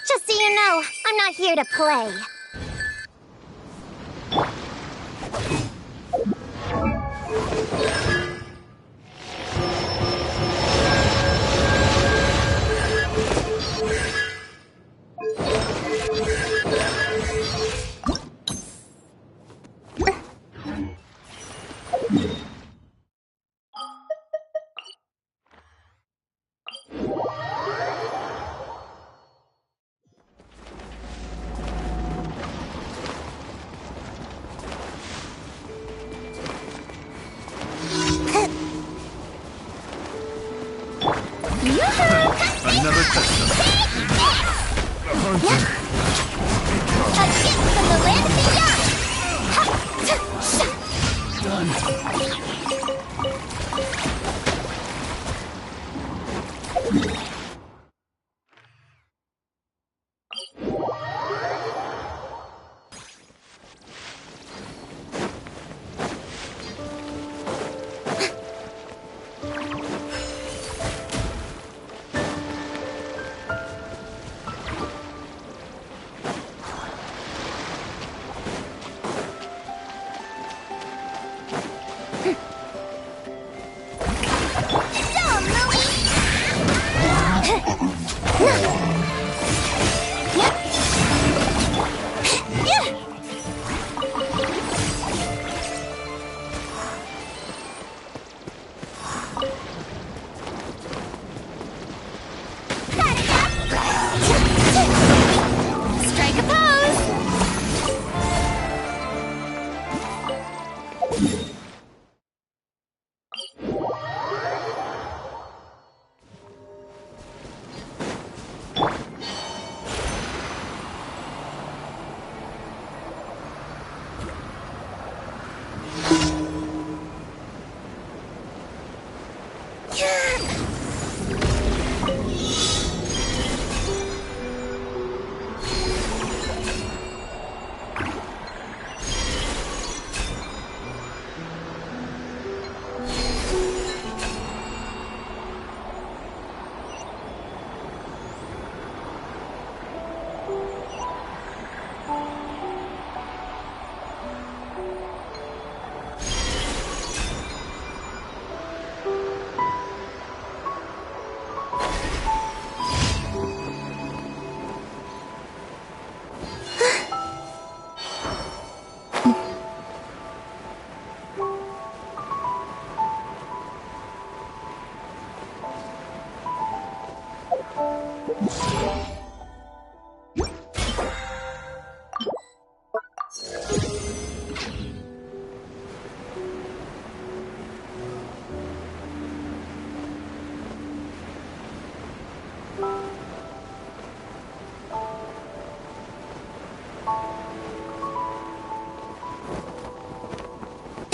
Just so you know, I'm not here to play.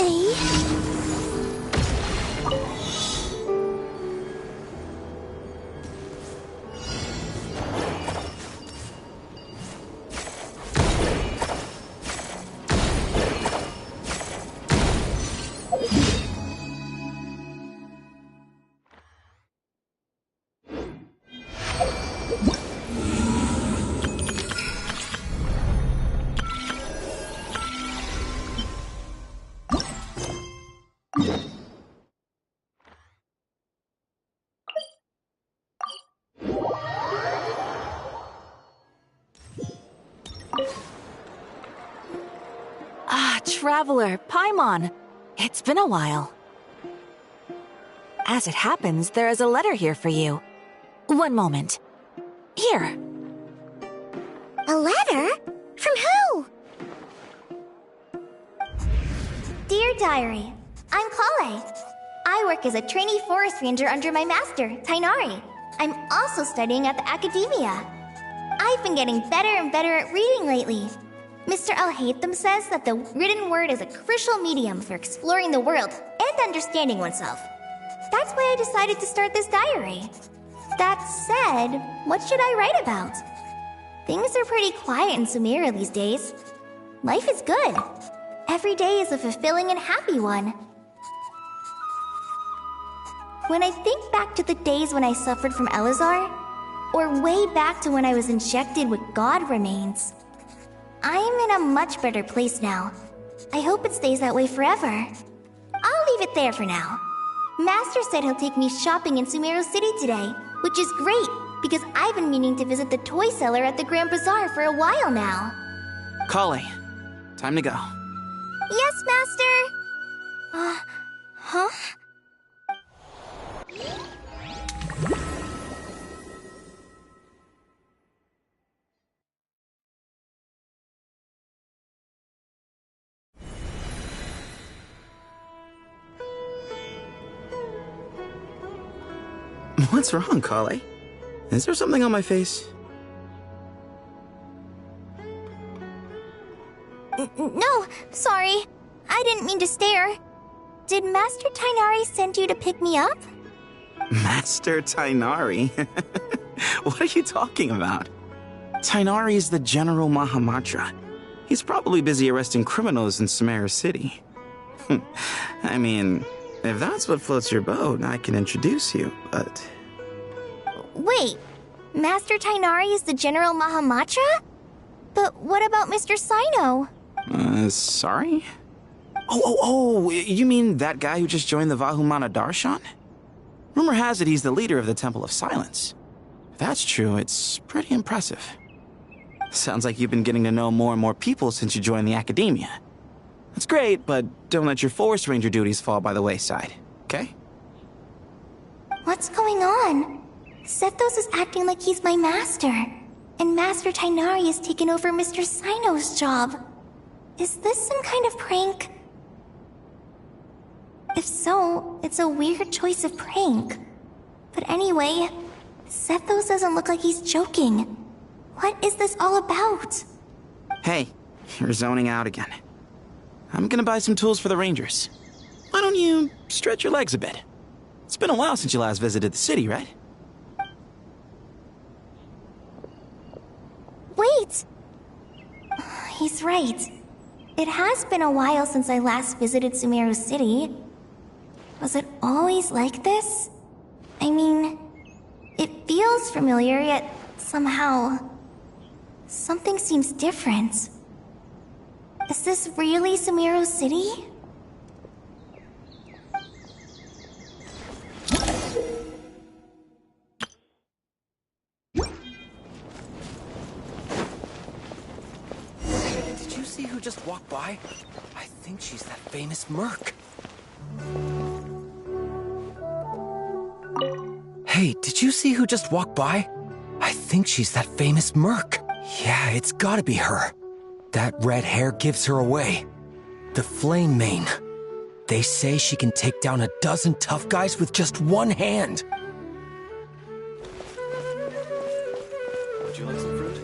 Eh? Traveler, Paimon. It's been a while. As it happens, there is a letter here for you. One moment. Here. A letter? From who? Dear Diary, I'm Kale. I work as a trainee forest ranger under my master, Tainari. I'm also studying at the academia. I've been getting better and better at reading lately. Mr. Al-Haytham says that the written word is a crucial medium for exploring the world and understanding oneself. That's why I decided to start this diary. That said, what should I write about? Things are pretty quiet in Sumeru these days. Life is good. Every day is a fulfilling and happy one. When I think back to the days when I suffered from Elazar, or way back to when I was injected with God remains, I am in a much better place now. I hope it stays that way forever. I'll leave it there for now. Master said he'll take me shopping in Sumeru City today, which is great, because I've been meaning to visit the toy seller at the Grand Bazaar for a while now. Kale, time to go. Yes, Master! Huh? What's wrong, Kale? Is there something on my face? No, sorry. I didn't mean to stare. Did Master Tainari send you to pick me up? Master Tainari? What are you talking about? Tainari is the General Mahamatra. He's probably busy arresting criminals in Sumeru City. I mean, if that's what floats your boat, I can introduce you, but... Wait, Master Tainari is the General Mahamatra? But what about Mr. Sino? Sorry? Oh, you mean that guy who just joined the Vahumana Darshan? Rumor has it he's the leader of the Temple of Silence. If that's true, it's pretty impressive. Sounds like you've been getting to know more and more people since you joined the academia. That's great, but don't let your forest ranger duties fall by the wayside, okay? What's going on? Sethos is acting like he's my master, and Master Tainari has taken over Mr. Sino's job. Is this some kind of prank? If so, it's a weird choice of prank. But anyway, Sethos doesn't look like he's joking. What is this all about? Hey, you're zoning out again. I'm gonna buy some tools for the rangers. Why don't you stretch your legs a bit? It's been a while since you last visited the city, right? Wait! He's right. It has been a while since I last visited Sumeru City. Was it always like this? I mean, it feels familiar, yet somehow... something seems different. Is this really Sumeru City? Did you see who just walked by? I think she's that famous merc. Hey, did you see who just walked by? I think she's that famous merc. Yeah, it's gotta be her. That red hair gives her away. The Flame Mane. They say she can take down a dozen tough guys with just one hand. Would you like some fruit?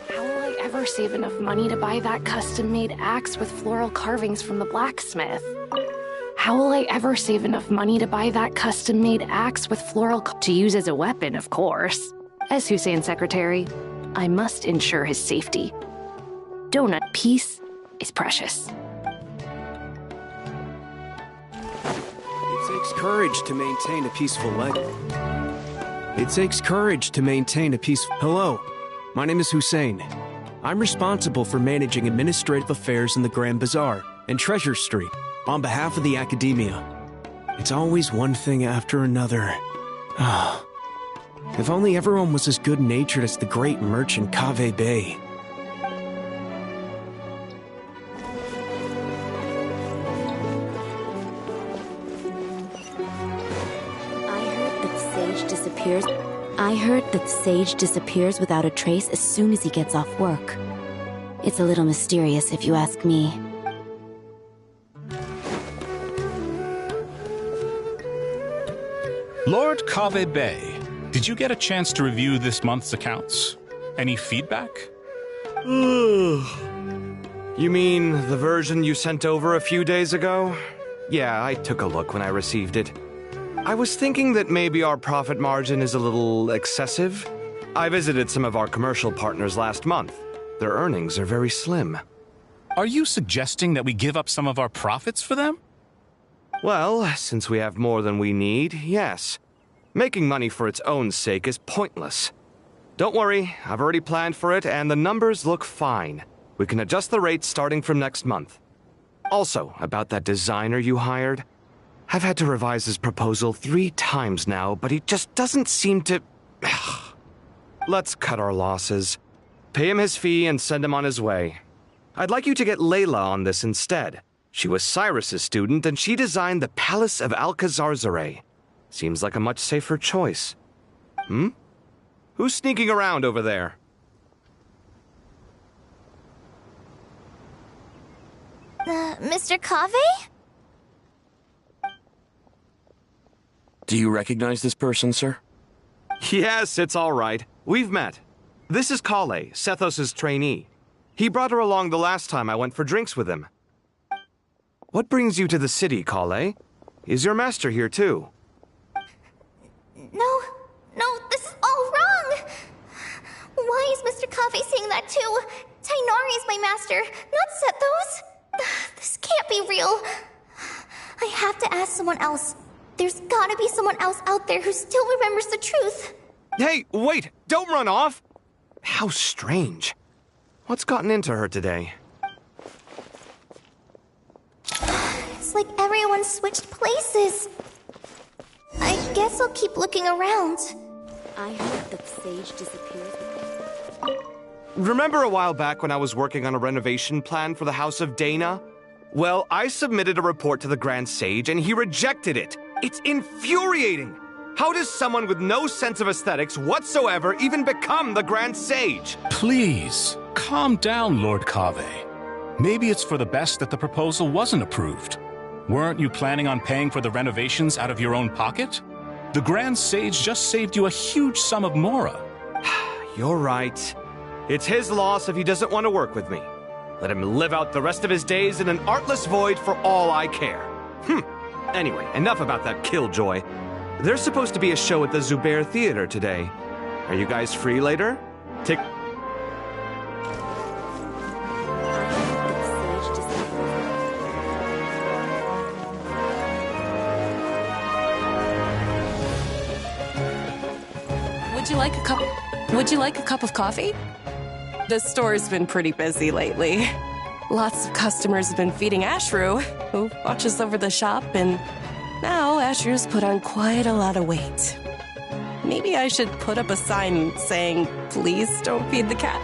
How will I ever ever save enough money to buy that custom-made axe with floral carvings from the blacksmith? How will I ever save enough money to buy that custom-made axe with to use as a weapon, of course? As Hussein's secretary, I must ensure his safety. Donut peace is precious. It takes courage to maintain a peaceful life. Hello, my name is Hussein. I'm responsible for managing administrative affairs in the Grand Bazaar and Treasure Street on behalf of the Academia. It's always one thing after another. If only everyone was as good-natured as the great merchant Kaveh Bey. I heard that Sage disappears without a trace as soon as he gets off work. It's a little mysterious if you ask me. Lord Kaveh Bey, did you get a chance to review this month's accounts? Any feedback? You mean the version you sent over a few days ago? Yeah, I took a look when I received it. I was thinking that maybe our profit margin is a little excessive. I visited some of our commercial partners last month. Their earnings are very slim. Are you suggesting that we give up some of our profits for them? Well, since we have more than we need, yes. Making money for its own sake is pointless. Don't worry, I've already planned for it, and the numbers look fine. We can adjust the rates starting from next month. Also, about that designer you hired, I've had to revise his proposal 3 times now, but he just doesn't seem to... Let's cut our losses. Pay him his fee and send him on his way. I'd like you to get Layla on this instead. She was Cyrus's student, and she designed the Palace of Alcazarzare. Seems like a much safer choice. Who's sneaking around over there? Mr. Kaveh? Do you recognize this person, sir? Yes, it's all right. We've met. This is Kale, Sethos' trainee. He brought her along the last time I went for drinks with him. What brings you to the city, Kale? Is your master here too? No, this is all wrong! Why is Mr. Kaveh saying that too? Tainari is my master, not Sethos. This can't be real. I have to ask someone else. There's gotta be someone else out there who still remembers the truth. Hey, wait! Don't run off! How strange. What's gotten into her today? It's like everyone switched places. I guess I'll keep looking around. I heard that Sage disappears. Remember a while back when I was working on a renovation plan for the House of Dana? Well, I submitted a report to the Grand Sage and he rejected it. It's infuriating! How does someone with no sense of aesthetics whatsoever even become the Grand Sage? Please, calm down, Lord Kaveh. Maybe it's for the best that the proposal wasn't approved. Weren't you planning on paying for the renovations out of your own pocket? The Grand Sage just saved you a huge sum of Mora. You're right. It's his loss if he doesn't want to work with me. Let him live out the rest of his days in an artless void for all I care. Anyway, enough about that killjoy. There's supposed to be a show at the Zubair Theater today. Are you guys free later? Would you like a cup of coffee? The store's been pretty busy lately. Lots of customers have been feeding Ashru, who watches over the shop, and now Ashru's put on quite a lot of weight. Maybe I should put up a sign saying, "Please don't feed the cat."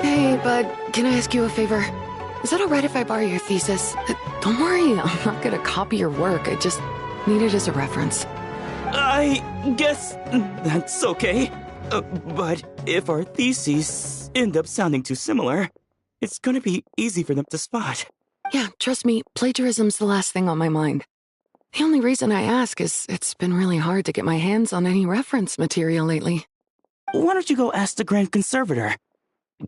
Hey, bud, can I ask you a favor? Is it alright if I borrow your thesis? Don't worry, I'm not gonna copy your work. I just need it as a reference. I guess that's okay. But if our theses end up sounding too similar, it's gonna be easy for them to spot. Yeah, trust me, plagiarism's the last thing on my mind. The only reason I ask is it's been really hard to get my hands on any reference material lately. Why don't you go ask the Grand Conservator?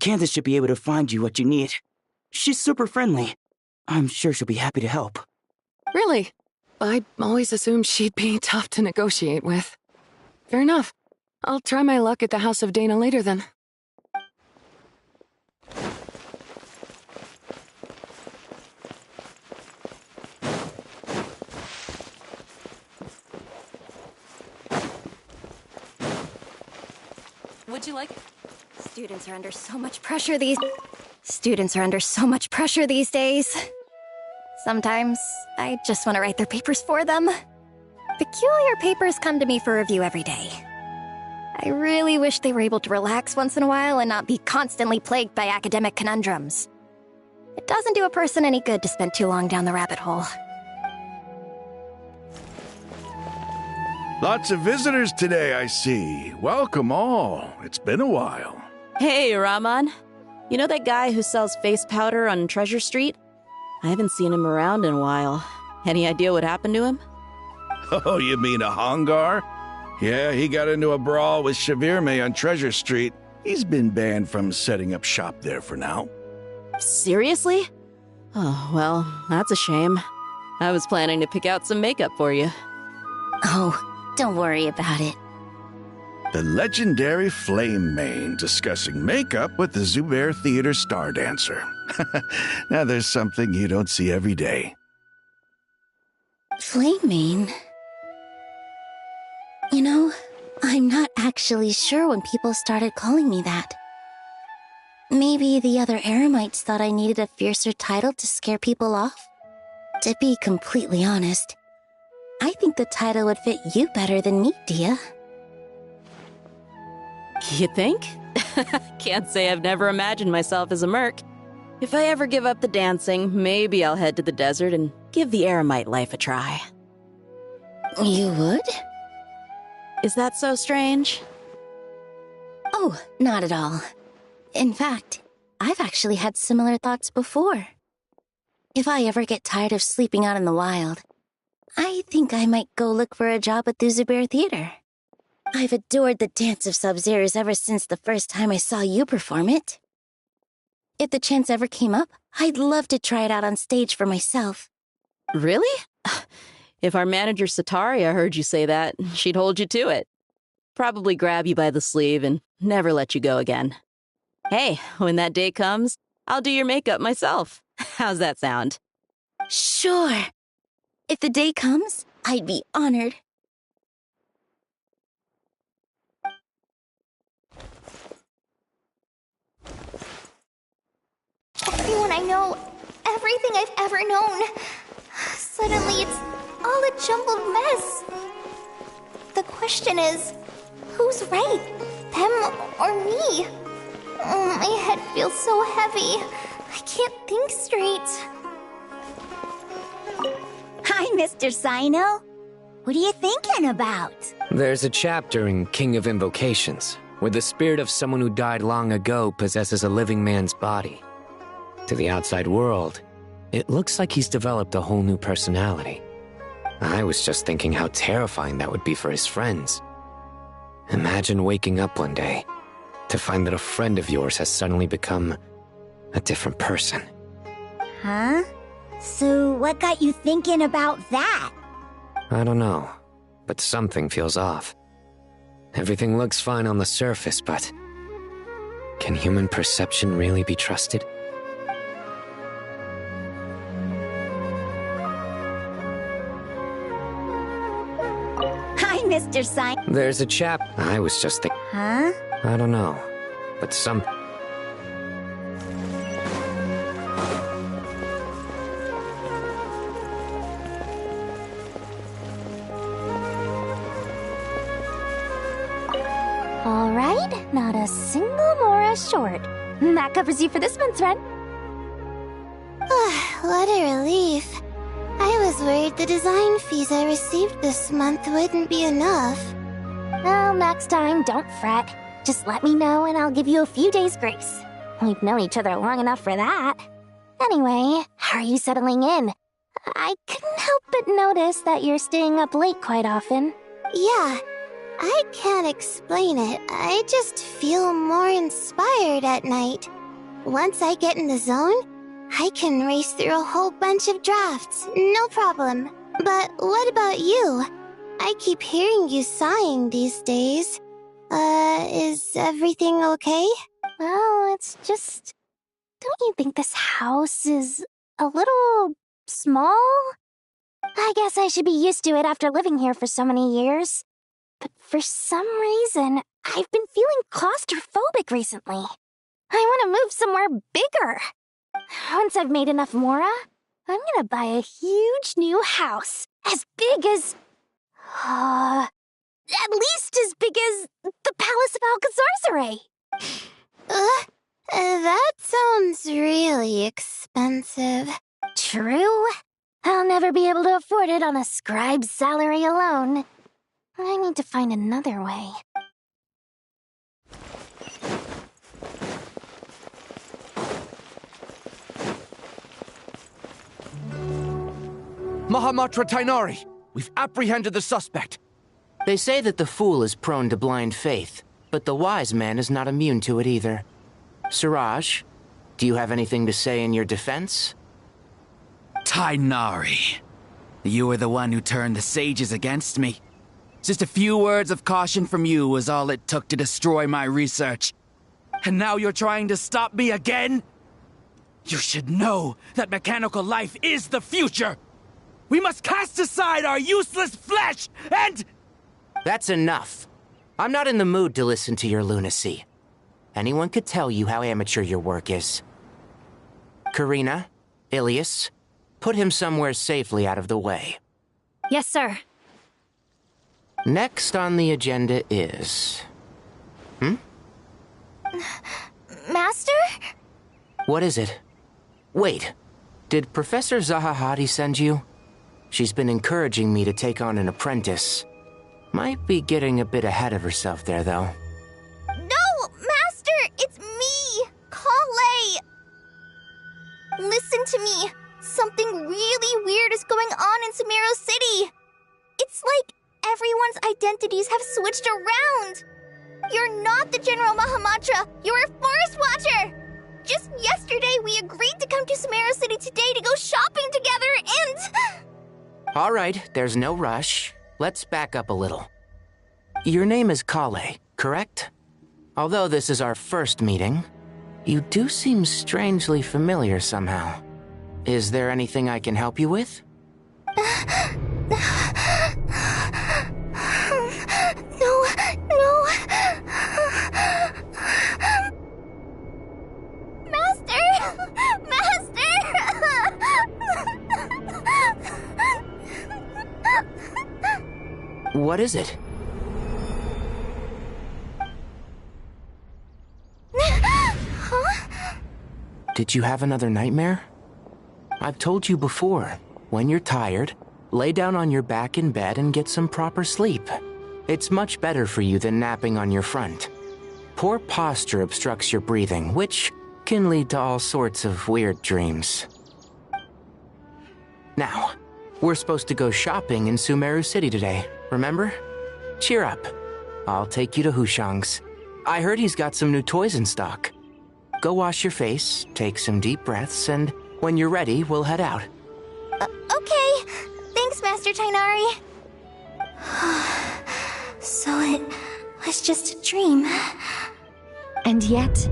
Candace should be able to find you what you need. She's super friendly. I'm sure she'll be happy to help. Really? I always assumed she'd be tough to negotiate with. Fair enough. I'll try my luck at the House of Dana later then. Would you like... Students are under so much pressure these days. Sometimes I just want to write their papers for them. Peculiar papers come to me for review every day. I really wish they were able to relax once in a while and not be constantly plagued by academic conundrums. It doesn't do a person any good to spend too long down the rabbit hole. Lots of visitors today, I see. Welcome all. It's been a while. Hey, Rahman. You know that guy who sells face powder on Treasure Street? I haven't seen him around in a while. Any idea what happened to him? Oh, you mean a Hongar? Yeah, he got into a brawl with Shavirme on Treasure Street. He's been banned from setting up shop there for now. Seriously? Oh, well, that's a shame. I was planning to pick out some makeup for you. Oh, don't worry about it. The legendary Flame Mane discussing makeup with the Zubair Theater star dancer. Now there's something you don't see every day. Flame Mane? You know, I'm not actually sure when people started calling me that. Maybe the other Eremites thought I needed a fiercer title to scare people off? To be completely honest, I think the title would fit you better than me, Dia. You think? Can't say I've never imagined myself as a merc. If I ever give up the dancing, maybe I'll head to the desert and give the Eremite life a try. You would? Is that so strange? Oh, not at all. In fact, I've actually had similar thoughts before. If I ever get tired of sleeping out in the wild, I think I might go look for a job at the Zubair Theater. I've adored the dance of Sub-Zeros ever since the first time I saw you perform it. If the chance ever came up, I'd love to try it out on stage for myself. Really? If our manager Sataria heard you say that, she'd hold you to it. Probably grab you by the sleeve and never let you go again. Hey, when that day comes, I'll do your makeup myself. How's that sound? Sure. If the day comes, I'd be honored. Everyone I know, everything I've ever known. Suddenly it's all a jumbled mess. The question is, who's right? Them or me? Oh, my head feels so heavy. I can't think straight. Hi, Mr. Sino. What are you thinking about? There's a chapter in King of Invocations where the spirit of someone who died long ago possesses a living man's body. To the outside world, it looks like he's developed a whole new personality. I was just thinking how terrifying that would be for his friends. Imagine waking up one day to find that a friend of yours has suddenly become a different person. Huh? So what got you thinking about that? I don't know, but something feels off. Everything looks fine on the surface, but can human perception really be trusted? Hi, Mr. Sino. There's a chap. I was just thinking. Huh? I don't know, but some. All right, not a single Mora short. That covers you for this month's rent. What a relief. I was worried the design fees I received this month wouldn't be enough. Well, next time, don't fret. Just let me know and I'll give you a few days' grace. We've known each other long enough for that. Anyway, how are you settling in? I couldn't help but notice that you're staying up late quite often. Yeah, I can't explain it. I just feel more inspired at night. Once I get in the zone, I can race through a whole bunch of drafts, no problem. But what about you? I keep hearing you sighing these days. Is everything okay? Well, it's just... Don't you think this house is a little small? I guess I should be used to it after living here for so many years. But for some reason, I've been feeling claustrophobic recently. I want to move somewhere bigger. Once I've made enough Mora, I'm gonna buy a huge new house. As big as... at least as big as the Palace of Alcazarzaray. That sounds really expensive. True. I'll never be able to afford it on a scribe's salary alone. I need to find another way. Mahamatra Tainari, we've apprehended the suspect. They say that the fool is prone to blind faith, but the wise man is not immune to it either. Suraj, do you have anything to say in your defense? Tainari, you were the one who turned the sages against me. Just a few words of caution from you was all it took to destroy my research. And now you're trying to stop me again? You should know that mechanical life is the future! We must cast aside our useless flesh and... That's enough. I'm not in the mood to listen to your lunacy. Anyone could tell you how amateur your work is. Karina, Ilias, put him somewhere safely out of the way. Yes, sir. Next on the agenda is... Master? What is it? Wait, did Professor Zahahati send you? She's been encouraging me to take on an apprentice. Might be getting a bit ahead of herself there, though. No, Master! It's me! Kale! Listen to me. Something really weird is going on in Sumeru City. It's like everyone's identities have switched around. You're not the General Mahamatra. You're a Forest Watcher. Just yesterday, we agreed to come to Sumeru City today to go shopping together and... All right, there's no rush. Let's back up a little. Your name is Kale, correct? Although this is our first meeting, you do seem strangely familiar somehow. Is there anything I can help you with? No. Master! What is it? Huh? Did you have another nightmare? I've told you before, when you're tired, lay down on your back in bed and get some proper sleep. It's much better for you than napping on your front. Poor posture obstructs your breathing, which can lead to all sorts of weird dreams. Now, we're supposed to go shopping in Sumeru City today, remember? Cheer up. I'll take you to Hushang's. I heard he's got some new toys in stock. Go wash your face, take some deep breaths, and when you're ready, we'll head out. Okay. Thanks, Master Tainari. So it was just a dream. And yet,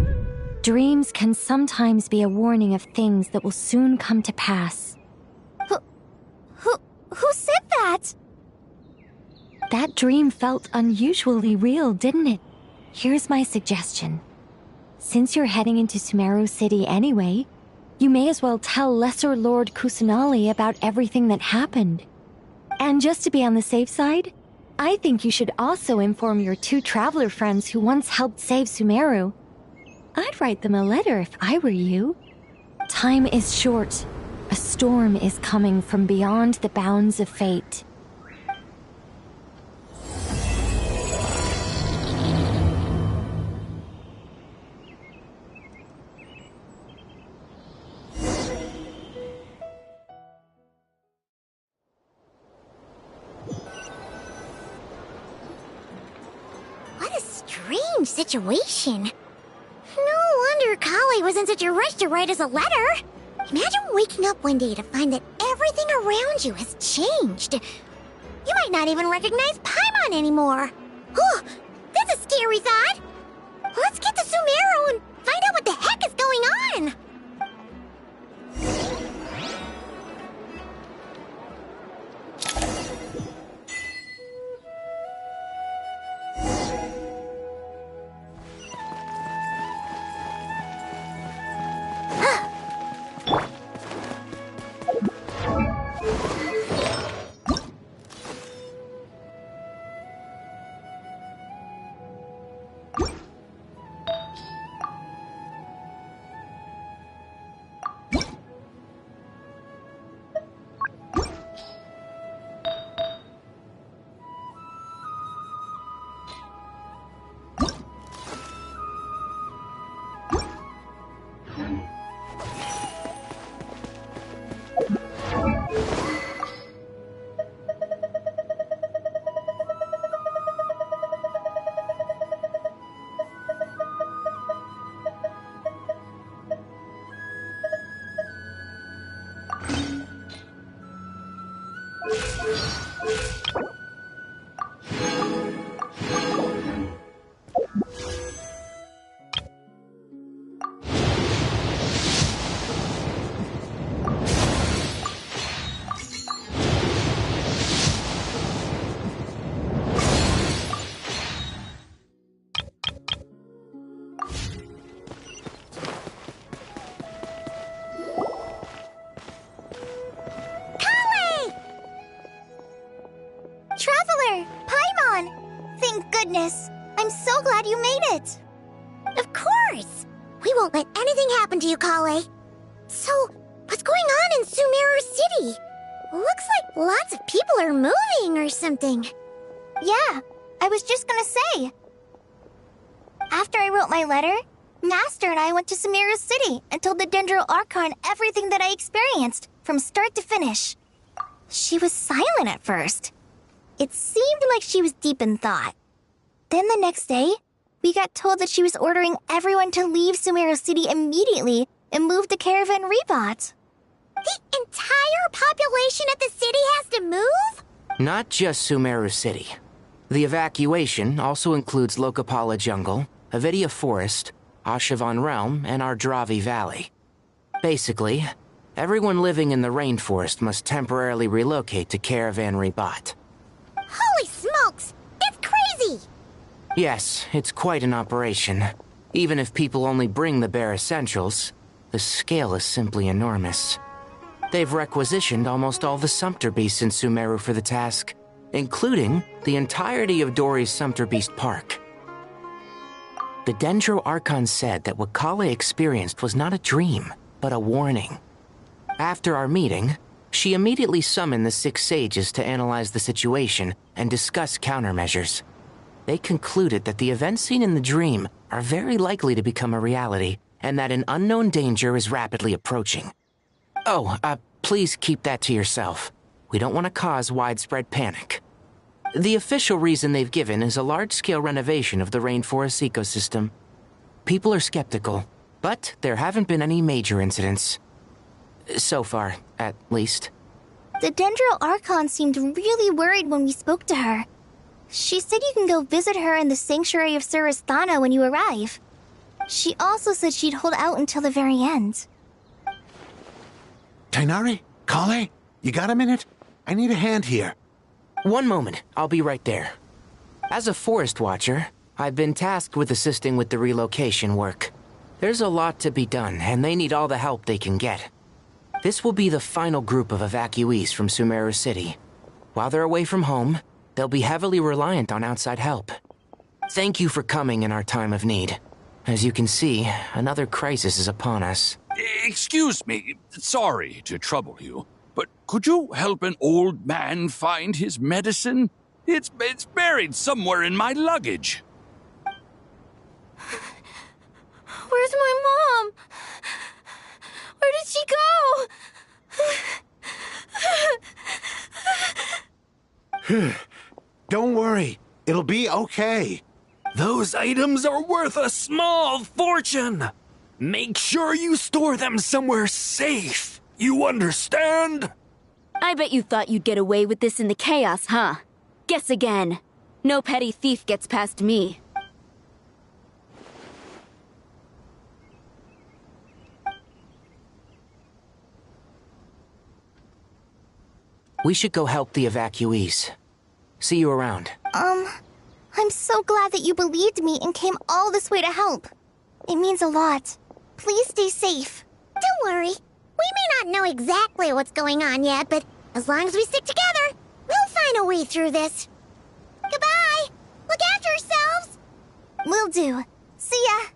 dreams can sometimes be a warning of things that will soon come to pass. Who said that? That dream felt unusually real, didn't it? Here's my suggestion. Since you're heading into Sumeru City anyway, you may as well tell Lesser Lord Kusanali about everything that happened. And just to be on the safe side, I think you should also inform your 2 traveler friends who once helped save Sumeru. I'd write them a letter if I were you. Time is short. A storm is coming from beyond the bounds of fate. strange situation. No wonder Kale was in such a rush to write us a letter. Imagine waking up one day to find that everything around you has changed. You might not even recognize Paimon anymore. Oh, that's a scary thought. Let's get to Sumeru and find out what the heck is going on. Traveler! Paimon! Thank goodness! I'm so glad you made it! Of course! We won't let anything happen to you, Kale. So, what's going on in Sumeru City? Looks like lots of people are moving or something. Yeah, I was just gonna say. After I wrote my letter, Master and I went to Sumeru City and told the Dendro Archon everything that I experienced, from start to finish. She was silent at first. It seemed like she was deep in thought. Then the next day, we got told that she was ordering everyone to leave Sumeru City immediately and move to Caravan Rebot. The entire population at the city has to move? Not just Sumeru City. The evacuation also includes Lokapala Jungle, Avidia Forest, Ashavan Realm, and Ardravi Valley. Basically, everyone living in the rainforest must temporarily relocate to Caravan Rebot. Holy smokes! That's crazy! Yes, it's quite an operation. Even if people only bring the bare essentials, the scale is simply enormous. They've requisitioned almost all the Sumpter Beasts in Sumeru for the task, including the entirety of Dori's Sumpter Beast Park. The Dendro Archon said that what Kale experienced was not a dream, but a warning. After our meeting, she immediately summoned the 6 sages to analyze the situation and discuss countermeasures. They concluded that the events seen in the dream are very likely to become a reality, and that an unknown danger is rapidly approaching. Oh, please keep that to yourself. We don't want to cause widespread panic. The official reason they've given is a large-scale renovation of the rainforest ecosystem. People are skeptical, but there haven't been any major incidents. So far, at least. The Dendro Archon seemed really worried when we spoke to her. She said you can go visit her in the Sanctuary of Surasthana when you arrive. She also said she'd hold out until the very end. Tighnari? Kale? You got a minute? I need a hand here. One moment, I'll be right there. As a forest watcher, I've been tasked with assisting with the relocation work. There's a lot to be done, and they need all the help they can get. This will be the final group of evacuees from Sumeru City. While they're away from home, they'll be heavily reliant on outside help. Thank you for coming in our time of need. As you can see, another crisis is upon us. Excuse me, sorry to trouble you, but could you help an old man find his medicine? It's buried somewhere in my luggage. Where's my mom? Where did she go? Don't worry, it'll be okay. Those items are worth a small fortune. Make sure you store them somewhere safe. You understand? I bet you thought you'd get away with this in the chaos, huh? Guess again. No petty thief gets past me. We should go help the evacuees. See you around. I'm so glad that you believed me and came all this way to help. It means a lot. Please stay safe. Don't worry. We may not know exactly what's going on yet, but as long as we stick together, we'll find a way through this. Goodbye! Look after yourselves! Will do. See ya!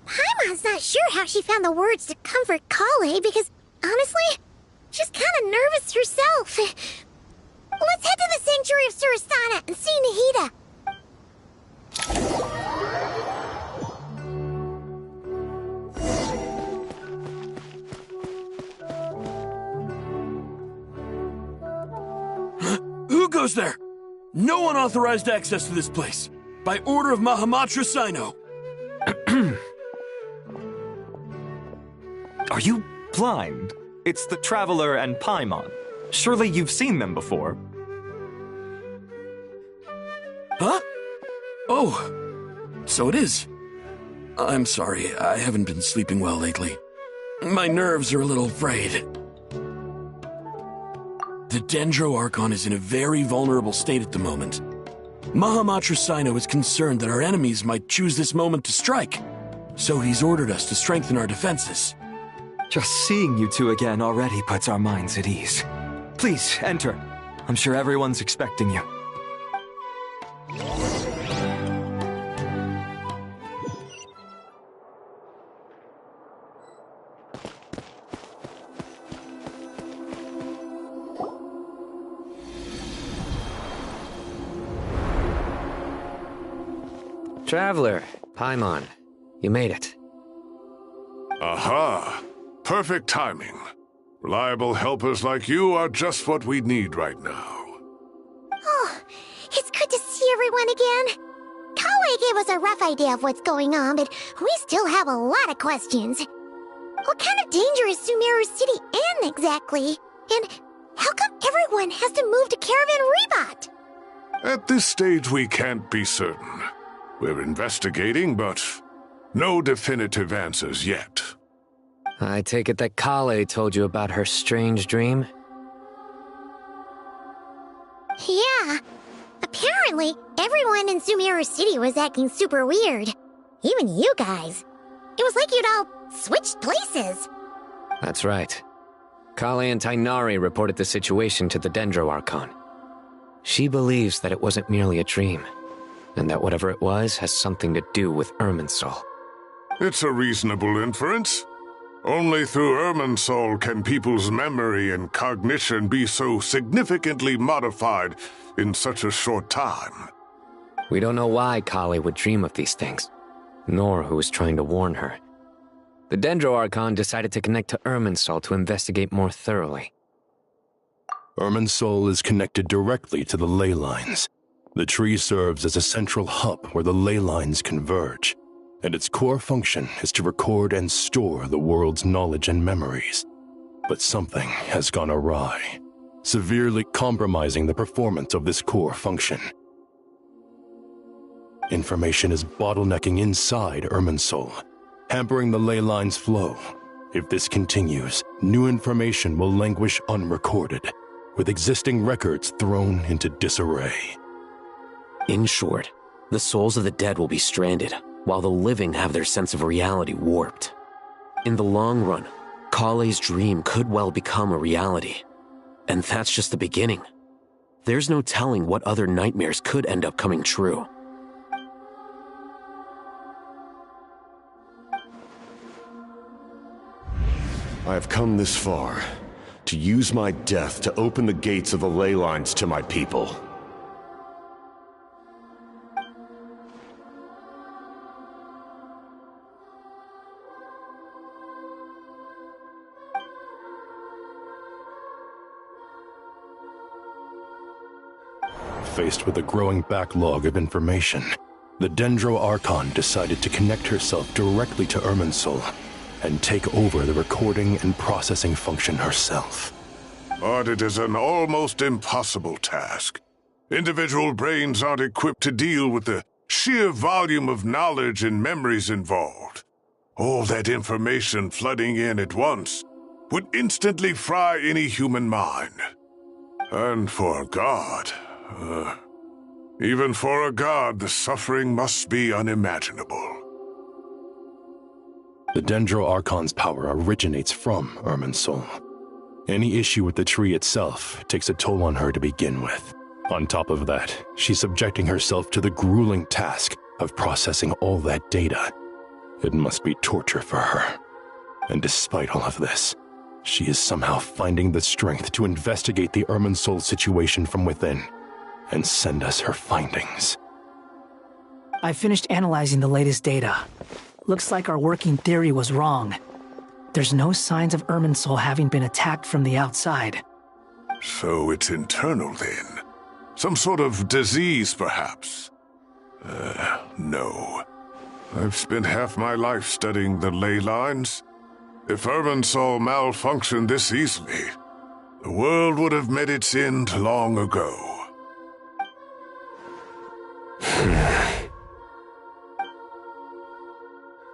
Paimon's not sure how she found the words to comfort Kale because, honestly, she's kind of nervous herself. Let's head to the Sanctuary of Surasana and see Nahida. Who goes there? No unauthorized access to this place. By order of Mahamatra Sino. Are you blind? It's the Traveler and Paimon. Surely you've seen them before. Huh? Oh, so it is. I'm sorry, I haven't been sleeping well lately. My nerves are a little frayed. The Dendro Archon is in a very vulnerable state at the moment. Mahamatra Sino is concerned that our enemies might choose this moment to strike, so he's ordered us to strengthen our defenses. Just seeing you two again already puts our minds at ease. Please, enter. I'm sure everyone's expecting you. Traveler, Paimon, you made it. Aha! Perfect timing. Reliable helpers like you are just what we need right now. Oh, it's good to see everyone again. Kawaii gave us a rough idea of what's going on, but we still have a lot of questions. What kind of danger is Sumeru City in exactly? And how come everyone has to move to Caravan Rebot? At this stage, we can't be certain. We're investigating, but no definitive answers yet. I take it that Kale told you about her strange dream? Yeah. Apparently, everyone in Sumeru City was acting super weird. Even you guys. It was like you'd all switched places. That's right. Kale and Tainari reported the situation to the Dendro Archon. She believes that it wasn't merely a dream, and that whatever it was has something to do with Irminsul. It's a reasonable inference. Only through Irminsul can people's memory and cognition be so significantly modified in such a short time. We don't know why Kale would dream of these things, nor who was trying to warn her. The Dendro Archon decided to connect to Irminsul to investigate more thoroughly. Irminsul is connected directly to the ley lines. The tree serves as a central hub where the ley lines converge, and its core function is to record and store the world's knowledge and memories. But something has gone awry, severely compromising the performance of this core function. Information is bottlenecking inside Irminsul, hampering the ley line's flow. If this continues, new information will languish unrecorded, with existing records thrown into disarray. In short, the souls of the dead will be stranded, while the living have their sense of reality warped. In the long run, Kale's dream could well become a reality. And that's just the beginning. There's no telling what other nightmares could end up coming true. I have come this far, to use my death to open the gates of the ley lines to my people. Faced with a growing backlog of information, the Dendro Archon decided to connect herself directly to Irminsul and take over the recording and processing function herself. But it is an almost impossible task. Individual brains aren't equipped to deal with the sheer volume of knowledge and memories involved. All that information flooding in at once would instantly fry any human mind. And for a god, even for a god, the suffering must be unimaginable. The Dendro Archon's power originates from Irminsul. Any issue with the tree itself takes a toll on her to begin with. On top of that, she's subjecting herself to the grueling task of processing all that data. It must be torture for her. And despite all of this, she is somehow finding the strength to investigate the Irminsul situation from within and send us her findings. I finished analyzing the latest data. Looks like our working theory was wrong. There's no signs of Irminsul having been attacked from the outside. So it's internal then? Some sort of disease, perhaps? No. I've spent half my life studying the ley lines. If Irminsul malfunctioned this easily, the world would have met its end long ago.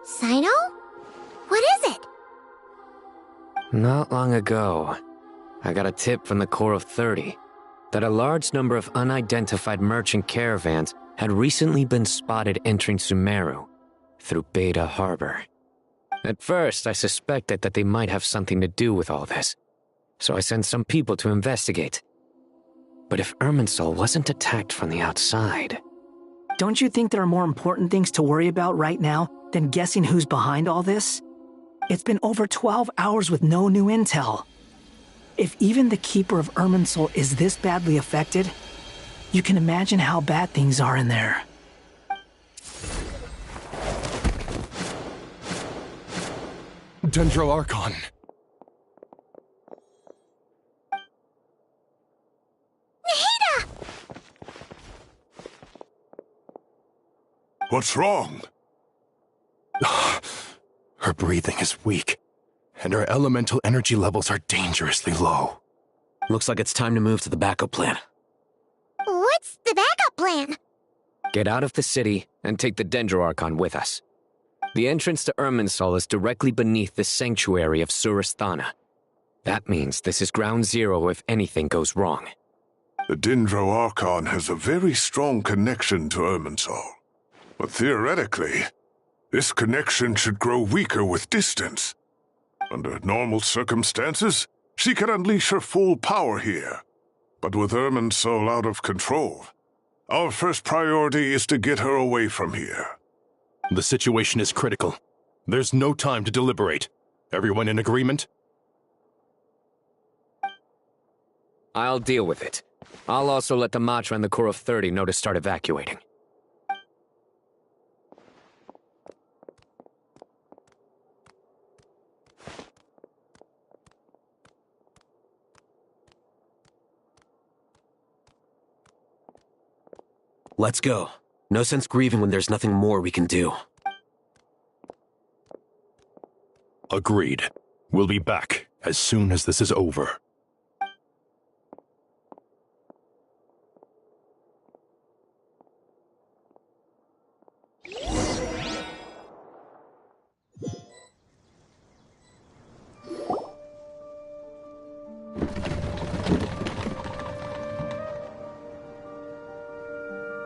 Sino? What is it? Not long ago, I got a tip from the Core of 30 that a large number of unidentified merchant caravans had recently been spotted entering Sumeru through Beta Harbor. At first, I suspected that they might have something to do with all this, so I sent some people to investigate. But if Irminsul wasn't attacked from the outside... Don't you think there are more important things to worry about right now than guessing who's behind all this? It's been over 12 hours with no new intel. If even the Keeper of Irminsul is this badly affected, you can imagine how bad things are in there. Dendro Archon. Nahida! What's wrong? Her breathing is weak, and her elemental energy levels are dangerously low. Looks like it's time to move to the backup plan. What's the backup plan? Get out of the city and take the Dendro Archon with us. The entrance to Irminsul is directly beneath the sanctuary of Surasthana. That means this is ground zero if anything goes wrong. The Dendro Archon has a very strong connection to Irminsul. But theoretically, this connection should grow weaker with distance. Under normal circumstances, she could unleash her full power here. But with Irminsul out of control, our first priority is to get her away from here. The situation is critical. There's no time to deliberate. Everyone in agreement? I'll deal with it. I'll also let the Matra and the Core of 30 know to start evacuating. Let's go. No sense grieving when there's nothing more we can do. Agreed. We'll be back as soon as this is over.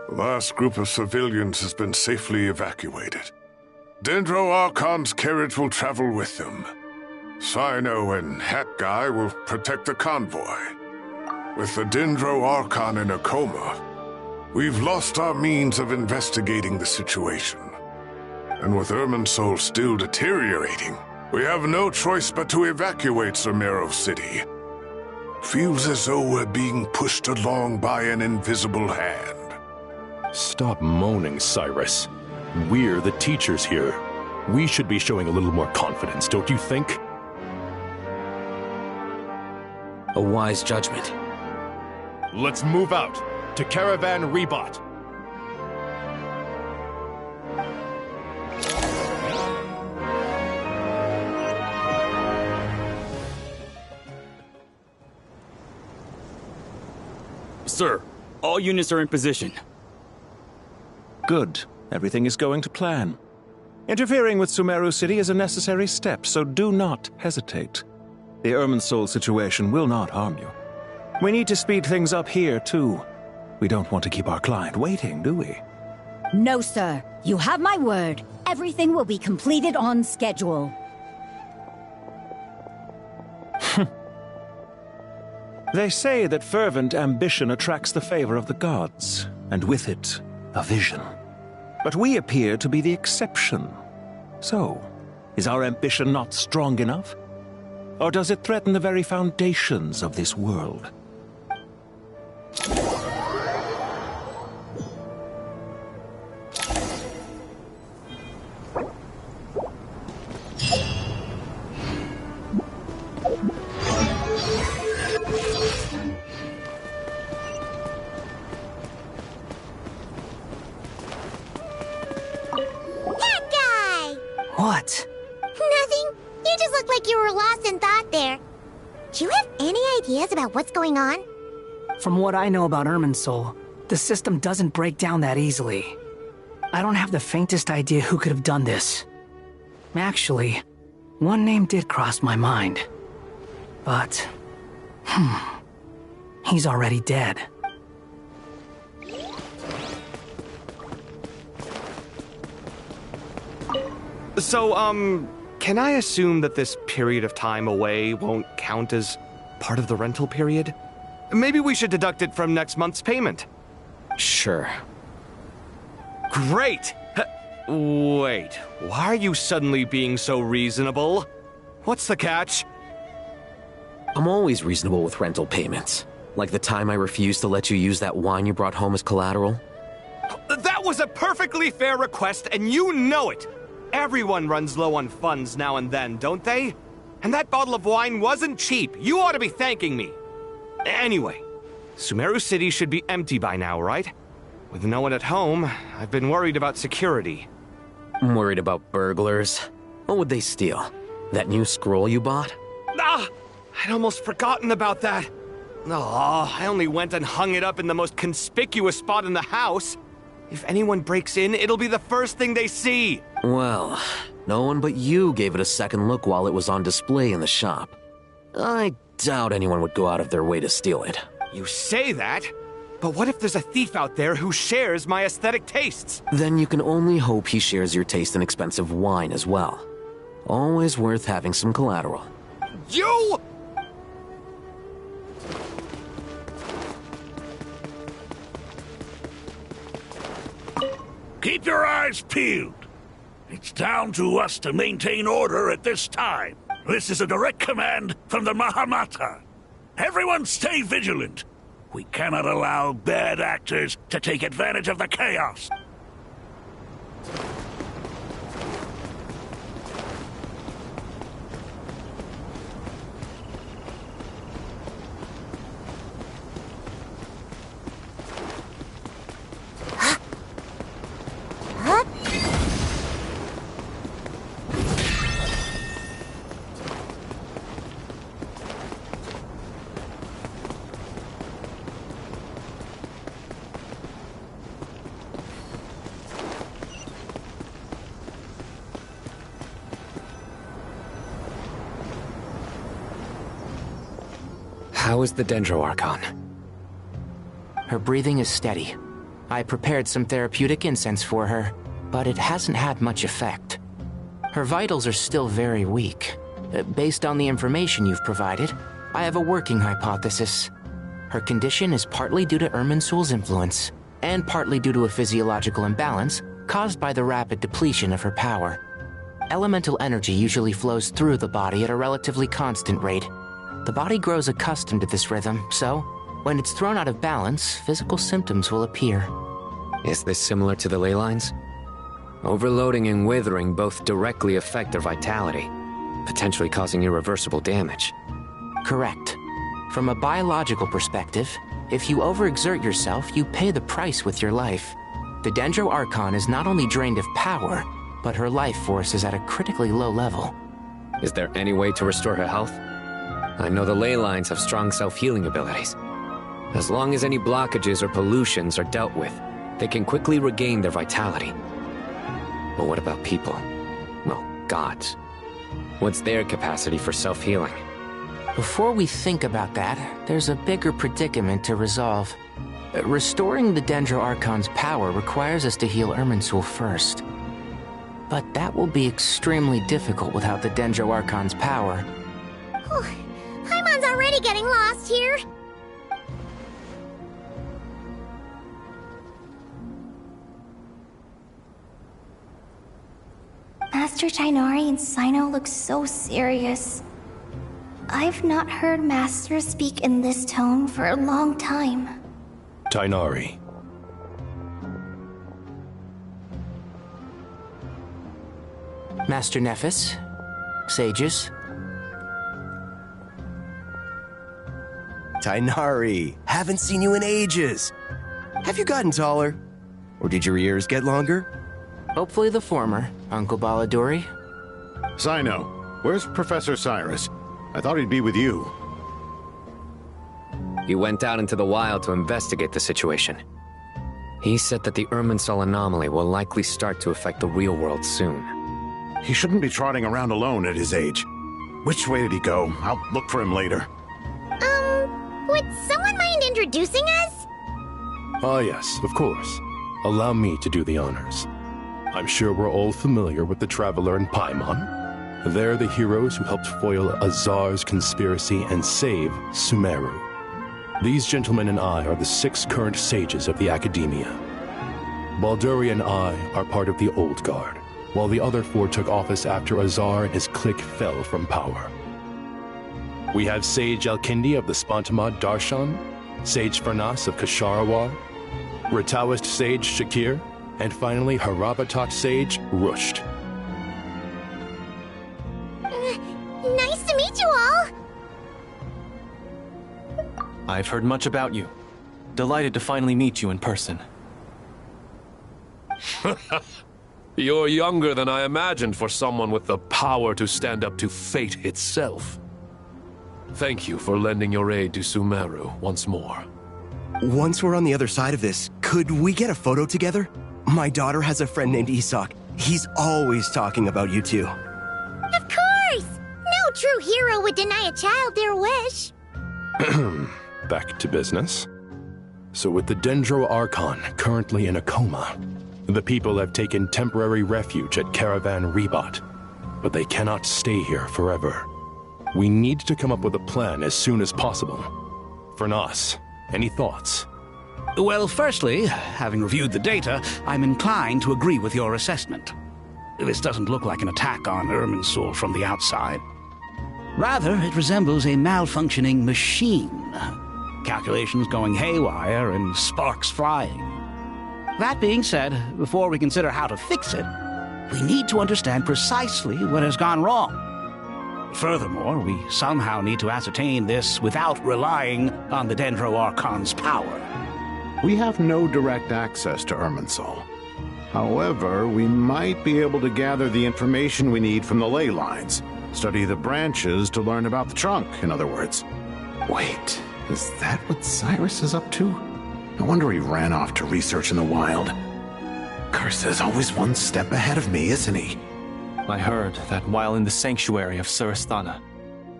The last group of civilians has been safely evacuated. Dendro Archon's carriage will travel with them. Sino and Hat Guy will protect the convoy. With the Dendro Archon in a coma, we've lost our means of investigating the situation. And with Irminsul still deteriorating, we have no choice but to evacuate Sumeru City. Feels as though we're being pushed along by an invisible hand. Stop moaning, Cyrus. We're the teachers here. We should be showing a little more confidence, don't you think? A wise judgment. Let's move out. to Caravan Rebot. Sir, all units are in position. Good. Everything is going to plan. Interfering with Sumeru City is a necessary step, so do not hesitate. The Irminsul situation will not harm you. We need to speed things up here, too. We don't want to keep our client waiting, do we? No, sir. You have my word. Everything will be completed on schedule. They say that fervent ambition attracts the favor of the gods, and with it, a vision. But we appear to be the exception. So, is our ambition not strong enough? Or does it threaten the very foundations of this world? What? Nothing. You just look like you were lost in thought there. Do you have any ideas about what's going on? From what I know about Irminsul, the system doesn't break down that easily. I don't have the faintest idea who could have done this. Actually, one name did cross my mind. But, he's already dead. So, can I assume that this period of time away won't count as part of the rental period? Maybe we should deduct it from next month's payment. Sure. Great! Wait, why are you suddenly being so reasonable? What's the catch? I'm always reasonable with rental payments. Like the time I refused to let you use that wine you brought home as collateral. That was a perfectly fair request, and you know it! Everyone runs low on funds now and then, don't they? And that bottle of wine wasn't cheap. You ought to be thanking me. Anyway, Sumeru City should be empty by now, right? With no one at home, I've been worried about security. I'm worried about burglars. What would they steal? That new scroll you bought? Ah! I'd almost forgotten about that. Oh, I only went and hung it up in the most conspicuous spot in the house. If anyone breaks in, it'll be the first thing they see. Well, no one but you gave it a second look while it was on display in the shop. I doubt anyone would go out of their way to steal it. You say that? But what if there's a thief out there who shares my aesthetic tastes? Then you can only hope he shares your taste in expensive wine as well. Always worth having some collateral. You! Keep your eyes peeled. It's down to us to maintain order at this time. This is a direct command from the Mahamata. Everyone stay vigilant. We cannot allow bad actors to take advantage of the chaos. How is the Dendro-Archon? Her breathing is steady. I prepared some therapeutic incense for her, but it hasn't had much effect. Her vitals are still very weak. Based on the information you've provided, I have a working hypothesis. Her condition is partly due to Irminsul's influence, and partly due to a physiological imbalance caused by the rapid depletion of her power. Elemental energy usually flows through the body at a relatively constant rate. The body grows accustomed to this rhythm, so when it's thrown out of balance, physical symptoms will appear. Is this similar to the ley lines? Overloading and withering both directly affect their vitality, potentially causing irreversible damage. Correct. From a biological perspective, If you overexert yourself, you pay the price with your life. The Dendro Archon is not only drained of power, but her life force is at a critically low level. Is there any way to restore her health? I know the ley lines have strong self-healing abilities. As long as any blockages or pollutions are dealt with, they can quickly regain their vitality. But what about people? Well, gods. What's their capacity for self-healing? Before we think about that, there's a bigger predicament to resolve. Restoring the Dendro Archon's power requires us to heal Irminsul first. But that will be extremely difficult without the Dendro Archon's power. Paimon's already getting lost here. Master Tighnari and Sino look so serious. I've not heard Master speak in this tone for a long time. Tighnari. Master Nephis, sages. Tighnari, haven't seen you in ages. Have you gotten taller? Or did your ears get longer? Hopefully the former, Uncle Baladuri. Sino, where's Professor Cyrus? I thought he'd be with you. He went out into the wild to investigate the situation. He said that the Irminsul anomaly will likely start to affect the real world soon. He shouldn't be trotting around alone at his age. Which way did he go? I'll look for him later. Would someone mind introducing us? Ah yes, of course. Allow me to do the honors. I'm sure we're all familiar with the Traveler and Paimon. They're the heroes who helped foil Azar's conspiracy and save Sumeru. These gentlemen and I are the 6 current sages of the Academia. Balduri and I are part of the Old Guard, while the other 4 took office after Azar and his clique fell from power. We have Sage Alkindi of the Spantamad Darshan, Sage Fernas of Kasharawar, Rataoist Sage Shakir, and finally Harabatot Sage Rusht. Nice to meet you all! I've heard much about you. Delighted to finally meet you in person. You're younger than I imagined for someone with the power to stand up to fate itself. Thank you for lending your aid to Sumeru once more. Once we're on the other side of this, could we get a photo together? My daughter has a friend named Isak. He's always talking about you two. Of course! No true hero would deny a child their wish. Back to business. So with the Dendro Archon currently in a coma, the people have taken temporary refuge at Caravan Rebat. But they cannot stay here forever. We need to come up with a plan as soon as possible. Fernas, any thoughts? Well, firstly, having reviewed the data, I'm inclined to agree with your assessment. This doesn't look like an attack on Irminsul from the outside. Rather, it resembles a malfunctioning machine. Calculations going haywire and sparks flying. That being said, before we consider how to fix it, we need to understand precisely what has gone wrong. Furthermore, we somehow need to ascertain this without relying on the Dendro Archon's power. We have no direct access to Irminsul. However, we might be able to gather the information we need from the ley lines. Study the branches to learn about the trunk, in other words. Wait, is that what Cyrus is up to? No wonder he ran off to research in the wild. Curse's always one step ahead of me, isn't he? I heard that while in the sanctuary of Surasthana,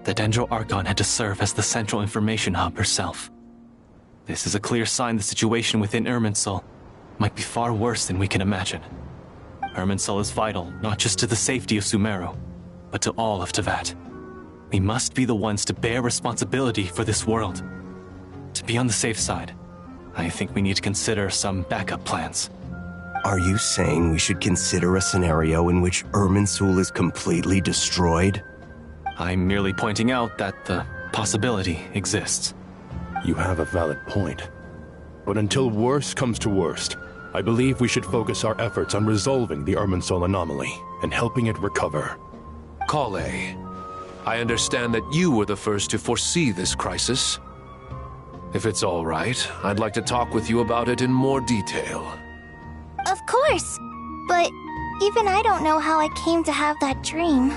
the Dendro Archon had to serve as the central information hub herself. This is a clear sign the situation within Irminsul might be far worse than we can imagine. Irminsul is vital not just to the safety of Sumeru, but to all of Teyvat. We must be the ones to bear responsibility for this world. To be on the safe side, I think we need to consider some backup plans. Are you saying we should consider a scenario in which Irminsul is completely destroyed? I'm merely pointing out that the possibility exists. You have a valid point. But until worst comes to worst, I believe we should focus our efforts on resolving the Irminsul anomaly and helping it recover. Kale, I understand that you were the first to foresee this crisis. If it's all right, I'd like to talk with you about it in more detail. Of course! But even I don't know how I came to have that dream.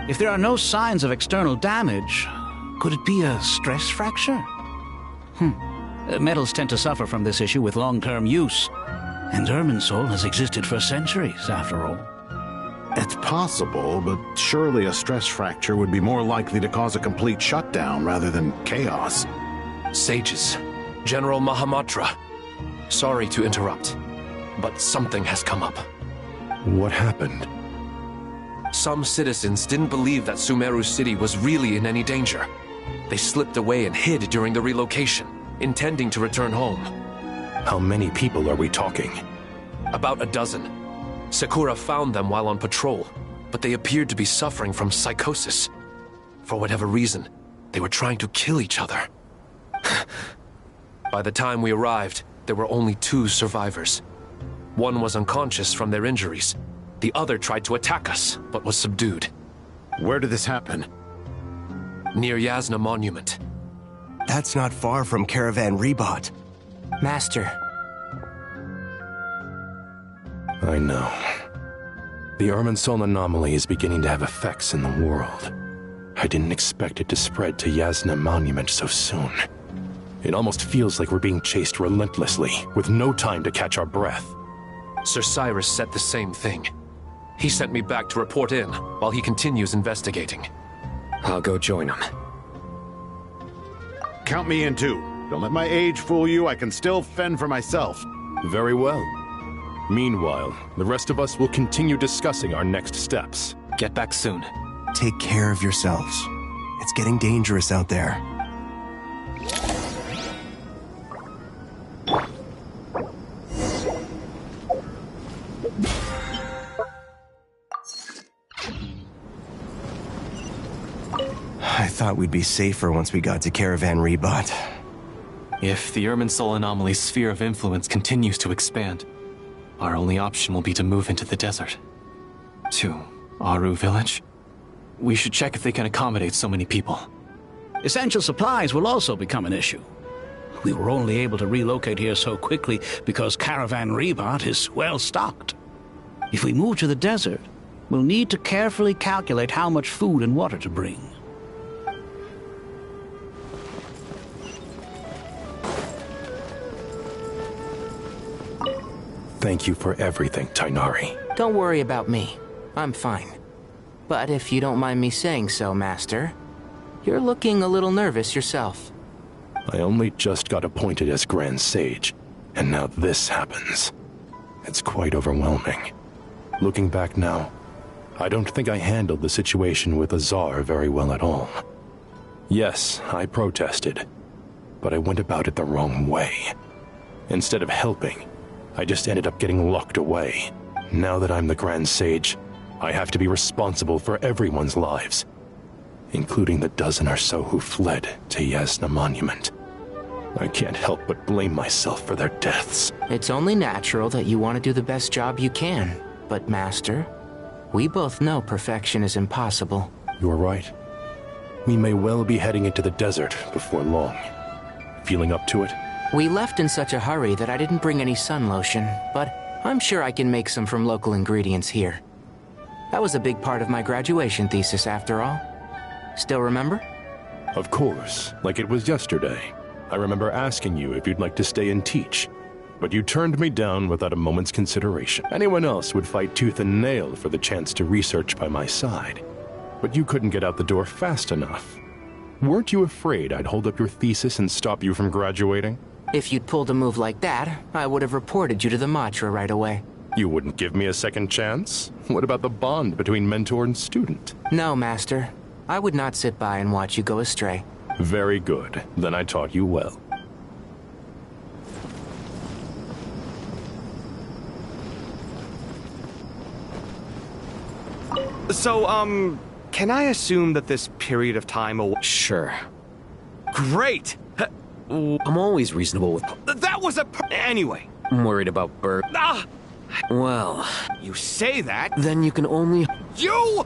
If there are no signs of external damage, could it be a stress fracture? Metals tend to suffer from this issue with long-term use. And Irminsul has existed for centuries, after all. It's possible, but surely a stress fracture would be more likely to cause a complete shutdown rather than chaos. Sages, General Mahamatra, sorry to interrupt, but something has come up. What happened? Some citizens didn't believe that Sumeru City was really in any danger. They slipped away and hid during the relocation, intending to return home. How many people are we talking? About a dozen. Sakura found them while on patrol, but they appeared to be suffering from psychosis. For whatever reason, they were trying to kill each other. By the time we arrived, there were only 2 survivors. One was unconscious from their injuries. The other tried to attack us, but was subdued. Where did this happen? Near Yasna Monument. That's not far from Caravan Rebot. Master. I know. The Irminsul anomaly is beginning to have effects in the world. I didn't expect it to spread to Yasna Monument so soon. It almost feels like we're being chased relentlessly, with no time to catch our breath. Sir Cyrus said the same thing. He sent me back to report in, while he continues investigating. I'll go join him. Count me in too. Don't let my age fool you, I can still fend for myself. Very well. Meanwhile, the rest of us will continue discussing our next steps. Get back soon. Take care of yourselves. It's getting dangerous out there. I thought we'd be safer once we got to Caravan Rebot. If the Irminsul anomaly's sphere of influence continues to expand, our only option will be to move into the desert. To Aru Village? We should check if they can accommodate so many people. Essential supplies will also become an issue. We were only able to relocate here so quickly because Caravan Rebot is well stocked. If we move to the desert, we'll need to carefully calculate how much food and water to bring. Thank you for everything, Tainari. Don't worry about me. I'm fine. But if you don't mind me saying so, Master, you're looking a little nervous yourself. I only just got appointed as Grand Sage, and now this happens. It's quite overwhelming. Looking back now, I don't think I handled the situation with Azar very well at all. Yes, I protested, but I went about it the wrong way. Instead of helping, I just ended up getting locked away. Now that I'm the Grand Sage, I have to be responsible for everyone's lives, including the dozen or so who fled to Yasna Monument. I can't help but blame myself for their deaths. It's only natural that you want to do the best job you can, but Master, we both know perfection is impossible. You're right. We may well be heading into the desert before long. Feeling up to it? We left in such a hurry that I didn't bring any sun lotion, but I'm sure I can make some from local ingredients here. That was a big part of my graduation thesis, after all. Still remember? Of course, like it was yesterday. I remember asking you if you'd like to stay and teach, but you turned me down without a moment's consideration. Anyone else would fight tooth and nail for the chance to research by my side, but you couldn't get out the door fast enough. Weren't you afraid I'd hold up your thesis and stop you from graduating? If you'd pulled a move like that, I would have reported you to the Matra right away. You wouldn't give me a second chance? What about the bond between mentor and student? No, Master. I would not sit by and watch you go astray. Very good. Then I taught you well. So, can I assume that this period of time Sure. Great! I'm always reasonable with... That was anyway. I'm worried about Bert. Ah! Well... You say that... Then you can only... You...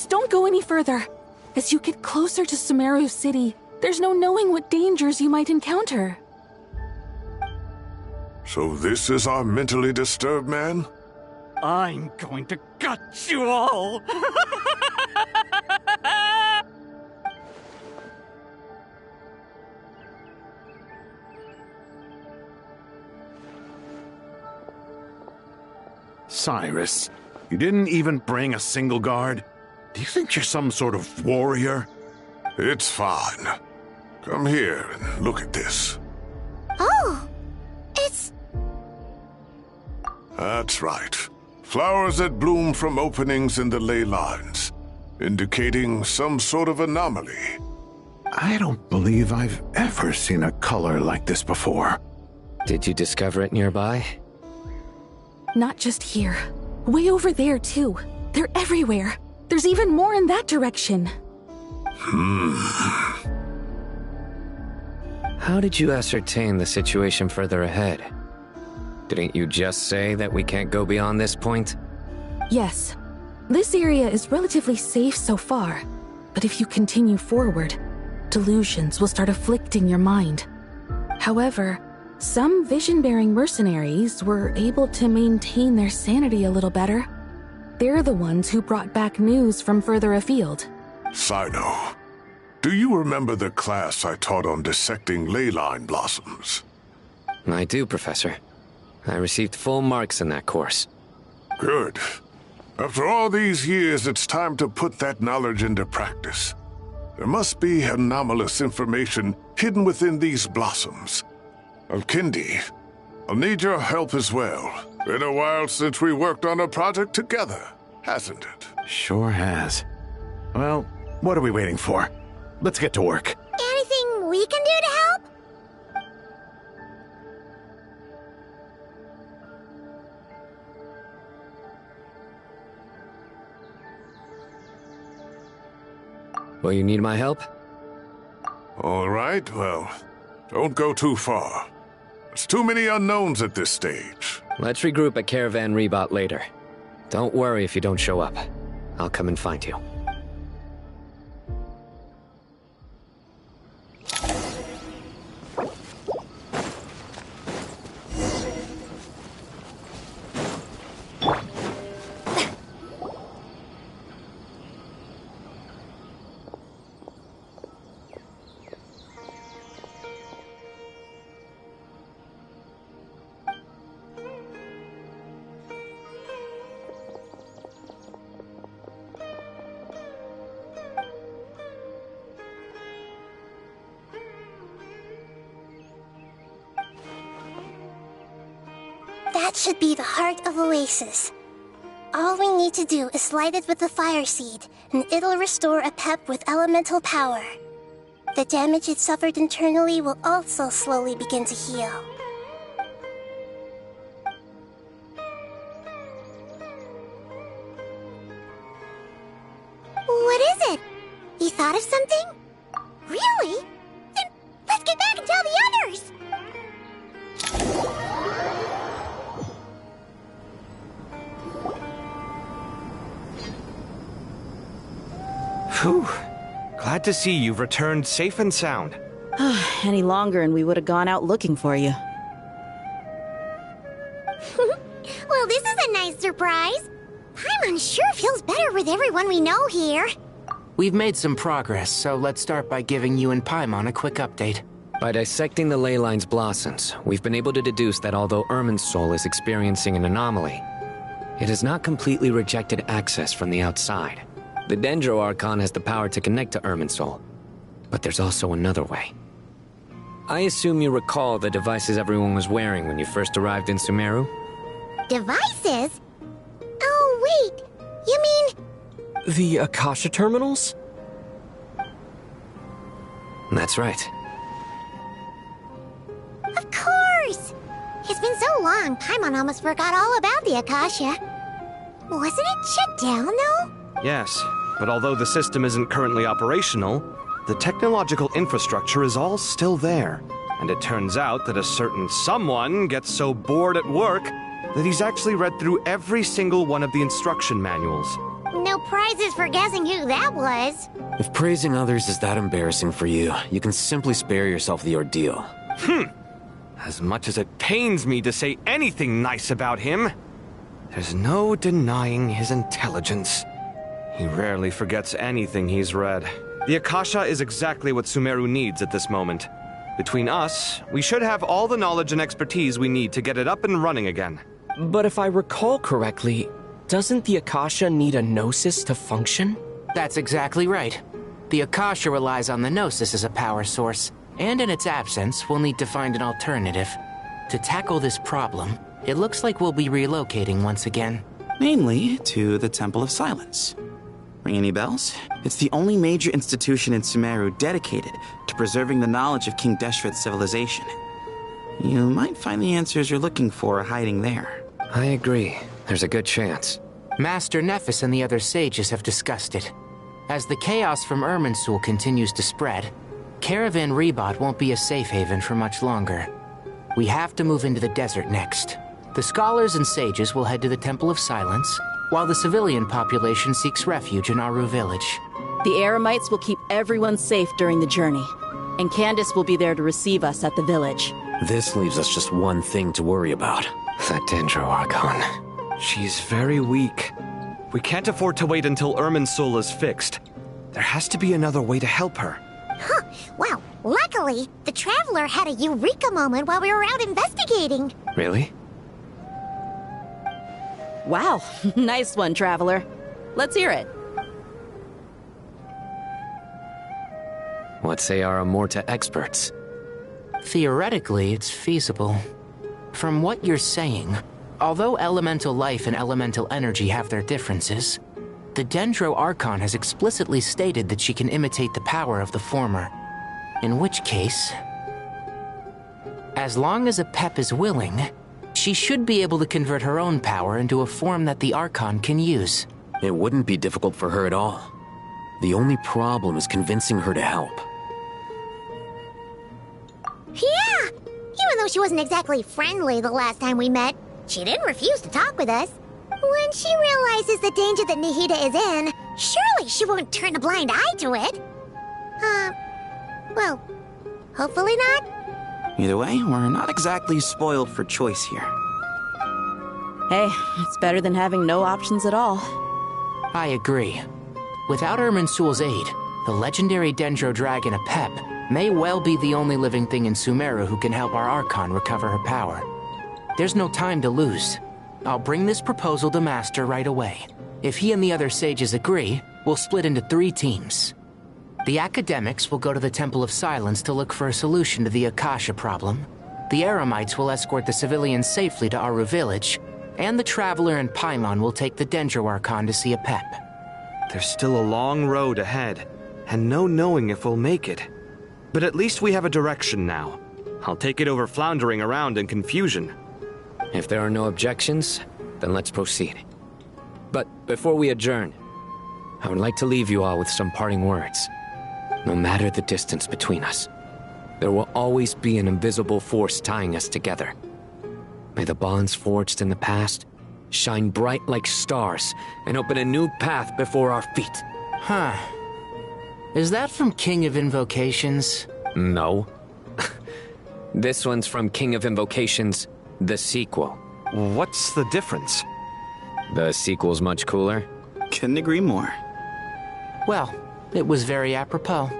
Please don't go any further. As you get closer to Sumeru City, there's no knowing what dangers you might encounter. So this is our mentally disturbed man? I'm going to gut you all! Cyrus, you didn't even bring a single guard? Do you think you're some sort of warrior? It's fine. Come here and look at this. Oh, it's... That's right. Flowers that bloom from openings in the ley lines, indicating some sort of anomaly. I don't believe I've ever seen a color like this before. Did you discover it nearby? Not just here. Way over there, too. They're everywhere. There's even more in that direction. How did you ascertain the situation further ahead? Didn't you just say that we can't go beyond this point? Yes. This area is relatively safe so far. But if you continue forward, delusions will start afflicting your mind. However, some vision-bearing mercenaries were able to maintain their sanity a little better. They're the ones who brought back news from further afield. Sino, do you remember the class I taught on dissecting ley line blossoms? I do, Professor. I received full marks in that course. Good. After all these years, it's time to put that knowledge into practice. There must be anomalous information hidden within these blossoms. Alkindi, I'll need your help as well. Been a while since we worked on a project together, hasn't it? Sure has. Well, what are we waiting for? Let's get to work. Anything we can do to help? Will you need my help? All right, well, don't go too far. There's too many unknowns at this stage. Let's regroup at Caravan Rebot later. Don't worry if you don't show up. I'll come and find you. That should be the heart of Oasis. All we need to do is light it with the fire seed, and it'll restore a pep with elemental power. The damage it suffered internally will also slowly begin to heal. What is it? You thought of something? Really? Then let's get back and tell the others! Whew. Glad to see you've returned safe and sound. Any longer and we would have gone out looking for you. Well, this is a nice surprise. Paimon sure feels better with everyone we know here. We've made some progress, so let's start by giving you and Paimon a quick update. By dissecting the ley line's blossoms, we've been able to deduce that although Irminsul is experiencing an anomaly, it has not completely rejected access from the outside. The Dendro Archon has the power to connect to Irminsul, but there's also another way. I assume you recall the devices everyone was wearing when you first arrived in Sumeru? Devices? Oh, wait. You mean... The Akasha terminals? That's right. Of course! It's been so long, Paimon almost forgot all about the Akasha. Wasn't it shut down, though? Yes, but although the system isn't currently operational, the technological infrastructure is all still there. And it turns out that a certain someone gets so bored at work that he's actually read through every single one of the instruction manuals. No prizes for guessing who that was. If praising others is that embarrassing for you, you can simply spare yourself the ordeal. As much as it pains me to say anything nice about him, there's no denying his intelligence. He rarely forgets anything he's read. The Akasha is exactly what Sumeru needs at this moment. Between us, we should have all the knowledge and expertise we need to get it up and running again. But if I recall correctly, doesn't the Akasha need a Gnosis to function? That's exactly right. The Akasha relies on the Gnosis as a power source, and in its absence, we'll need to find an alternative. To tackle this problem, it looks like we'll be relocating once again. Mainly to the Temple of Silence. Ring any bells? It's the only major institution in Sumeru dedicated to preserving the knowledge of King Deshret's civilization. You might find the answers you're looking for hiding there. I agree. There's a good chance. Master Nephis and the other sages have discussed it. As the chaos from Irminsul continues to spread, Caravan Rebot won't be a safe haven for much longer. We have to move into the desert next. The scholars and sages will head to the Temple of Silence, while the civilian population seeks refuge in Aru village. The Eremites will keep everyone safe during the journey, and Candace will be there to receive us at the village. This leaves us just one thing to worry about. That Dendro Archon. She's very weak. We can't afford to wait until Irminsul is fixed. There has to be another way to help her. Huh. Wow. Luckily, the Traveler had a eureka moment while we were out investigating. Really? Wow. Nice one, Traveler. Let's hear it. What say our Amorta experts? Theoretically, it's feasible. From what you're saying, although elemental life and elemental energy have their differences, the Dendro Archon has explicitly stated that she can imitate the power of the former. In which case, as long as Apep is willing, she should be able to convert her own power into a form that the Archon can use. It wouldn't be difficult for her at all. The only problem is convincing her to help. Yeah! Even though she wasn't exactly friendly the last time we met, she didn't refuse to talk with us. When she realizes the danger that Nihida is in, surely she won't turn a blind eye to it. Well, hopefully not. Either way, we're not exactly spoiled for choice here. Hey, it's better than having no options at all. I agree. Without Irminsul's aid, the legendary Dendro Dragon Apep may well be the only living thing in Sumeru who can help our Archon recover her power. There's no time to lose. I'll bring this proposal to Master right away. If he and the other sages agree, we'll split into 3 teams. The academics will go to the Temple of Silence to look for a solution to the Akasha problem. The Eremites will escort the civilians safely to Aru village, and the Traveler and Paimon will take the Dendro Archon to see Apep. There's still a long road ahead, and no knowing if we'll make it. But at least we have a direction now. I'll take it over floundering around in confusion. If there are no objections, then let's proceed. But before we adjourn, I would like to leave you all with some parting words. No matter the distance between us, there will always be an invisible force tying us together. May the bonds forged in the past shine bright like stars and open a new path before our feet. Huh. Is that from King of Invocations? No. This one's from King of Invocations, the sequel. What's the difference? The sequel's much cooler. Couldn't agree more. Well, it was very apropos.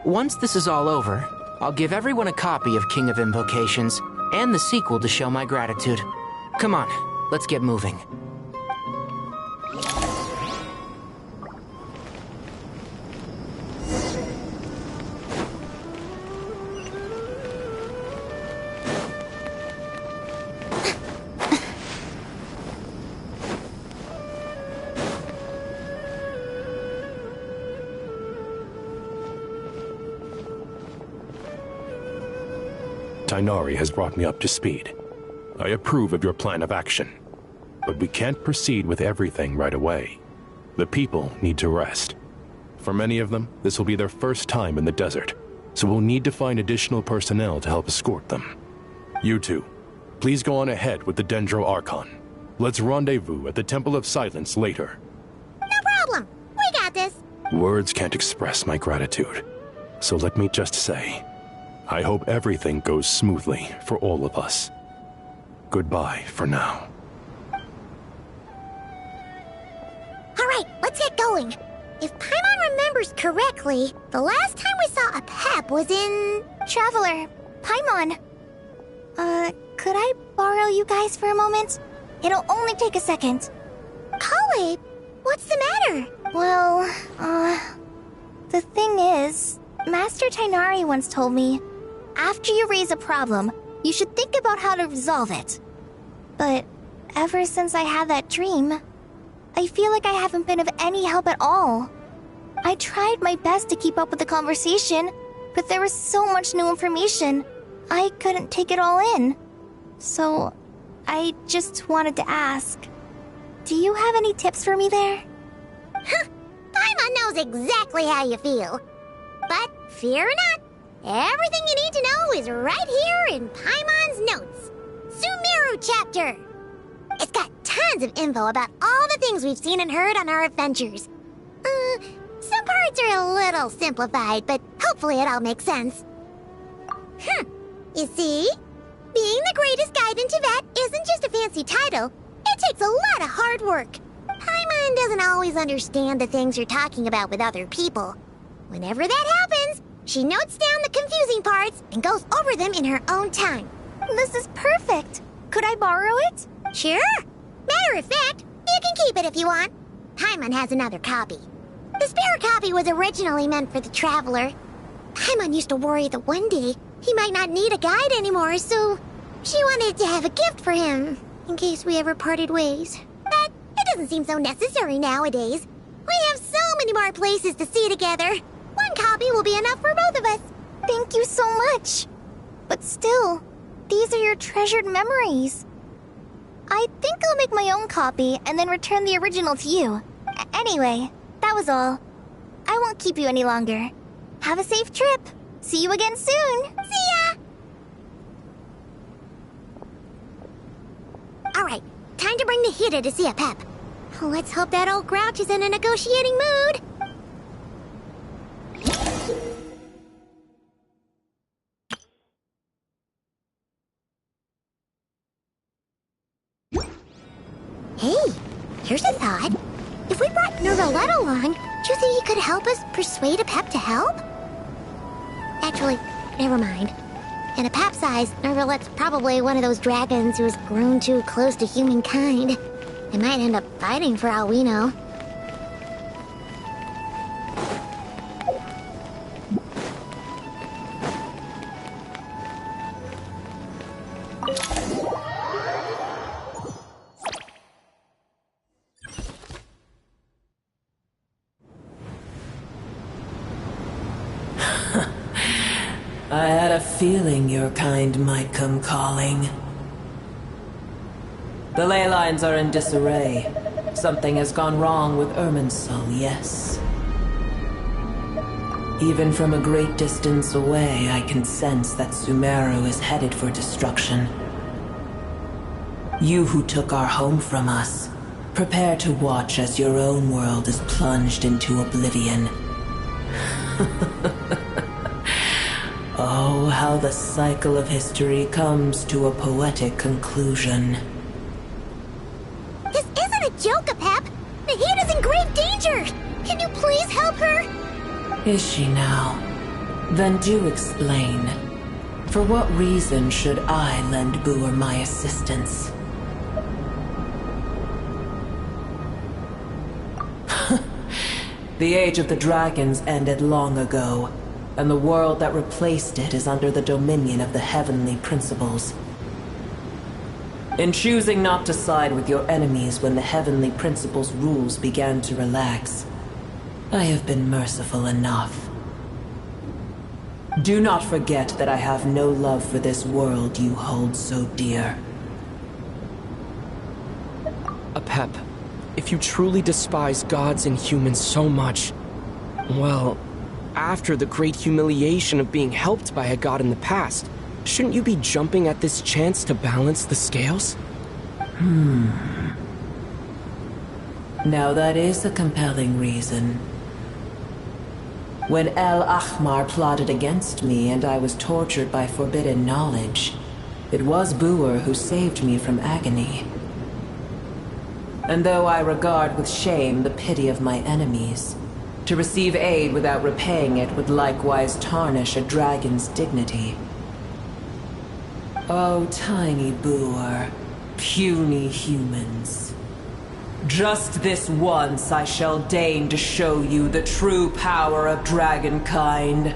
Once this is all over, I'll give everyone a copy of King of Invocations and the sequel to show my gratitude. Come on, let's get moving. Tighnari has brought me up to speed. I approve of your plan of action. But we can't proceed with everything right away. The people need to rest. For many of them, this will be their first time in the desert, so we'll need to find additional personnel to help escort them. You two, please go on ahead with the Dendro Archon. Let's rendezvous at the Temple of Silence later. this? Words can't express my gratitude. So let me just say, I hope everything goes smoothly for all of us. Goodbye for now. Alright, let's get going. If Paimon remembers correctly, the last time we saw a Pep was in... Traveler, Paimon. Could I borrow you guys for a moment? It'll only take a second. Kale, what's the matter? Well, the thing is, Master Tighnari once told me, after you raise a problem, you should think about how to resolve it. But ever since I had that dream, I feel like I haven't been of any help at all. I tried my best to keep up with the conversation, but there was so much new information, I couldn't take it all in. So, I just wanted to ask, do you have any tips for me there? Paimon knows exactly how you feel. But fear not, everything you need to know is right here in Paimon's notes. Sumeru chapter. It's got tons of info about all the things we've seen and heard on our adventures. Some parts are a little simplified, but hopefully it all makes sense. You see? Being the greatest guide in Tibet isn't just a fancy title. It takes a lot of hard work. Paimon doesn't always understand the things you're talking about with other people. Whenever that happens, she notes down the confusing parts and goes over them in her own time. This is perfect. Could I borrow it? Sure. Matter of fact, you can keep it if you want. Paimon has another copy. The spare copy was originally meant for the Traveler. Paimon used to worry that one day he might not need a guide anymore, so she wanted to have a gift for him, in case we ever parted ways. But it doesn't seem so necessary nowadays. We have so many more places to see together. One copy will be enough for both of us. Thank you so much. But still, these are your treasured memories. I think I'll make my own copy and then return the original to you. Anyway, that was all. I won't keep you any longer. Have a safe trip. See you again soon. See ya! Alright, time to bring Nahida to see a Pep. Let's hope that old grouch is in a negotiating mood. Hey, here's a thought. If we brought Nervalette along, do you think he could help us persuade a Pep to help? Actually, never mind. In a Pep size, Nervalette's probably one of those dragons who's grown too close to humankind. They might end up fighting for all we know. I had a feeling your kind might come calling. The ley lines are in disarray. Something has gone wrong with Irminsul, yes. Even from a great distance away, I can sense that Sumeru is headed for destruction. You who took our home from us, prepare to watch as your own world is plunged into oblivion. Oh, how the cycle of history comes to a poetic conclusion. This isn't a joke, Pep! Nahida's in grave danger! Can you please help her? Is she now? Then do explain. For what reason should I lend Boor my assistance? The age of the dragons ended long ago, and the world that replaced it is under the dominion of the heavenly principles. In choosing not to side with your enemies when the heavenly principles' rules began to relax, I have been merciful enough. Do not forget that I have no love for this world you hold so dear. Apep, if you truly despise gods and humans so much, well, after the great humiliation of being helped by a god in the past, shouldn't you be jumping at this chance to balance the scales? Now that is a compelling reason. When El Ahmar plotted against me and I was tortured by forbidden knowledge, it was Buer who saved me from agony. And though I regard with shame the pity of my enemies, to receive aid without repaying it would likewise tarnish a dragon's dignity. Oh, tiny Buer, puny humans. Just this once I shall deign to show you the true power of dragonkind.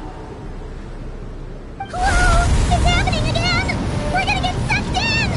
Whoa! It's happening again! We're gonna get sucked in!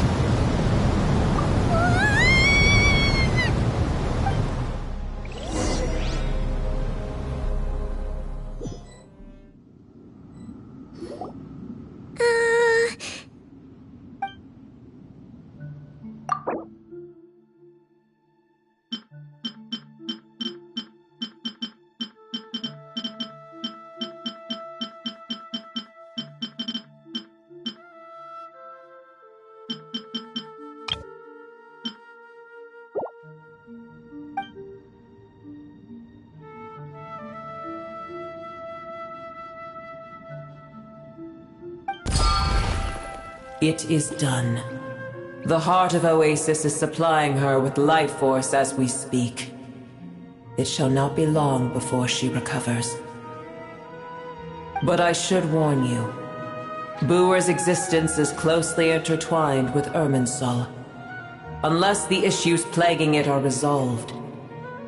It is done. The heart of Oasis is supplying her with life force as we speak. It shall not be long before she recovers. But I should warn you, Buer's existence is closely intertwined with Irminsul. Unless the issues plaguing it are resolved,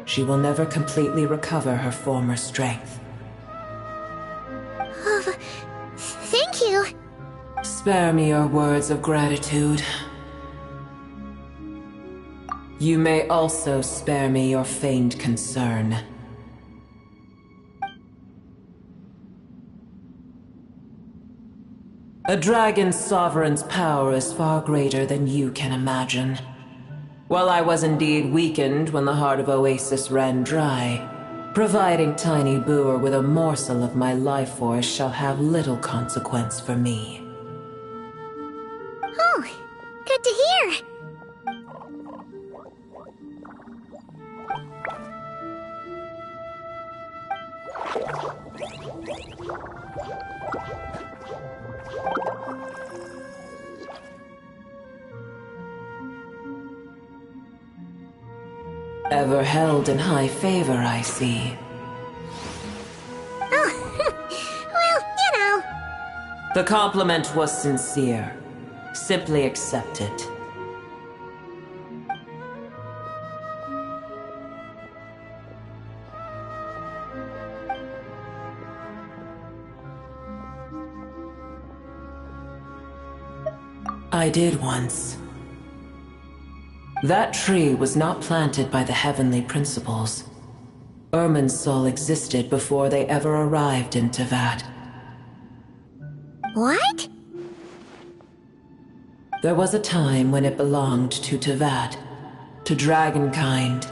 she will never completely recover her former strength. Thank you. Spare me your words of gratitude. You may also spare me your feigned concern. A dragon's sovereign's power is far greater than you can imagine. While I was indeed weakened when the heart of Oasis ran dry, providing tiny Buer with a morsel of my life force shall have little consequence for me. Oh, good to hear. Ever held in high favor, I see. Oh, well, you know. The compliment was sincere. Simply accept it. I did once. That tree was not planted by the heavenly principles. Irminsul existed before they ever arrived in Tevat. What? There was a time when it belonged to Tevat, to dragonkind.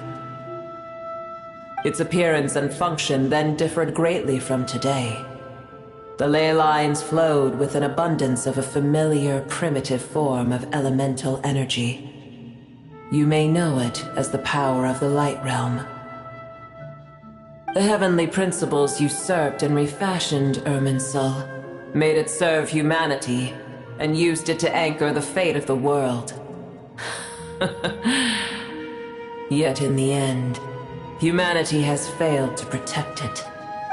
Its appearance and function then differed greatly from today. The ley lines flowed with an abundance of a familiar, primitive form of elemental energy. You may know it as the power of the Light Realm. The heavenly principles usurped and refashioned Irminsul, made it serve humanity, and used it to anchor the fate of the world. Yet in the end, humanity has failed to protect it.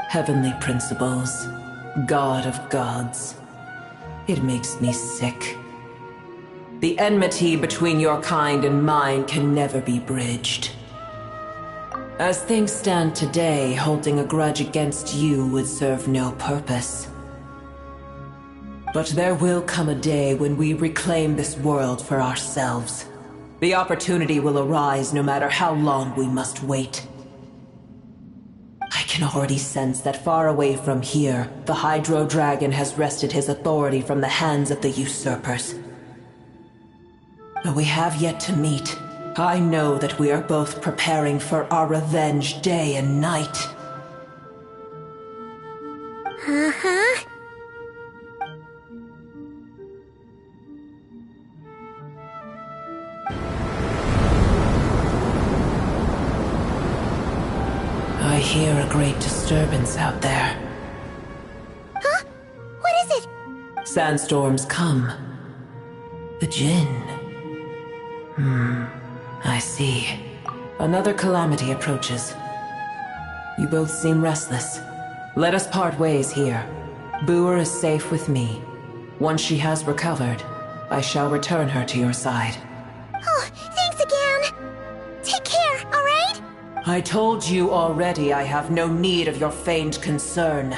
Heavenly principles, God of gods. It makes me sick. The enmity between your kind and mine can never be bridged. As things stand today, holding a grudge against you would serve no purpose. But there will come a day when we reclaim this world for ourselves. The opportunity will arise no matter how long we must wait. I can already sense that far away from here, the Hydro Dragon has wrested his authority from the hands of the usurpers. Though we have yet to meet, I know that we are both preparing for our revenge day and night. Uh-huh. I hear a great disturbance out there. Sandstorms come. The Jinn. I see. Another calamity approaches. You both seem restless. Let us part ways here. Boer is safe with me. Once she has recovered, I shall return her to your side. Oh, thanks again. Take care, alright? I told you already I have no need of your feigned concern.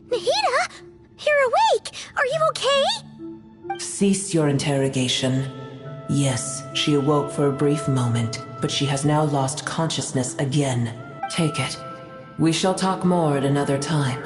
Nahida? You're awake! Are you okay? Cease your interrogation. Yes, she awoke for a brief moment, but she has now lost consciousness again. Take it. We shall talk more at another time.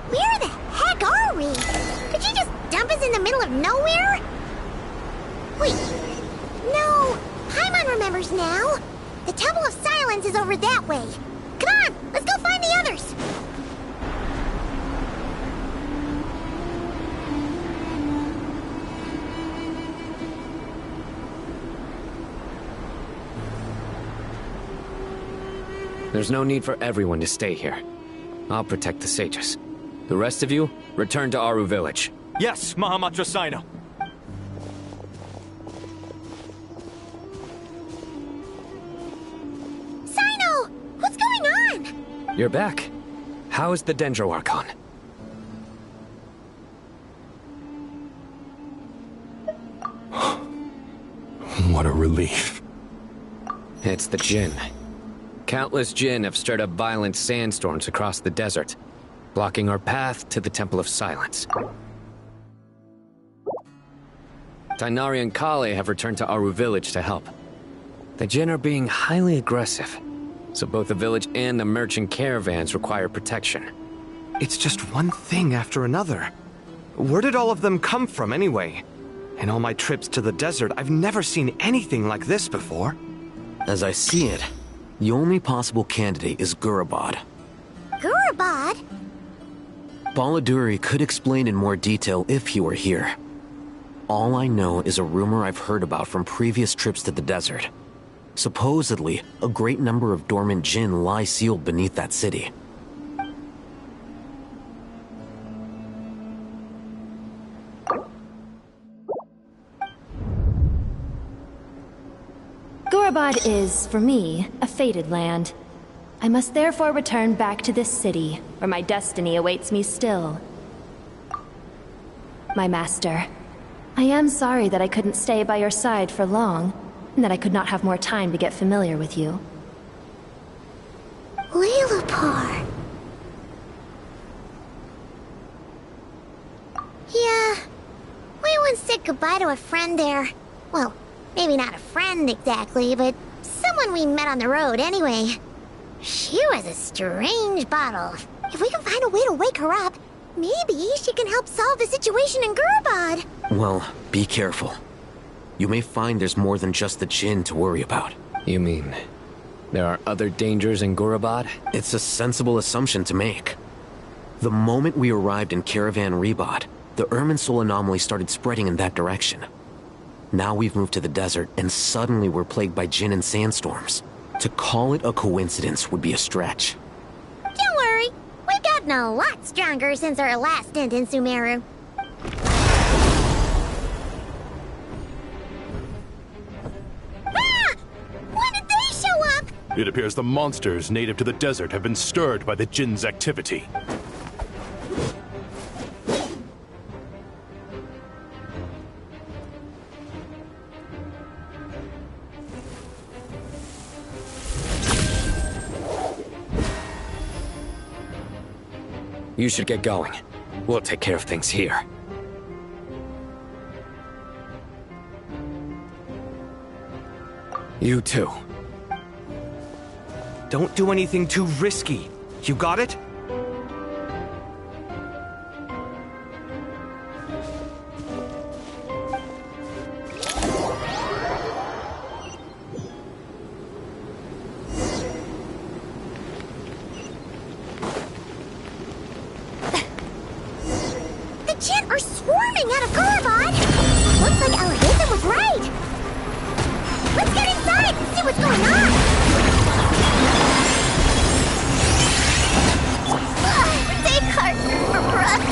Where the heck are we? Did you just dump us in the middle of nowhere? Wait. No. Paimon remembers now. The Temple of Silence is over that way. Come on, let's go find the others. There's no need for everyone to stay here. I'll protect the sages. The rest of you, return to Aru village. Yes, Mahamatra Sino. Sino! What's going on? You're back. How's the Dendro Archon? What a relief. It's the Jinn. Countless Jinn have stirred up violent sandstorms across the desert, blocking our path to the Temple of Silence. Tainari and Kale have returned to Aru village to help. The Jinn are being highly aggressive, so both the village and the merchant caravans require protection. It's just one thing after another. Where did all of them come from anyway? In all my trips to the desert, I've never seen anything like this before. As I see it, the only possible candidate is Gurabad. Gurabad? Baladuri could explain in more detail if he were here. All I know is a rumor I've heard about from previous trips to the desert. Supposedly, a great number of dormant Jinn lie sealed beneath that city. Gurabad is, for me, a fated land. I must therefore return back to this city, where my destiny awaits me still. My master, I am sorry that I couldn't stay by your side for long, and that I could not have more time to get familiar with you. Lailapar. Yeah, we once said goodbye to a friend there. Well, maybe not a friend exactly, but someone we met on the road anyway. She was a strange bottle. If we can find a way to wake her up, maybe she can help solve the situation in Gurabad. Well, be careful. You may find there's more than just the Jinn to worry about. You mean, there are other dangers in Gurabad? It's a sensible assumption to make. The moment we arrived in Caravan Rebad, the Irminsul anomaly started spreading in that direction. Now we've moved to the desert, and suddenly we're plagued by Jinn and sandstorms. To call it a coincidence would be a stretch. Don't worry, we've gotten a lot stronger since our last stint in Sumeru. Ah! When did they show up? It appears the monsters native to the desert have been stirred by the Jinn's activity. You should get going. We'll take care of things here. You too. Don't do anything too risky. You got it? The Jinn are swarming out of Gorobod! Looks like Elevation was right! Let's get inside and see what's going on! Take heart for breath.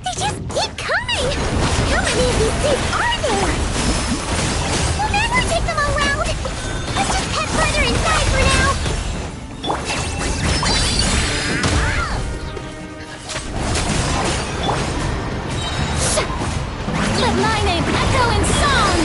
They just keep coming! How many of these things are there? We'll never take them all round! Let's just head further inside for now! Let my name echo in song!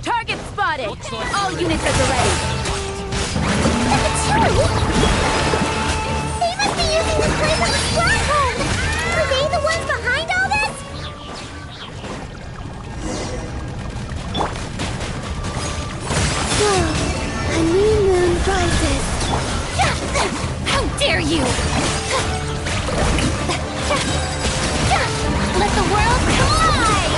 Target spotted! All units at the ready! They must be using this place as a stronghold! Are they the ones behind all this? A new moon rises. How dare you! Let the world collide!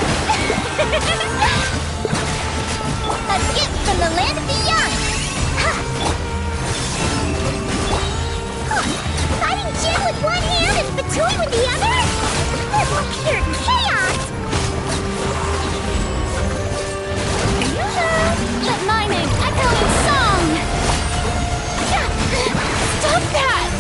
A gift from the land beyond! Fighting Jin with one hand and Fatui with the other? This will pure chaos! Let my name echo in song! Stop that!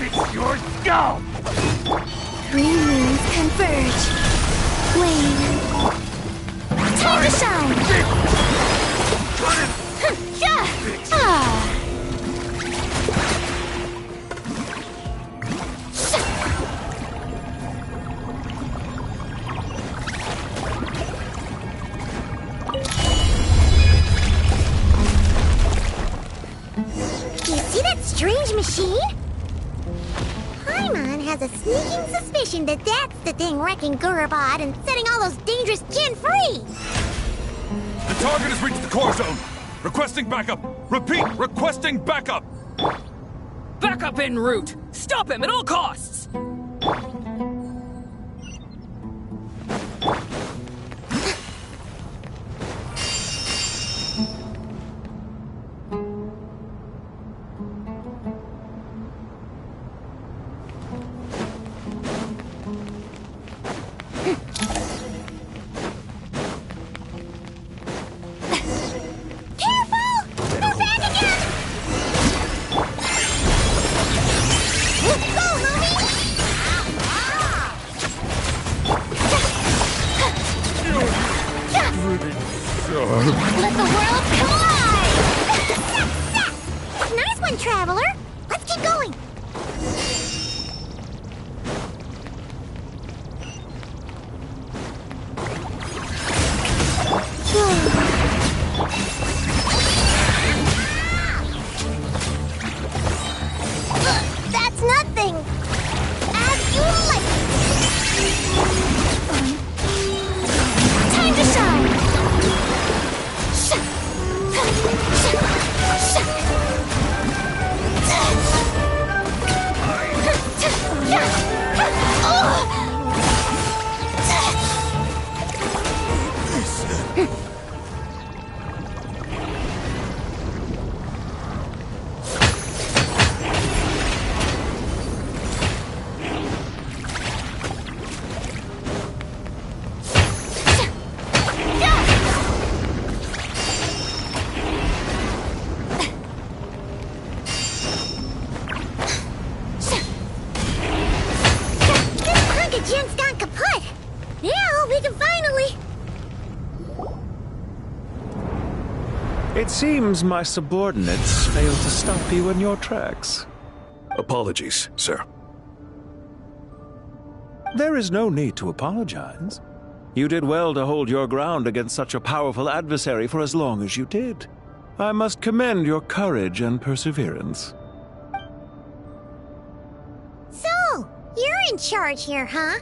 It's yours, go! Three moons converge. Wane. Time to shine! Do you see that strange machine? Paimon has a sneaking suspicion that that's the thing wrecking Gorobod and setting all those dangerous Jinn free! The target has reached the core zone. Requesting backup. Repeat, requesting backup. Backup en route! Stop him at all costs! Go, homie! It seems my subordinates failed to stop you in your tracks. Apologies, sir. There is no need to apologize. You did well to hold your ground against such a powerful adversary for as long as you did. I must commend your courage and perseverance. So, you're in charge here, huh?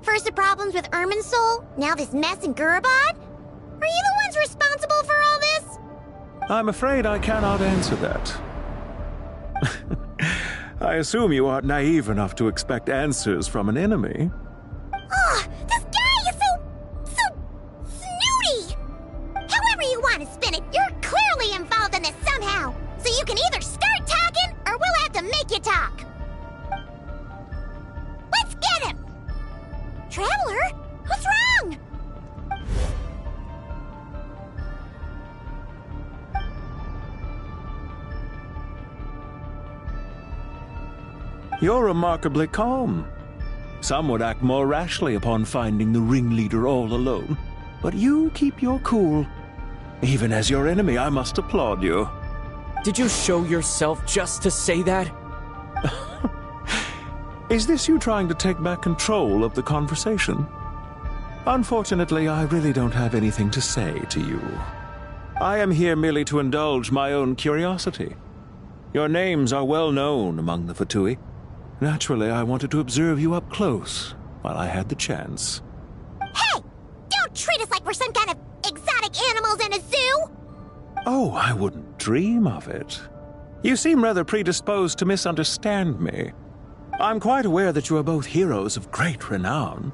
First the problems with Irminsul, now this mess in Gurabad? Are you the ones responsible for all this? I'm afraid I cannot answer that. I assume you aren't naive enough to expect answers from an enemy. Ugh, this guy is so snooty! However you want to spin it, you're clearly involved in this somehow. So you can either start talking, or we'll have to make you talk. Let's get him! Traveler, what's wrong? You're remarkably calm. Some would act more rashly upon finding the ringleader all alone. But you keep your cool. Even as your enemy, I must applaud you. Did you show yourself just to say that? Is this you trying to take back control of the conversation? Unfortunately, I really don't have anything to say to you. I am here merely to indulge my own curiosity. Your names are well known among the Fatui. Naturally, I wanted to observe you up close while I had the chance. Hey! Don't treat us like we're some kind of exotic animals in a zoo! Oh, I wouldn't dream of it. You seem rather predisposed to misunderstand me. I'm quite aware that you are both heroes of great renown.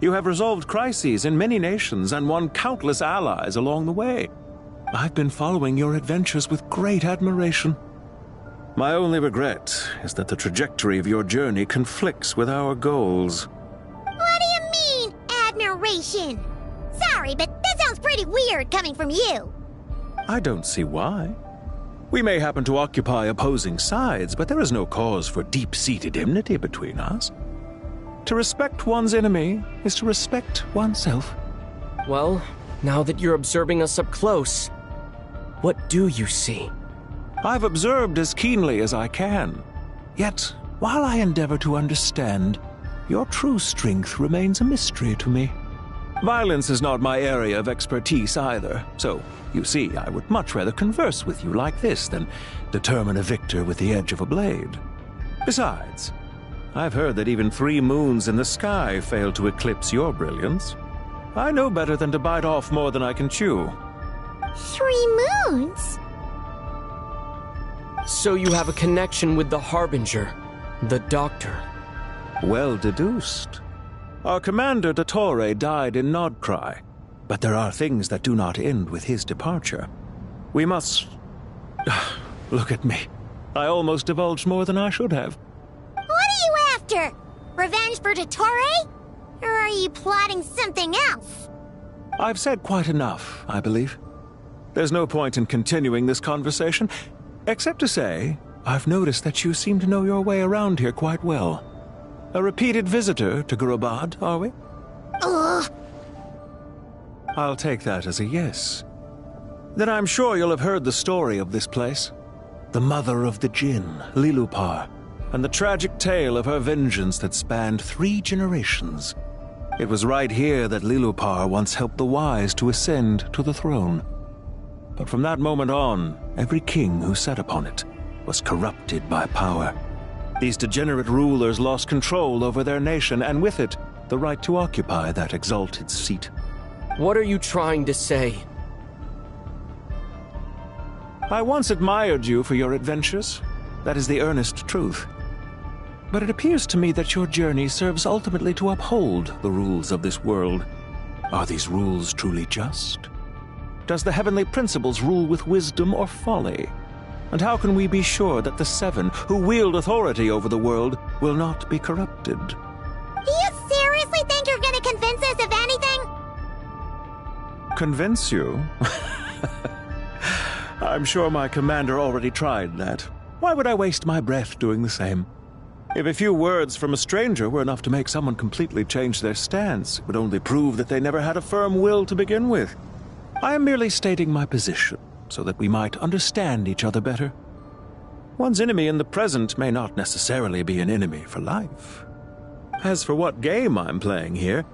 You have resolved crises in many nations and won countless allies along the way. I've been following your adventures with great admiration. My only regret is that the trajectory of your journey conflicts with our goals. What do you mean, admiration? Sorry, but that sounds pretty weird coming from you. I don't see why. We may happen to occupy opposing sides, but there is no cause for deep-seated enmity between us. To respect one's enemy is to respect oneself. Well, now that you're observing us up close, what do you see? I've observed as keenly as I can. Yet, while I endeavor to understand, your true strength remains a mystery to me. Violence is not my area of expertise either, so, you see, I would much rather converse with you like this than determine a victor with the edge of a blade. Besides, I've heard that even 3 moons in the sky fail to eclipse your brilliance. I know better than to bite off more than I can chew. 3 moons? So you have a connection with the Harbinger, the Doctor. Well deduced. Our commander, Dottore, died in Nodcry, but there are things that do not end with his departure. We must... Look at me. I almost divulged more than I should have. What are you after? Revenge for Dottore? Or are you plotting something else? I've said quite enough, I believe. There's no point in continuing this conversation, except to say, I've noticed that you seem to know your way around here quite well. A repeated visitor to Gurabad, are we? Ugh. I'll take that as a yes. Then I'm sure you'll have heard the story of this place. The mother of the Jinn, Lilupar, and the tragic tale of her vengeance that spanned 3 generations. It was right here that Lilupar once helped the wise to ascend to the throne. But from that moment on, every king who sat upon it was corrupted by power. These degenerate rulers lost control over their nation, and with it, the right to occupy that exalted seat. What are you trying to say? I once admired you for your adventures. That is the earnest truth. But it appears to me that your journey serves ultimately to uphold the rules of this world. Are these rules truly just? Does the heavenly principles rule with wisdom or folly? And how can we be sure that the 7 who wield authority over the world will not be corrupted? Do you seriously think you're gonna convince us of anything? Convince you? I'm sure my commander already tried that. Why would I waste my breath doing the same? If a few words from a stranger were enough to make someone completely change their stance, it would only prove that they never had a firm will to begin with. I am merely stating my position. so that we might understand each other better. One's enemy in the present may not necessarily be an enemy for life. As for what game I'm playing here,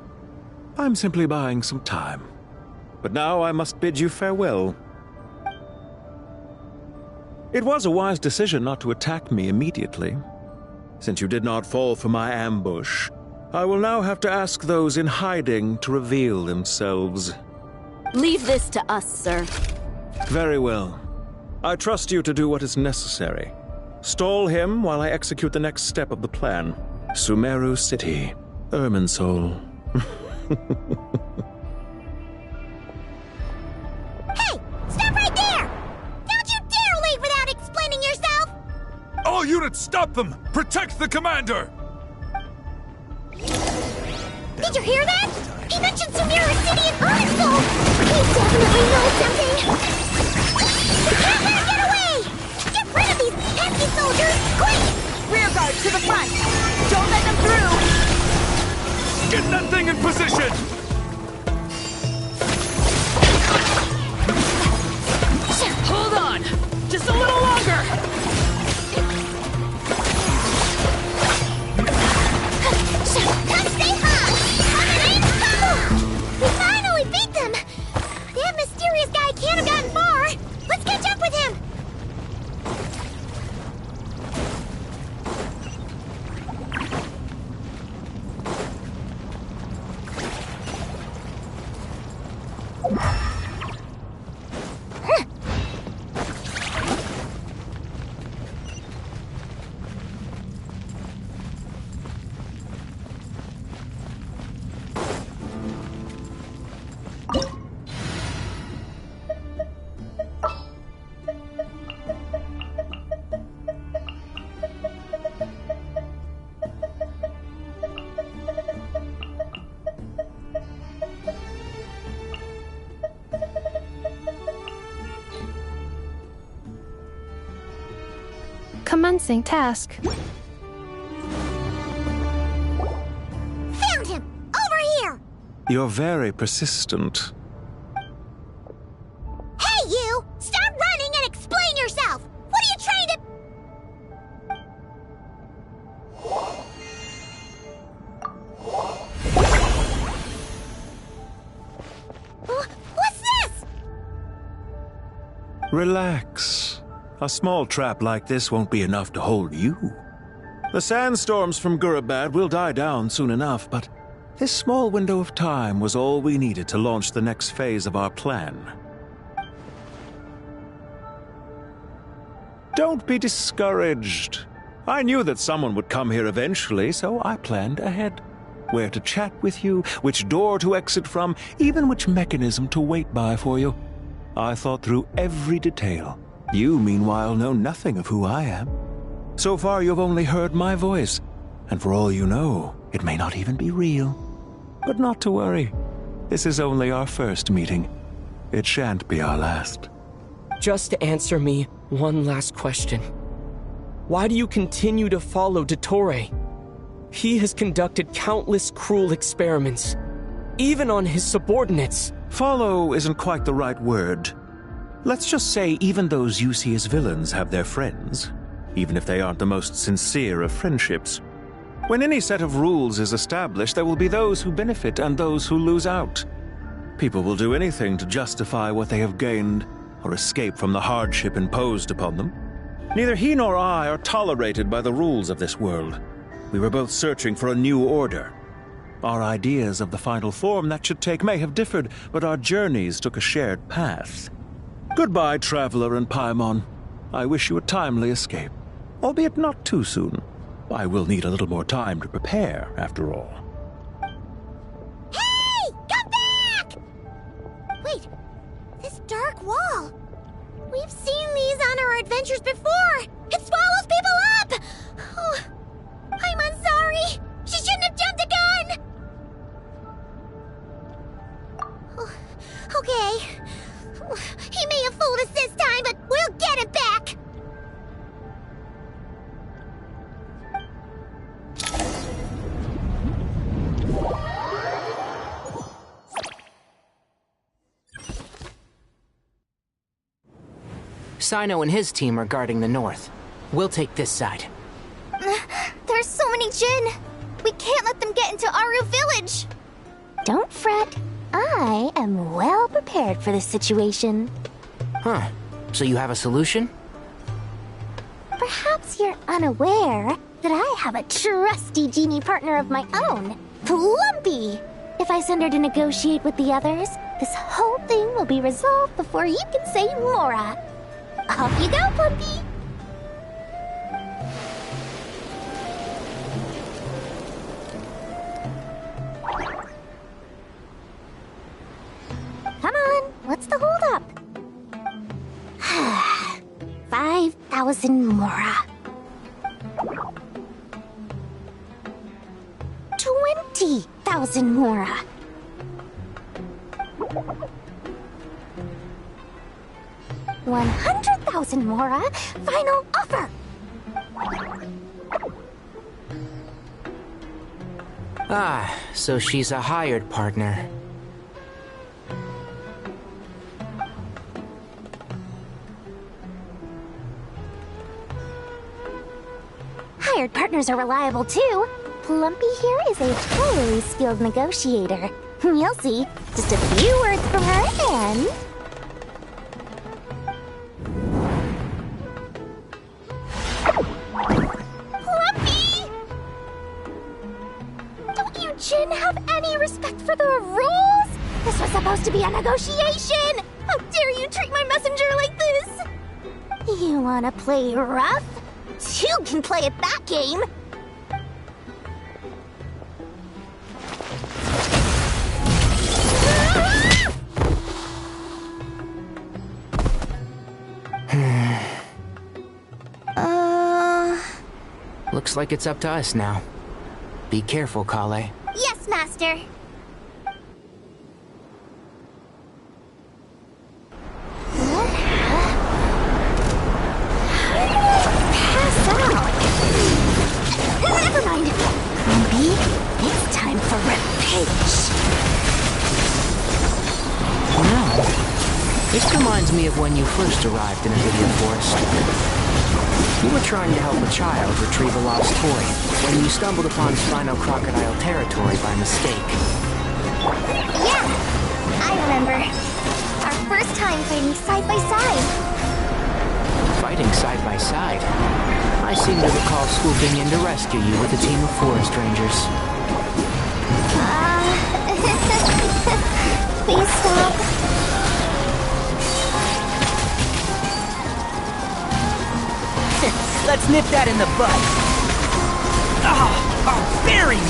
I'm simply buying some time. But now I must bid you farewell. It was a wise decision not to attack me immediately. Since you did not fall for my ambush, I will now have to ask those in hiding to reveal themselves. Leave this to us, sir. Very well. I trust you to do what is necessary. Stall him while I execute the next step of the plan. Sumeru City, Irminsul. Hey! Stop right there! Don't you dare leave without explaining yourself! All units, stop them! Protect the commander! Did you hear that? He mentioned Sumeru City and Irminsul! He definitely knows something! We can't let him get away! Get rid of these pesky soldiers, quick! Rear guard to the front! Don't let them through! Get that thing in position! Hold on! Just a little longer! Come stay high! We finally beat them! That mysterious guy can't have gotten far! Let's catch up with him! Commencing task. Found him! Over here! You're very persistent. Hey, you! Stop running and explain yourself! What are you trying to... What's this? Relax. A small trap like this won't be enough to hold you. The sandstorms from Gurabad will die down soon enough, but this small window of time was all we needed to launch the next phase of our plan. Don't be discouraged. I knew that someone would come here eventually, so I planned ahead. Where to chat with you, which door to exit from, even which mechanism to wait by for you. I thought through every detail. You, meanwhile, know nothing of who I am. So far, you've only heard my voice, and for all you know, it may not even be real. But not to worry. This is only our first meeting. It shan't be our last. Just answer me one last question. Why do you continue to follow Dottore? He has conducted countless cruel experiments, even on his subordinates. Follow isn't quite the right word. Let's just say even those you see as villains have their friends, even if they aren't the most sincere of friendships. When any set of rules is established, there will be those who benefit and those who lose out. People will do anything to justify what they have gained or escape from the hardship imposed upon them. Neither he nor I are tolerated by the rules of this world. We were both searching for a new order. Our ideas of the final form that should take may have differed, but our journeys took a shared path. Goodbye, Traveler and Paimon. I wish you a timely escape, albeit not too soon. I will need a little more time to prepare, after all. Hey! Come back! Wait, this dark wall. We've seen these on our adventures before. It swallows people up! Oh, I'm sorry. She shouldn't have jumped the gun! Oh, okay. He may have fooled us this time, but we'll get him back! Sino and his team are guarding the north. We'll take this side. There's so many Jin! We can't let them get into Aru Village! Don't fret. I am well prepared for this situation. Huh. So you have a solution? Perhaps you're unaware that I have a trusty genie partner of my own, Plumpy. If I send her to negotiate with the others, this whole thing will be resolved before you can say Mora. Off you go, Plumpy! Come on, what's the holdup? 5,000 Mora. 20,000 Mora. 100,000 Mora. Final offer. Ah, so she's a hired partner. Hired partners are reliable too. Plumpy here is a totally skilled negotiator. You'll see. Just a few words from her and... Plumpy! Don't you Jin have any respect for the rules? This was supposed to be a negotiation! How dare you treat my messenger like this? You wanna play rough? You can play at that game! Looks like it's up to us now. Be careful, Kale. Yes, Master. Pass out. Never mind. Maybe it's time for revenge. No. This reminds me of when you first arrived in Avidia Forest. You were trying to help a child retrieve a lost toy when you stumbled upon Spino Crocodile territory by mistake. Yeah, I remember. Our first time fighting side by side. Fighting side by side? I seem to recall swooping in to rescue you with a team of forest rangers. Please stop. Let's nip that in the bud. I'll bury you!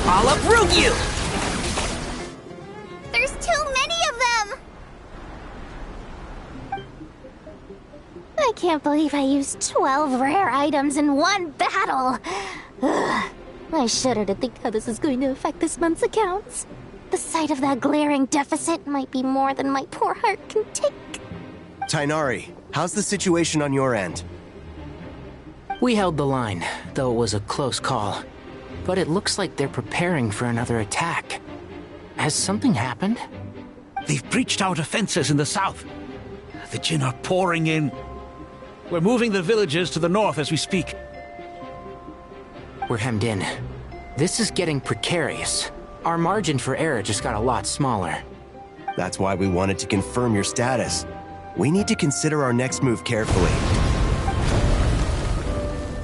I'll uproot you! There's too many of them! I can't believe I used 12 rare items in one battle. Ugh. I shudder to think how this is going to affect this month's accounts. The sight of that glaring deficit might be more than my poor heart can take. Tainari, how's the situation on your end? We held the line, though it was a close call. But it looks like they're preparing for another attack. Has something happened? They've breached our defenses in the south. The Jin are pouring in. We're moving the villages to the north as we speak. We're hemmed in. This is getting precarious. Our margin for error just got a lot smaller. That's why we wanted to confirm your status. We need to consider our next move carefully.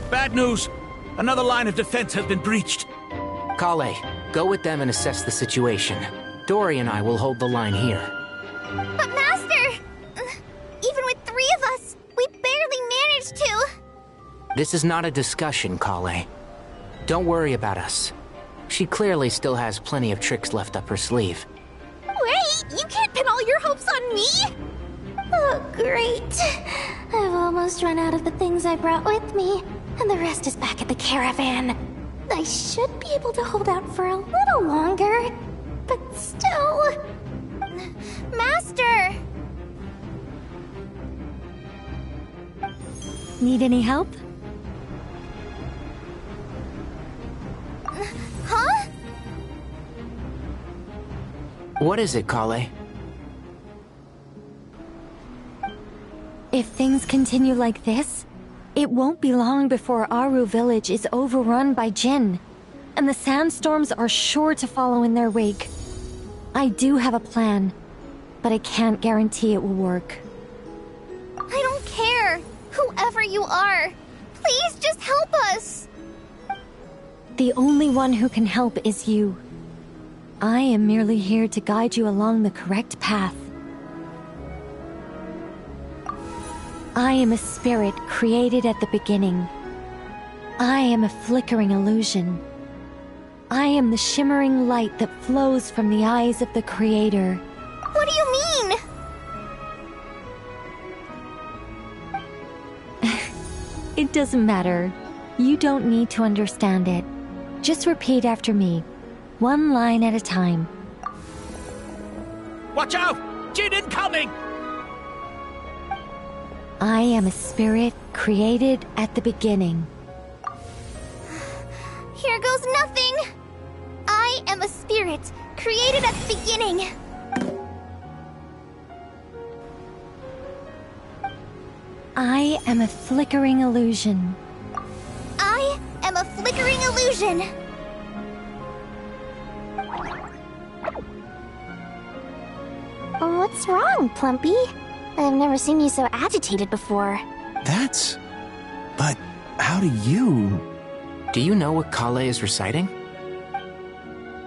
Bad news! Another line of defense has been breached. Kale, go with them and assess the situation. Dory and I will hold the line here. But Master! Even with 3 of us, we barely managed to! This is not a discussion, Kale. Don't worry about us. She clearly still has plenty of tricks left up her sleeve. Wait! You can't pin all your hopes on me! Oh, great. I've almost run out of the things I brought with me, and the rest is back at the caravan. I should be able to hold out for a little longer, but still... Master! Need any help? Huh? What is it, Kale? If things continue like this, it won't be long before Aru village is overrun by Jinn, and the sandstorms are sure to follow in their wake. I do have a plan, but I can't guarantee it will work. I don't care. Whoever you are, please just help us. The only one who can help is you. I am merely here to guide you along the correct path. I am a spirit created at the beginning. I am a flickering illusion. I am the shimmering light that flows from the eyes of the Creator. What do you mean? It doesn't matter. You don't need to understand it. Just repeat after me, one line at a time. Watch out! Jinn incoming! I am a spirit created at the beginning. Here goes nothing. I am a spirit created at the beginning. I am a flickering illusion. I am a flickering illusion. What's wrong, Plumpy? I've never seen you so agitated before. But how do you... Do you know what Kale is reciting?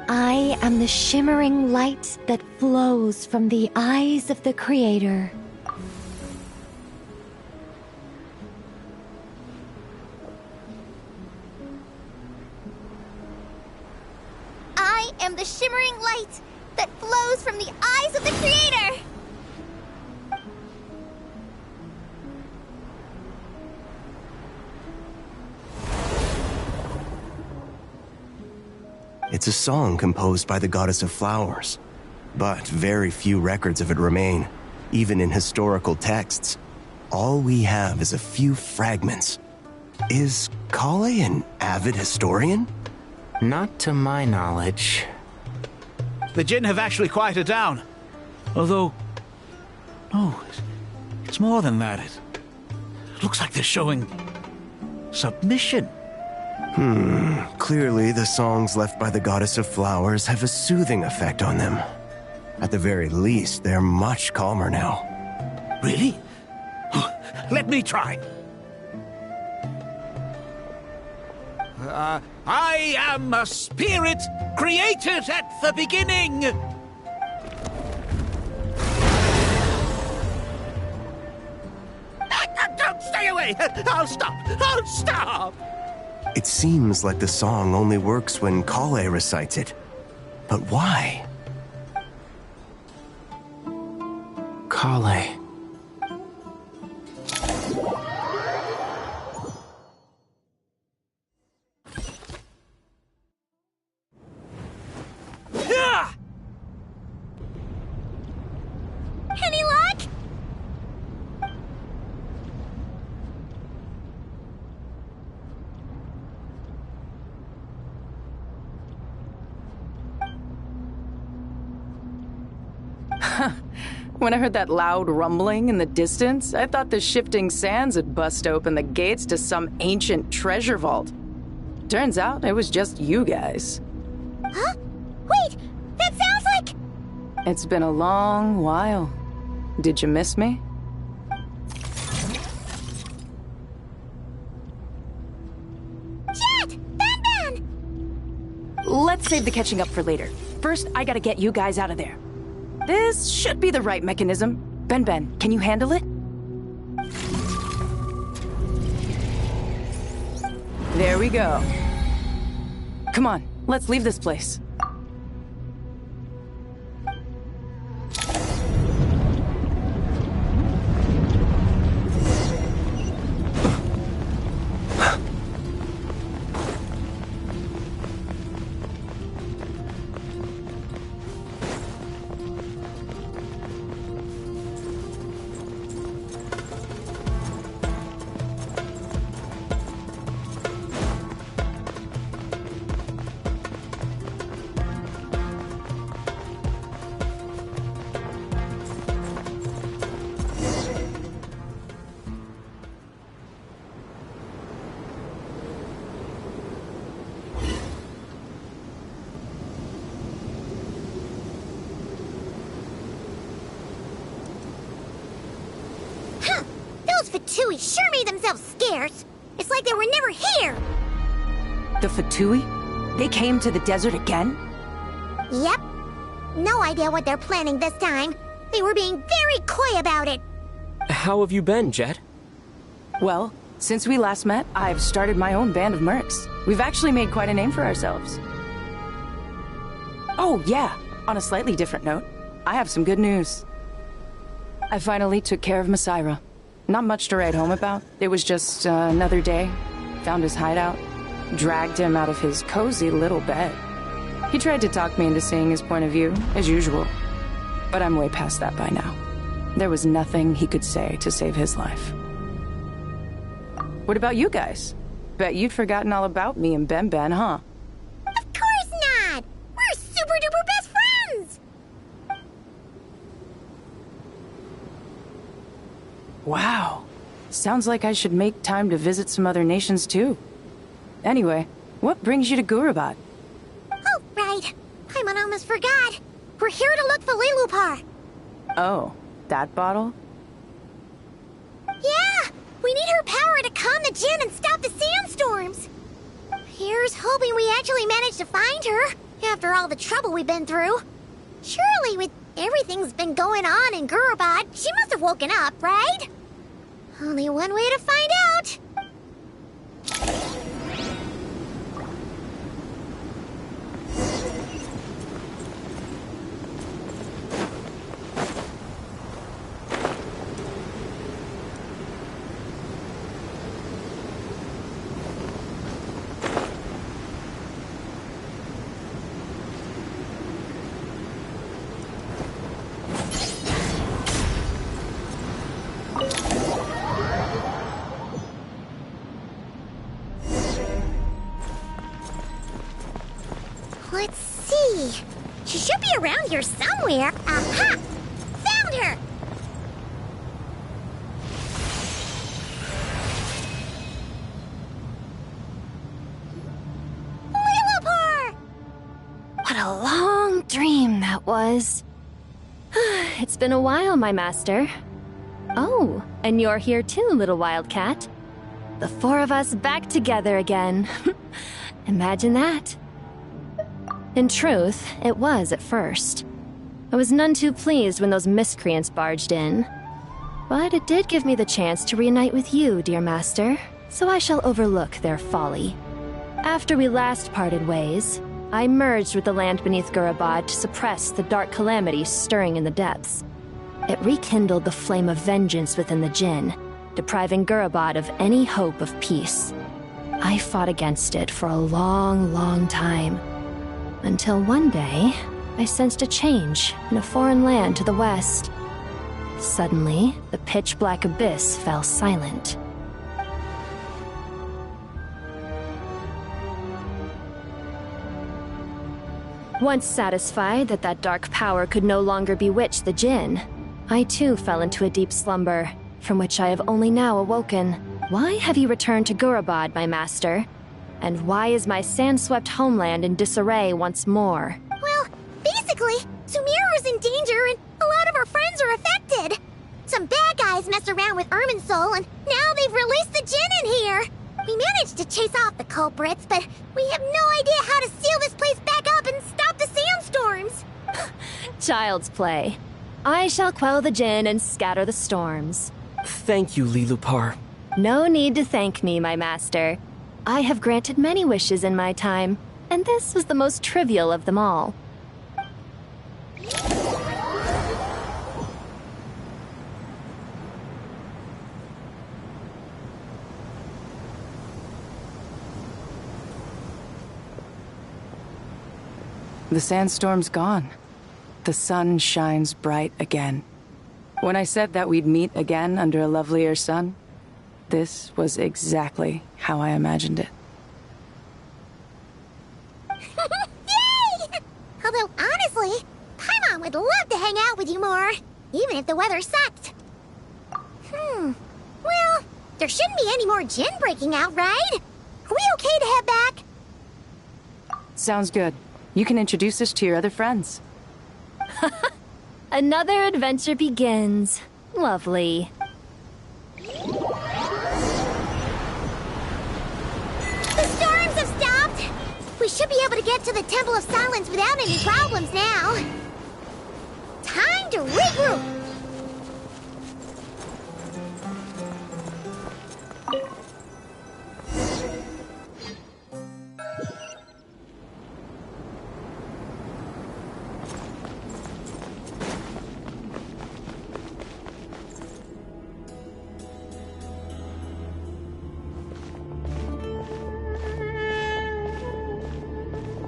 I am the shimmering light that flows from the eyes of the Creator. I am the shimmering light that flows from the eyes of the Creator. It's a song composed by the goddess of flowers, but very few records of it remain, even in historical texts. All we have is a few fragments. Is Kale an avid historian? Not to my knowledge. The Jinn have actually quieted down. Although... no, it's more than that. It looks like they're showing... submission. Clearly the songs left by the goddess of flowers have a soothing effect on them. At the very least, they're much calmer now. Really? Let me try. I am a spirit created at the beginning. Don't stay away. I'll stop. It seems like the song only works when Kale recites it. But why? Kale. Any luck? When I heard that loud rumbling in the distance, I thought the shifting sands had bust open the gates to some ancient treasure vault. Turns out it was just you guys. Huh? Wait! That sounds like... It's been a long while. Did you miss me? Jet! Ben! Let's save the catching up for later. First, I gotta get you guys out of there. This should be the right mechanism. Ben, can you handle it? There we go. Come on, let's leave this place. Fatui sure made themselves scarce. It's like they were never here. The Fatui? They came to the desert again? Yep. No idea what they're planning this time. They were being very coy about it. How have you been, Jet? Well, since we last met, I've started my own band of mercs. We've actually made quite a name for ourselves. Oh, yeah. On a slightly different note, I have some good news. I finally took care of Masaira. Not much to write home about. It was just another day. Found his hideout. Dragged him out of his cozy little bed. He tried to talk me into seeing his point of view, as usual. But I'm way past that by now. There was nothing he could say to save his life. What about you guys? Bet you'd forgotten all about me and Ben, huh? Of course not! We're super duper best friends! Wow. Sounds like I should make time to visit some other nations too. Anyway, what brings you to Gurabad? Oh, right. Paimon almost forgot. We're here to look for Lilupar. Oh, that bottle? Yeah! We need her power to calm the Jinn and stop the sandstorms. Here's hoping we actually manage to find her, after all the trouble we've been through. Surely with everything's been going on in Gurabad, she must have woken up, right? Only one way to find out. Let's see. She should be around here somewhere. Aha! Found her! Lilupar! What a long dream that was. It's been a while, my master. Oh, and you're here too, little wildcat. The four of us back together again. Imagine that. In truth, it was at first. I was none too pleased when those miscreants barged in. But it did give me the chance to reunite with you, dear master, so I shall overlook their folly. After we last parted ways, I merged with the land beneath Gurabad to suppress the dark calamities stirring in the depths. It rekindled the flame of vengeance within the Jinn, depriving Gurabad of any hope of peace. I fought against it for a long, long time. Until one day, I sensed a change in a foreign land to the west. Suddenly, the pitch-black abyss fell silent. Once satisfied that that dark power could no longer bewitch the Jinn, I too fell into a deep slumber, from which I have only now awoken. Why have you returned to Gurabad, my master? And why is my sand-swept homeland in disarray once more? Well, basically, Sumeru's in danger and a lot of our friends are affected. Some bad guys messed around with Irminsul and now they've released the Jinn in here. We managed to chase off the culprits, but we have no idea how to seal this place back up and stop the sandstorms. Child's play. I shall quell the Jinn and scatter the storms. Thank you, Lilupar. No need to thank me, my master. I have granted many wishes in my time, and this was the most trivial of them all. The sandstorm's gone. The sun shines bright again. When I said that we'd meet again under a lovelier sun, this was exactly how I imagined it. Yay! Although, honestly, Paimon would love to hang out with you more, even if the weather sucked. Well, there shouldn't be any more Jinn breaking out, right? Are we okay to head back? Sounds good. You can introduce us to your other friends. Another adventure begins. Lovely. should be able to get to the Temple of Silence without any problems now. Time to regroup!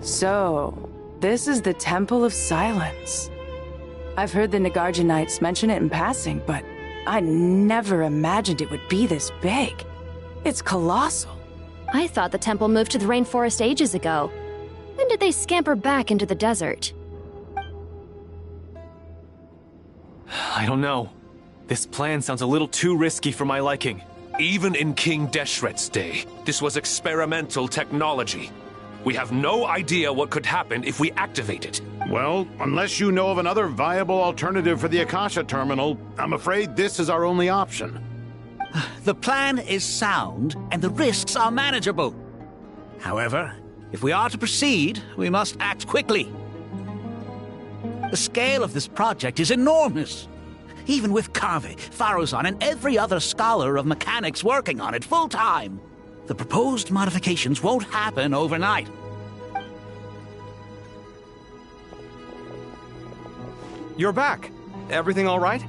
So, this is the Temple of Silence. I've heard the Nagarjanites mention it in passing, but I never imagined it would be this big. It's colossal. I thought the temple moved to the rainforest ages ago. When did they scamper back into the desert? I don't know. This plan sounds a little too risky for my liking. Even in King Deshret's day, this was experimental technology. We have no idea what could happen if we activate it. Well, unless you know of another viable alternative for the Akasha terminal, I'm afraid this is our only option. The plan is sound, and the risks are manageable. However, if we are to proceed, we must act quickly. The scale of this project is enormous. Even with Kave, Faruzan, and every other scholar of mechanics working on it full-time, the proposed modifications won't happen overnight. You're back. Everything all right?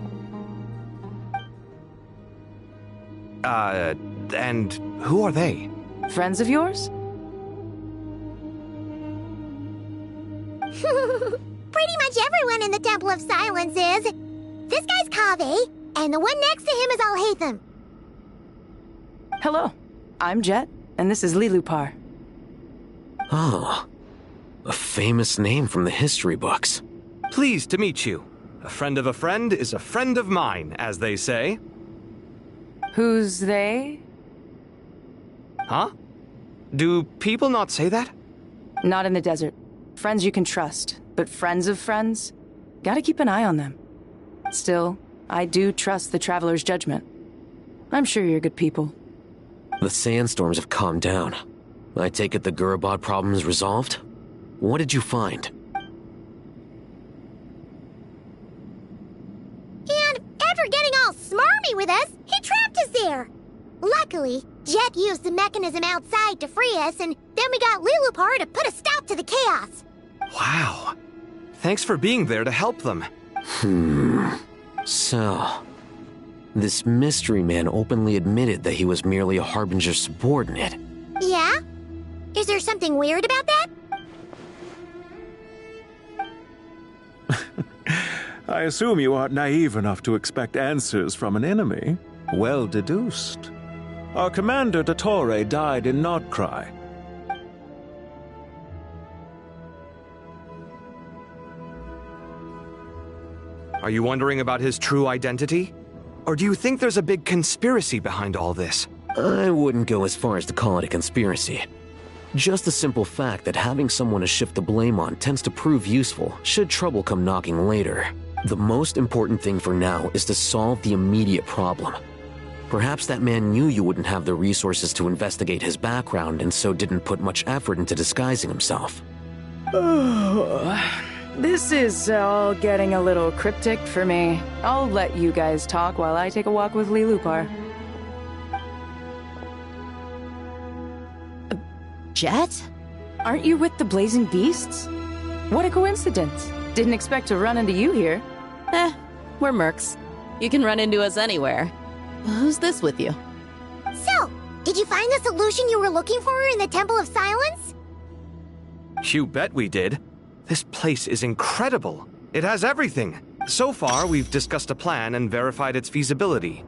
And who are they? Friends of yours? Pretty much everyone in the Temple of Silence is. This guy's Kave, and the one next to him is Alhaitham. Hello, I'm Jet, and this is Lilupar. Ah, a famous name from the history books. Pleased to meet you. A friend of a friend is a friend of mine, as they say. Who's they? Huh? Do people not say that? Not in the desert. Friends you can trust, but friends of friends? Gotta keep an eye on them. Still, I do trust the Traveler's judgment. I'm sure you're good people. The sandstorms have calmed down. I take it the Gurabad problem is resolved? What did you find? And after getting all smarmy with us, he trapped us there. Luckily, Jet used the mechanism outside to free us, and then we got Lilupar to put a stop to the chaos. Wow. Thanks for being there to help them. So, this mystery man openly admitted that he was merely a Harbinger subordinate. Yeah? Is there something weird about that? I assume you aren't naive enough to expect answers from an enemy. Well deduced. Our commander, Dottore, died in Nordcry. Are you wondering about his true identity? Or do you think there's a big conspiracy behind all this? I wouldn't go as far as to call it a conspiracy. Just the simple fact that having someone to shift the blame on tends to prove useful should trouble come knocking later. The most important thing for now is to solve the immediate problem. Perhaps that man knew you wouldn't have the resources to investigate his background and so didn't put much effort into disguising himself. This is all getting a little cryptic for me. I'll let you guys talk while I take a walk with Lilupar. Jet? Aren't you with the Blazing Beasts? What a coincidence. Didn't expect to run into you here. We're mercs. You can run into us anywhere. Who's this with you? So, did you find the solution you were looking for in the Temple of Silence? You bet we did. This place is incredible. It has everything. So far, we've discussed a plan and verified its feasibility.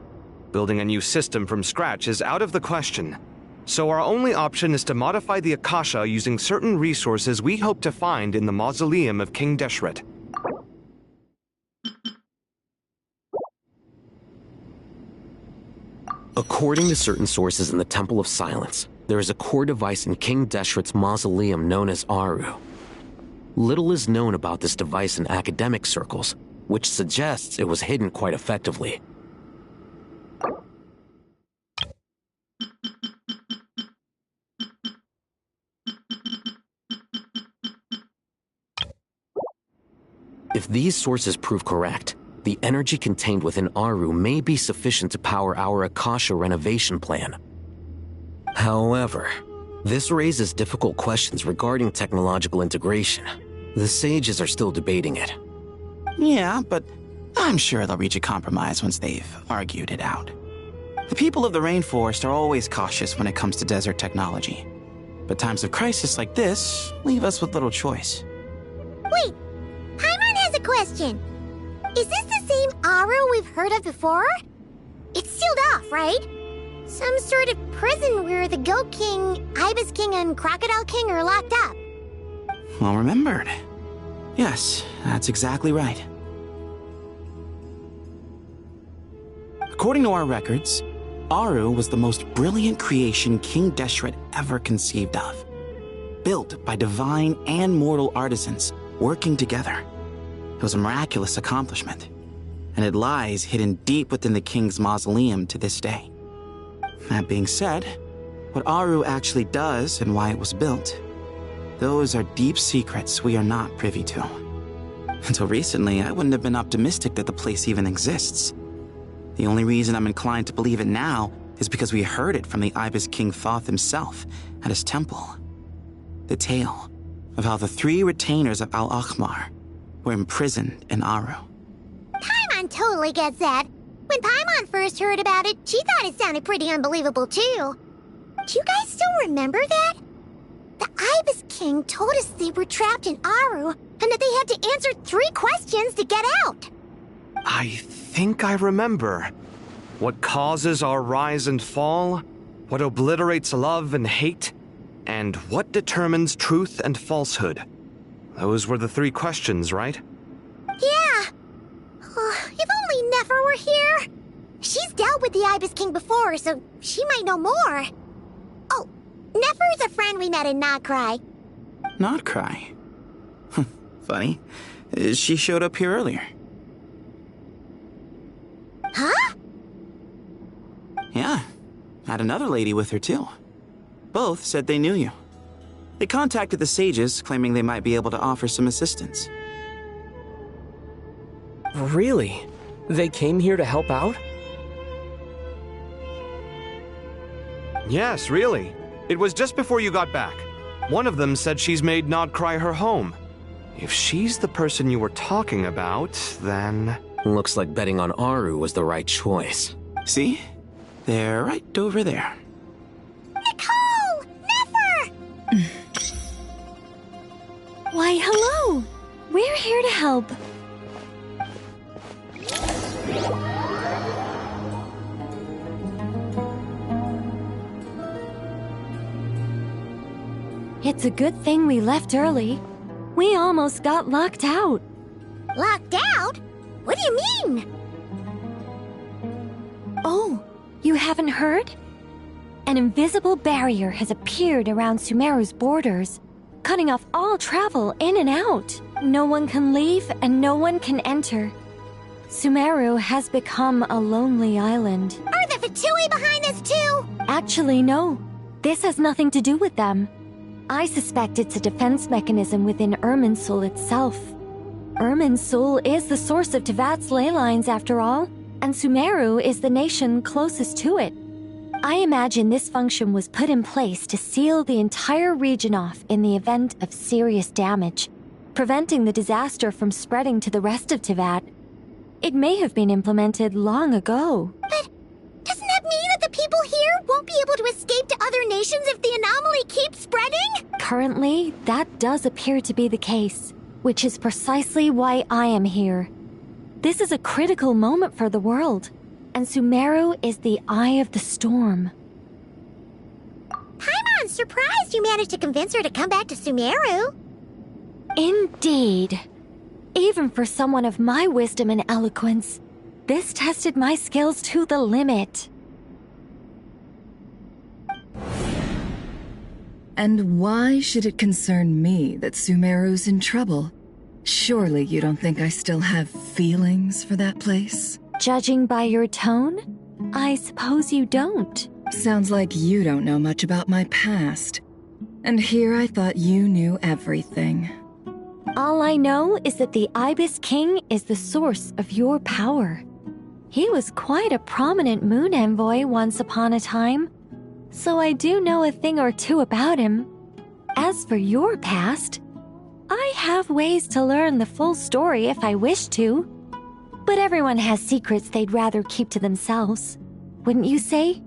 Building a new system from scratch is out of the question. So our only option is to modify the Akasha using certain resources we hope to find in the mausoleum of King Deshret. According to certain sources in the Temple of Silence, there is a core device in King Deshret's mausoleum known as Aru. Little is known about this device in academic circles, which suggests it was hidden quite effectively. If these sources prove correct, the energy contained within Aru may be sufficient to power our Akasha renovation plan. However, this raises difficult questions regarding technological integration. The sages are still debating it. Yeah, but I'm sure they'll reach a compromise once they've argued it out. The people of the rainforest are always cautious when it comes to desert technology. But times of crisis like this leave us with little choice. Wait, Paimon has a question. Is this the same Aru we've heard of before? It's sealed off, right? Some sort of prison where the Goat King, Ibis King, and Crocodile King are locked up. Well remembered. Yes, that's exactly right. According to our records, Aru was the most brilliant creation King Deshret ever conceived of. Built by divine and mortal artisans working together. It was a miraculous accomplishment, and it lies hidden deep within the king's mausoleum to this day. That being said, what Aru actually does and why it was built, those are deep secrets we are not privy to. Until recently, I wouldn't have been optimistic that the place even exists. The only reason I'm inclined to believe it now is because we heard it from the Ibis King Thoth himself at his temple. The tale of how the 3 retainers of Al-Akhmar were imprisoned in Aru. Paimon totally gets that. When Paimon first heard about it, she thought it sounded pretty unbelievable too. Do you guys still remember that? The Ibis King told us they were trapped in Aru and that they had to answer 3 questions to get out. I think I remember. What causes our rise and fall? What obliterates love and hate? And what determines truth and falsehood? Those were the 3 questions, right? Yeah. If only Nefer were here. She's dealt with the Ibis King before, so she might know more. Oh, Nefer's a friend we met in Notcry. Notcry? Funny. She showed up here earlier. Huh? Yeah. Had another lady with her too. Both said they knew you. They contacted the sages, claiming they might be able to offer some assistance. Really? They came here to help out? Yes, really. It was just before you got back. One of them said she's made Nodcry her home. If she's the person you were talking about, then... Looks like betting on Aru was the right choice. See? They're right over there. Nicole! Nefer! Why, hello! We're here to help. It's a good thing we left early. We almost got locked out. Locked out? What do you mean? Oh, you haven't heard? An invisible barrier has appeared around Sumeru's borders, cutting off all travel in and out. No one can leave and no one can enter. Sumeru has become a lonely island. Are the Fatui behind this too? Actually, no. This has nothing to do with them. I suspect it's a defense mechanism within Irminsul itself. Irminsul is the source of Tevat's ley lines, after all, and Sumeru is the nation closest to it. I imagine this function was put in place to seal the entire region off in the event of serious damage, preventing the disaster from spreading to the rest of Tevat. It may have been implemented long ago. But doesn't that mean that the people here won't be able to escape to other nations if the anomaly keeps spreading? Currently, that does appear to be the case, which is precisely why I am here. This is a critical moment for the world, and Sumeru is the eye of the storm. Paimon's surprised you managed to convince her to come back to Sumeru. Indeed. Even for someone of my wisdom and eloquence, this tested my skills to the limit. And why should it concern me that Sumeru's in trouble? Surely you don't think I still have feelings for that place? Judging by your tone, I suppose you don't. Sounds like you don't know much about my past. And here I thought you knew everything. All I know is that the Ibis King is the source of your power. He was quite a prominent moon envoy once upon a time, so I do know a thing or two about him. As for your past, I have ways to learn the full story if I wish to. But everyone has secrets they'd rather keep to themselves. Wouldn't you say?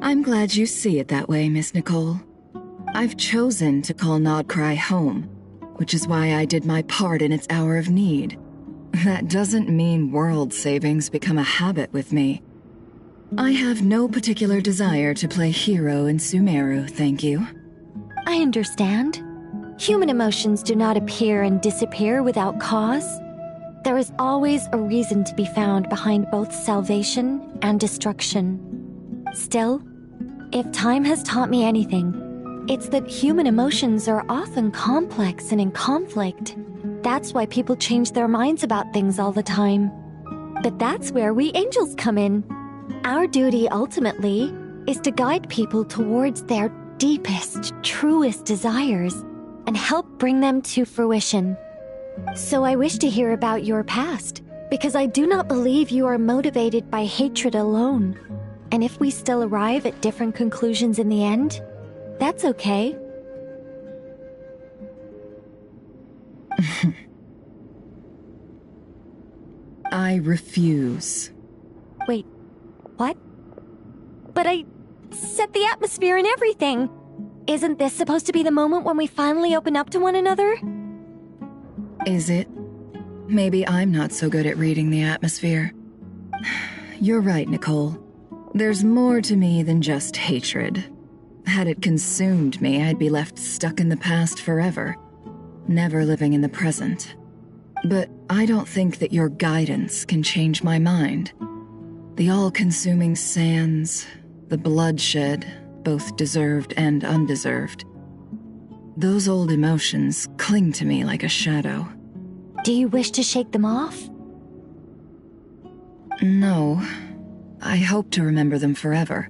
I'm glad you see it that way, Miss Nicole. I've chosen to call Nodcry home, which is why I did my part in its hour of need. That doesn't mean world savings become a habit with me. I have no particular desire to play hero in Sumeru, thank you. I understand. Human emotions do not appear and disappear without cause. There is always a reason to be found behind both salvation and destruction. Still, if time has taught me anything, it's that human emotions are often complex and in conflict. That's why people change their minds about things all the time. But that's where we angels come in. Our duty, ultimately, is to guide people towards their deepest, truest desires and help bring them to fruition. So I wish to hear about your past, because I do not believe you are motivated by hatred alone. And if we still arrive at different conclusions in the end, that's okay. I refuse. Wait, what? But I set the atmosphere and everything. Isn't this supposed to be the moment when we finally open up to one another? Is it? Maybe I'm not so good at reading the atmosphere. You're right, Nicole. There's more to me than just hatred. Had it consumed me, I'd be left stuck in the past forever, never living in the present. But I don't think that your guidance can change my mind. The all-consuming sands, the bloodshed, both deserved and undeserved. Those old emotions cling to me like a shadow. Do you wish to shake them off? No. I hope to remember them forever.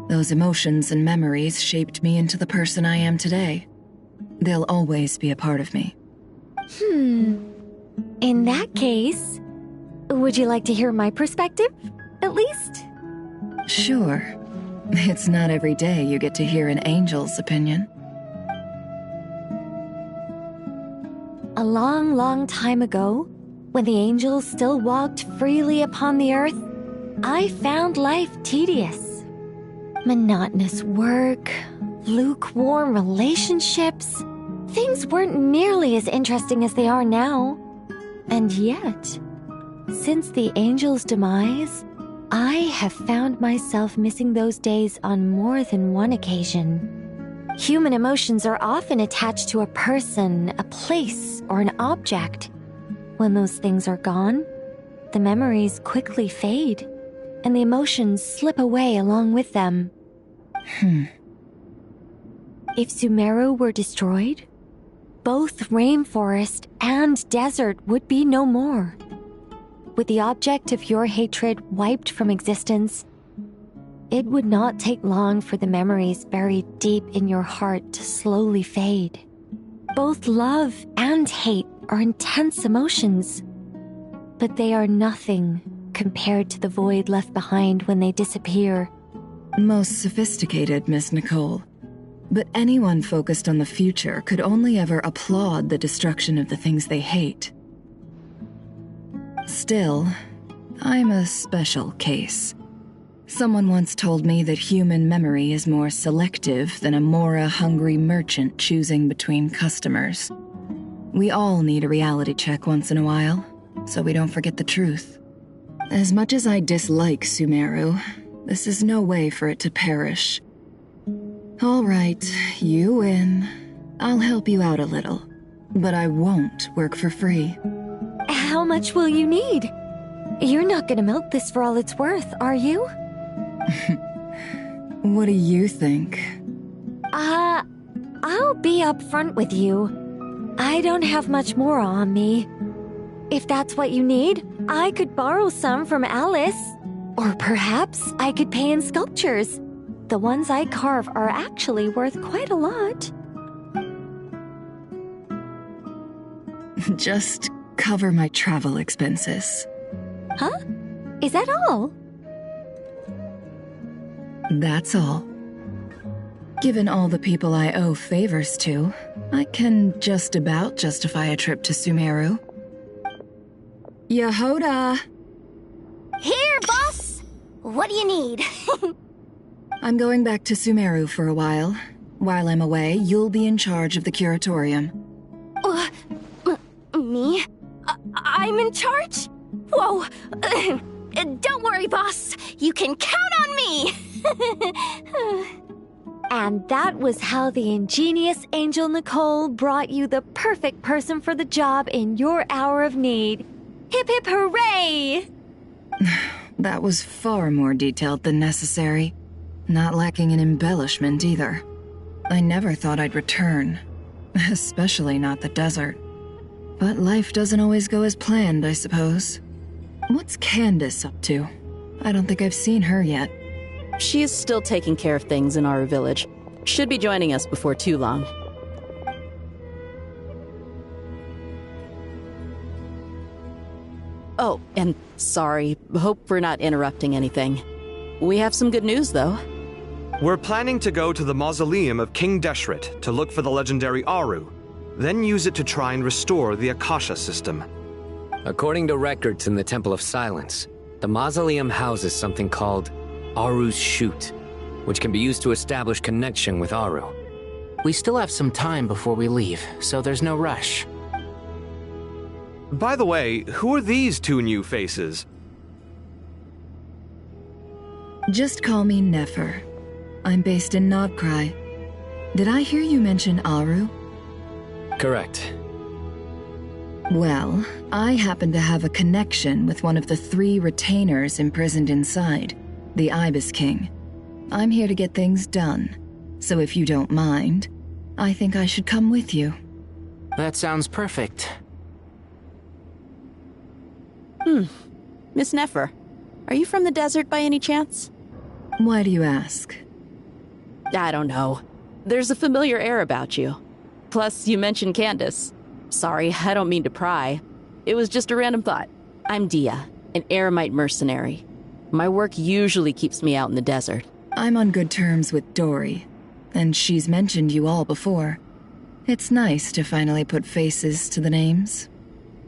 Those emotions and memories shaped me into the person I am today. They'll always be a part of me. In that case, would you like to hear my perspective, at least? Sure. It's not every day you get to hear an angel's opinion. A long, long time ago, when the angels still walked freely upon the earth, I found life tedious. Monotonous work, lukewarm relationships. Things weren't nearly as interesting as they are now. And yet, since the angels' demise, I have found myself missing those days on more than one occasion. Human emotions are often attached to a person, a place, or an object. When those things are gone, the memories quickly fade, and the emotions slip away along with them. If Sumeru were destroyed, both rainforest and desert would be no more. With the object of your hatred wiped from existence, it would not take long for the memories buried deep in your heart to slowly fade. Both love and hate are intense emotions, but they are nothing compared to the void left behind when they disappear. Most sophisticated, Miss Nicole. But anyone focused on the future could only ever applaud the destruction of the things they hate. Still, I'm a special case. Someone once told me that human memory is more selective than a Mora-hungry merchant choosing between customers. We all need a reality check once in a while, so we don't forget the truth. As much as I dislike Sumeru, this is no way for it to perish. All right, you win. I'll help you out a little, but I won't work for free. How much will you need? You're not gonna milk this for all it's worth, are you? What do you think? I'll be upfront with you. I don't have much more on me. If that's what you need, I could borrow some from Alice. Or perhaps I could pay in sculptures. The ones I carve are actually worth quite a lot. Just cover my travel expenses. Huh? Is that all? That's all. Given all the people I owe favors to, I can just about justify a trip to Sumeru. Yehoda! Here, boss! What do you need? I'm going back to Sumeru for a while. While I'm away, you'll be in charge of the curatorium. Me? I'm in charge? Whoa! Don't worry, boss. You can count on me! And that was how the ingenious Angel Nicole brought you the perfect person for the job in your hour of need. Hip hip hooray! That was far more detailed than necessary. Not lacking in embellishment either. I never thought I'd return. Especially not the desert. But life doesn't always go as planned, I suppose. What's Candace up to? I don't think I've seen her yet. She is still taking care of things in our village. Should be joining us before too long. Oh, and sorry. Hope we're not interrupting anything. We have some good news, though. We're planning to go to the mausoleum of King Deshret to look for the legendary Aru, then use it to try and restore the Akasha system. According to records in the Temple of Silence, the mausoleum houses something called Aru's Chute, which can be used to establish connection with Aru. We still have some time before we leave, so there's no rush. By the way, who are these two new faces? Just call me Nefer. I'm based in Nobcry. Did I hear you mention Aru? Correct. Well, I happen to have a connection with one of the 3 retainers imprisoned inside, the Ibis King. I'm here to get things done, so if you don't mind, I think I should come with you. That sounds perfect. Miss Nefer, are you from the desert by any chance? Why do you ask? I don't know. There's a familiar air about you. Plus, you mentioned Candace. Sorry, I don't mean to pry. It was just a random thought. I'm Dia, an eremite mercenary. My work usually keeps me out in the desert. I'm on good terms with Dory, and she's mentioned you all before. It's nice to finally put faces to the names.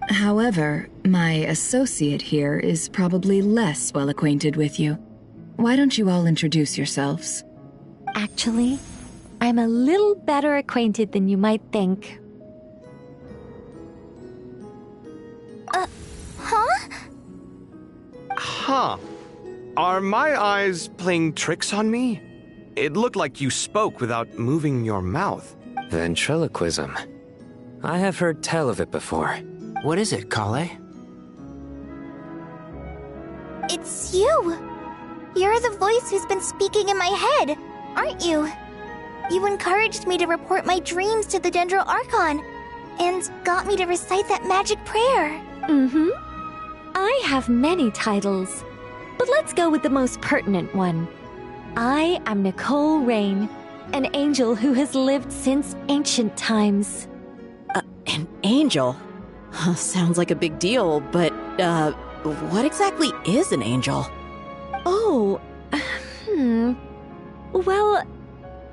However, my associate here is probably less well acquainted with you. Why don't you all introduce yourselves? Actually, I'm a little better acquainted than you might think. Huh? Are my eyes playing tricks on me? It looked like you spoke without moving your mouth. Ventriloquism. I have heard tell of it before. What is it, Kale? It's you! You're the voice who's been speaking in my head, aren't you? You encouraged me to report my dreams to the Dendro Archon, and got me to recite that magic prayer. Mm-hmm. I have many titles, but let's go with the most pertinent one. I am Nicole Rain, an angel who has lived since ancient times. An angel? Sounds like a big deal, but, what exactly is an angel? Oh, Well,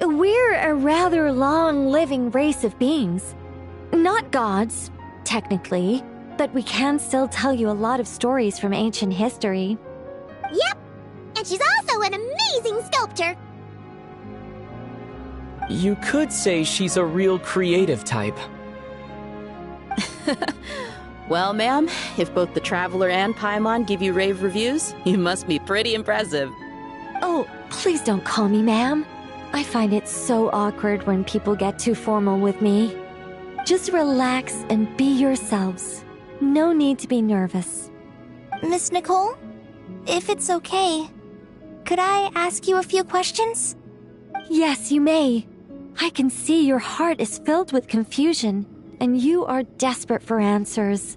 we're a rather long-living race of beings. Not gods, technically, but we can still tell you a lot of stories from ancient history. Yep, and she's also an amazing sculptor. You could say she's a real creative type. Well, ma'am, if both the Traveler and Paimon give you rave reviews, you must be pretty impressive. Oh, please don't call me ma'am. I find it so awkward when people get too formal with me. Just relax and be yourselves. No need to be nervous. Miss Nicole, if it's okay, could I ask you a few questions? Yes, you may. I can see your heart is filled with confusion, and you are desperate for answers.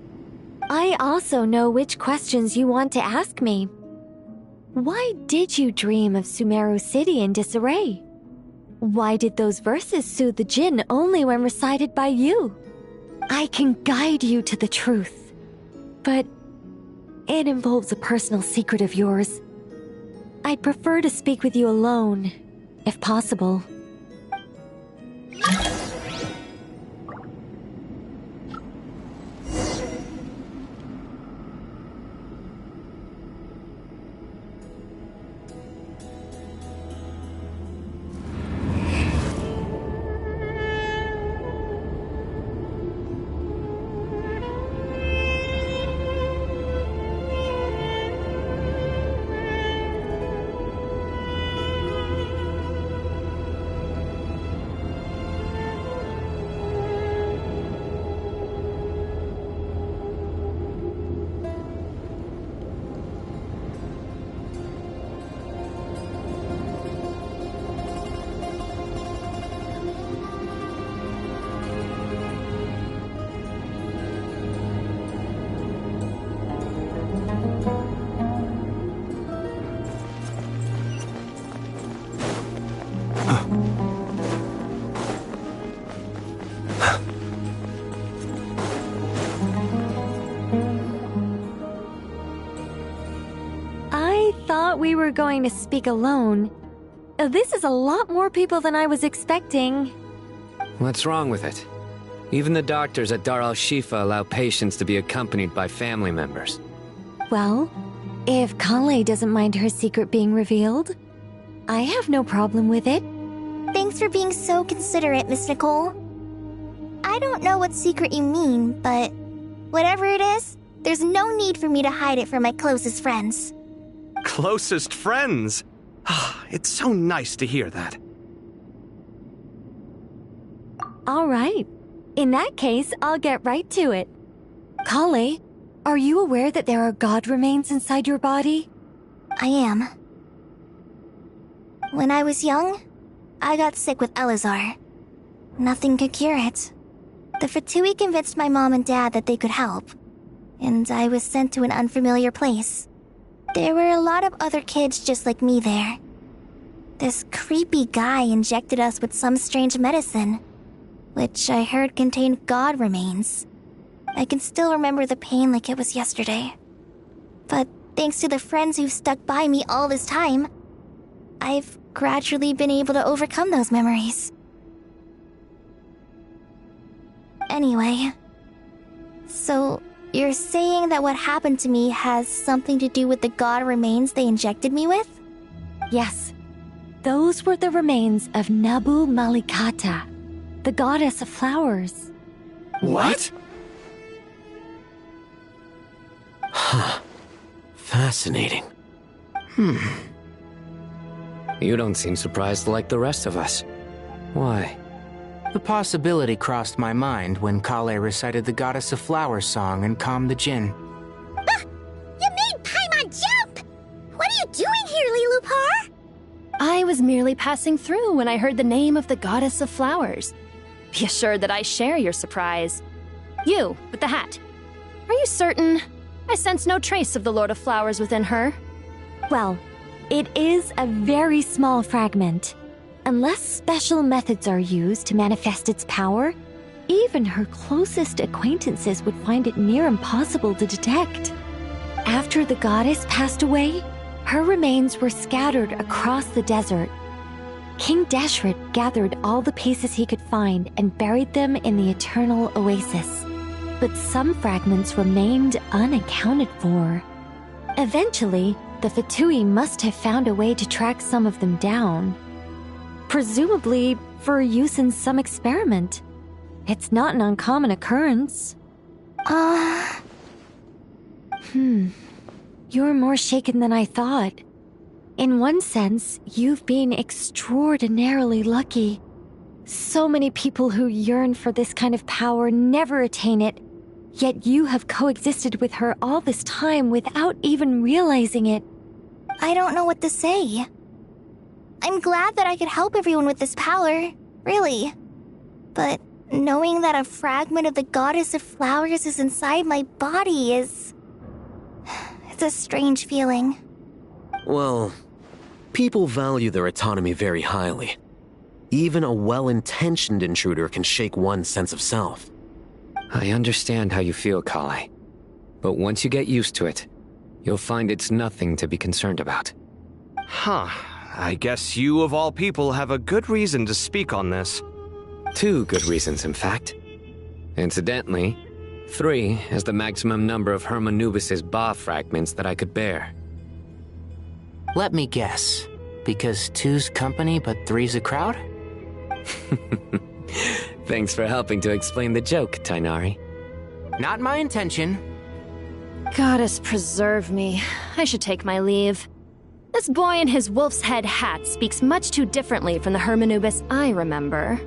I also know which questions you want to ask me. Why did you dream of Sumeru City in disarray? Why did those verses soothe the Jinn only when recited by you? I can guide you to the truth, but it involves a personal secret of yours. I'd prefer to speak with you alone, if possible. We were going to speak alone. This is a lot more people than I was expecting. What's wrong with it? Even the doctors at Dar al-Shifa allow patients to be accompanied by family members. Well, if Kale doesn't mind her secret being revealed, I have no problem with it. Thanks for being so considerate, Miss Nicole. I don't know what secret you mean, but whatever it is, there's no need for me to hide it from my closest friends. Closest friends? It's so nice to hear that. All right. In that case, I'll get right to it. Kale, are you aware that there are god remains inside your body? I am. When I was young, I got sick with Elazar. Nothing could cure it. The Fatui convinced my mom and dad that they could help, and I was sent to an unfamiliar place. There were a lot of other kids just like me there. This creepy guy injected us with some strange medicine, which I heard contained god remains. I can still remember the pain like it was yesterday. But thanks to the friends who've stuck by me all this time, I've gradually been able to overcome those memories. Anyway, so you're saying that what happened to me has something to do with the god remains they injected me with? Yes. Those were the remains of Nabu Malikata, the goddess of flowers. What? Huh. Fascinating. You don't seem surprised like the rest of us. Why? The possibility crossed my mind when Kale recited the Goddess of Flowers song and calmed the Jinn. Ah! You made Paimon jump! What are you doing here, Lilupar? I was merely passing through when I heard the name of the Goddess of Flowers. Be assured that I share your surprise. You, with the hat. Are you certain? I sense no trace of the Lord of Flowers within her. Well, it is a very small fragment. Unless special methods are used to manifest its power, even her closest acquaintances would find it near impossible to detect. After the goddess passed away, her remains were scattered across the desert. King Deshret gathered all the pieces he could find and buried them in the Eternal Oasis. But some fragments remained unaccounted for. Eventually, the Fatui must have found a way to track some of them down. Presumably for use in some experiment. It's not an uncommon occurrence. You're more shaken than I thought. In one sense, you've been extraordinarily lucky. So many people who yearn for this kind of power never attain it, yet you have coexisted with her all this time without even realizing it. I don't know what to say. I'm glad that I could help everyone with this power, really. But knowing that a fragment of the Goddess of Flowers is inside my body is... it's a strange feeling. Well, people value their autonomy very highly. Even a well-intentioned intruder can shake one's sense of self. I understand how you feel, Kale. But once you get used to it, you'll find it's nothing to be concerned about. Huh. I guess you, of all people, have a good reason to speak on this. 2 good reasons, in fact. Incidentally, 3 is the maximum number of Hermanubis' Ba fragments that I could bear. Let me guess. Because 2's company, but 3's a crowd? Thanks for helping to explain the joke, Tainari. Not my intention. Goddess preserve me. I should take my leave. This boy in his wolf's head hat speaks much too differently from the Hermanubis I remember.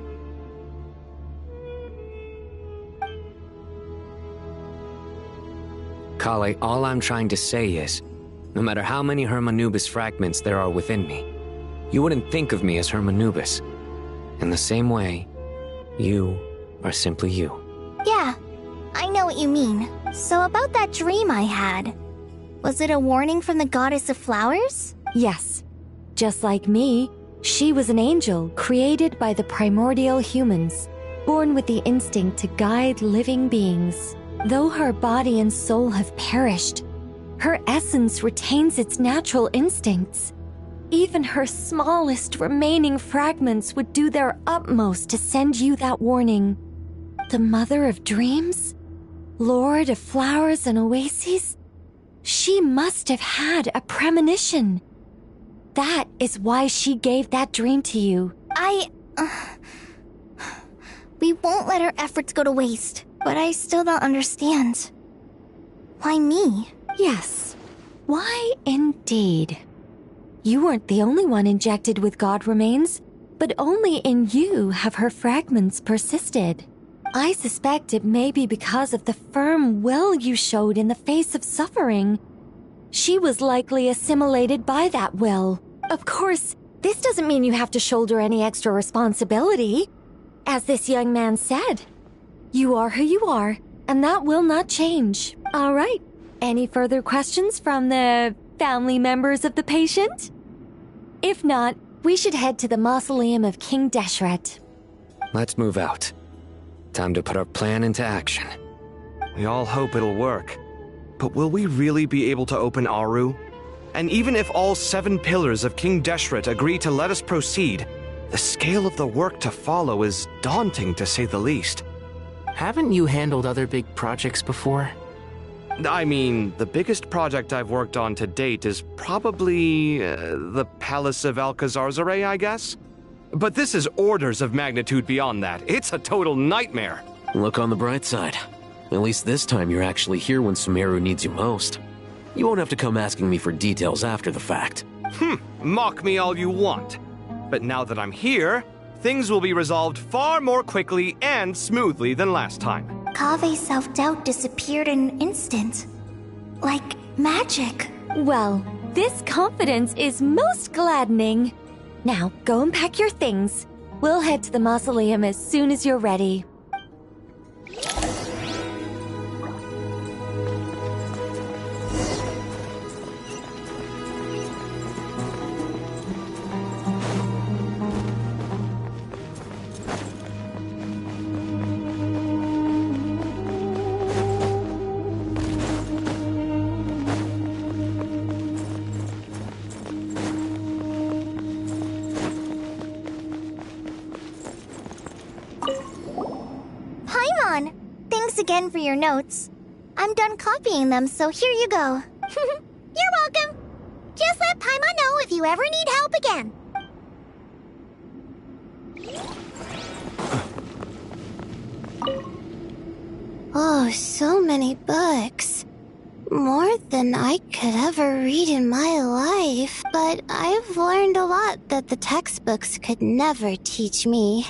Kale, all I'm trying to say is, no matter how many Hermanubis fragments there are within me, you wouldn't think of me as Hermanubis. In the same way, you are simply you. Yeah, I know what you mean. So about that dream I had, was it a warning from the Goddess of Flowers? Yes. Just like me, she was an angel created by the primordial humans, born with the instinct to guide living beings. Though her body and soul have perished, her essence retains its natural instincts. Even her smallest remaining fragments would do their utmost to send you that warning. The Mother of Dreams? Lord of Flowers and Oases? She must have had a premonition. That is why she gave that dream to you. We won't let our efforts go to waste, but I still don't understand. Why me? Yes. Why indeed? You weren't the only one injected with God remains, but only in you have her fragments persisted. I suspect it may be because of the firm will you showed in the face of suffering. She was likely assimilated by that will. Of course, this doesn't mean you have to shoulder any extra responsibility. As this young man said, you are who you are, and that will not change. All right. Any further questions from the family members of the patient? If not, we should head to the mausoleum of King Deshret. Let's move out. Time to put our plan into action. We all hope it'll work. But will we really be able to open Aru? And even if all 7 pillars of King Deshret agree to let us proceed, the scale of the work to follow is daunting to say the least. Haven't you handled other big projects before? I mean, the biggest project I've worked on to date is probably the Palace of Alcazarzaray, I guess? But this is orders of magnitude beyond that. It's a total nightmare. Look on the bright side. At least this time you're actually here when Sumeru needs you most. You won't have to come asking me for details after the fact. Mock me all you want. But now that I'm here, things will be resolved far more quickly and smoothly than last time. Kave's self-doubt disappeared in an instant. Like magic. Well, this confidence is most gladdening. Now, go and pack your things. We'll head to the mausoleum as soon as you're ready. Thanks again for your notes. I'm done copying them, so here you go. You're welcome. Just let Paimon know if you ever need help again. Oh, so many books. More than I could ever read in my life. But I've learned a lot that the textbooks could never teach me.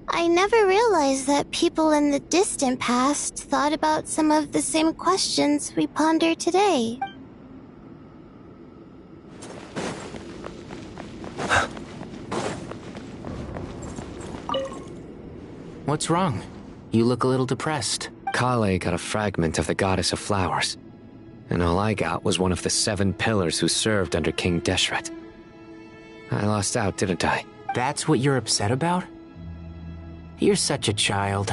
I never realized that people in the distant past thought about some of the same questions we ponder today. What's wrong? You look a little depressed. Kale got a fragment of the Goddess of Flowers, and all I got was one of the 7 pillars who served under King Deshret. I lost out, didn't I? That's what you're upset about? You're such a child.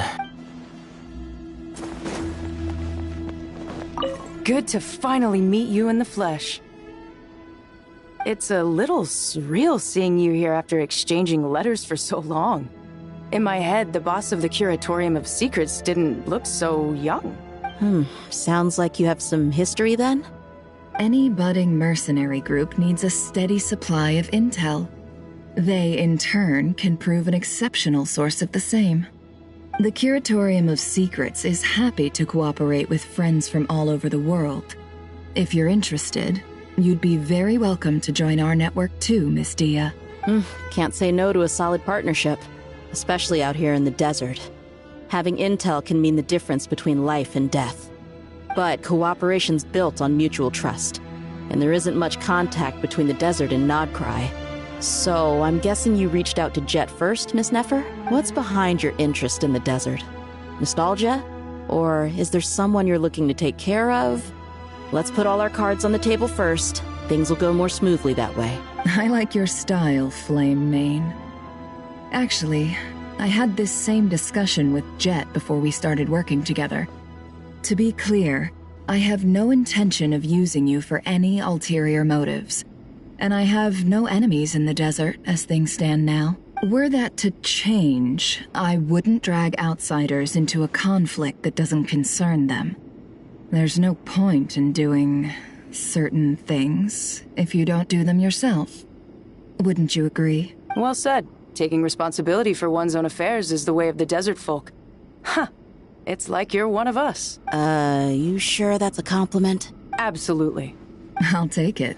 Good to finally meet you in the flesh. It's a little surreal seeing you here after exchanging letters for so long. In my head, the boss of the Curatorium of Secrets didn't look so young. Sounds like you have some history then? Any budding mercenary group needs a steady supply of intel. They, in turn, can prove an exceptional source of the same. The Curatorium of Secrets is happy to cooperate with friends from all over the world. If you're interested, you'd be very welcome to join our network too, Miss Dia. Can't say no to a solid partnership, especially out here in the desert. Having intel can mean the difference between life and death. But cooperation's built on mutual trust, and there isn't much contact between the desert and Nodcry. So, I'm guessing you reached out to Jet first, Miss Nefer? What's behind your interest in the desert? Nostalgia? Or is there someone you're looking to take care of? Let's put all our cards on the table first. Things will go more smoothly that way. I like your style, Flame Mane. Actually, I had this same discussion with Jet before we started working together. To be clear, I have no intention of using you for any ulterior motives. And I have no enemies in the desert as things stand now. Were that to change, I wouldn't drag outsiders into a conflict that doesn't concern them. There's no point in doing certain things if you don't do them yourself. Wouldn't you agree? Well said. Taking responsibility for one's own affairs is the way of the desert folk. Huh. It's like you're one of us. You sure that's a compliment? Absolutely. I'll take it.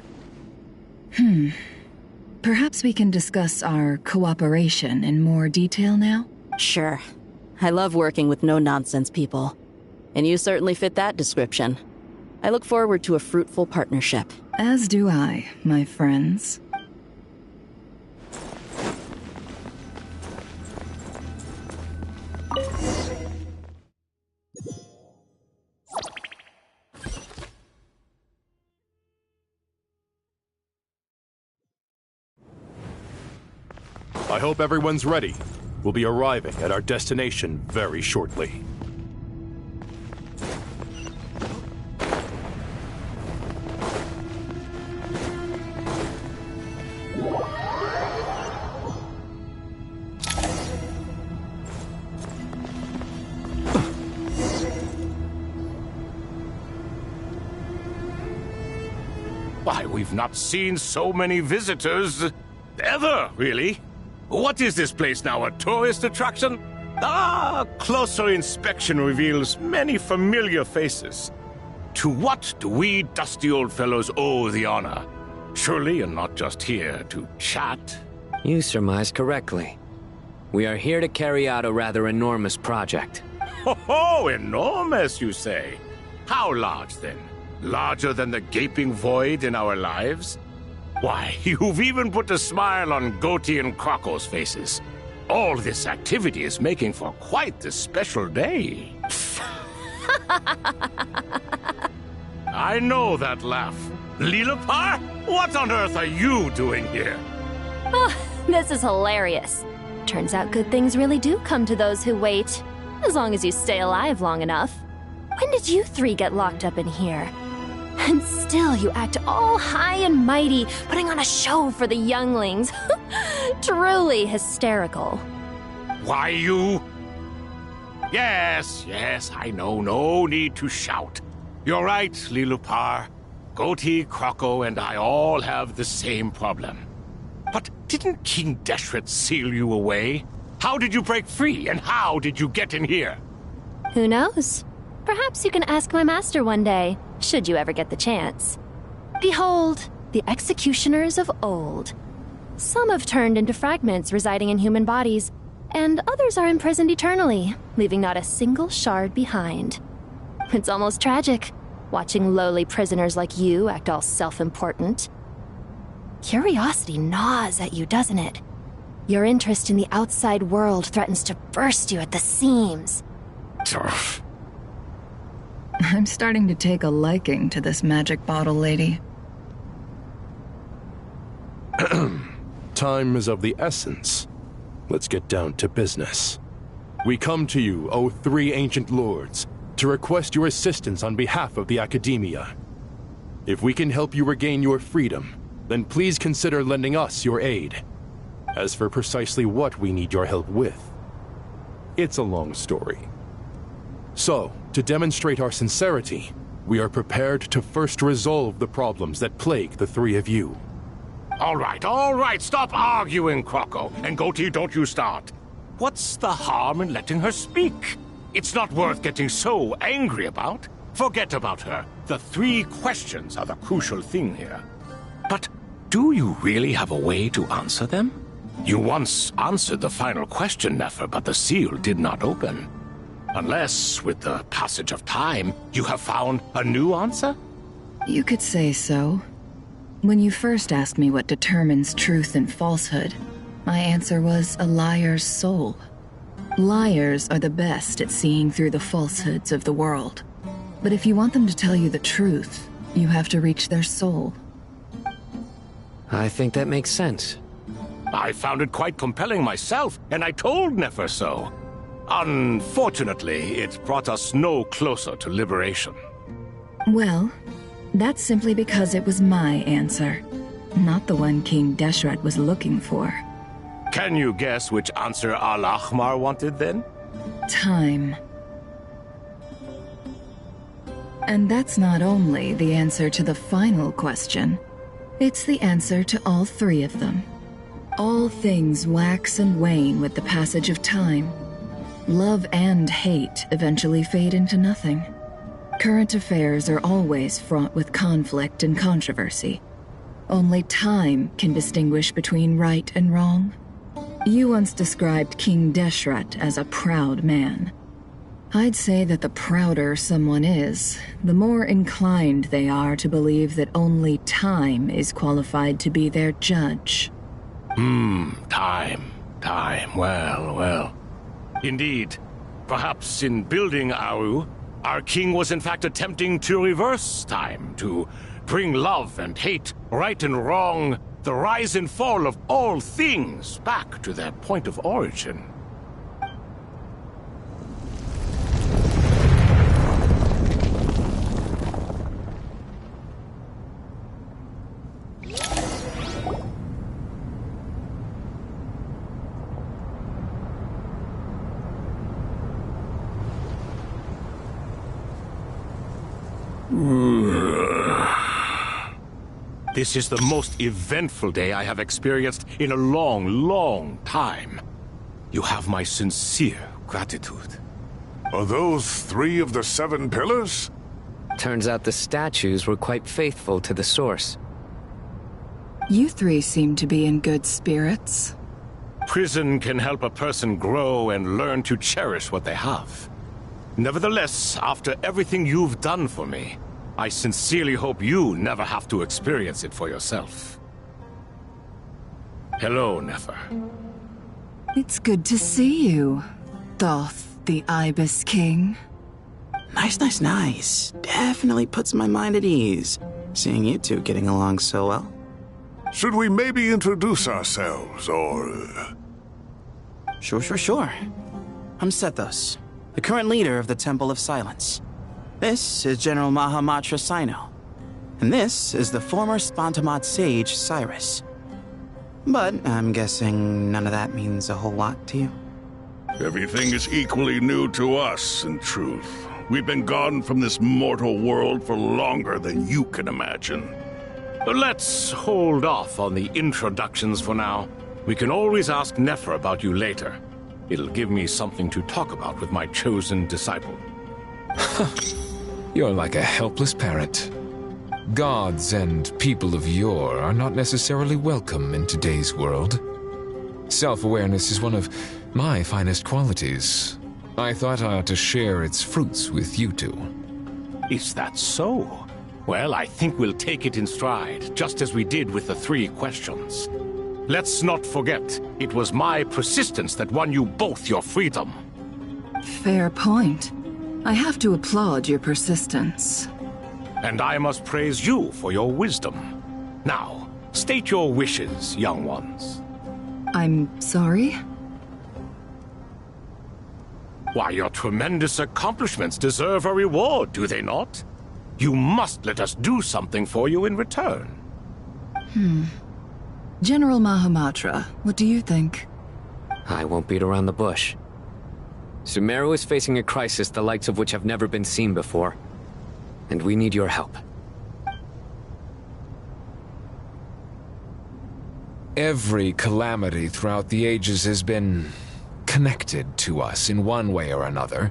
Perhaps we can discuss our cooperation in more detail now? Sure. I love working with no-nonsense people. And you certainly fit that description. I look forward to a fruitful partnership. As do I, my friends. I hope everyone's ready. We'll be arriving at our destination very shortly. Why, we've not seen so many visitors ever, really. What is this place now, a tourist attraction? Closer inspection reveals many familiar faces. To what do we dusty old fellows owe the honor? Surely you're not just here to chat. You surmise correctly. We are here to carry out a rather enormous project. Oh, enormous, you say? How large, then? Larger than the gaping void in our lives? Why, you've even put a smile on Goatee and Crocco's faces. All this activity is making for quite the special day. I know that laugh. Lilipar, what on earth are you doing here? Oh, this is hilarious. Turns out good things really do come to those who wait. As long as you stay alive long enough. When did you three get locked up in here? And still you act all high and mighty, putting on a show for the younglings. Truly hysterical. Why, you... Yes, I know. No need to shout. You're right, Lilipar. Goatee, Crocco, and I all have the same problem. But didn't King Deshret seal you away? How did you break free, and how did you get in here? Who knows? Perhaps you can ask my master one day, should you ever get the chance. Behold, the executioners of old. Some have turned into fragments residing in human bodies, and others are imprisoned eternally, leaving not a single shard behind. It's almost tragic, watching lowly prisoners like you act all self-important. Curiosity gnaws at you, doesn't it? Your interest in the outside world threatens to burst you at the seams. I'm starting to take a liking to this magic bottle lady. Time is of the essence. Let's get down to business. We come to you, O three ancient lords, to request your assistance on behalf of the Academia. If we can help you regain your freedom, then please consider lending us your aid. As for precisely what we need your help with, it's a long story. So, to demonstrate our sincerity, we are prepared to first resolve the problems that plague the three of you. All right, stop arguing, Croco. And Goatee, don't you start. What's the harm in letting her speak? It's not worth getting so angry about. Forget about her. The 3 questions are the crucial thing here. But do you really have a way to answer them? You once answered the final question, Nefer, but the seal did not open. Unless, with the passage of time, you have found a new answer? You could say so. When you first asked me what determines truth and falsehood, my answer was a liar's soul. Liars are the best at seeing through the falsehoods of the world. But if you want them to tell you the truth, you have to reach their soul. I think that makes sense. I found it quite compelling myself, and I told Nefer so. Unfortunately, it brought us no closer to liberation. Well, that's simply because it was my answer, not the one King Deshret was looking for. Can you guess which answer Al-Ahmar wanted then? Time. And that's not only the answer to the final question, it's the answer to all 3 of them. All things wax and wane with the passage of time. Love and hate eventually fade into nothing. Current affairs are always fraught with conflict and controversy. Only time can distinguish between right and wrong. You once described King Deshret as a proud man. I'd say that the prouder someone is, the more inclined they are to believe that only time is qualified to be their judge. Time. Well. Indeed. Perhaps in building Aru, our king was in fact attempting to reverse time, to bring love and hate, right and wrong, the rise and fall of all things back to their point of origin. This is the most eventful day I have experienced in a long time. You have my sincere gratitude. Are those 3 of the 7 pillars? Turns out the statues were quite faithful to the source. You 3 seem to be in good spirits. Prison can help a person grow and learn to cherish what they have. Nevertheless, after everything you've done for me, I sincerely hope you never have to experience it for yourself. Hello, Nefer. It's good to see you, Thoth the Ibis King. Nice. Definitely puts my mind at ease, seeing you 2 getting along so well. Should we maybe introduce ourselves, or... Sure. I'm Sethos, the current leader of the Temple of Silence. This is General Mahamatra Sino, and this is the former Spantamat sage, Cyrus. But I'm guessing none of that means a whole lot to you. Everything is equally new to us, in truth. We've been gone from this mortal world for longer than you can imagine. Let's hold off on the introductions for now. We can always ask Nefer about you later. It'll give me something to talk about with my chosen disciple. You're like a helpless parrot. Gods and people of yore are not necessarily welcome in today's world. Self-awareness is one of my finest qualities. I thought I ought to share its fruits with you 2. Is that so? Well, I think we'll take it in stride, just as we did with the 3 questions. Let's not forget, it was my persistence that won you both your freedom. Fair point. I have to applaud your persistence. And I must praise you for your wisdom. Now, state your wishes, young ones. I'm sorry? Why, your tremendous accomplishments deserve a reward, do they not? You must let us do something for you in return. General Mahamatra, what do you think? I won't beat around the bush. Sumeru is facing a crisis the likes of which have never been seen before. And we need your help. Every calamity throughout the ages has been connected to us in one way or another,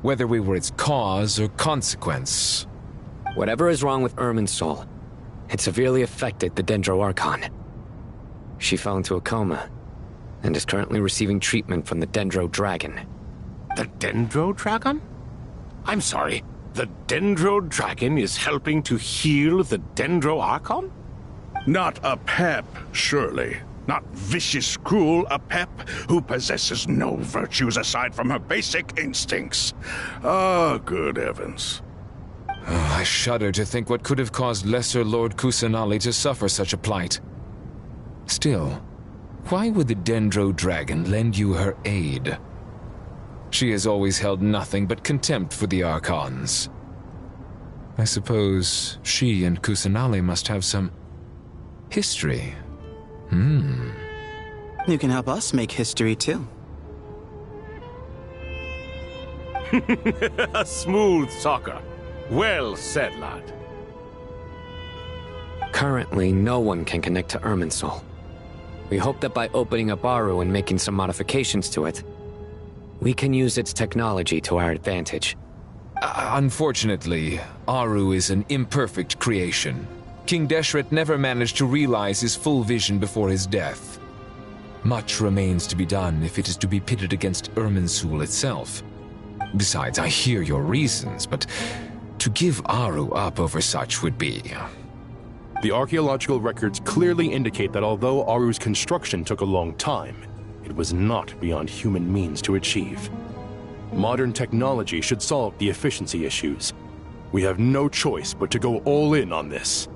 whether we were its cause or consequence. Whatever is wrong with Irminsul, it severely affected the Dendro Archon. She fell into a coma, and is currently receiving treatment from the Dendro Dragon. The Dendro Dragon? I'm sorry, the Dendro Dragon is helping to heal the Dendro Archon? Not a pep, surely. Not vicious, cruel a pep who possesses no virtues aside from her basic instincts. Ah, good heavens. Oh, I shudder to think what could have caused Lesser Lord Kusanali to suffer such a plight. Still, why would the Dendro Dragon lend you her aid? She has always held nothing but contempt for the Archons. I suppose she and Kusanali must have some history. You can help us make history, too. A smooth talker. Well said, lad. Currently, no one can connect to Irminsul. We hope that by opening up Aru and making some modifications to it, we can use its technology to our advantage. Unfortunately, Aru is an imperfect creation. King Deshret never managed to realize his full vision before his death. Much remains to be done if it is to be pitted against Irminsul itself. Besides, I hear your reasons, but to give Aru up over such would be... The archaeological records clearly indicate that although Aru's construction took a long time, it was not beyond human means to achieve. Modern technology should solve the efficiency issues. We have no choice but to go all in on this.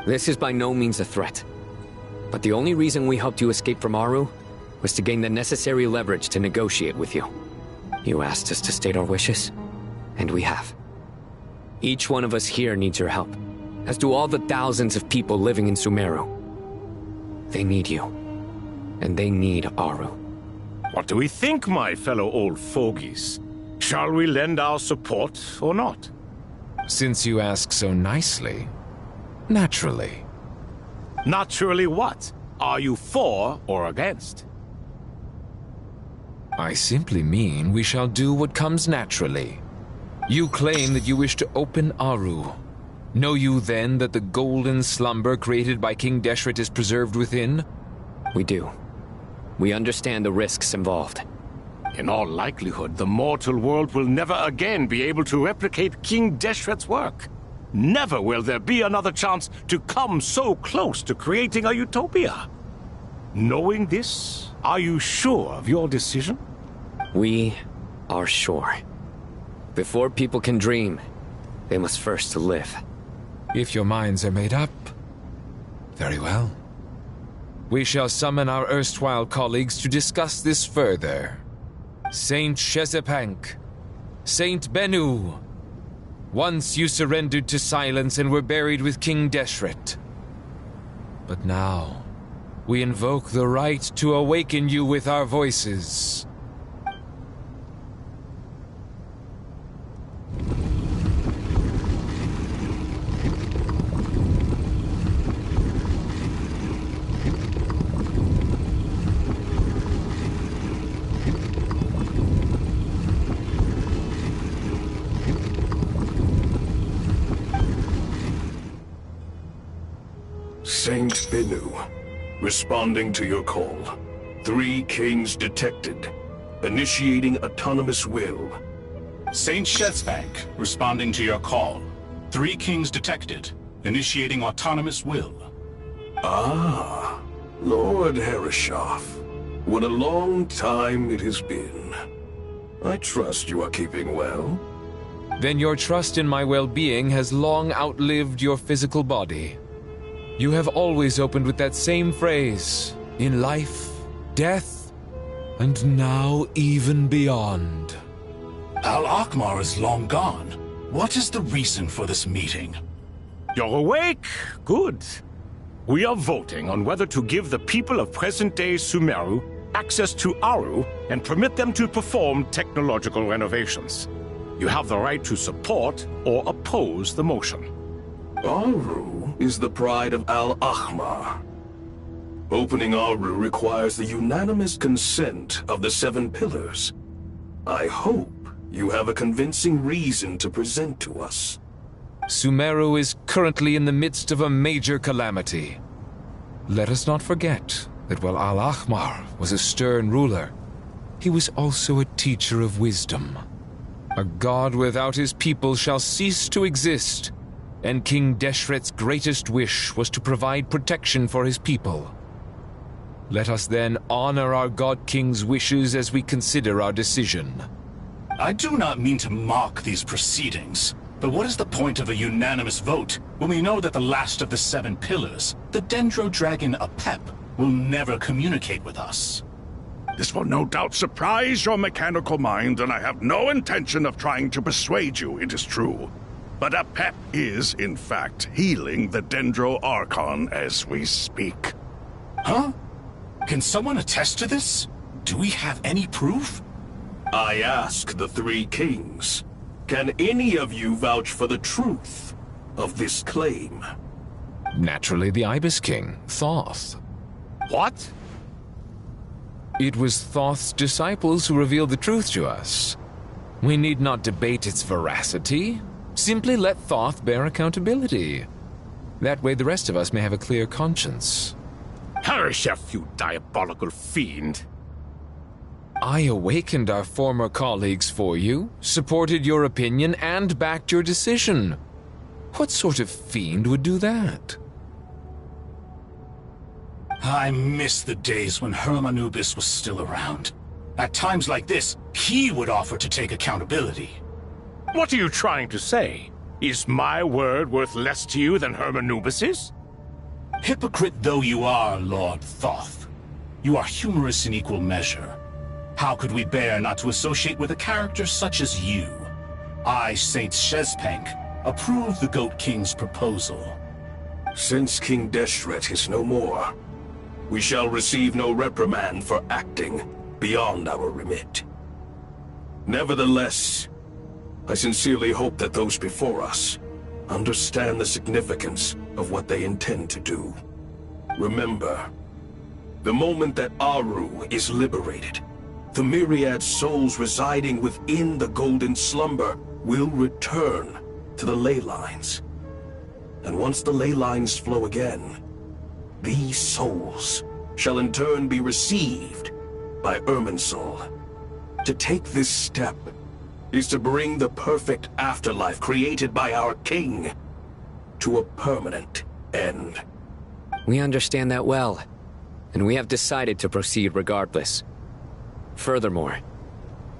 This is by no means a threat. But the only reason we helped you escape from Aru was to gain the necessary leverage to negotiate with you. You asked us to state our wishes, and we have. Each one of us here needs your help, as do all the thousands of people living in Sumeru. They need you, and they need Aru. What do we think, my fellow old fogies? Shall we lend our support or not? Since you ask so nicely, naturally. Naturally what? Are you for or against? I simply mean we shall do what comes naturally. You claim that you wish to open Aru. Know you then that the golden slumber created by King Deshret is preserved within? We do. We understand the risks involved. In all likelihood, the mortal world will never again be able to replicate King Deshret's work. Never will there be another chance to come so close to creating a utopia. Knowing this, are you sure of your decision? We are sure. Before people can dream, they must first live. If your minds are made up, very well. We shall summon our erstwhile colleagues to discuss this further. Saint Shezepank, Saint Bennu, once you surrendered to silence and were buried with King Deshret. But now, we invoke the right to awaken you with our voices. Saint Bennu, responding to your call. 3 kings detected. Initiating autonomous will. Saint Shezbank, responding to your call. 3 kings detected. Initiating autonomous will. Ah, Lord Herreshoff. What a long time it has been. I trust you are keeping well. Then your trust in my well-being has long outlived your physical body. You have always opened with that same phrase, in life, death, and now even beyond. Al-Akmar is long gone. What is the reason for this meeting? You're awake? Good. We are voting on whether to give the people of present-day Sumeru access to Aru and permit them to perform technological renovations. You have the right to support or oppose the motion. Aru is the pride of Al-Ahmar. Opening Aru requires the unanimous consent of the 7 pillars. I hope you have a convincing reason to present to us. Sumeru is currently in the midst of a major calamity. Let us not forget that while Al-Ahmar was a stern ruler, he was also a teacher of wisdom. A god without his people shall cease to exist, and King Deshret's greatest wish was to provide protection for his people. Let us then honor our God King's wishes as we consider our decision. I do not mean to mock these proceedings, but what is the point of a unanimous vote when we know that the last of the 7 pillars, the Dendro Dragon Apep, will never communicate with us? This will no doubt surprise your mechanical mind, and I have no intention of trying to persuade you it is true. But Apep is, in fact, healing the Dendro Archon as we speak. Huh? Can someone attest to this? Do we have any proof? I ask the 3 kings. Can any of you vouch for the truth of this claim? Naturally, the Ibis King, Thoth. What? It was Thoth's disciples who revealed the truth to us. We need not debate its veracity. Simply let Thoth bear accountability. That way the rest of us may have a clear conscience. Harishef, you diabolical fiend. I awakened our former colleagues for you, supported your opinion, and backed your decision. What sort of fiend would do that? I miss the days when Hermanubis was still around. At times like this, he would offer to take accountability. What are you trying to say? Is my word worth less to you than Hermanubis's? Hypocrite though you are, Lord Thoth, you are humorous in equal measure. How could we bear not to associate with a character such as you? I, Saint Shezpank, approve the Goat King's proposal. Since King Deshret is no more, we shall receive no reprimand for acting beyond our remit. Nevertheless, I sincerely hope that those before us understand the significance of what they intend to do. Remember, the moment that Aru is liberated, the myriad souls residing within the Golden Slumber will return to the ley lines. And once the ley lines flow again, these souls shall in turn be received by Irminsul. To take this step is to bring the perfect afterlife created by our king to a permanent end. We understand that well, and we have decided to proceed regardless. Furthermore,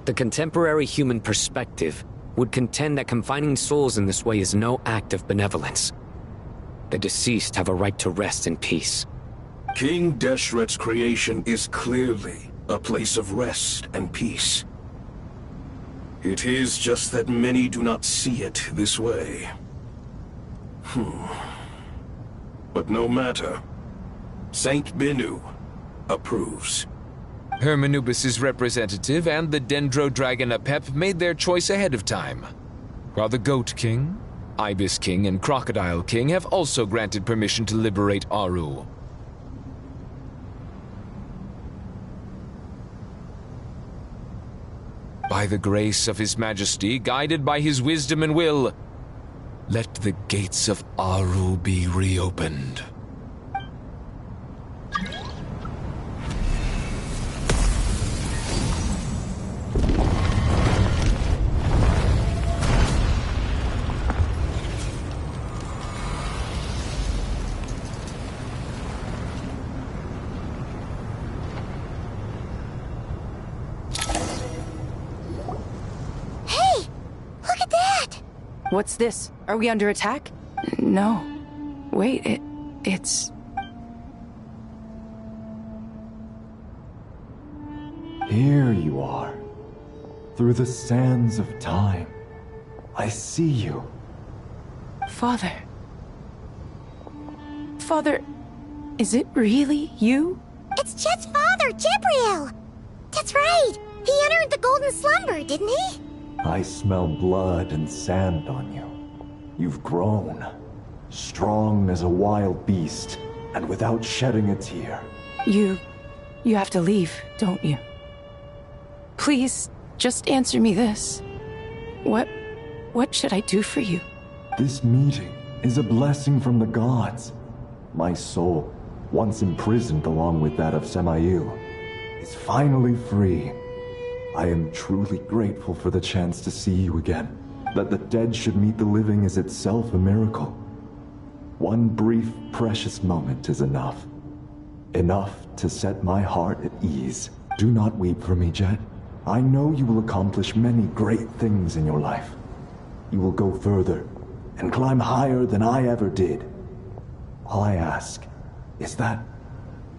the contemporary human perspective would contend that confining souls in this way is no act of benevolence. The deceased have a right to rest in peace. King Deshret's creation is clearly a place of rest and peace. It is just that many do not see it this way. But no matter. Saint Binu approves. Hermanubis' representative and the Dendro Dragon Apep made their choice ahead of time, while the Goat King, Ibis King, and Crocodile King have also granted permission to liberate Aru. By the grace of His Majesty, guided by his wisdom and will, let the gates of Aru be reopened. What's this? Are we under attack? No. Wait, it's... Here you are. Through the sands of time, I see you. Father. Father, is it really you? It's Jet's father, Jibriel! That's right! He entered the golden slumber, didn't he? I smell blood and sand on you. You've grown. Strong as a wild beast, and without shedding a tear. You have to leave, don't you? Please, just answer me this. What should I do for you? This meeting is a blessing from the gods. My soul, once imprisoned along with that of Semail, is finally free. I am truly grateful for the chance to see you again. That the dead should meet the living is itself a miracle. One brief, precious moment is enough. Enough to set my heart at ease. Do not weep for me, Jet. I know you will accomplish many great things in your life. You will go further and climb higher than I ever did. All I ask is that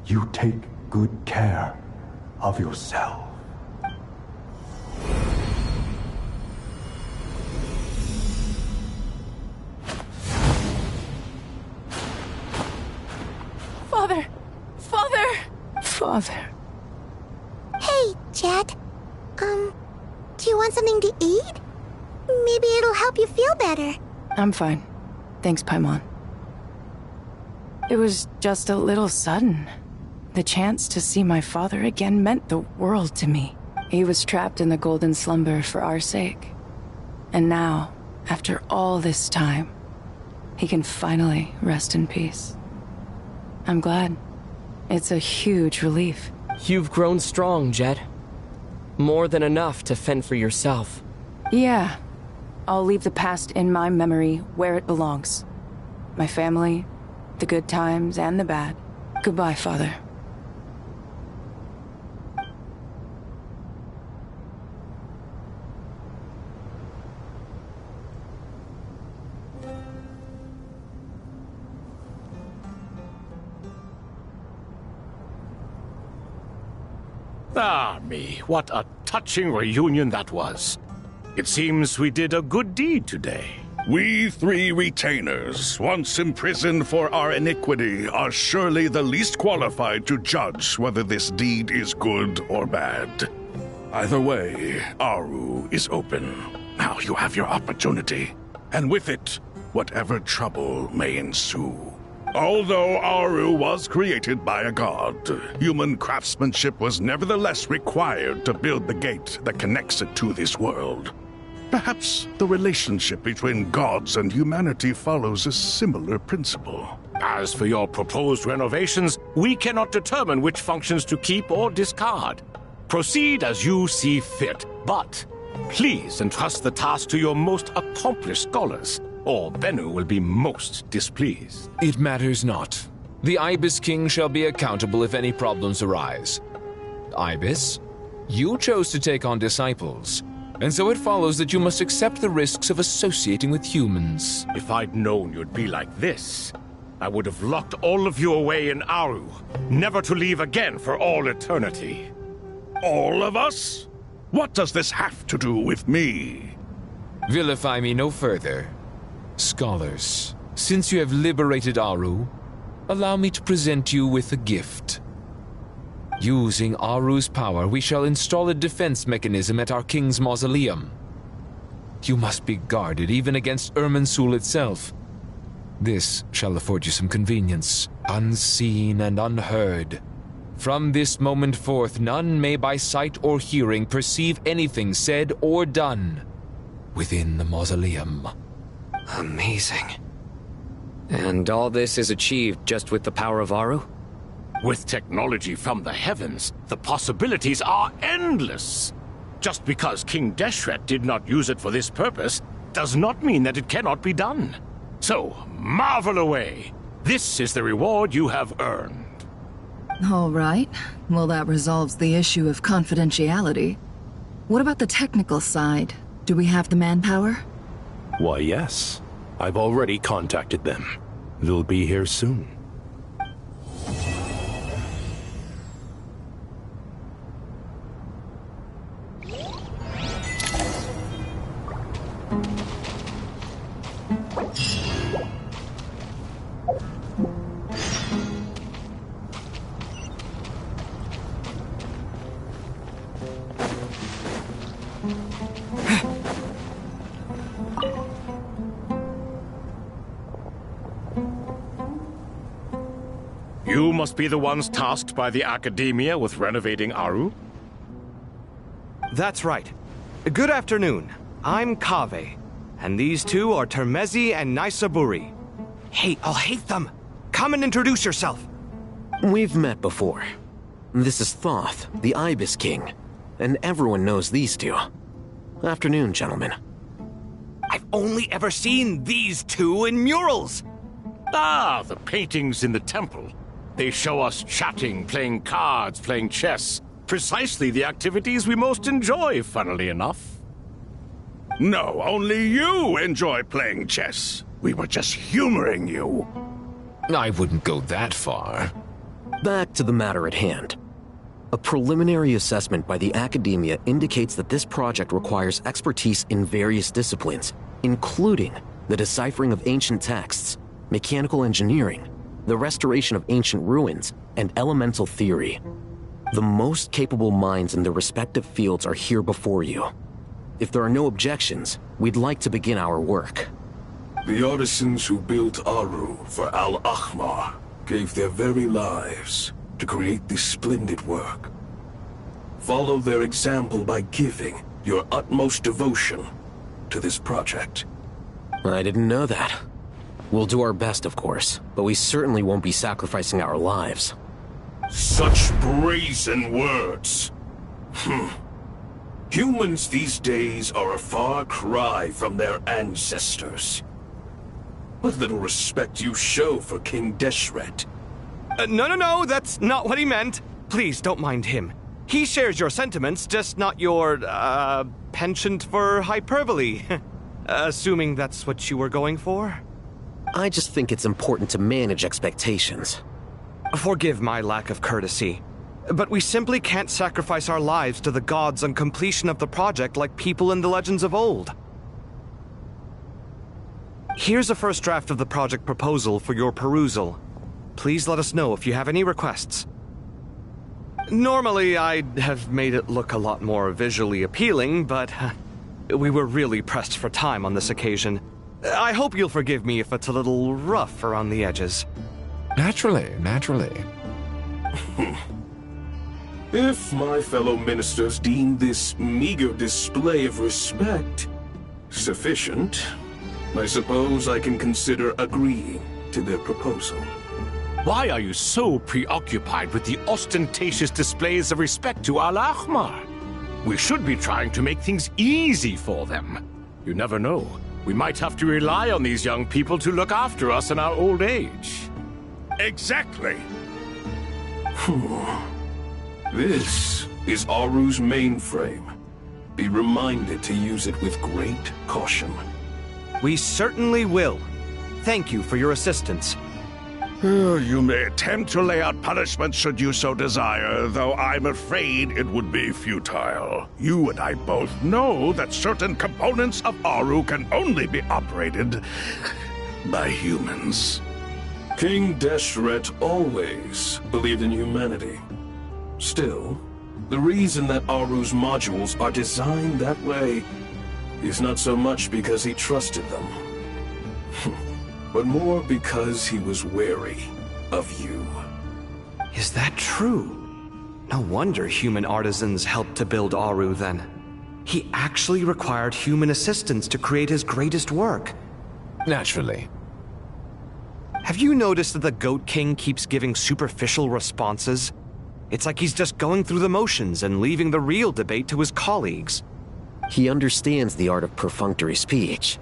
you take good care of yourself. Father! Father! Father. Hey, Jet. Do you want something to eat? Maybe it'll help you feel better. I'm fine. Thanks, Paimon. It was just a little sudden. The chance to see my father again meant the world to me. He was trapped in the golden slumber for our sake. And now, after all this time, he can finally rest in peace. I'm glad. It's a huge relief. You've grown strong, Jet. More than enough to fend for yourself. Yeah. I'll leave the past in my memory where it belongs. My family, the good times and the bad. Goodbye, Father. Ah, me, what a touching reunion that was. It seems we did a good deed today. We three retainers, once imprisoned for our iniquity, are surely the least qualified to judge whether this deed is good or bad. Either way, Aru is open. Now you have your opportunity, and with it, whatever trouble may ensue. Although Aru was created by a god, human craftsmanship was nevertheless required to build the gate that connects it to this world. Perhaps the relationship between gods and humanity follows a similar principle. As for your proposed renovations, we cannot determine which functions to keep or discard. Proceed as you see fit, but please entrust the task to your most accomplished scholars, or Bennu will be most displeased. It matters not. The Ibis King shall be accountable if any problems arise. Ibis, you chose to take on disciples, and so it follows that you must accept the risks of associating with humans. If I'd known you'd be like this, I would have locked all of you away in Aru, never to leave again for all eternity. All of us? What does this have to do with me? Vilify me no further. Scholars, since you have liberated Aru, allow me to present you with a gift. Using Aru's power, we shall install a defense mechanism at our king's mausoleum. You must be guarded even against Irminsul itself. This shall afford you some convenience, unseen and unheard. From this moment forth, none may by sight or hearing perceive anything said or done within the mausoleum. Amazing. And all this is achieved just with the power of Aru? With technology from the heavens, the possibilities are endless. Just because King Deshret did not use it for this purpose does not mean that it cannot be done. So, marvel away. This is the reward you have earned. All right. Well, that resolves the issue of confidentiality. What about the technical side? Do we have the manpower? Why, yes. I've already contacted them. They'll be here soon. You must be the ones tasked by the Academia with renovating Aru? That's right. Good afternoon. I'm Kaveh, and these two are Termezi and Naisaburi. Hey, I'll hate them! Come and introduce yourself! We've met before. This is Thoth, the Ibis King, and everyone knows these two. Afternoon, gentlemen. I've only ever seen these two in murals! Ah, the paintings in the temple. They show us chatting, playing cards, playing chess. Precisely the activities we most enjoy, funnily enough. No, only you enjoy playing chess. We were just humoring you. I wouldn't go that far. Back to the matter at hand. A preliminary assessment by the Academia indicates that this project requires expertise in various disciplines, including the deciphering of ancient texts, mechanical engineering, the restoration of ancient ruins, and elemental theory. The most capable minds in their respective fields are here before you. If there are no objections, we'd like to begin our work. The artisans who built Aru for Al-Ahmar gave their very lives to create this splendid work. Follow their example by giving your utmost devotion to this project. I didn't know that. We'll do our best, of course, but we certainly won't be sacrificing our lives. Such brazen words. Humans these days are a far cry from their ancestors. What little respect you show for King Deshret. No, that's not what he meant. Please, don't mind him. He shares your sentiments, just not your, penchant for hyperbole. Assuming that's what you were going for? I just think it's important to manage expectations. Forgive my lack of courtesy, but we simply can't sacrifice our lives to the gods on completion of the project like people in the legends of old. Here's a first draft of the project proposal for your perusal. Please let us know if you have any requests. Normally, I'd have made it look a lot more visually appealing, but we were really pressed for time on this occasion. I hope you'll forgive me if it's a little rough around the edges. Naturally. If my fellow ministers deem this meager display of respect sufficient, I suppose I can consider agreeing to their proposal. Why are you so preoccupied with the ostentatious displays of respect to Al-Ahmar? We should be trying to make things easy for them. You never know. We might have to rely on these young people to look after us in our old age. Exactly. This is Aru's mainframe. Be reminded to use it with great caution. We certainly will. Thank you for your assistance. You may attempt to lay out punishment should you so desire, though I'm afraid it would be futile. You and I both know that certain components of Aru can only be operated by humans. King Deshret always believed in humanity. Still, the reason that Aru's modules are designed that way is not so much because he trusted them, but more because he was wary of you. Is that true? No wonder human artisans helped to build Aru then. He actually required human assistance to create his greatest work. Naturally. Have you noticed that the Goat King keeps giving superficial responses? It's like he's just going through the motions and leaving the real debate to his colleagues. He understands the art of perfunctory speech.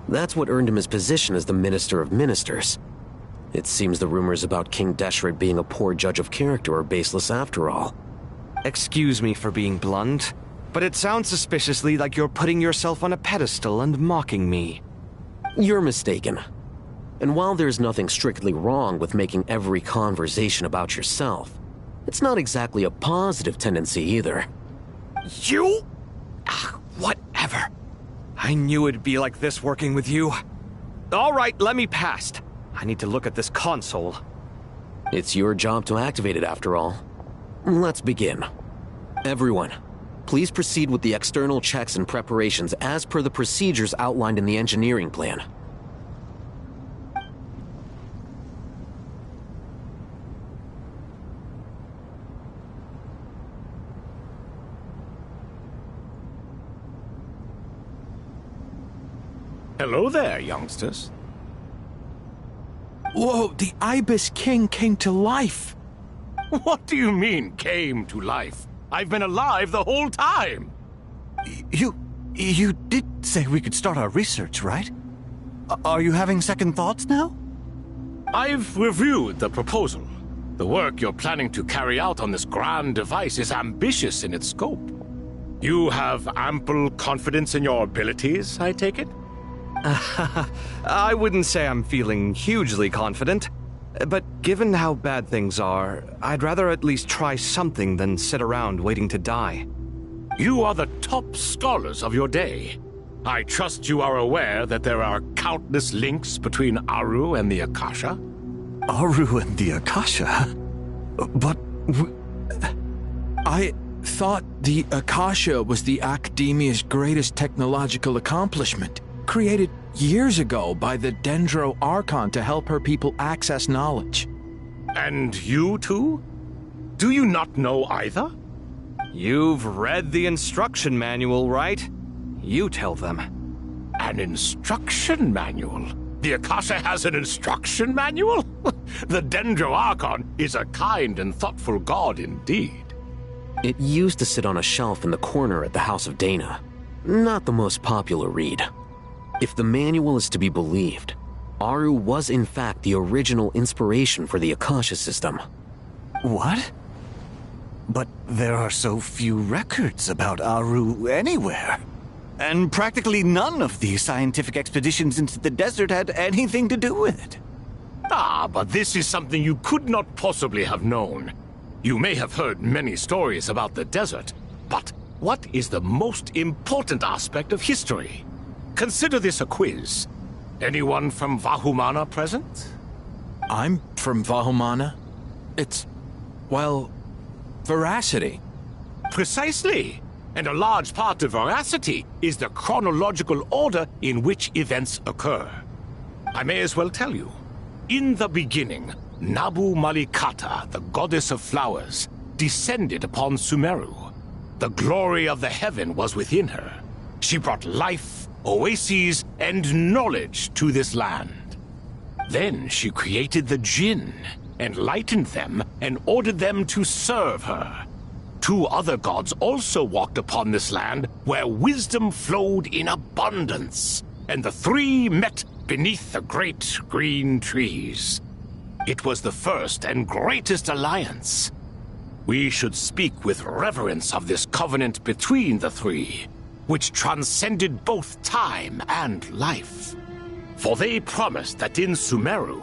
That's what earned him his position as the Minister of Ministers. It seems the rumors about King Deshret being a poor judge of character are baseless after all. Excuse me for being blunt, but it sounds suspiciously like you're putting yourself on a pedestal and mocking me. You're mistaken. And while there's nothing strictly wrong with making every conversation about yourself, it's not exactly a positive tendency either. You? Whatever. I knew it'd be like this working with you. All right, let me past. I need to look at this console. It's your job to activate it after all. Let's begin. Everyone, Please proceed with the external checks and preparations as per the procedures outlined in the engineering plan. Hello there, youngsters. Whoa, the Ibis King came to life! What do you mean, came to life? I've been alive the whole time! You did say we could start our research, right? Are you having second thoughts now? I've reviewed the proposal. The work you're planning to carry out on this grand device is ambitious in its scope. You have ample confidence in your abilities, I take it? I wouldn't say I'm feeling hugely confident, but given how bad things are, I'd rather at least try something than sit around waiting to die. You are the top scholars of your day. I trust you are aware that there are countless links between Aru and the Akasha? Aru and the Akasha? But... I thought the Akasha was the Academia's greatest technological accomplishment, created years ago by the Dendro Archon to help her people access knowledge. And you too? Do you not know either? You've read the instruction manual, right? You tell them. An instruction manual? The Akasha has an instruction manual? The Dendro Archon is a kind and thoughtful god indeed. It used to sit on a shelf in the corner at the House of Dana. Not the most popular read. If the manual is to be believed, Aru was in fact the original inspiration for the Akasha system. What? But there are so few records about Aru anywhere. And practically none of the scientific expeditions into the desert had anything to do with it. Ah, but this is something you could not possibly have known. You may have heard many stories about the desert, but what is the most important aspect of history? Consider this a quiz. Anyone from Vahumana present? I'm from Vahumana. It's, well, veracity. Precisely. And a large part of veracity is the chronological order in which events occur. I may as well tell you. In the beginning, Nabu Malikata, the goddess of flowers, descended upon Sumeru. The glory of the heaven was within her. She brought life, oases, and knowledge to this land. Then she created the Jinn, enlightened them, and ordered them to serve her. 2 other gods also walked upon this land where wisdom flowed in abundance, and the 3 met beneath the great green trees. It was the first and greatest alliance. We should speak with reverence of this covenant between the 3, which transcended both time and life. For they promised that in Sumeru,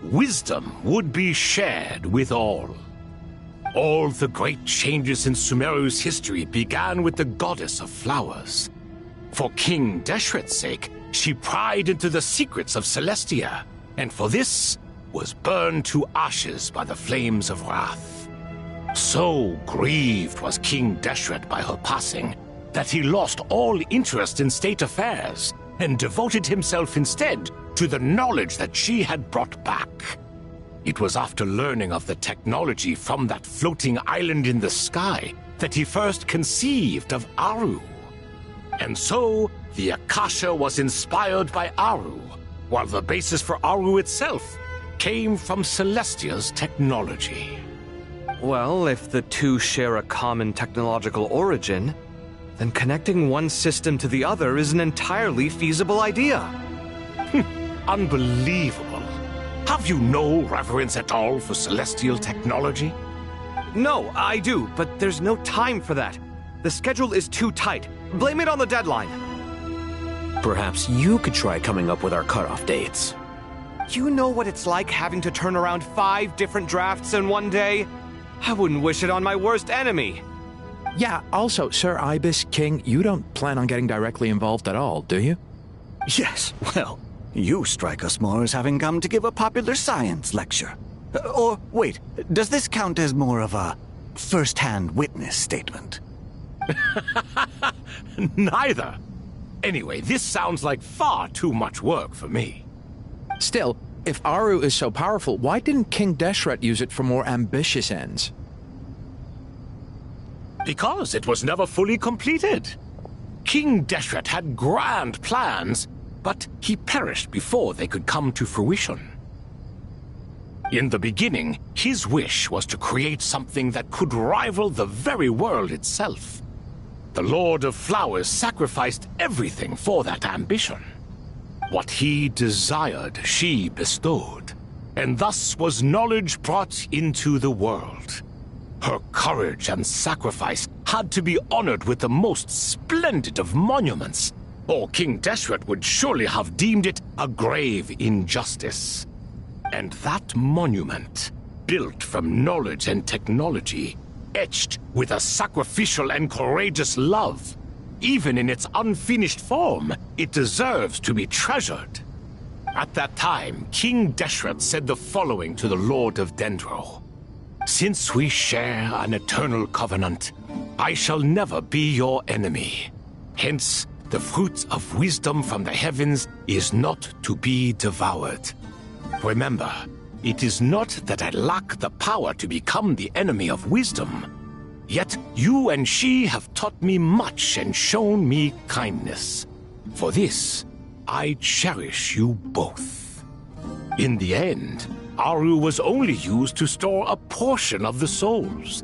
wisdom would be shared with all. All the great changes in Sumeru's history began with the goddess of flowers. For King Deshret's sake, she pried into the secrets of Celestia, and for this was burned to ashes by the flames of wrath. So grieved was King Deshret by her passing that he lost all interest in state affairs and devoted himself instead to the knowledge that she had brought back. It was after learning of the technology from that floating island in the sky that he first conceived of Aru. And so, the Akasha was inspired by Aru, while the basis for Aru itself came from Celestia's technology. Well, if the 2 share a common technological origin, then connecting one system to the other is an entirely feasible idea. Unbelievable. Have you no reverence at all for celestial technology? No, I do, but there's no time for that. The schedule is too tight. Blame it on the deadline. Perhaps you could try coming up with our cutoff dates. You know what it's like having to turn around 5 different drafts in one day? I wouldn't wish it on my worst enemy. Yeah, also, Sir Ibis King, you don't plan on getting directly involved at all, do you? Yes, well, you strike us more as having come to give a popular science lecture. Or, wait, does this count as more of a first-hand witness statement? Neither. Anyway, this sounds like far too much work for me. Still, if Aru is so powerful, why didn't King Deshret use it for more ambitious ends? Because it was never fully completed. King Deshret had grand plans, but he perished before they could come to fruition. In the beginning, his wish was to create something that could rival the very world itself. The Lord of Flowers sacrificed everything for that ambition. What he desired, she bestowed, and thus was knowledge brought into the world. Her courage and sacrifice had to be honored with the most splendid of monuments, or King Deshret would surely have deemed it a grave injustice. And that monument, built from knowledge and technology, etched with a sacrificial and courageous love, even in its unfinished form, it deserves to be treasured. At that time, King Deshret said the following to the Lord of Dendro. Since we share an eternal covenant, I shall never be your enemy. Hence, the fruit of wisdom from the heavens is not to be devoured. Remember, it is not that I lack the power to become the enemy of wisdom. Yet you and she have taught me much and shown me kindness. For this, I cherish you both. In the end, Aru was only used to store a portion of the souls.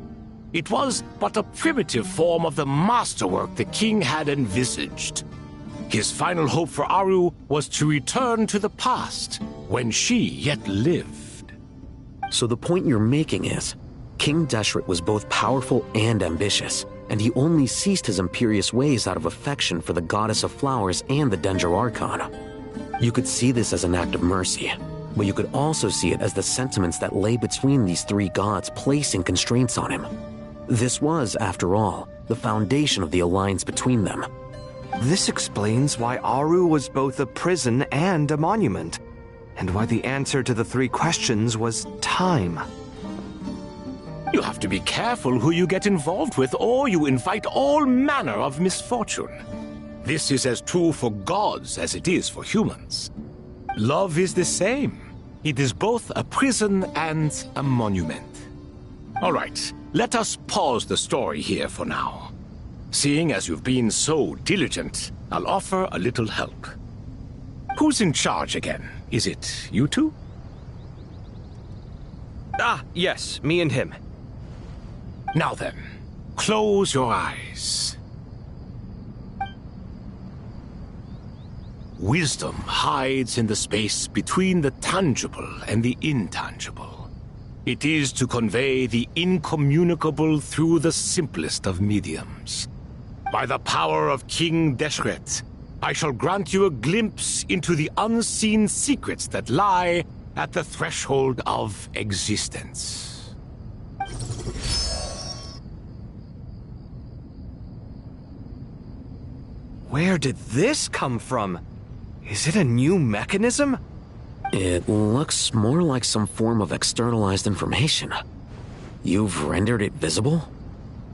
It was but a primitive form of the masterwork the king had envisaged. His final hope for Aru was to return to the past, when she yet lived. So the point you're making is, King Deshret was both powerful and ambitious, and he only ceased his imperious ways out of affection for the Goddess of Flowers and the Dendro Archon. You could see this as an act of mercy, but you could also see it as the sentiments that lay between these three gods placing constraints on him. This was, after all, the foundation of the alliance between them. This explains why Aru was both a prison and a monument, and why the answer to the three questions was time. You have to be careful who you get involved with, or you invite all manner of misfortune. This is as true for gods as it is for humans. Love is the same. It is both a prison and a monument. All right, let us pause the story here for now. Seeing as you've been so diligent, I'll offer a little help. Who's in charge again? Is it you two? Ah, yes, me and him. Now then, close your eyes. Wisdom hides in the space between the tangible and the intangible. It is to convey the incommunicable through the simplest of mediums. By the power of King Deshret, I shall grant you a glimpse into the unseen secrets that lie at the threshold of existence. Where did this come from? Is it a new mechanism? It looks more like some form of externalized information. You've rendered it visible?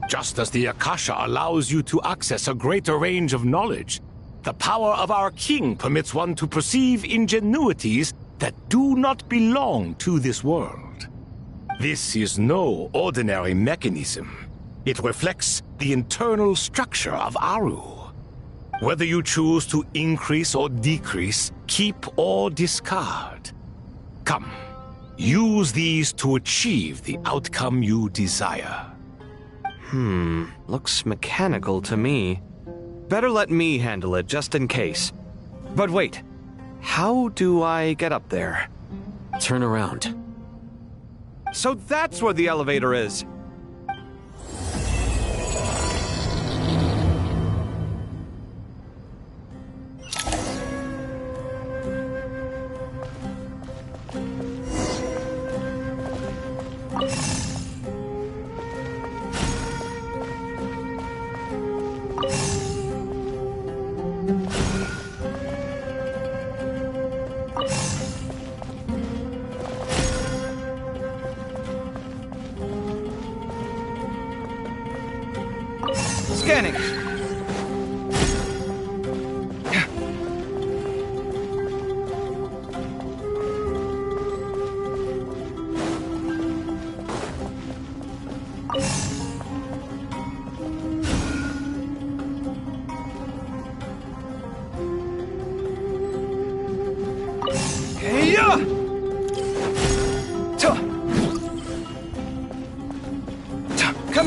Just as the Akasha allows you to access a greater range of knowledge, the power of our king permits one to perceive ingenuities that do not belong to this world. This is no ordinary mechanism. It reflects the internal structure of Aru. Whether you choose to increase or decrease, keep or discard. Come, use these to achieve the outcome you desire. Looks mechanical to me. Better let me handle it, just in case. But wait, how do I get up there? Turn around. So that's where the elevator is!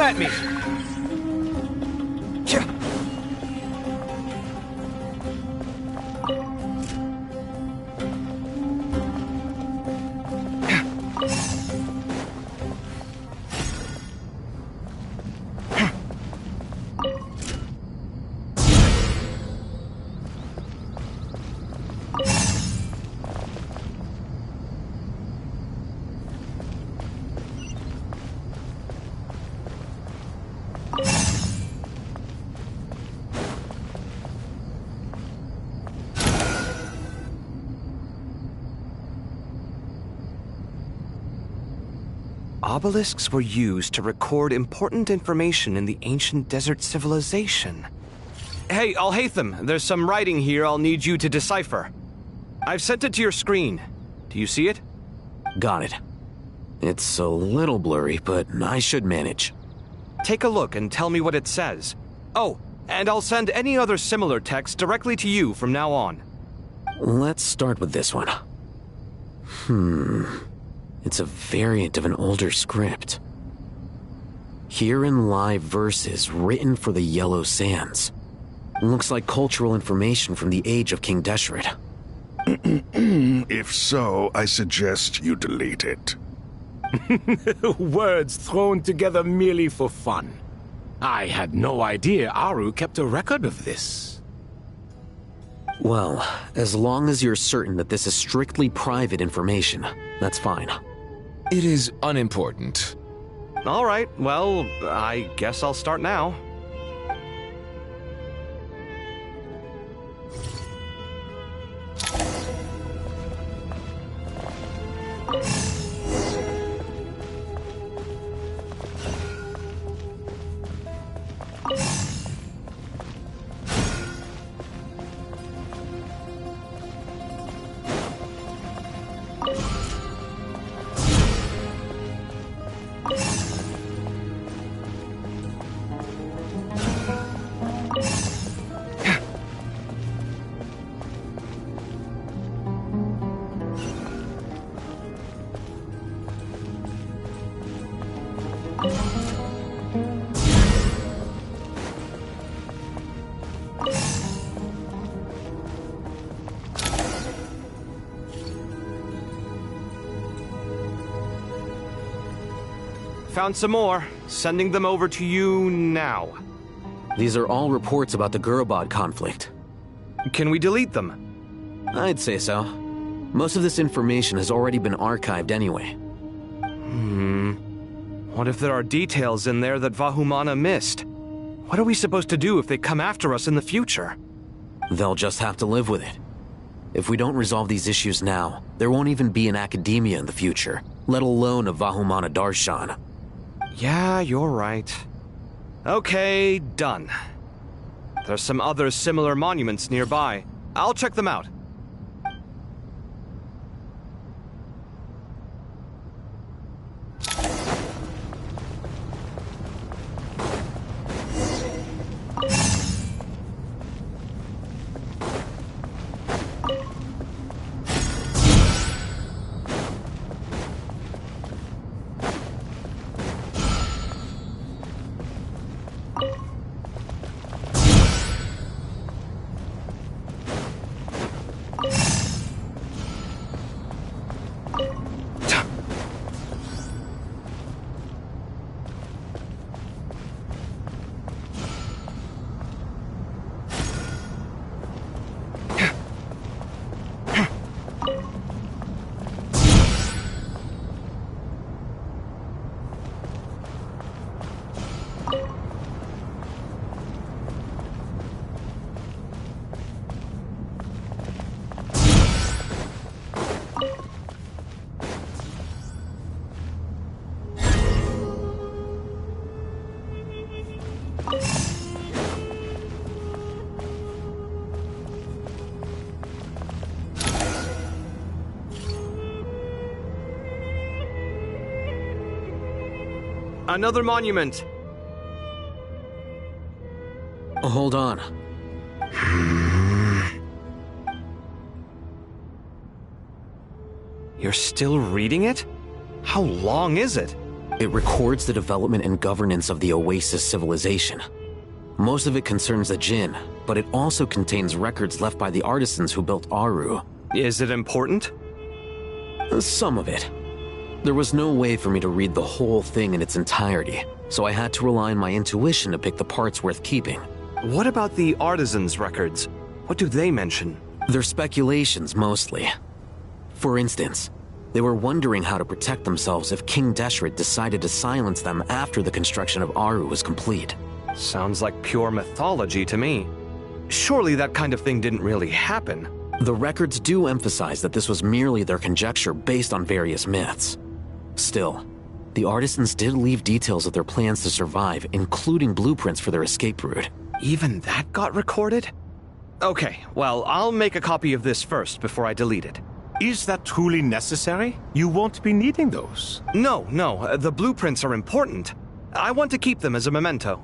at me! Obelisks were used to record important information in the ancient desert civilization. Hey, Al-Haytham, there's some writing here I'll need you to decipher. I've sent it to your screen. Do you see it? Got it. It's a little blurry, but I should manage. Take a look and tell me what it says. Oh, and I'll send any other similar text directly to you from now on. Let's start with this one. It's a variant of an older script. Herein lie verses written for the Yellow Sands. Looks like cultural information from the age of King Deshret. If so, I suggest you delete it. Words thrown together merely for fun. I had no idea Aru kept a record of this. Well, as long as you're certain that this is strictly private information, that's fine. It is unimportant. All right, well, I guess I'll start now. Found some more. Sending them over to you now. These are all reports about the Gurubad conflict. Can we delete them? I'd say so. Most of this information has already been archived anyway. What if there are details in there that Vahumana missed? What are we supposed to do if they come after us in the future? They'll just have to live with it. If we don't resolve these issues now, there won't even be an academia in the future, let alone a Vahumana Darshan. Yeah, you're right. Okay, done. There's some other similar monuments nearby. I'll check them out. Another monument. Hold on. You're still reading it? How long is it? It records the development and governance of the Oasis civilization. Most of it concerns the Jinn, but it also contains records left by the artisans who built Aru. Is it important? Some of it. There was no way for me to read the whole thing in its entirety, so I had to rely on my intuition to pick the parts worth keeping. What about the artisans' records? What do they mention? They're speculations, mostly. For instance, they were wondering how to protect themselves if King Deshret decided to silence them after the construction of Aru was complete. Sounds like pure mythology to me. Surely that kind of thing didn't really happen. The records do emphasize that this was merely their conjecture based on various myths. Still, the artisans did leave details of their plans to survive, including blueprints for their escape route. Even that got recorded? Okay, well, I'll make a copy of this first before I delete it. Is that truly necessary? You won't be needing those. No, the blueprints are important. I want to keep them as a memento.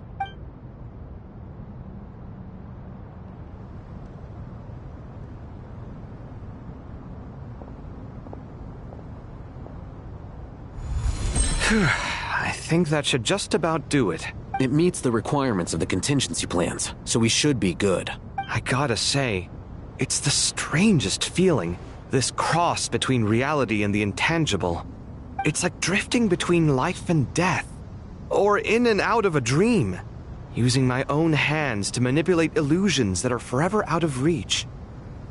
I think that should just about do it. It meets the requirements of the contingency plans, so we should be good. I gotta say, it's the strangest feeling, this cross between reality and the intangible. It's like drifting between life and death, or in and out of a dream, using my own hands to manipulate illusions that are forever out of reach.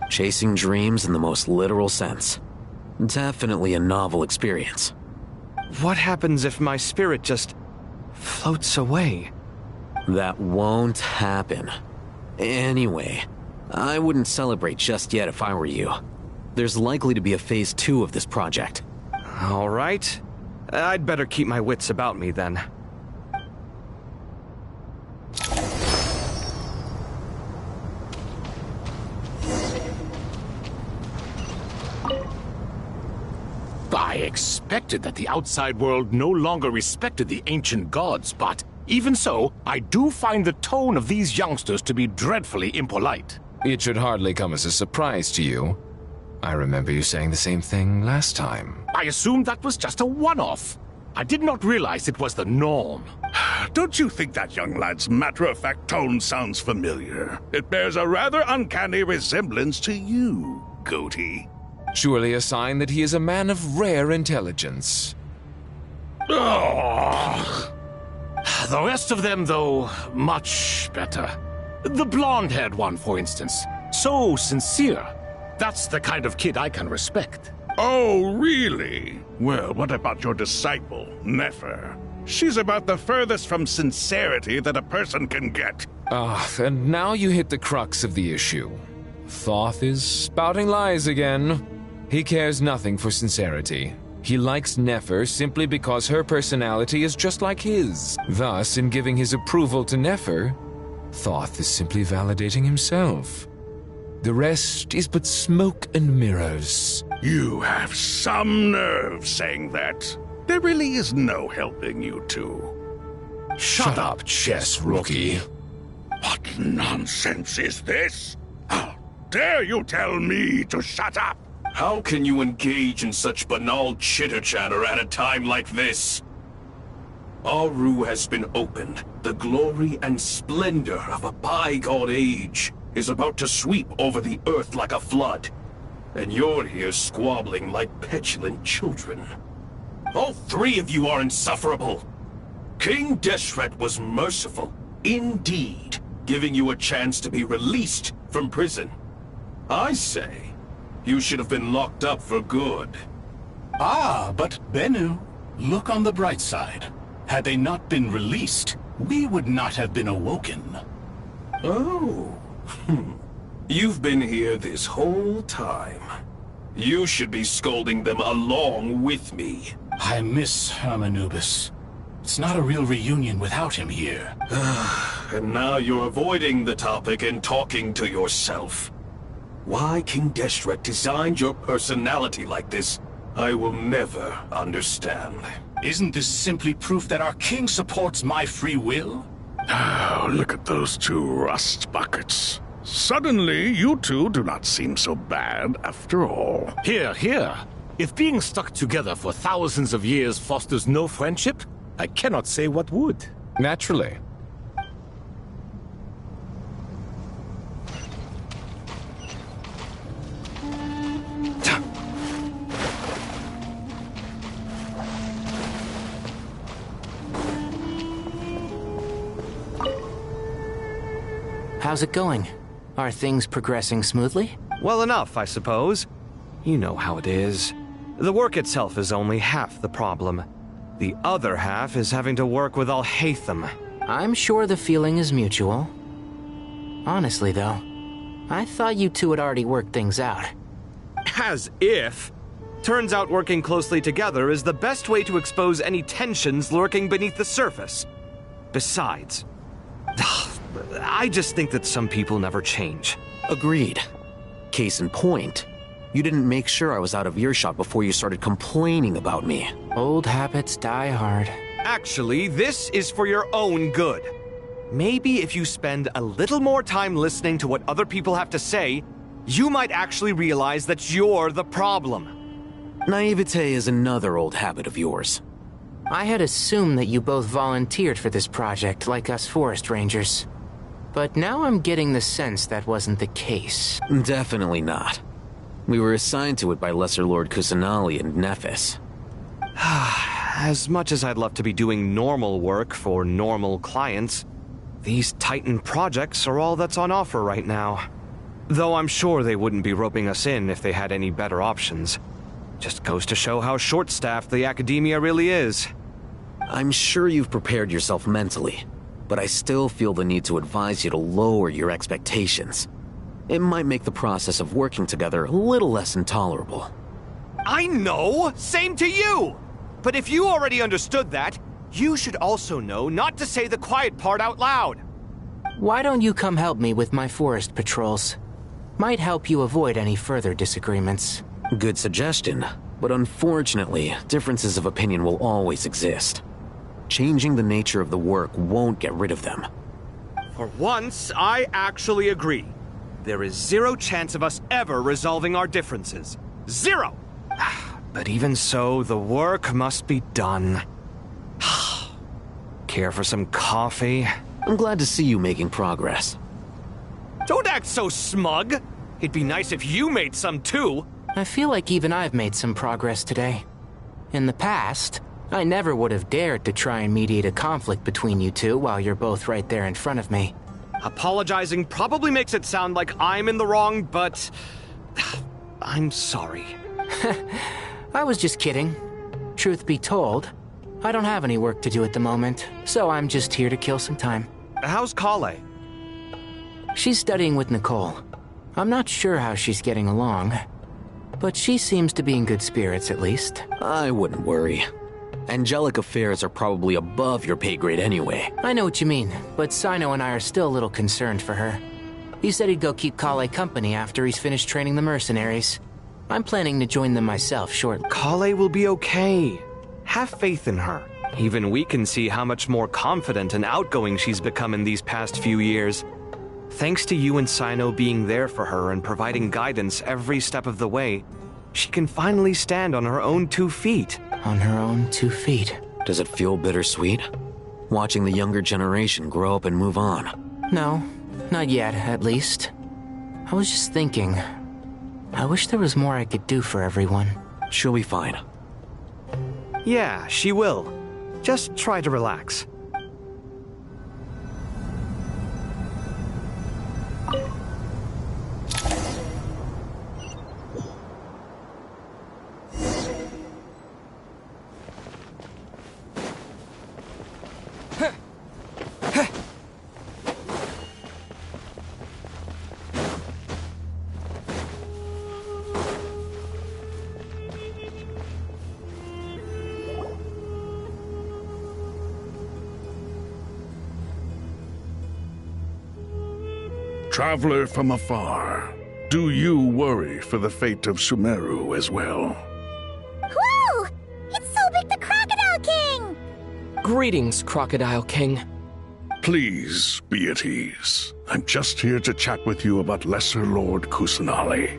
Chasing dreams in the most literal sense. Definitely a novel experience. What happens if my spirit just floats away? That won't happen. Anyway, I wouldn't celebrate just yet if I were you. There's likely to be a phase 2 of this project. All right. I'd better keep my wits about me then. I expected that the outside world no longer respected the ancient gods, but even so, I do find the tone of these youngsters to be dreadfully impolite. It should hardly come as a surprise to you. I remember you saying the same thing last time. I assumed that was just a one-off. I did not realize it was the norm. Don't you think that young lad's matter-of-fact tone sounds familiar? It bears a rather uncanny resemblance to you, Goatee. Surely a sign that he is a man of rare intelligence. Oh. The rest of them, though, much better. The blonde-haired one, for instance. So sincere. That's the kind of kid I can respect. Oh, really? Well, what about your disciple, Nefer? She's about the furthest from sincerity that a person can get. And now you hit the crux of the issue. Thoth is spouting lies again. He cares nothing for sincerity. He likes Nefer simply because her personality is just like his. Thus, in giving his approval to Nefer, Thoth is simply validating himself. The rest is but smoke and mirrors. You have some nerve saying that. There really is no helping you two. Shut up, chess rookie. What nonsense is this? How dare you tell me to shut up? How can you engage in such banal chitter-chatter at a time like this? Aru has been opened. The glory and splendor of a bygone age is about to sweep over the earth like a flood. And you're here squabbling like petulant children. All three of you are insufferable. King Deshret was merciful, indeed, giving you a chance to be released from prison. I say, you should have been locked up for good. Ah, but Bennu, look on the bright side. Had they not been released, we would not have been awoken. Oh. You've been here this whole time. You should be scolding them along with me. I miss Hermanubis. It's not a real reunion without him here. And now you're avoiding the topic and talking to yourself. Why King Deshret designed your personality like this, I will never understand. Isn't this simply proof that our king supports my free will? Oh, look at those two rust buckets. Suddenly, you two do not seem so bad after all. Here. If being stuck together for thousands of years fosters no friendship, I cannot say what would. Naturally. How's it going? Are things progressing smoothly? Well enough, I suppose. You know how it is. The work itself is only half the problem. The other half is having to work with Al-Haytham. I'm sure the feeling is mutual. Honestly, though, I thought you two had already worked things out. As if. Turns out working closely together is the best way to expose any tensions lurking beneath the surface. Besides, I just think that some people never change. Agreed. Case in point, you didn't make sure I was out of earshot before you started complaining about me. Old habits die hard. Actually, this is for your own good. Maybe if you spend a little more time listening to what other people have to say, you might actually realize that you're the problem. Naivete is another old habit of yours. I had assumed that you both volunteered for this project like us forest rangers. But now I'm getting the sense that wasn't the case. Definitely not. We were assigned to it by Lesser Lord Kusanali and Nephis. As much as I'd love to be doing normal work for normal clients, these Titan projects are all that's on offer right now. Though I'm sure they wouldn't be roping us in if they had any better options. Just goes to show how short-staffed the academia really is. I'm sure you've prepared yourself mentally, but I still feel the need to advise you to lower your expectations. It might make the process of working together a little less intolerable. I know! Same to you! But if you already understood that, you should also know not to say the quiet part out loud. Why don't you come help me with my forest patrols? Might help you avoid any further disagreements. Good suggestion, but unfortunately, differences of opinion will always exist. Changing the nature of the work won't get rid of them. For once, I actually agree. There is zero chance of us ever resolving our differences. Zero! But even so, the work must be done. Care for some coffee? I'm glad to see you making progress. Don't act so smug! It'd be nice if you made some too! I feel like even I've made some progress today. In the past, I never would have dared to try and mediate a conflict between you two while you're both right there in front of me. Apologizing probably makes it sound like I'm in the wrong, but I'm sorry. I was just kidding. Truth be told, I don't have any work to do at the moment, so I'm just here to kill some time. How's Kale? She's studying with Nicole. I'm not sure how she's getting along, but she seems to be in good spirits at least. I wouldn't worry. Angelic affairs are probably above your pay grade anyway. I know what you mean, but Sino and I are still a little concerned for her. He said he'd go keep Kale company after he's finished training the mercenaries. I'm planning to join them myself shortly. Kale will be okay. Have faith in her. Even we can see how much more confident and outgoing she's become in these past few years. Thanks to you and Sino being there for her and providing guidance every step of the way, she can finally stand on her own 2 feet. On her own 2 feet. Does it feel bittersweet? Watching the younger generation grow up and move on? No, not yet, at least. I was just thinking, I wish there was more I could do for everyone. She'll be fine. Yeah, she will. Just try to relax. Traveler from afar, do you worry for the fate of Sumeru as well? Whoa! It's Sobek the Crocodile King! Greetings, Crocodile King. Please be at ease. I'm just here to chat with you about Lesser Lord Kusanali.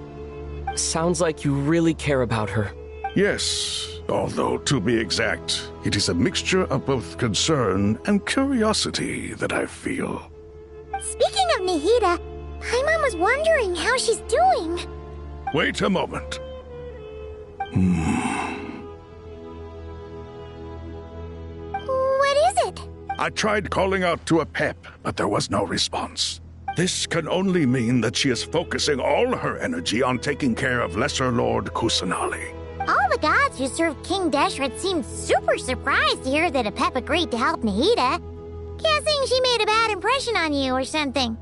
Sounds like you really care about her. Yes, although to be exact, it is a mixture of both concern and curiosity that I feel. Speaking of Nihida, Paimon was wondering how she's doing. Wait a moment. What is it? I tried calling out to a pep, but there was no response. This can only mean that she is focusing all her energy on taking care of Lesser Lord Kusanali. All the gods who served King Deshret seemed super surprised to hear that a pep agreed to help Nihida. Guessing she made a bad impression on you or something.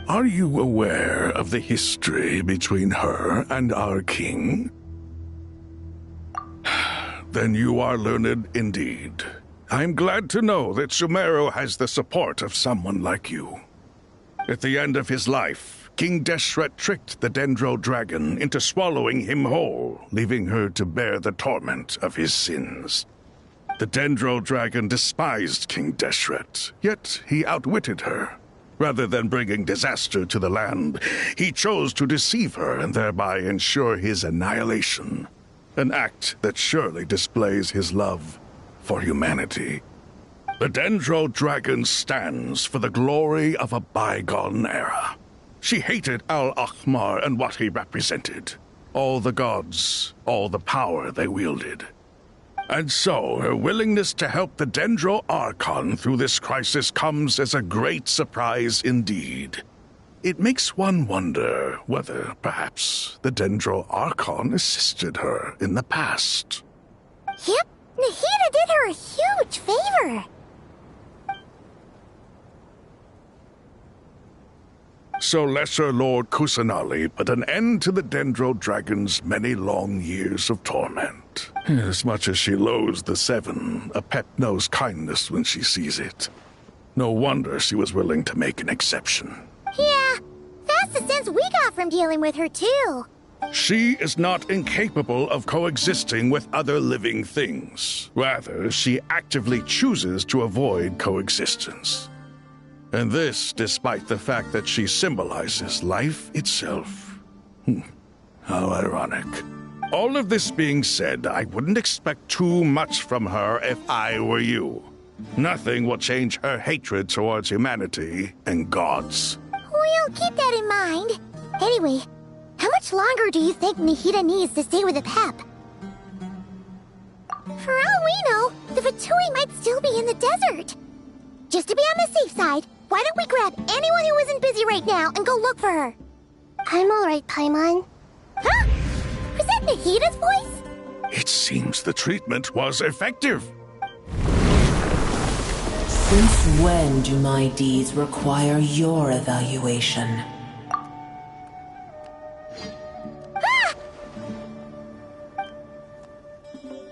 Are you aware of the history between her and our king? Then you are learned indeed. I'm glad to know that Sumeru has the support of someone like you. At the end of his life, King Deshret tricked the Dendro Dragon into swallowing him whole, leaving her to bear the torment of his sins. The Dendro Dragon despised King Deshret, yet he outwitted her. Rather than bringing disaster to the land, he chose to deceive her and thereby ensure his annihilation. An act that surely displays his love for humanity. The Dendro Dragon stands for the glory of a bygone era. She hated Al-Akhmar and what he represented. All the gods, all the power they wielded. And so, her willingness to help the Dendro Archon through this crisis comes as a great surprise indeed. It makes one wonder whether, perhaps, the Dendro Archon assisted her in the past. Yep, Nihida did her a huge favor. So Lesser Lord Kusanali put an end to the Dendro Dragon's many long years of torment. As much as she loathes the Seven, a pep knows kindness when she sees it. No wonder she was willing to make an exception. Yeah, that's the sense we got from dealing with her too. She is not incapable of coexisting with other living things. Rather, she actively chooses to avoid coexistence. And this despite the fact that she symbolizes life itself. How ironic. All of this being said, I wouldn't expect too much from her if I were you. Nothing will change her hatred towards humanity and gods. We'll keep that in mind. Anyway, how much longer do you think Nihida needs to stay with the pep? For all we know, the Fatui might still be in the desert. Just to be on the safe side, why don't we grab anyone who isn't busy right now and go look for her? I'm alright, Paimon. Huh? Was that Nahida's voice? It seems the treatment was effective. Since when do my deeds require your evaluation? Ah!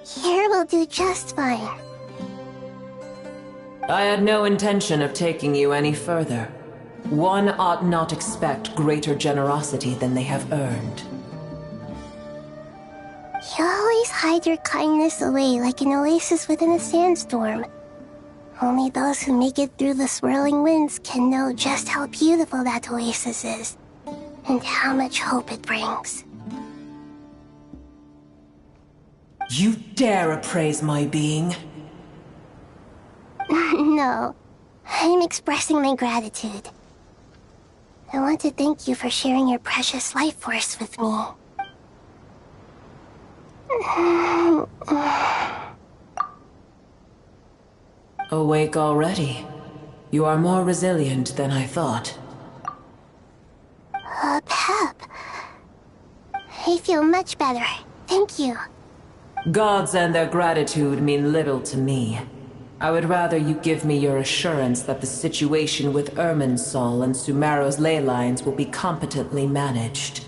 Here will do just fine. I had no intention of taking you any further. One ought not expect greater generosity than they have earned. You always hide your kindness away like an oasis within a sandstorm. Only those who make it through the swirling winds can know just how beautiful that oasis is, and how much hope it brings. You dare appraise my being? No, I'm expressing my gratitude. I want to thank you for sharing your precious life force with me. Awake already? You are more resilient than I thought. Pep. I feel much better. Thank you. Gods and their gratitude mean little to me. I would rather you give me your assurance that the situation with Irminsul and Sumeru's ley lines will be competently managed.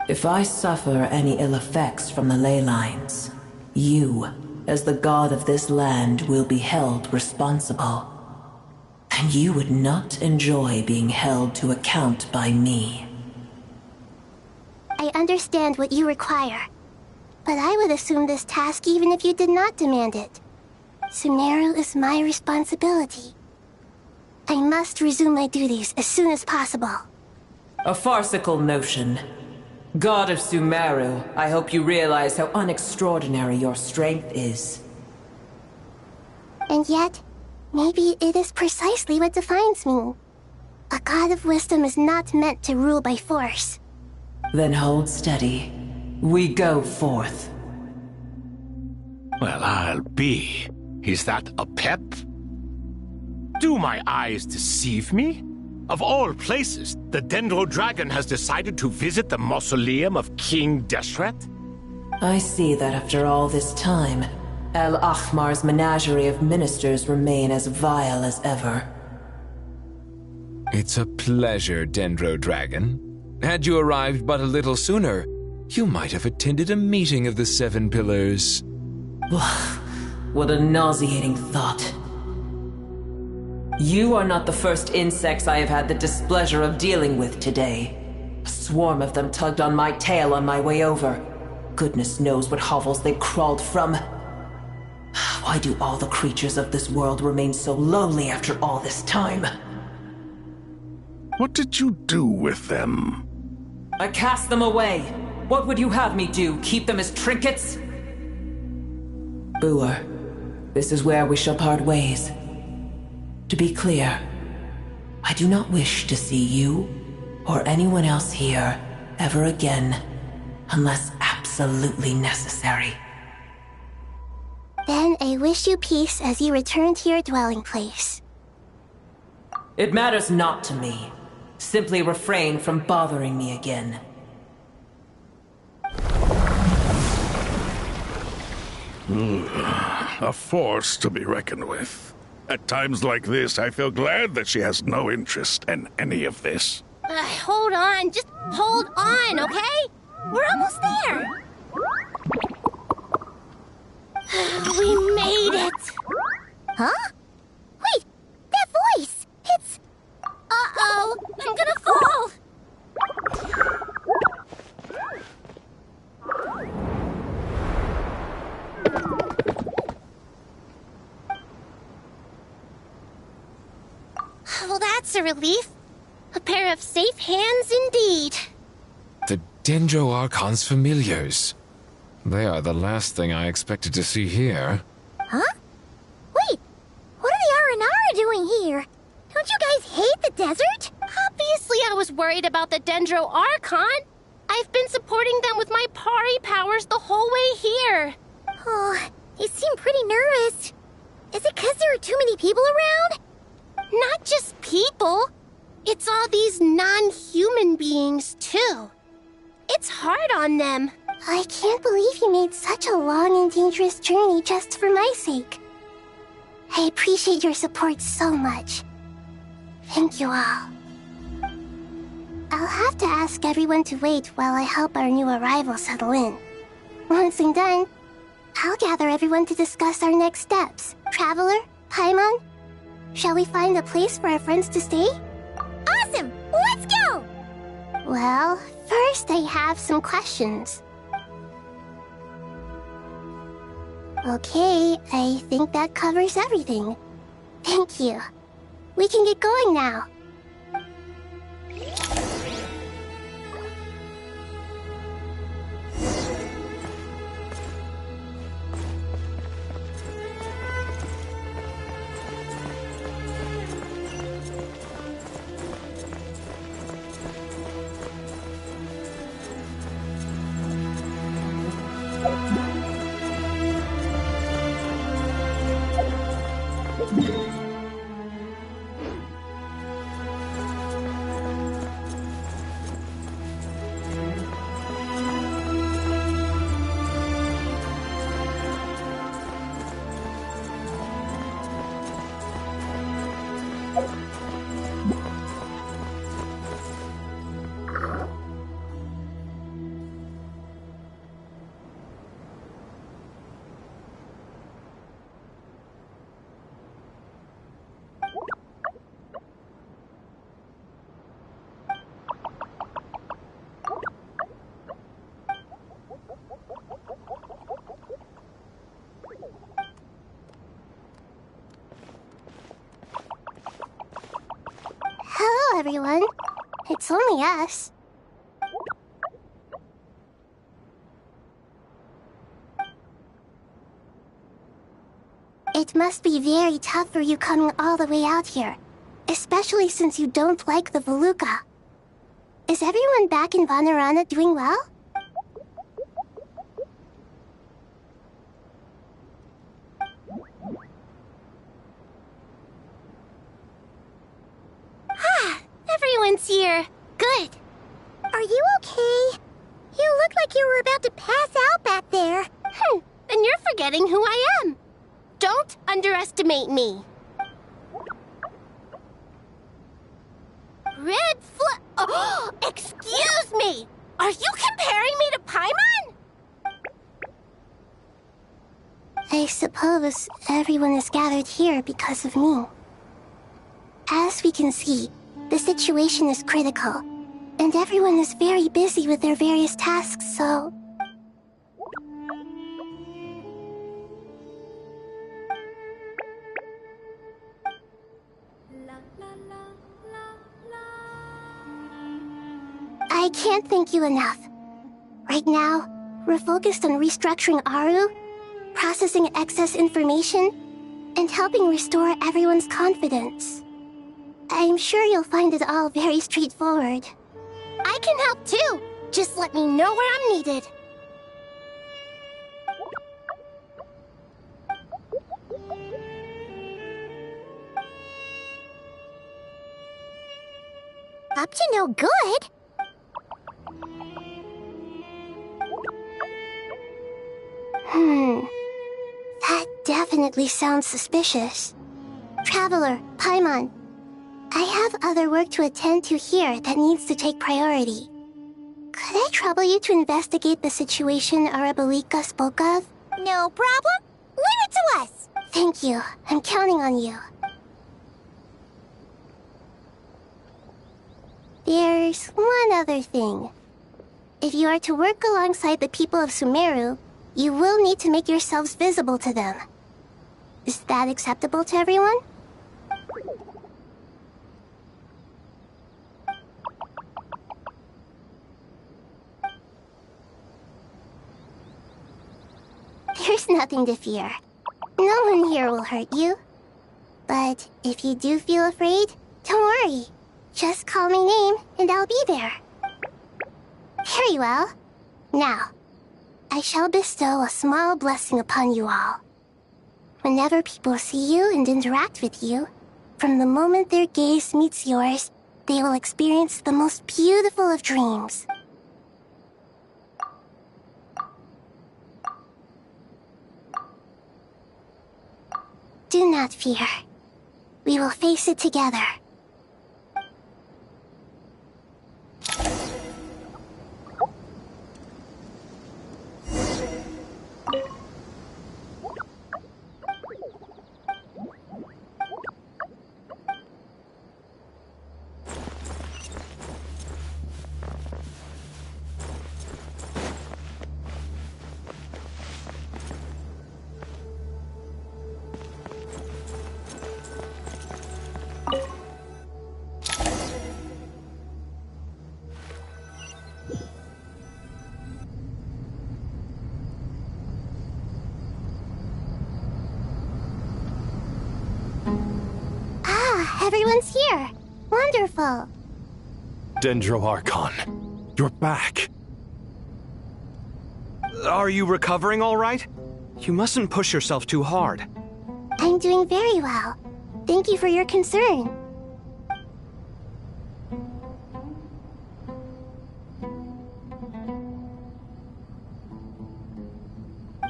If I suffer any ill effects from the ley lines, you, as the god of this land, will be held responsible. And you would not enjoy being held to account by me. I understand what you require, but I would assume this task even if you did not demand it. Sumeru is my responsibility. I must resume my duties as soon as possible. A farcical notion. God of Sumeru, I hope you realize how unextraordinary your strength is. And yet, maybe it is precisely what defines me. A god of wisdom is not meant to rule by force. Then hold steady. We go forth. Well, I'll be. Is that a pep? Do my eyes deceive me? Of all places, the Dendro Dragon has decided to visit the mausoleum of King Deshret? I see that after all this time, El Ahmar's menagerie of ministers remain as vile as ever. It's a pleasure, Dendro Dragon. Had you arrived but a little sooner, you might have attended a meeting of the Seven Pillars. What a nauseating thought. You are not the first insects I have had the displeasure of dealing with today. A swarm of them tugged on my tail on my way over. Goodness knows what hovels they crawled from. Why do all the creatures of this world remain so lowly after all this time? What did you do with them? I cast them away. What would you have me do? Keep them as trinkets? Boer, this is where we shall part ways. To be clear, I do not wish to see you or anyone else here ever again, unless absolutely necessary. Then I wish you peace as you return to your dwelling place. It matters not to me. Simply refrain from bothering me again. A force to be reckoned with. At times like this, I feel glad that she has no interest in any of this. Hold on, just hold on, okay? We're almost there. We made it. Huh? Wait, that voice! It's... Uh-oh, I'm gonna fall! Well, that's a relief. A pair of safe hands indeed. The Dendro Archon's familiars. They are the last thing I expected to see here. Huh? Wait, what are the R&R doing here? Don't you guys hate the desert? Obviously I was worried about the Dendro Archon. I've been supporting them with my Pari powers the whole way here. Oh, you seem pretty nervous. Is it because there are too many people around? Not just people. It's all these non-human beings, too. It's hard on them. I can't believe you made such a long and dangerous journey just for my sake. I appreciate your support so much. Thank you all. I'll have to ask everyone to wait while I help our new arrival settle in. Once I'm done, I'll gather everyone to discuss our next steps. Traveler, Paimon, shall we find a place for our friends to stay? Awesome! Let's go! Well, first I have some questions. Okay, I think that covers everything. Thank you. We can get going now. Hello, everyone. It's only us. It must be very tough for you coming all the way out here, especially since you don't like the Voluka. Is everyone back in Vanarana doing well? Ah, everyone's here. Good. Are you okay? You look like you were about to pass out back there. Then you're forgetting who I am. Don't underestimate me. Oh, excuse me! Are you comparing me to Paimon? I suppose everyone is gathered here because of me. As we can see, the situation is critical, and everyone is very busy with their various tasks, so... I can't thank you enough. Right now, we're focused on restructuring Aru, processing excess information, and helping restore everyone's confidence. I'm sure you'll find it all very straightforward. I can help too. Just let me know where I'm needed. Up to no good? That definitely sounds suspicious. Traveler, Paimon, I have other work to attend to here that needs to take priority. Could I trouble you to investigate the situation Arabalika spoke of? No problem. Leave it to us. Thank you. I'm counting on you. There's one other thing. If you are to work alongside the people of Sumeru, you will need to make yourselves visible to them. Is that acceptable to everyone? There's nothing to fear. No one here will hurt you. But if you do feel afraid, don't worry. Just call my name and I'll be there. Very well. Now, I shall bestow a small blessing upon you all. Whenever people see you and interact with you, from the moment their gaze meets yours, they will experience the most beautiful of dreams. Do not fear. We will face it together. Everyone's here. Wonderful. Dendro Archon, you're back. Are you recovering all right? You mustn't push yourself too hard. I'm doing very well. Thank you for your concern.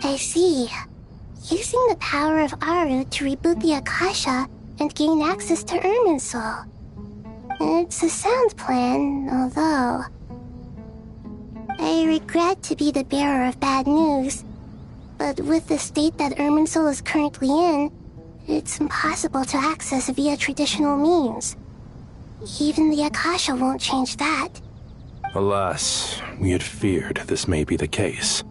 I see. Using the power of Aru to reboot the Akasha and gain access to Irminsul. It's a sound plan, although... I regret to be the bearer of bad news, but with the state that Irminsul is currently in, it's impossible to access via traditional means. Even the Akasha won't change that. Alas, we had feared this may be the case.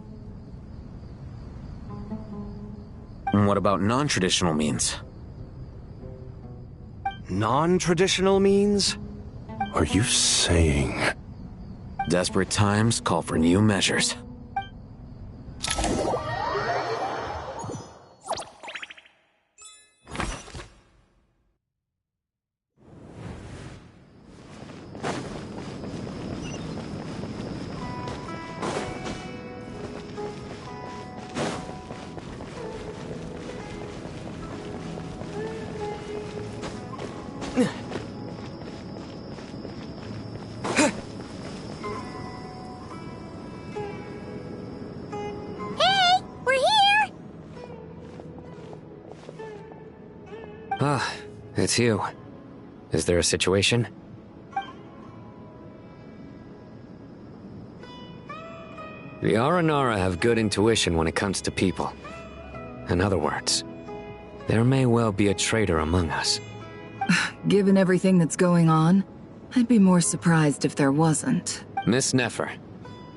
And what about non-traditional means? Non-traditional means? Are you saying... Desperate times call for new measures. Ah, it's you. Is there a situation? The Aranara have good intuition when it comes to people. In other words, there may well be a traitor among us. Given everything that's going on, I'd be more surprised if there wasn't. Miss Nefer,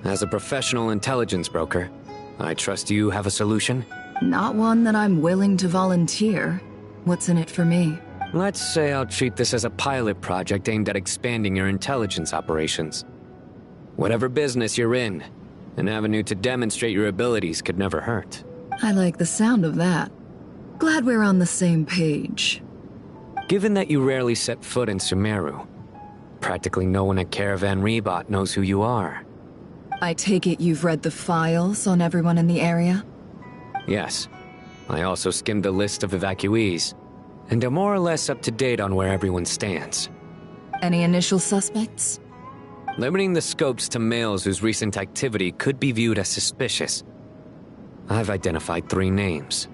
as a professional intelligence broker, I trust you have a solution? Not one that I'm willing to volunteer. What's in it for me? Let's say I'll treat this as a pilot project aimed at expanding your intelligence operations. Whatever business you're in, an avenue to demonstrate your abilities could never hurt. I like the sound of that. Glad we're on the same page. Given that you rarely set foot in Sumeru, practically no one at Caravan Rebot knows who you are. I take it you've read the files on everyone in the area? Yes. I also skimmed the list of evacuees, and am more or less up to date on where everyone stands. Any initial suspects? Limiting the scopes to males whose recent activity could be viewed as suspicious. I've identified 3 names.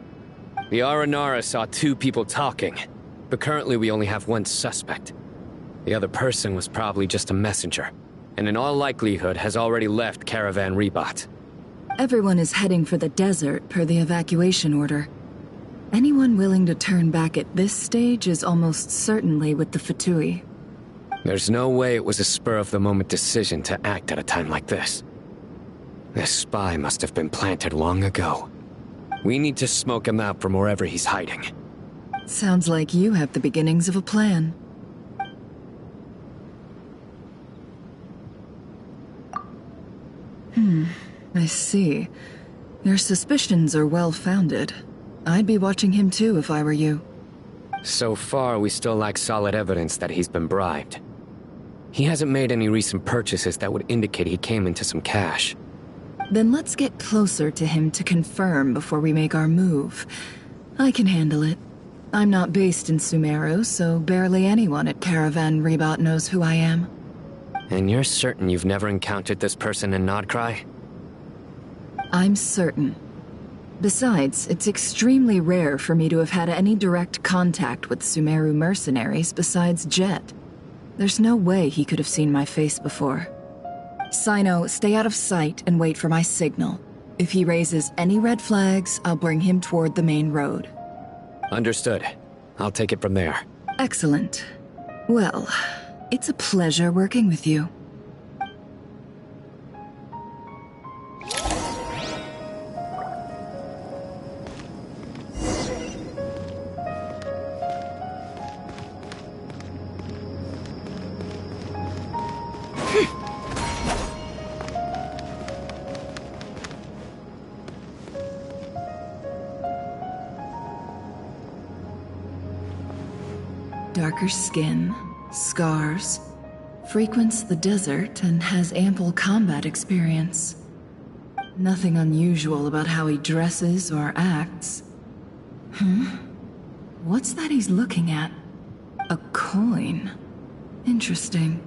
The Aranara saw 2 people talking, but currently we only have 1 suspect. The other person was probably just a messenger, and in all likelihood has already left Caravan Rebot. Everyone is heading for the desert per the evacuation order. Anyone willing to turn back at this stage is almost certainly with the Fatui. There's no way it was a spur-of-the-moment decision to act at a time like this. This spy must have been planted long ago. We need to smoke him out from wherever he's hiding. Sounds like you have the beginnings of a plan. I see. Your suspicions are well-founded. I'd be watching him too if I were you. So far, we still lack solid evidence that he's been bribed. He hasn't made any recent purchases that would indicate he came into some cash. Then let's get closer to him to confirm before we make our move. I can handle it. I'm not based in Sumeru, so barely anyone at Caravan Rebot knows who I am. And you're certain you've never encountered this person in Nodcry? I'm certain. Besides, it's extremely rare for me to have had any direct contact with Sumeru mercenaries besides Jet. There's no way he could have seen my face before. Sino, stay out of sight and wait for my signal. If he raises any red flags, I'll bring him toward the main road. Understood. I'll take it from there. Excellent. Well, it's a pleasure working with you. Darker skin, scars, frequents the desert and has ample combat experience. Nothing unusual about how he dresses or acts. What's that he's looking at? A coin. Interesting.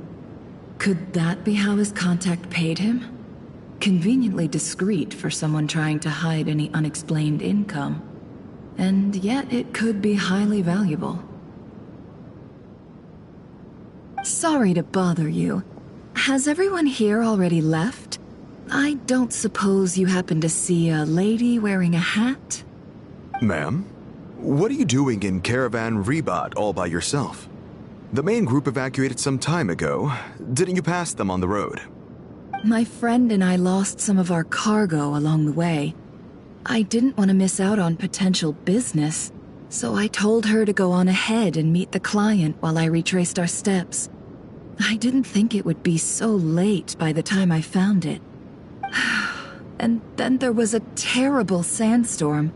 Could that be how his contact paid him? Conveniently discreet for someone trying to hide any unexplained income. And yet it could be highly valuable. Sorry to bother you. Has everyone here already left? I don't suppose you happen to see a lady wearing a hat? Ma'am? What are you doing in Caravan Rebot all by yourself? The main group evacuated some time ago. Didn't you pass them on the road? My friend and I lost some of our cargo along the way. I didn't want to miss out on potential business, so I told her to go on ahead and meet the client while I retraced our steps. I didn't think it would be so late by the time I found it. And then there was a terrible sandstorm.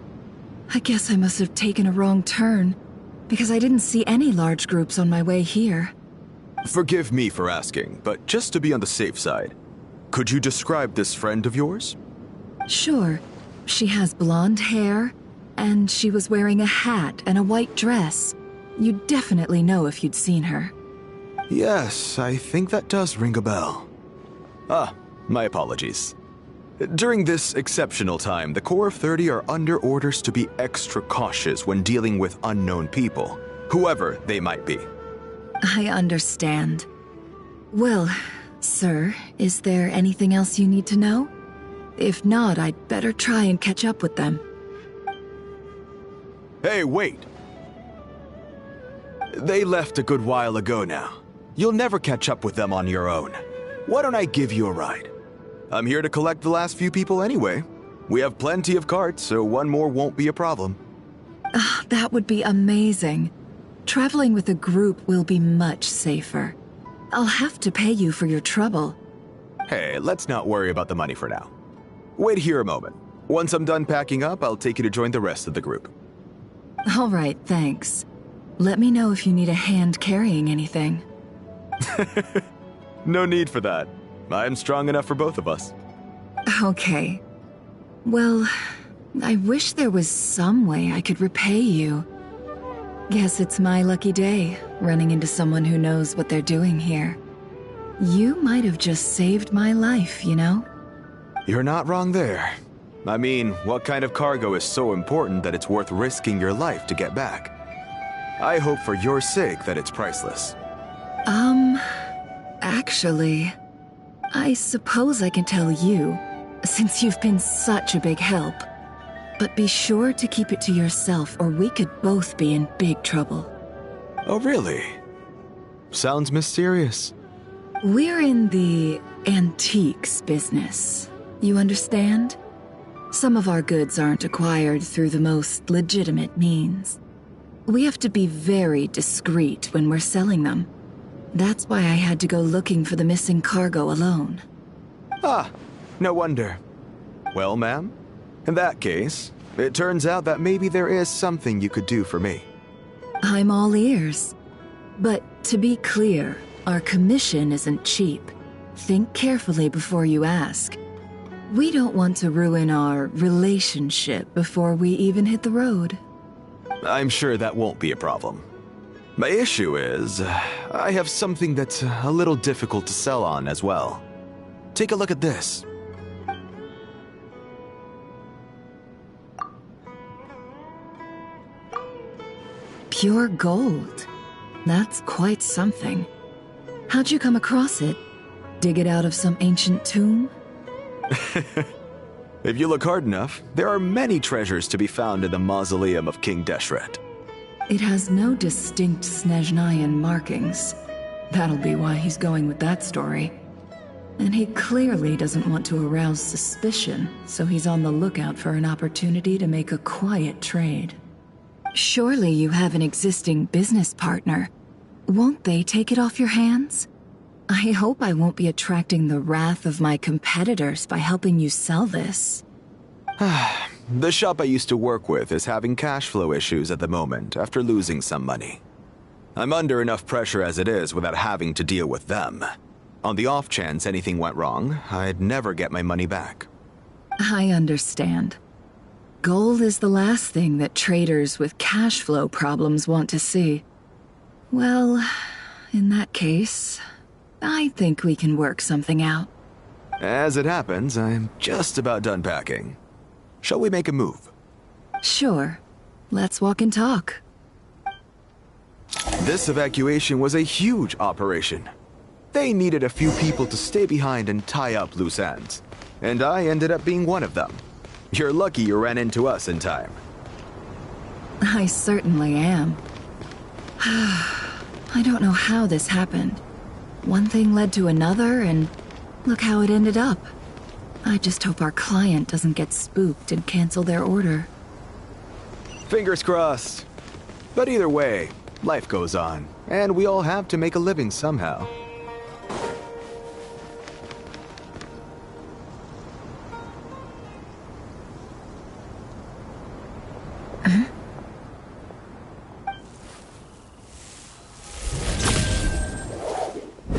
I guess I must have taken a wrong turn, because I didn't see any large groups on my way here. Forgive me for asking, but just to be on the safe side, could you describe this friend of yours? Sure. She has blonde hair, and she was wearing a hat and a white dress. You'd definitely know if you'd seen her. Yes, I think that does ring a bell. Ah, my apologies. During this exceptional time, the Core of 30 are under orders to be extra cautious when dealing with unknown people, whoever they might be. I understand. Well, sir, is there anything else you need to know? If not, I'd better try and catch up with them. Hey, wait! They left a good while ago now. You'll never catch up with them on your own. Why don't I give you a ride? I'm here to collect the last few people anyway. We have plenty of carts, so one more won't be a problem. That would be amazing. Traveling with a group will be much safer. I'll have to pay you for your trouble. Hey, let's not worry about the money for now. Wait here a moment. Once I'm done packing up, I'll take you to join the rest of the group. All right, thanks. Let me know if you need a hand carrying anything. No need for that. I'm strong enough for both of us. Okay. Well, I wish there was some way I could repay you. Guess it's my lucky day, running into someone who knows what they're doing here. You might have just saved my life, you know? You're not wrong there. I mean, what kind of cargo is so important that it's worth risking your life to get back? I hope for your sake that it's priceless. Actually, I suppose I can tell you, since you've been such a big help. But be sure to keep it to yourself, or we could both be in big trouble. Oh, really? Sounds mysterious. We're in the antiques business. You understand? Some of our goods aren't acquired through the most legitimate means. We have to be very discreet when we're selling them. That's why I had to go looking for the missing cargo alone. Ah, no wonder. Well, ma'am, in that case, it turns out that maybe there is something you could do for me. I'm all ears. But to be clear, our commission isn't cheap. Think carefully before you ask. We don't want to ruin our relationship before we even hit the road. I'm sure that won't be a problem. My issue is, I have something that's a little difficult to sell on as well. Take a look at this. Pure gold. That's quite something. How'd you come across it? Dig it out of some ancient tomb? If you look hard enough, there are many treasures to be found in the mausoleum of King Deshret. It has no distinct Snezhnayan markings. That'll be why he's going with that story. And he clearly doesn't want to arouse suspicion, so he's on the lookout for an opportunity to make a quiet trade. Surely you have an existing business partner. Won't they take it off your hands? I hope I won't be attracting the wrath of my competitors by helping you sell this. The shop I used to work with is having cash flow issues at the moment after losing some money. I'm under enough pressure as it is without having to deal with them. On the off chance anything went wrong, I'd never get my money back. I understand. Gold is the last thing that traders with cash flow problems want to see. Well, in that case, I think we can work something out. As it happens, I'm just about done packing. Shall we make a move? Sure. Let's walk and talk. This evacuation was a huge operation. They needed a few people to stay behind and tie up loose ends. And I ended up being one of them. You're lucky you ran into us in time. I certainly am. I don't know how this happened. One thing led to another, and look how it ended up. I just hope our client doesn't get spooked and cancel their order. Fingers crossed. But either way, life goes on, and we all have to make a living somehow.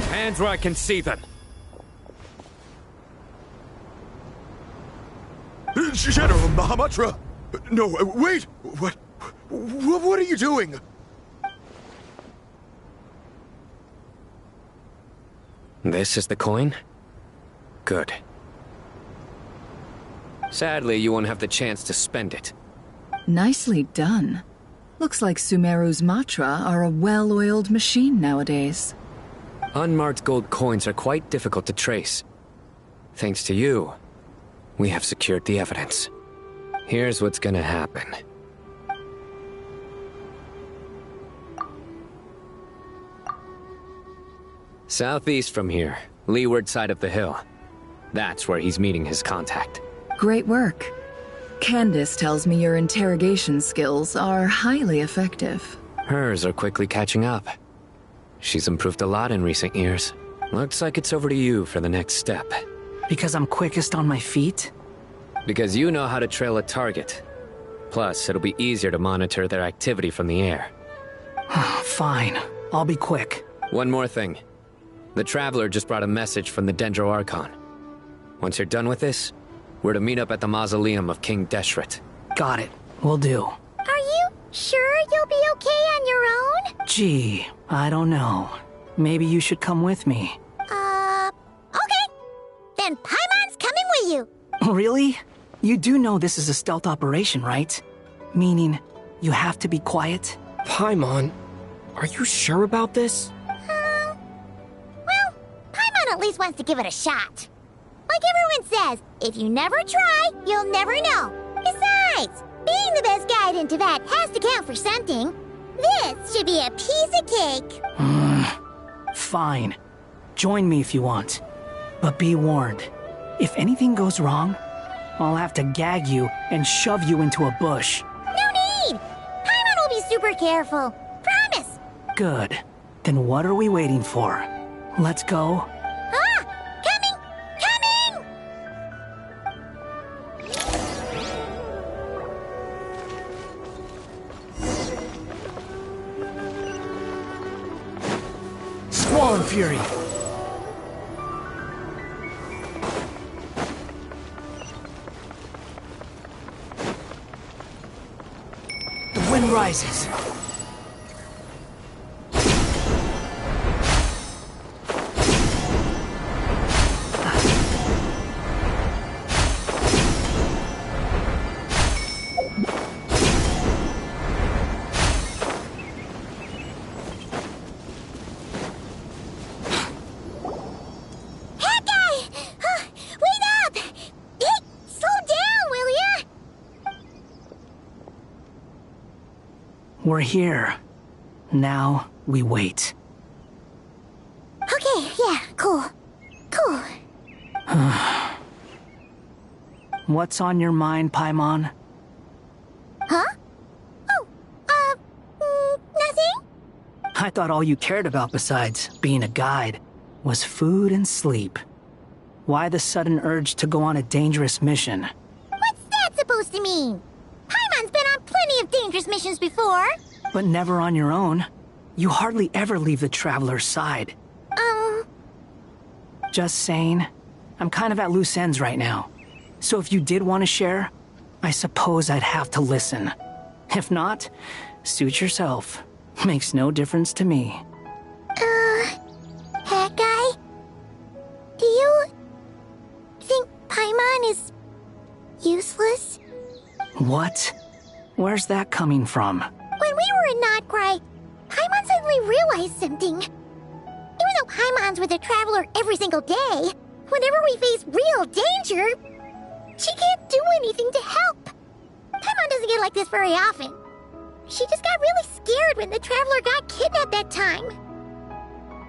Hands where I can see them. General Mahamatra! No, wait! What are you doing? This is the coin? Good. Sadly, you won't have the chance to spend it. Nicely done. Looks like Sumeru's Matra are a well-oiled machine nowadays. Unmarked gold coins are quite difficult to trace. Thanks to you, we have secured the evidence. Here's what's gonna happen. Southeast from here, leeward side of the hill. That's where he's meeting his contact. Great work. Candace tells me your interrogation skills are highly effective. Hers are quickly catching up. She's improved a lot in recent years. Looks like it's over to you for the next step. Because I'm quickest on my feet? Because you know how to trail a target. Plus, it'll be easier to monitor their activity from the air. Fine. I'll be quick. One more thing. The Traveler just brought a message from the Dendro Archon. Once you're done with this, we're to meet up at the mausoleum of King Deshret. Got it. Will do. Are you sure you'll be okay on your own? Gee, I don't know. Maybe you should come with me. Okay. Then Paimon's coming with you. Really? You do know this is a stealth operation, right? Meaning, you have to be quiet? Paimon, are you sure about this? Well, Paimon at least wants to give it a shot. Like everyone says, if you never try, you'll never know. Besides, being the best guide into that has to count for something. This should be a piece of cake. Fine. Join me if you want. But be warned, if anything goes wrong, I'll have to gag you and shove you into a bush. No need! Paimon will be super careful. Promise! Good. Then what are we waiting for? Let's go. Squall Fury! The wind rises. We're here. Now, we wait. Okay, yeah, cool. Cool. What's on your mind, Paimon? Huh? Oh, nothing? I thought all you cared about besides being a guide was food and sleep. Why the sudden urge to go on a dangerous mission? What's that supposed to mean? Paimon's been on plenty of dangerous missions before. But never on your own. You hardly ever leave the Traveler's side. Just saying. I'm kind of at loose ends right now. So if you did want to share, I suppose I'd have to listen. If not, suit yourself. Makes no difference to me. Hat guy? Do you think Paimon is useless? What? Where's that coming from? When we were in Notcry, Paimon suddenly realized something. Even though Paimon's with the Traveler every single day, whenever we face real danger, she can't do anything to help. Paimon doesn't get like this very often. She just got really scared when the Traveler got kidnapped that time.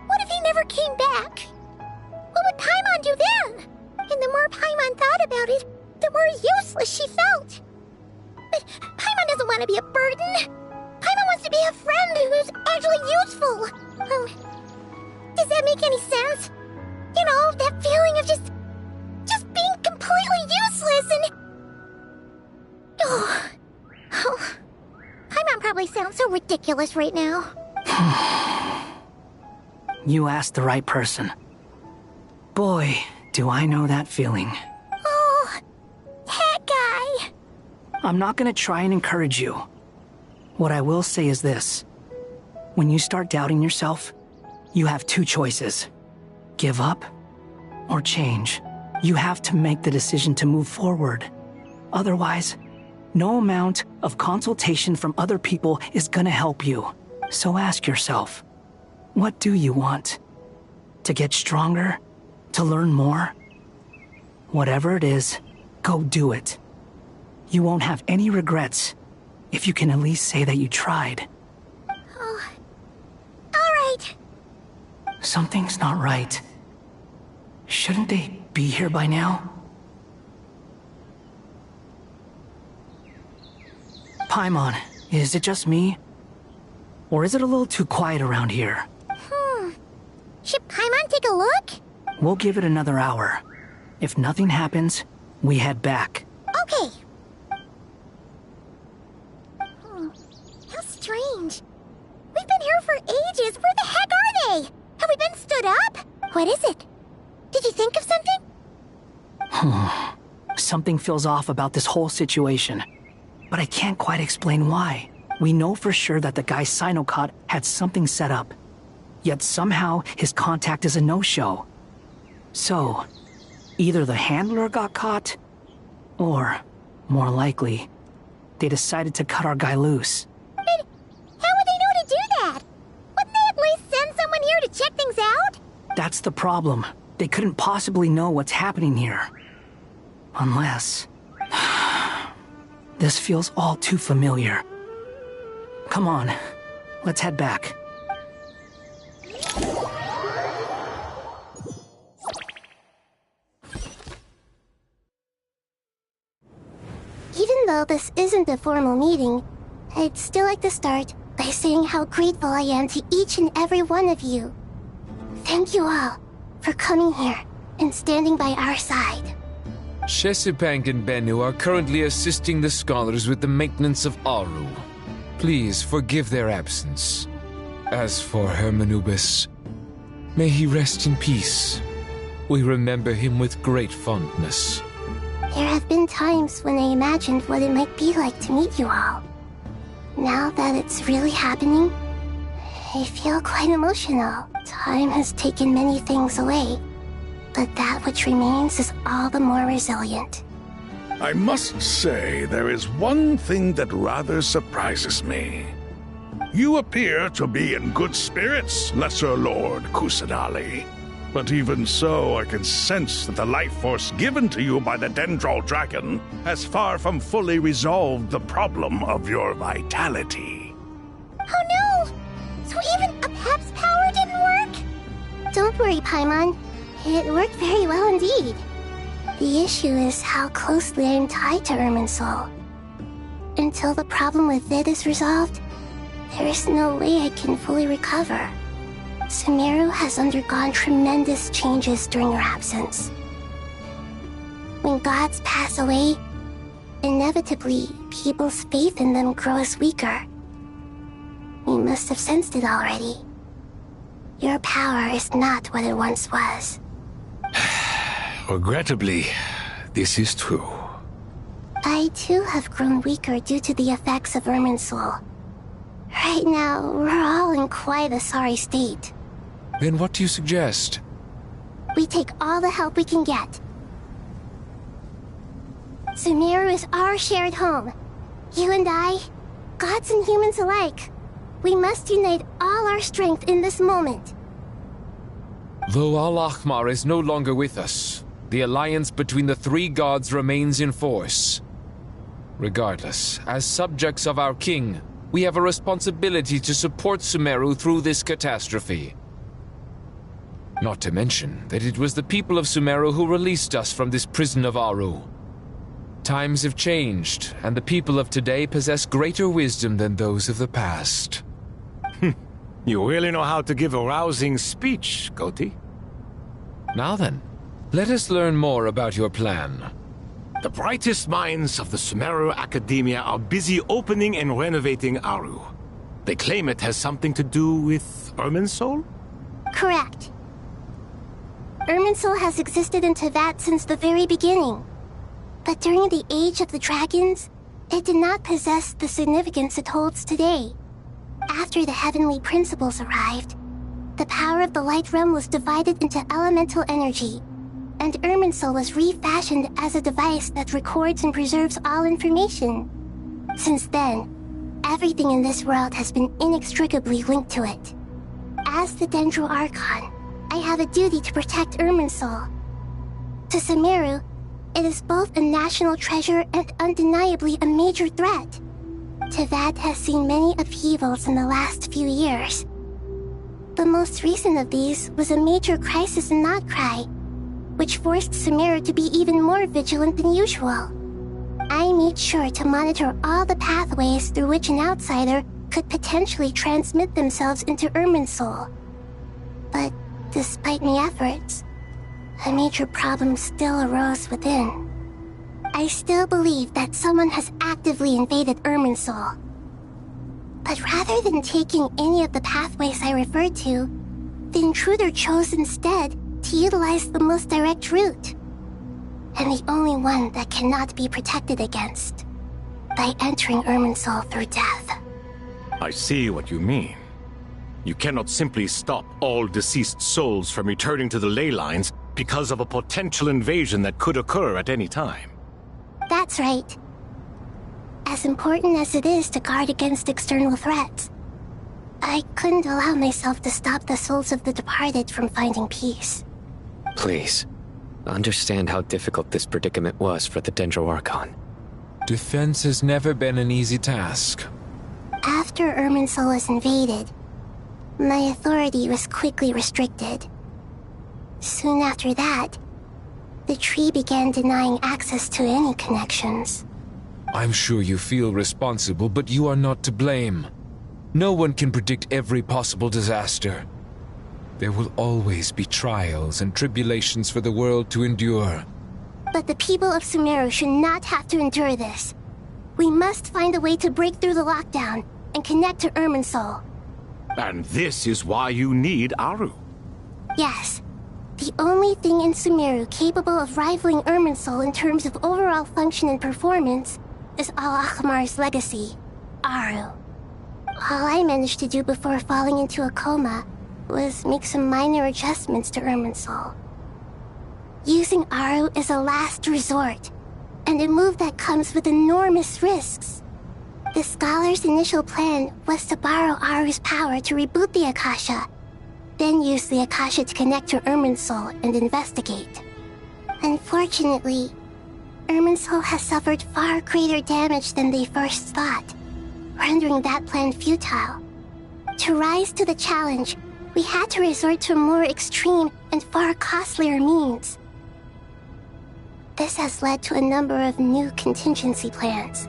What if he never came back? What would Paimon do then? And the more Paimon thought about it, the more useless she felt. But Paimon doesn't want to be a burden. Paimon wants to be a friend who's actually useful. Does that make any sense? You know, that feeling of just being completely useless and... Oh. Paimon probably sounds so ridiculous right now. You asked the right person. Boy, do I know that feeling. Oh, that guy. I'm not gonna try and encourage you. What I will say is this. When you start doubting yourself, you have two choices. Give up or change. You have to make the decision to move forward. Otherwise, No amount of consultation from other people is gonna help you. So ask yourself, what do you want? To get stronger? To learn more? Whatever it is, go do it. You won't have any regrets if you can at least say that you tried. Oh. Alright. Something's not right. Shouldn't they be here by now? Paimon, is it just me? Or is it a little too quiet around here? Should Paimon take a look? We'll give it another hour. If nothing happens, we head back. Okay. How strange. We've been here for ages. Where the heck are they? Have we been stood up? What is it? Did you think of something? Something feels off about this whole situation. But I can't quite explain why. We know for sure that the guy Sino caught had something set up. Yet somehow his contact is a no-show. So, either the handler got caught, or, more likely, they decided to cut our guy loose. But how would they know to do that? Wouldn't they at least send someone here to check things out? That's the problem. They couldn't possibly know what's happening here. Unless... This feels all too familiar. Come on, let's head back. Even though this isn't a formal meeting, I'd still like to start by saying how grateful I am to each and every one of you. Thank you all for coming here and standing by our side. Shesipank and Bennu are currently assisting the scholars with the maintenance of Aru. Please forgive their absence. As for Hermanubis, may he rest in peace. We remember him with great fondness. There have been times when I imagined what it might be like to meet you all. Now that it's really happening, I feel quite emotional. Time has taken many things away, but that which remains is all the more resilient. I must say, there is one thing that rather surprises me. You appear to be in good spirits, Lesser Lord Kusadali. But even so, I can sense that the life force given to you by the Dendral Dragon has far from fully resolved the problem of your vitality. Oh no! So even a Pep's power didn't work? Don't worry, Paimon. It worked very well indeed. The issue is how closely I am tied to Irminsul. Until the problem with it is resolved, there is no way I can fully recover. Sumeru has undergone tremendous changes during her absence. When gods pass away, inevitably, people's faith in them grows weaker. You must have sensed it already. Your power is not what it once was. Regrettably, this is true. I too have grown weaker due to the effects of Irminsul. Right now, we're all in quite a sorry state. Then what do you suggest? We take all the help we can get. Sumeru is our shared home. You and I, gods and humans alike. We must unite all our strength in this moment. Though Al-Ahmar is no longer with us, the alliance between the three gods remains in force. Regardless, as subjects of our king, we have a responsibility to support Sumeru through this catastrophe. Not to mention that it was the people of Sumeru who released us from this prison of Aru. Times have changed, and the people of today possess greater wisdom than those of the past. You really know how to give a rousing speech, Goti. Now then, let us learn more about your plan. The brightest minds of the Sumeru Academia are busy opening and renovating Aru. They claim it has something to do with Irminsul? Correct. Irminsul has existed in Teyvat since the very beginning. But during the Age of the Dragons, it did not possess the significance it holds today. After the Heavenly Principles arrived, the power of the Light Realm was divided into elemental energy, and Irminsul was refashioned as a device that records and preserves all information. Since then, everything in this world has been inextricably linked to it. As the Dendro Archon, I have a duty to protect Irminsul. To Sumeru, it is both a national treasure and undeniably a major threat. Tevat has seen many upheavals in the last few years. The most recent of these was a major crisis in Notcry, which forced Sumeru to be even more vigilant than usual. I made sure to monitor all the pathways through which an outsider could potentially transmit themselves into Irminsul. But despite my efforts, a major problem still arose within. I still believe that someone has actively invaded Irminsul. But rather than taking any of the pathways I referred to, the intruder chose instead to utilize the most direct route, and the only one that cannot be protected against, by entering Irminsul through death. I see what you mean. You cannot simply stop all deceased souls from returning to the ley lines because of a potential invasion that could occur at any time. That's right. As important as it is to guard against external threats, I couldn't allow myself to stop the souls of the departed from finding peace. Please, understand how difficult this predicament was for the Dendro Archon. Defense has never been an easy task. After Irminsul was invaded, my authority was quickly restricted. Soon after that, the tree began denying access to any connections. I'm sure you feel responsible, but you are not to blame. No one can predict every possible disaster. There will always be trials and tribulations for the world to endure. But the people of Sumeru should not have to endure this. We must find a way to break through the lockdown and connect to Irminsul. And this is why you need Aru. Yes. The only thing in Sumeru capable of rivaling Irminsul in terms of overall function and performance is Al-Akhmar's legacy, Aru. All I managed to do before falling into a coma was make some minor adjustments to Irminsul. Using Aru is a last resort, and a move that comes with enormous risks. The Scholar's initial plan was to borrow Aru's power to reboot the Akasha, then use the Akasha to connect to Irminsul and investigate. Unfortunately, Irminsul has suffered far greater damage than they first thought, rendering that plan futile. To rise to the challenge, we had to resort to more extreme and far costlier means. This has led to a number of new contingency plans.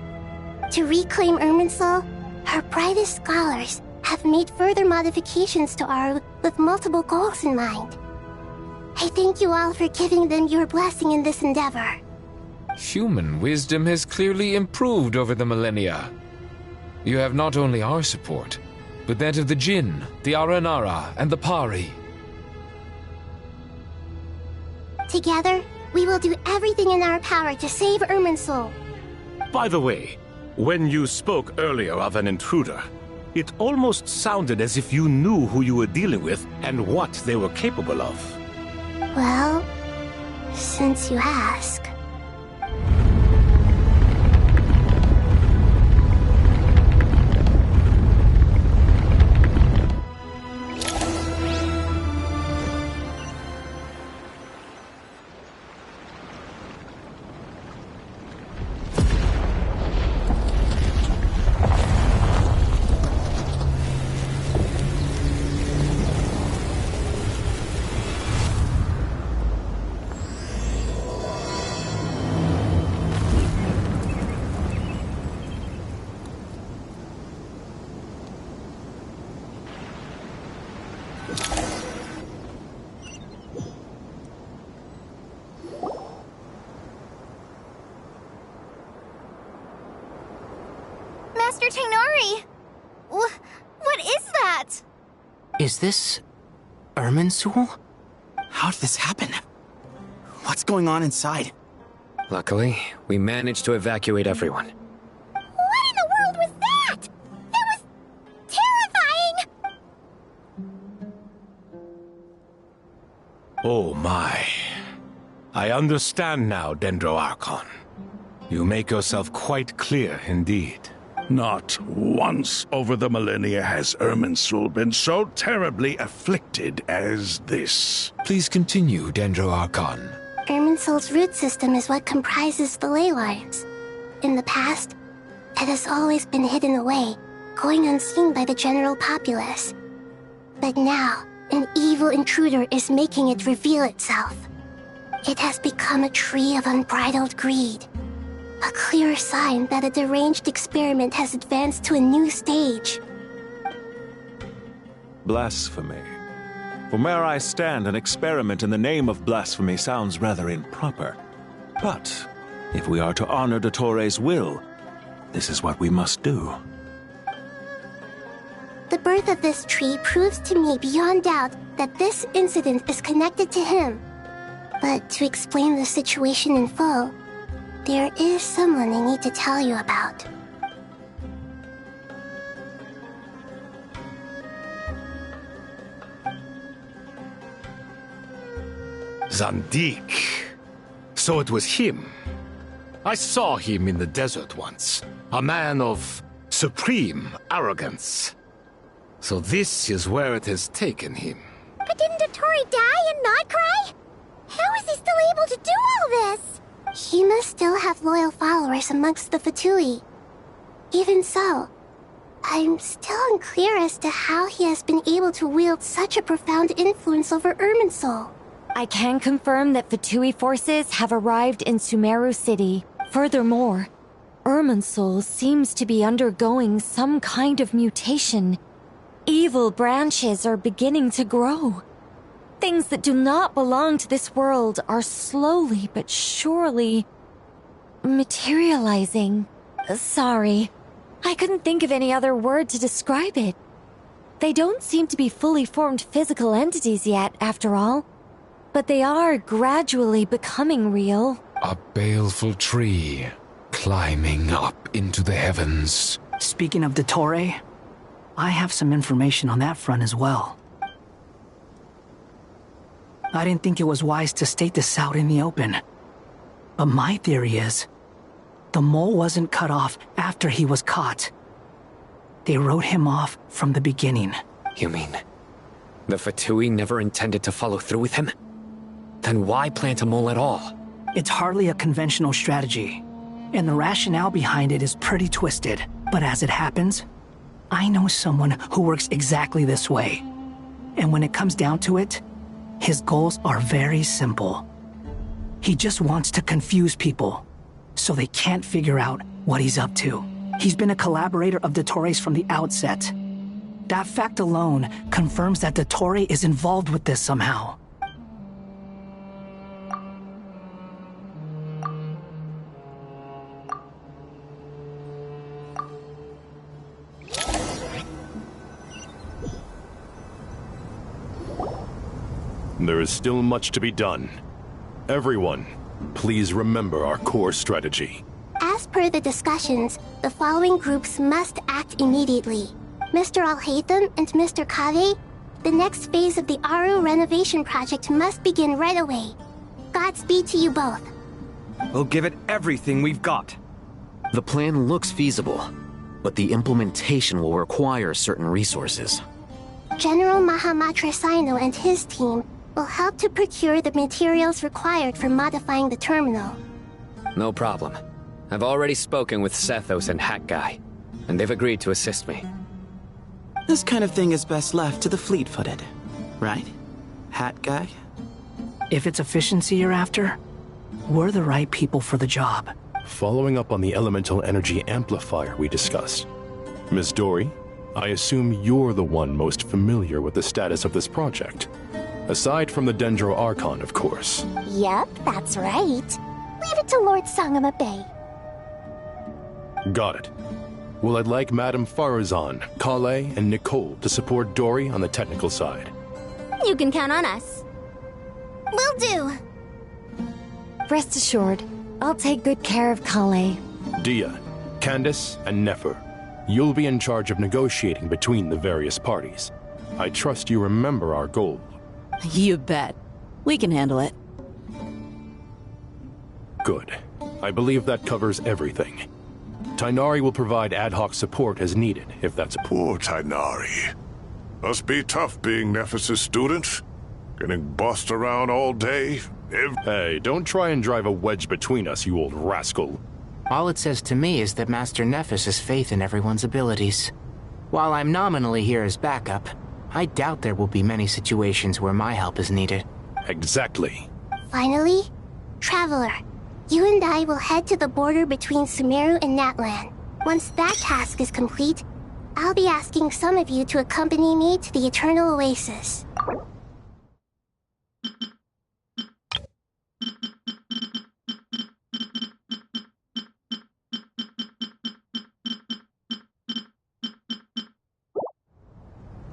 To reclaim Irminsul, our brightest scholars have made further modifications to Aru with multiple goals in mind. I thank you all for giving them your blessing in this endeavor. Human wisdom has clearly improved over the millennia. You have not only our support, but that of the Jinn, the Aranara, and the Pari. Together, we will do everything in our power to save Irminsul. By the way, when you spoke earlier of an intruder, it almost sounded as if you knew who you were dealing with and what they were capable of. Well, since you ask... Master Tainari! What is that? Is this... Irminsul? How did this happen? What's going on inside? Luckily, we managed to evacuate everyone. What in the world was that? That was terrifying! Oh my. I understand now, Dendro Archon. You make yourself quite clear indeed. Not once over the millennia has Irminsul been so terribly afflicted as this. Please continue, Dendro Archon. Irminsul's root system is what comprises the ley lines. In the past, it has always been hidden away, going unseen by the general populace. But now, an evil intruder is making it reveal itself. It has become a tree of unbridled greed. A clear sign that a deranged experiment has advanced to a new stage. Blasphemy. From where I stand, an experiment in the name of blasphemy sounds rather improper. But if we are to honor Dottores' will, this is what we must do. The birth of this tree proves to me beyond doubt that this incident is connected to him. But to explain the situation in full, there is someone I need to tell you about. Zandik. So it was him. I saw him in the desert once. A man of supreme arrogance. So this is where it has taken him. But didn't Dottore die and not cry? How is he still able to do all this? He must still have loyal followers amongst the Fatui. Even so, I'm still unclear as to how he has been able to wield such a profound influence over Irminsul. I can confirm that Fatui forces have arrived in Sumeru City. Furthermore, Irminsul seems to be undergoing some kind of mutation. Evil branches are beginning to grow. Things that do not belong to this world are slowly but surely materializing. Sorry, I couldn't think of any other word to describe it. They don't seem to be fully formed physical entities yet, after all. But they are gradually becoming real. A baleful tree climbing up into the heavens. Speaking of Dottore, I have some information on that front as well. I didn't think it was wise to state this out in the open. But my theory is, the mole wasn't cut off after he was caught. They wrote him off from the beginning. You mean, the Fatui never intended to follow through with him? Then why plant a mole at all? It's hardly a conventional strategy, and the rationale behind it is pretty twisted. But as it happens, I know someone who works exactly this way. And when it comes down to it, his goals are very simple. He just wants to confuse people, so they can't figure out what he's up to. He's been a collaborator of Dottore's from the outset. That fact alone confirms that Dottore is involved with this somehow. There is still much to be done. Everyone, please remember our core strategy. As per the discussions, the following groups must act immediately. Mr. Alhaitham and Mr. Kave, the next phase of the Aru renovation project must begin right away. Godspeed to you both. We'll give it everything we've got. The plan looks feasible, but the implementation will require certain resources. General Mahamatra Sino and his team will help to procure the materials required for modifying the terminal. No problem. I've already spoken with Sethos and Hat Guy, and they've agreed to assist me. This kind of thing is best left to the fleet-footed, right? Hat Guy? If it's efficiency you're after, we're the right people for the job. Following up on the elemental energy amplifier we discussed, Ms. Dory, I assume you're the one most familiar with the status of this project. Aside from the Dendro Archon, of course. Yep, that's right. Leave it to Lord Sangama Bay. Got it. Well, I'd like Madame Farazan, Kale, and Nicole to support Dory on the technical side. You can count on us. Will do. Rest assured, I'll take good care of Kale. Dia, Candace, and Nefer, you'll be in charge of negotiating between the various parties. I trust you remember our goal. You bet. We can handle it. Good. I believe that covers everything. Tainari will provide ad hoc support as needed, if that's... Poor Tainari. Must be tough being Nephis' student. Getting bossed around all day. Hey, don't try and drive a wedge between us, you old rascal. All it says to me is that Master Nephis has faith in everyone's abilities. While I'm nominally here as backup, I doubt there will be many situations where my help is needed. Exactly. Finally, Traveler, you and I will head to the border between Sumeru and Natlan. Once that task is complete, I'll be asking some of you to accompany me to the Eternal Oasis.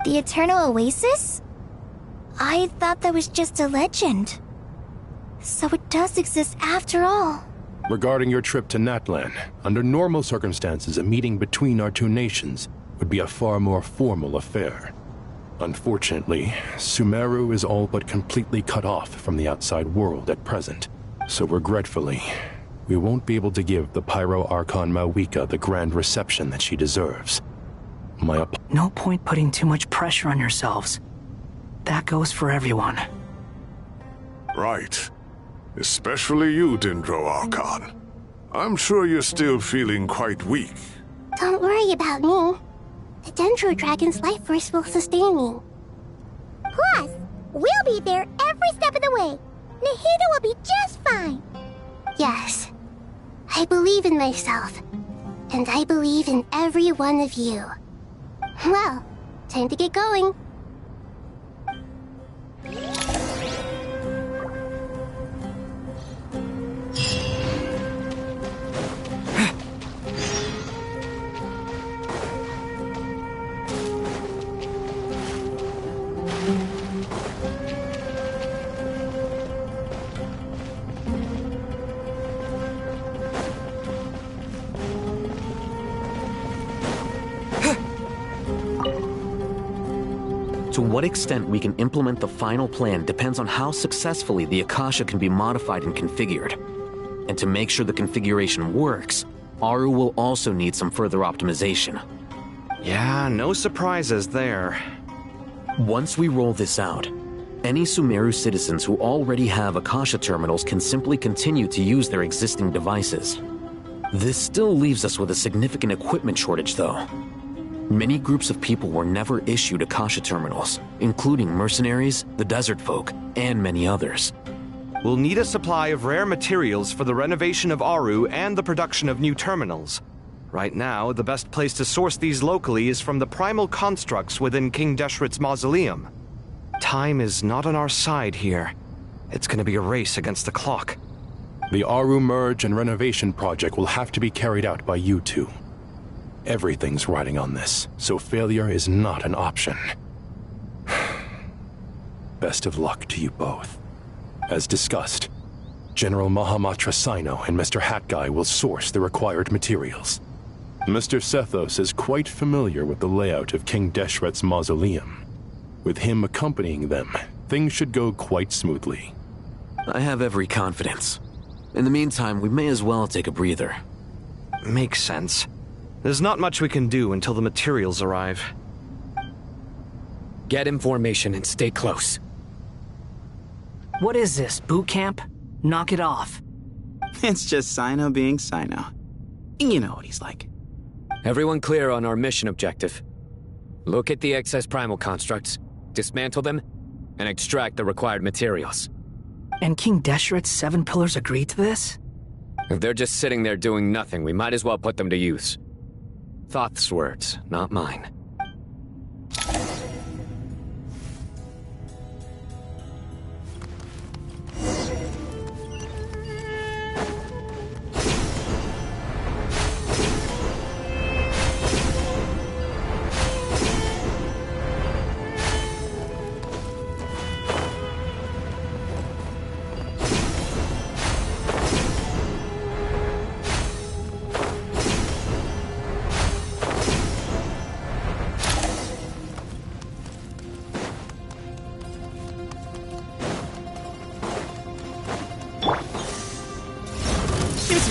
The Eternal Oasis? I thought that was just a legend. So it does exist after all. Regarding your trip to Natlan, under normal circumstances, a meeting between our two nations would be a far more formal affair. Unfortunately, Sumeru is all but completely cut off from the outside world at present. So regretfully, we won't be able to give the Pyro Archon Mawika the grand reception that she deserves. No point putting too much pressure on yourselves. That goes for everyone. Right. Especially you, Dendro Archon. I'm sure you're still feeling quite weak. Don't worry about me. The Dendro Dragon's life force will sustain me. Plus, we'll be there every step of the way. Nahida will be just fine. Yes. I believe in myself. And I believe in every one of you. Well, time to get going. To what extent we can implement the final plan depends on how successfully the Akasha can be modified and configured. And to make sure the configuration works, Aru will also need some further optimization. Yeah, no surprises there. Once we roll this out, any Sumeru citizens who already have Akasha terminals can simply continue to use their existing devices. This still leaves us with a significant equipment shortage, though. Many groups of people were never issued Akasha terminals, including mercenaries, the desert folk, and many others. We'll need a supply of rare materials for the renovation of Aru and the production of new terminals. Right now, the best place to source these locally is from the primal constructs within King Deshret's mausoleum. Time is not on our side here. It's gonna be a race against the clock. The Aru merge and renovation project will have to be carried out by you two. Everything's riding on this, so failure is not an option. Best of luck to you both. As discussed, General Mahamatra Sino and Mr. Hat Guy will source the required materials. Mr. Sethos is quite familiar with the layout of King Deshret's mausoleum. With him accompanying them, things should go quite smoothly. I have every confidence. In the meantime, we may as well take a breather. Makes sense. There's not much we can do until the materials arrive. Get in formation and stay close. What is this, boot camp? Knock it off. It's just Sino being Sino. You know what he's like. Everyone clear on our mission objective. Look at the excess primal constructs, dismantle them, and extract the required materials. And King Deshret's 7 pillars agree to this? If they're just sitting there doing nothing, we might as well put them to use. Thoth's words, not mine.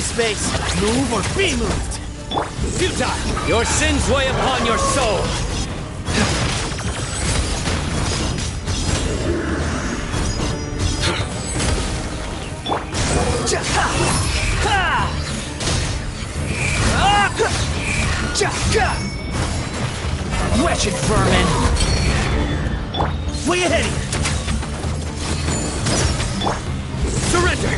Space. Move or be moved. Futile! Your sins weigh upon your soul! Wretched vermin! Way ahead of you! Surrender!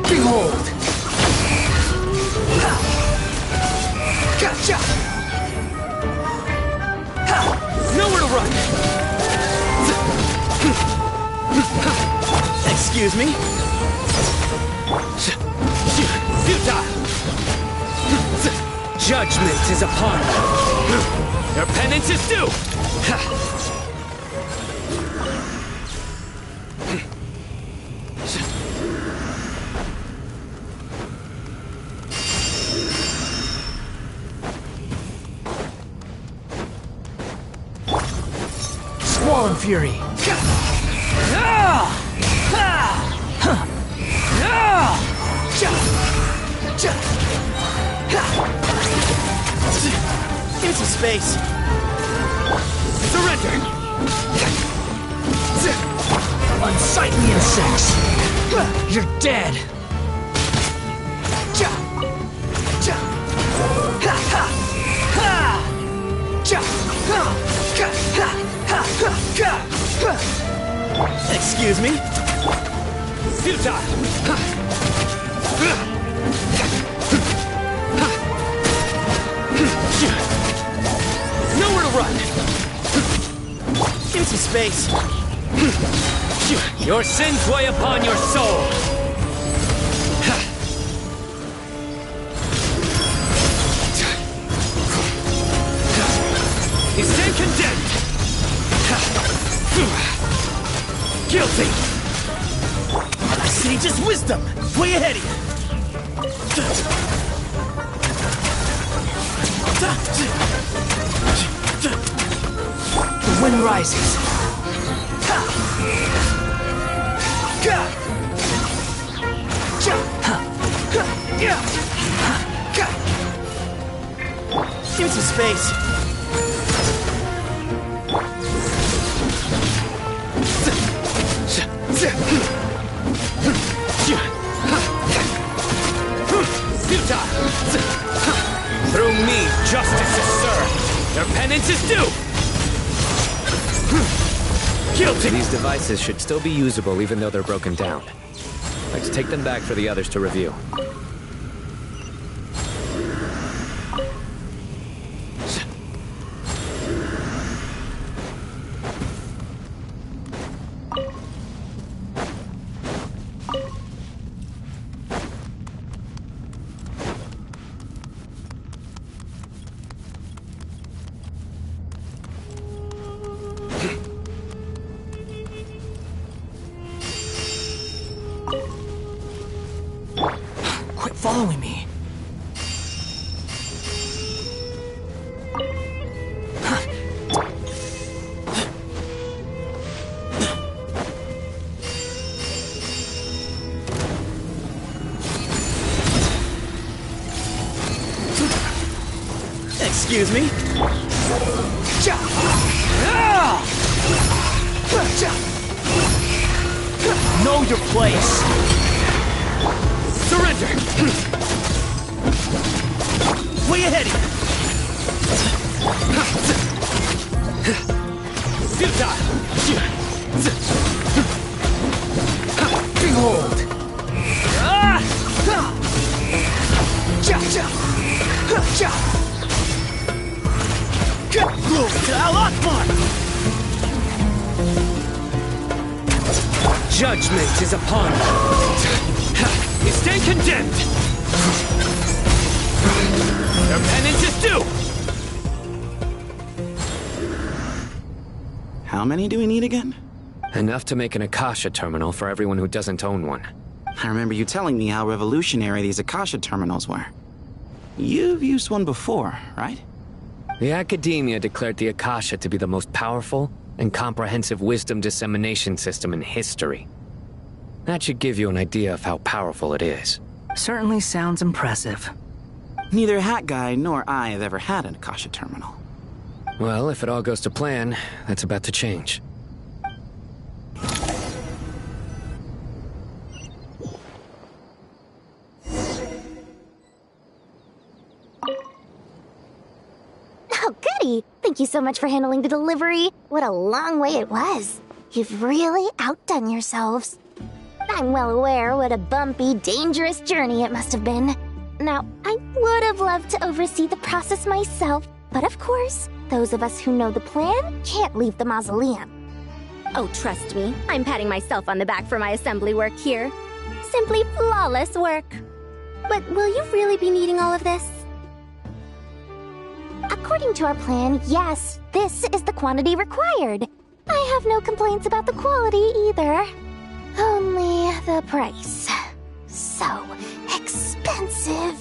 Behold! Gotcha! Nowhere to run! Excuse me? Futile! Judgment is upon you! Your penance is due! Squall Fury! Give some space. Surrender! Unsightly insects! You're dead! Excuse me? Futile! Nowhere to run! Give me some space. Your sins weigh upon your soul! You stand condemned! Guilty! Sage's wisdom! Way ahead of you! The wind rises. Give me some space. Futile! Through me, justice is served. Their penance is due! Guilty! These devices should still be usable even though they're broken down. Let's take them back for the others to review. Quit following me. Excuse me? Know your place! Surrender! Way ahead of you! Futile! Behold! Glory to Al-Akbar! Judgment is upon you! You stand condemned! Your penance is due! How many do we need again? Enough to make an Akasha terminal for everyone who doesn't own one. I remember you telling me how revolutionary these Akasha terminals were. You've used one before, right? The Academia declared the Akasha to be the most powerful and comprehensive wisdom dissemination system in history. That should give you an idea of how powerful it is. Certainly sounds impressive. Neither Hat Guy nor I have ever had an Akasha terminal. Well, if it all goes to plan, that's about to change. Oh, goody! Thank you so much for handling the delivery. What a long way it was. You've really outdone yourselves. I'm well aware what a bumpy, dangerous journey it must have been. Now, I would have loved to oversee the process myself, but of course, those of us who know the plan can't leave the mausoleum. Oh, trust me, I'm patting myself on the back for my assembly work here. Simply flawless work. But will you really be needing all of this? According to our plan, yes, this is the quantity required. I have no complaints about the quality either. Only the price. So expensive.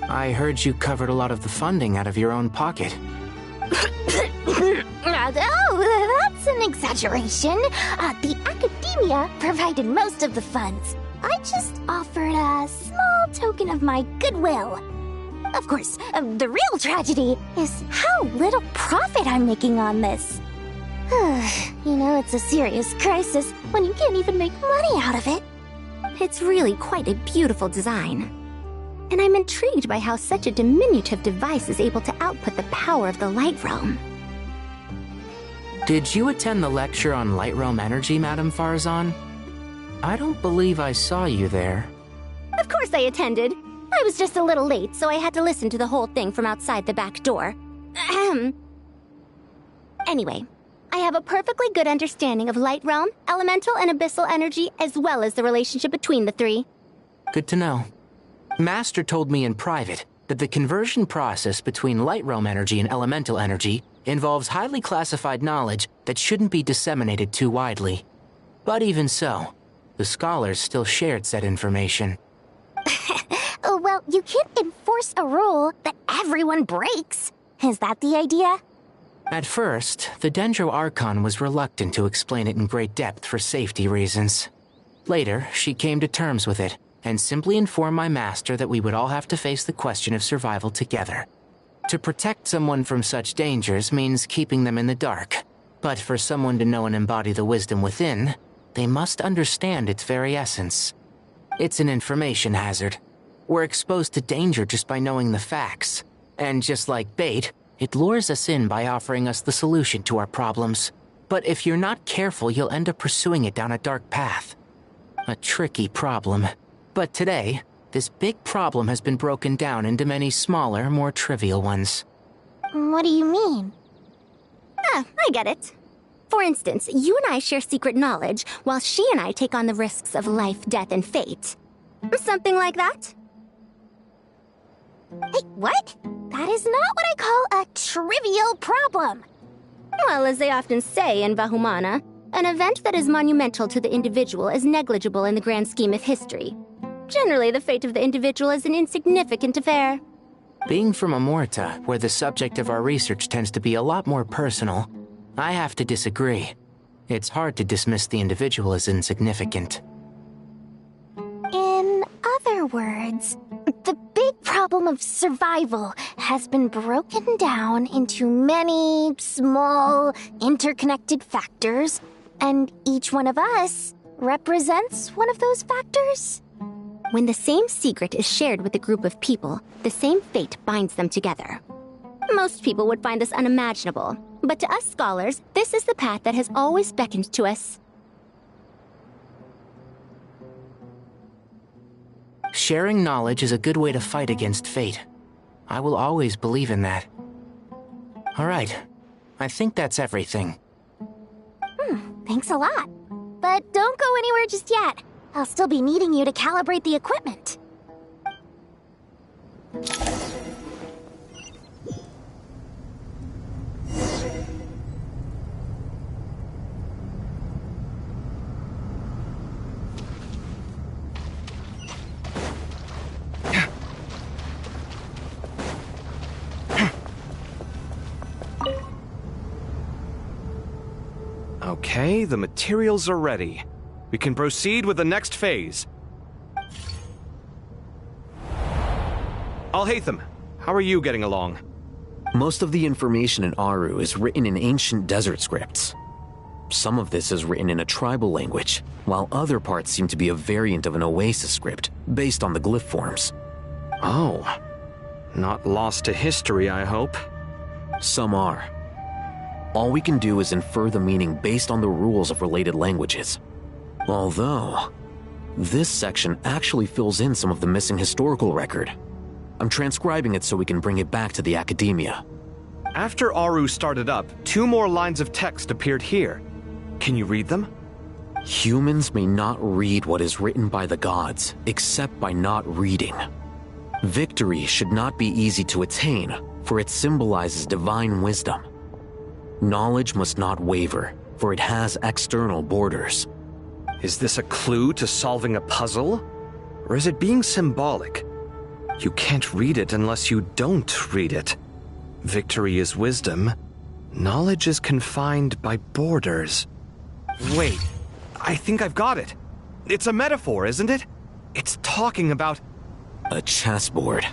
I heard you covered a lot of the funding out of your own pocket. Oh, that's an exaggeration. The academia provided most of the funds. I just offered a small token of my goodwill. Of course, the real tragedy is how little profit I'm making on this. You know, it's a serious crisis when you can't even make money out of it. It's really quite a beautiful design. And I'm intrigued by how such a diminutive device is able to output the power of the Light Realm. Did you attend the lecture on Light Realm energy, Madame Farzan? I don't believe I saw you there. Of course I attended. I was just a little late, so I had to listen to the whole thing from outside the back door. Anyway, I have a perfectly good understanding of Light Realm, elemental and abyssal energy, as well as the relationship between the three. Good to know. Master told me in private that the conversion process between Light Realm energy and elemental energy involves highly classified knowledge that shouldn't be disseminated too widely. But even so, the scholars still shared said information. Well, you can't enforce a rule that everyone breaks. Is that the idea? At first, the Dendro Archon was reluctant to explain it in great depth for safety reasons. Later, she came to terms with it, and simply informed my master that we would all have to face the question of survival together. To protect someone from such dangers means keeping them in the dark, but for someone to know and embody the wisdom within, they must understand its very essence. It's an information hazard. We're exposed to danger just by knowing the facts, and just like bait, it lures us in by offering us the solution to our problems. But if you're not careful, you'll end up pursuing it down a dark path. A tricky problem. But today, this big problem has been broken down into many smaller, more trivial ones. What do you mean? I get it. For instance, you and I share secret knowledge, while she and I take on the risks of life, death, and fate. Something like that? Hey, what? That is not what I call a trivial problem. Well, as they often say in Vahumana, an event that is monumental to the individual is negligible in the grand scheme of history. Generally, the fate of the individual is an insignificant affair. Being from Amorta, where the subject of our research tends to be a lot more personal, I have to disagree. It's hard to dismiss the individual as insignificant. In other words, the big problem of survival has been broken down into many small, interconnected factors, and each one of us represents one of those factors. When the same secret is shared with a group of people, the same fate binds them together. Most people would find this unimaginable, but to us scholars, this is the path that has always beckoned to us. Sharing knowledge is a good way to fight against fate. I will always believe in that. All right, I think that's everything. Thanks a lot. But don't go anywhere just yet. I'll still be needing you to calibrate the equipment. Okay, the materials are ready. We can proceed with the next phase. Alhaitham, how are you getting along? Most of the information in Aru is written in ancient desert scripts. Some of this is written in a tribal language, while other parts seem to be a variant of an Oasis script, based on the glyph forms. Oh. Not lost to history, I hope. Some are. All we can do is infer the meaning based on the rules of related languages. Although, this section actually fills in some of the missing historical record. I'm transcribing it so we can bring it back to the academia. After Aru started up, 2 more lines of text appeared here. Can you read them? Humans may not read what is written by the gods, except by not reading. Victory should not be easy to attain, for it symbolizes divine wisdom. Knowledge must not waver, for it has external borders. Is this a clue to solving a puzzle? Or is it being symbolic? You can't read it unless you don't read it. Victory is wisdom. Knowledge is confined by borders. Wait, I think I've got it. It's a metaphor, isn't it? It's talking about... a chessboard.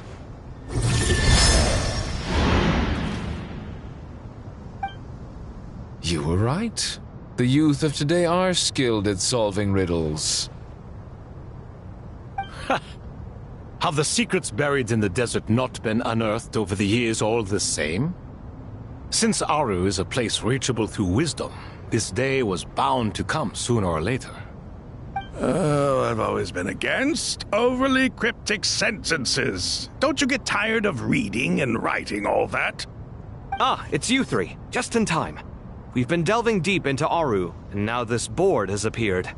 You were right. The youth of today are skilled at solving riddles. Have the secrets buried in the desert not been unearthed over the years all the same? Since Aru is a place reachable through wisdom, this day was bound to come sooner or later. Oh, I've always been against overly cryptic sentences. Don't you get tired of reading and writing all that? Ah, it's you 3. Just in time. We've been delving deep into Aru, and now this board has appeared.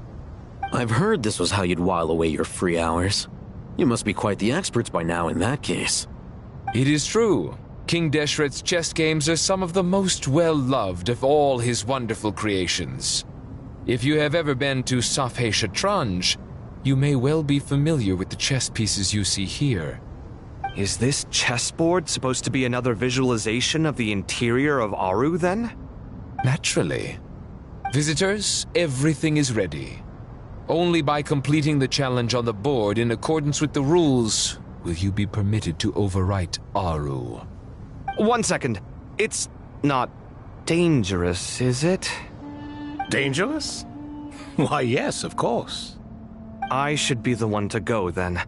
I've heard this was how you'd while away your free hours. You must be quite the experts by now in that case. It is true. King Deshret's chess games are some of the most well-loved of all his wonderful creations. If you have ever been to Safhe Shatranj, you may well be familiar with the chess pieces you see here. Is this chessboard supposed to be another visualization of the interior of Aru, then? Naturally. Visitors, everything is ready. Only by completing the challenge on the board in accordance with the rules will you be permitted to overwrite Aru. 1 second. It's not dangerous, is it? Dangerous? Why, yes, of course. I should be the one to go, then.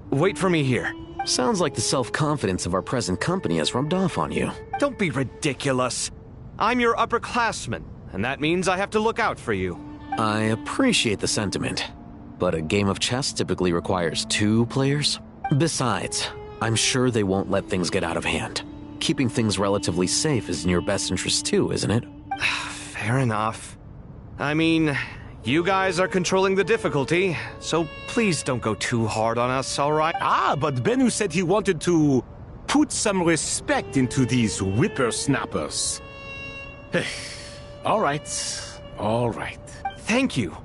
Wait for me here. Sounds like the self-confidence of our present company has rubbed off on you. Don't be ridiculous. I'm your upperclassman, and that means I have to look out for you. I appreciate the sentiment, but a game of chess typically requires 2 players. Besides, I'm sure they won't let things get out of hand. Keeping things relatively safe is in your best interest too, isn't it? Fair enough. I mean, you guys are controlling the difficulty, so please don't go too hard on us, all right? Ah, but Bennu said he wanted to put some respect into these whippersnappers. All right, all right. Thank you.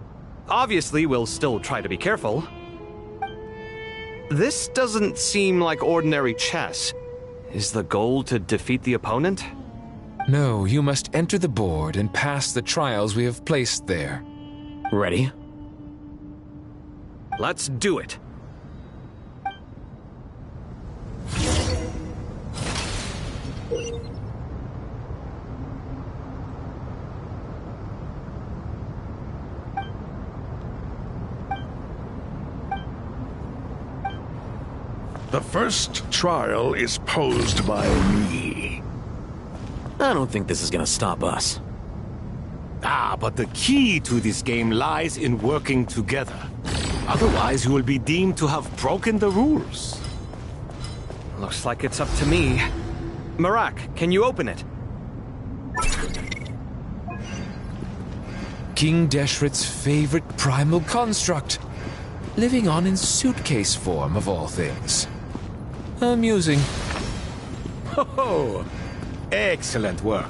Obviously, we'll still try to be careful. This doesn't seem like ordinary chess. Is the goal to defeat the opponent? No, you must enter the board and pass the trials we have placed there. Ready? Let's do it. The first trial is posed by me. I don't think this is gonna stop us. Ah, but the key to this game lies in working together. Otherwise, you will be deemed to have broken the rules. Looks like it's up to me. Marak, can you open it? King Deshret's favorite primal construct, living on in suitcase form of all things. Amusing. Oh, excellent work.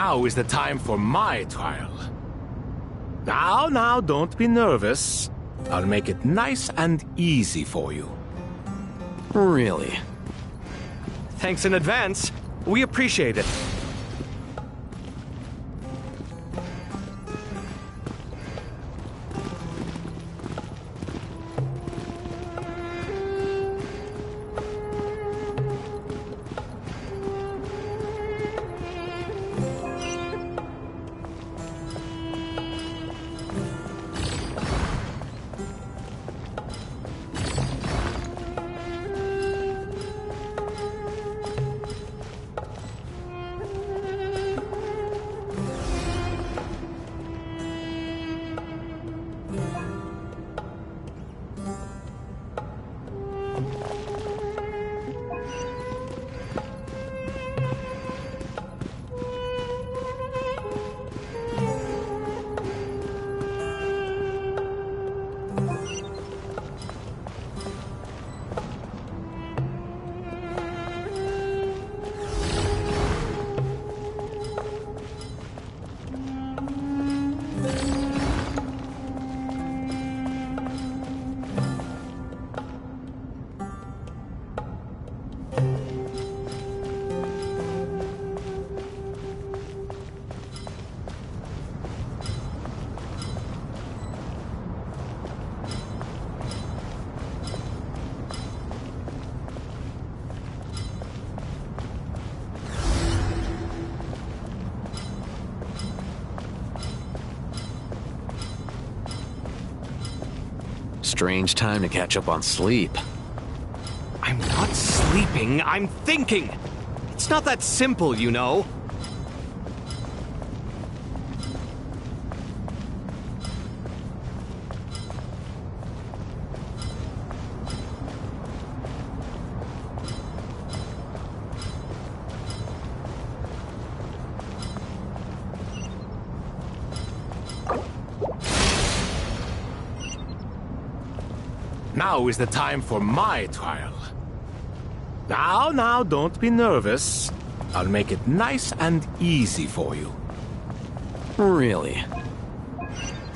Now is the time for my trial. Now, don't be nervous. I'll make it nice and easy for you. Really? Thanks in advance. We appreciate it. Strange time to catch up on sleep. I'm not sleeping, I'm thinking! It's not that simple, you know. Now is the time for my trial. Now, don't be nervous. I'll make it nice and easy for you. Really?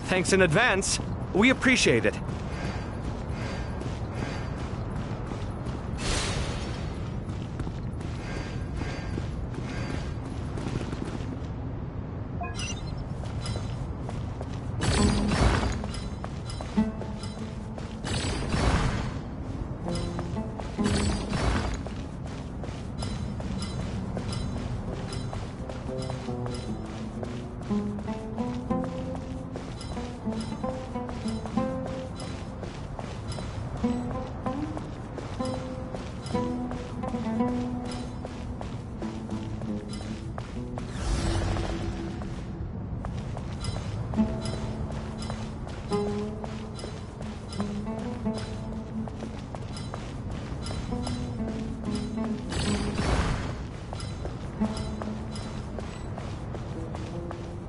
Thanks in advance. We appreciate it.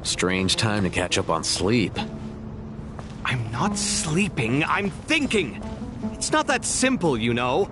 Strange time to catch up on sleep. I'm not sleeping, I'm thinking! It's not that simple, you know.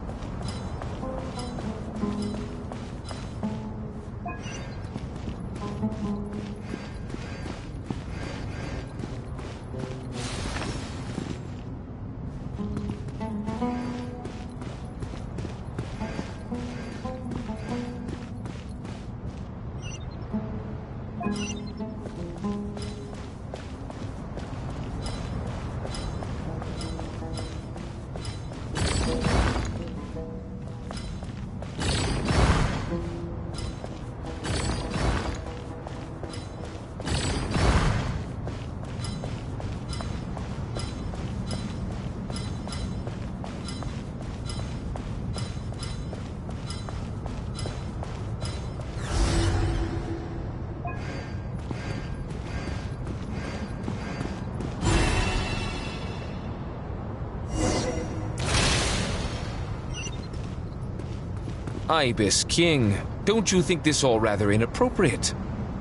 Ibis King, don't you think this all rather inappropriate?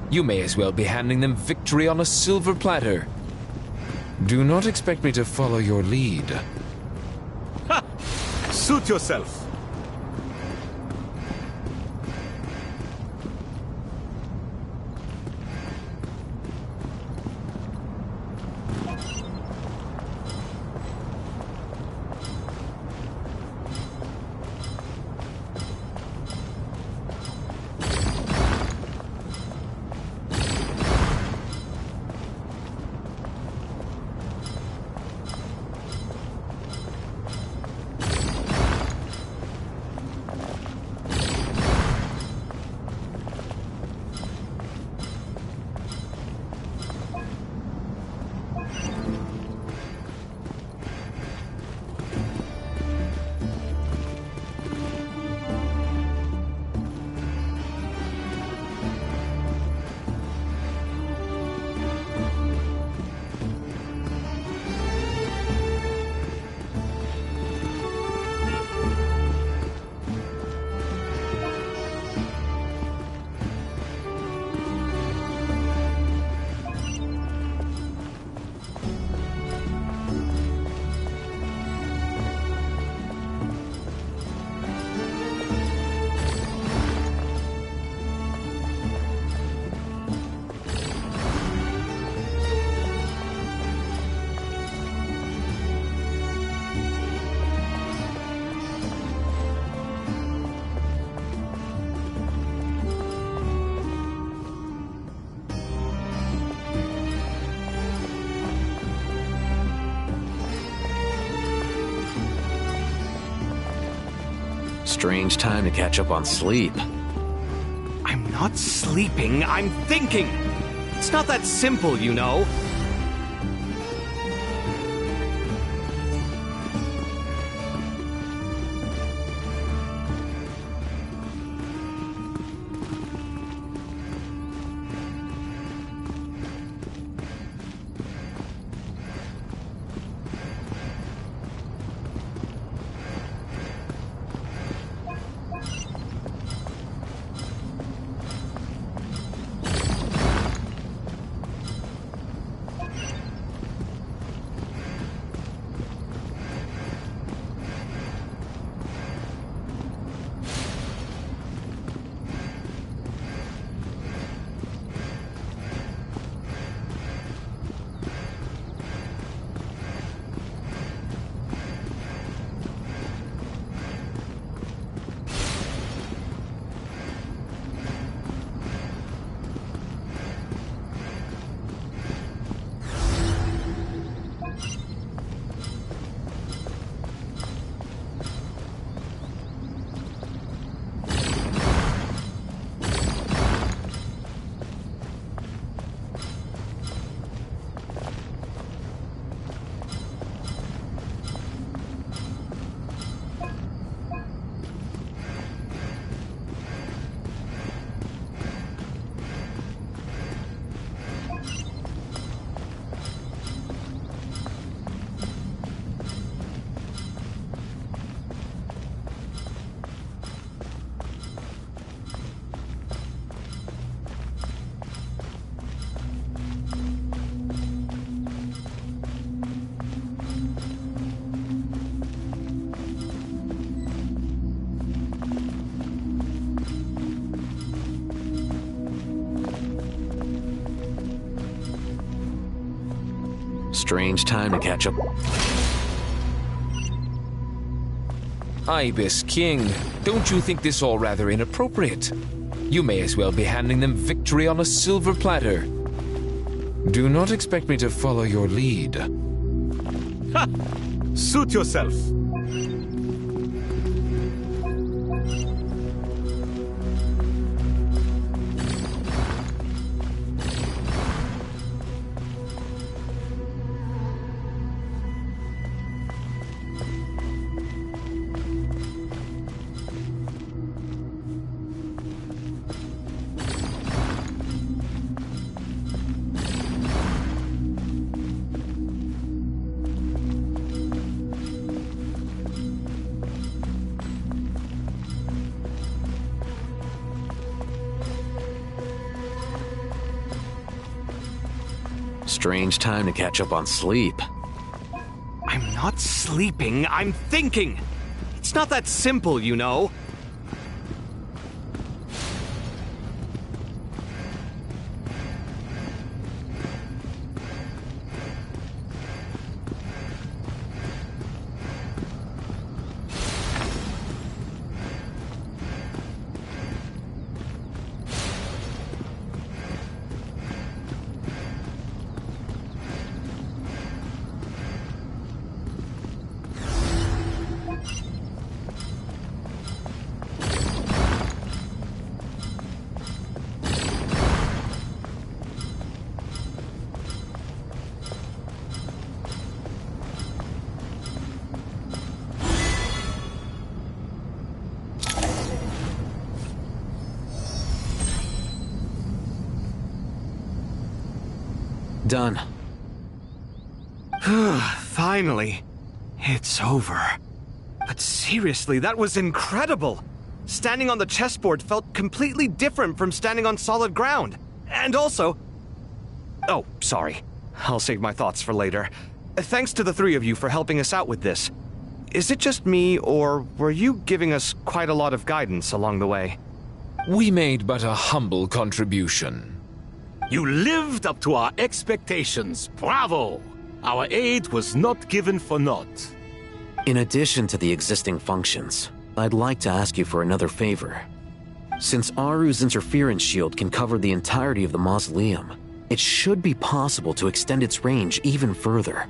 You may as well be handing them victory on a silver platter. Do not expect me to follow your lead. Ha! Suit yourself. Strange time to catch up on sleep. I'm not sleeping, I'm thinking! It's not that simple, you know. Strange time to catch up. Ibis King, don't you think this all rather inappropriate? You may as well be handing them victory on a silver platter. Do not expect me to follow your lead. Ha! Suit yourself. Strange time to catch up on sleep. I'm not sleeping, I'm thinking! It's not that simple, you know. Done. Finally. It's over. But seriously, that was incredible! Standing on the chessboard felt completely different from standing on solid ground. And also... Oh, sorry. I'll save my thoughts for later. Thanks to the three of you for helping us out with this. Is it just me, or were you giving us quite a lot of guidance along the way? We made but a humble contribution. You lived up to our expectations. Bravo! Our aid was not given for naught. In addition to the existing functions, I'd like to ask you for another favor. Since Aru's interference shield can cover the entirety of the mausoleum, it should be possible to extend its range even further.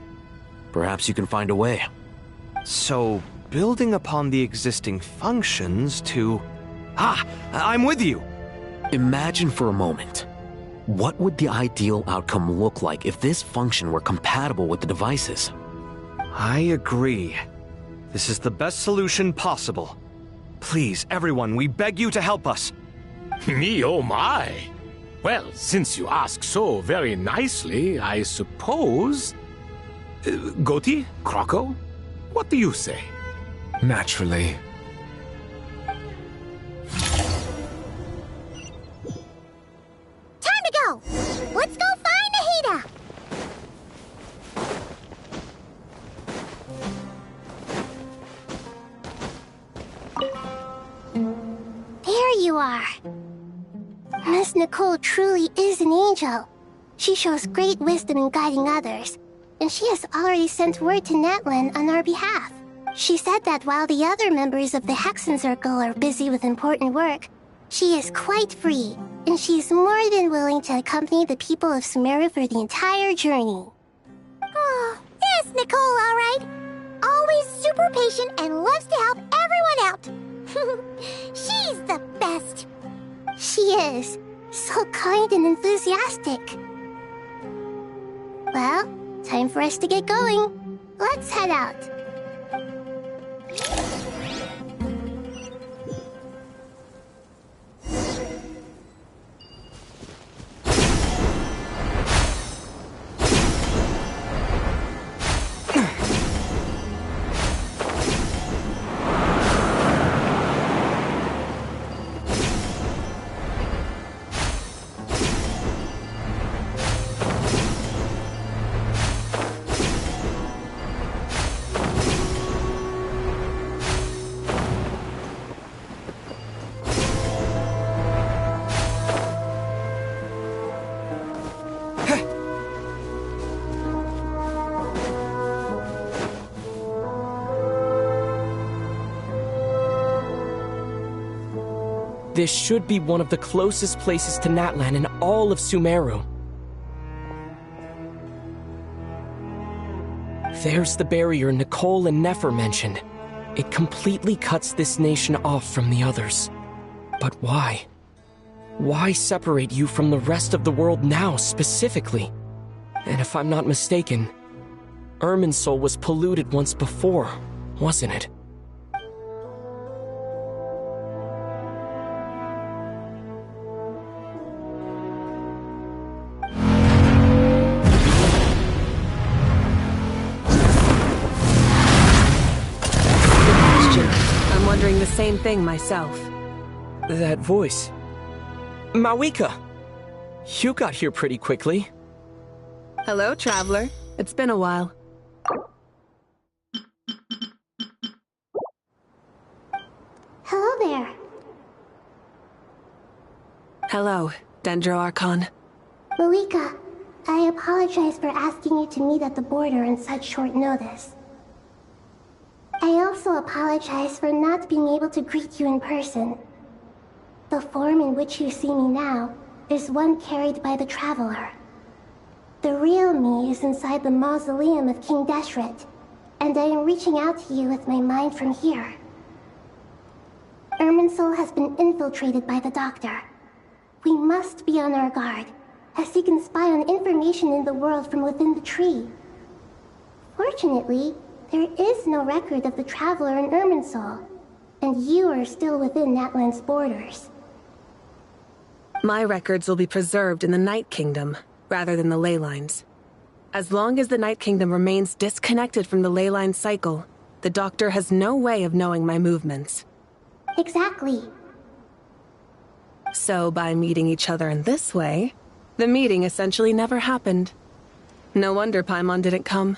Perhaps you can find a way. So, building upon the existing functions to... Ah, I'm with you! Imagine for a moment. What would the ideal outcome look like if this function were compatible with the devices? I agree. This is the best solution possible. Please, everyone, we beg you to help us. Me, oh my! Well, since you ask so very nicely, I suppose... Goti? Kroko? What do you say? Naturally. Time to go! Let's go find Nahida! There you are. Miss Nicole truly is an angel. She shows great wisdom in guiding others, and she has already sent word to Natlan on our behalf. She said that while the other members of the Hexen Circle are busy with important work, she is quite free, and she is more than willing to accompany the people of Sumeru for the entire journey. Oh, there's Nicole, all right. Always super patient and loves to help everyone out. She's the best. She is. So kind and enthusiastic. Well, time for us to get going. Let's head out. This should be one of the closest places to Natlan in all of Sumeru. There's the barrier Nicole and Nefer mentioned. It completely cuts this nation off from the others. But why? Why separate you from the rest of the world now, specifically? And if I'm not mistaken, Irminsul was polluted once before, wasn't it? The same thing myself. That voice. Mawika! You got here pretty quickly. Hello, traveler. It's been a while. Hello there. Hello, Dendro Archon. Mawika, I apologize for asking you to meet at the border on such short notice. I also apologize for not being able to greet you in person. The form in which you see me now is one carried by the Traveler. The real me is inside the mausoleum of King Deshret, and I am reaching out to you with my mind from here. Irminsul has been infiltrated by the Doctor. We must be on our guard, as he can spy on information in the world from within the tree. Fortunately, there is no record of the Traveler in Irminsul, and you are still within Natlan's borders. My records will be preserved in the Night Kingdom, rather than the ley lines. As long as the Night Kingdom remains disconnected from the ley line cycle, the Doctor has no way of knowing my movements. Exactly. So by meeting each other in this way, the meeting essentially never happened. No wonder Paimon didn't come.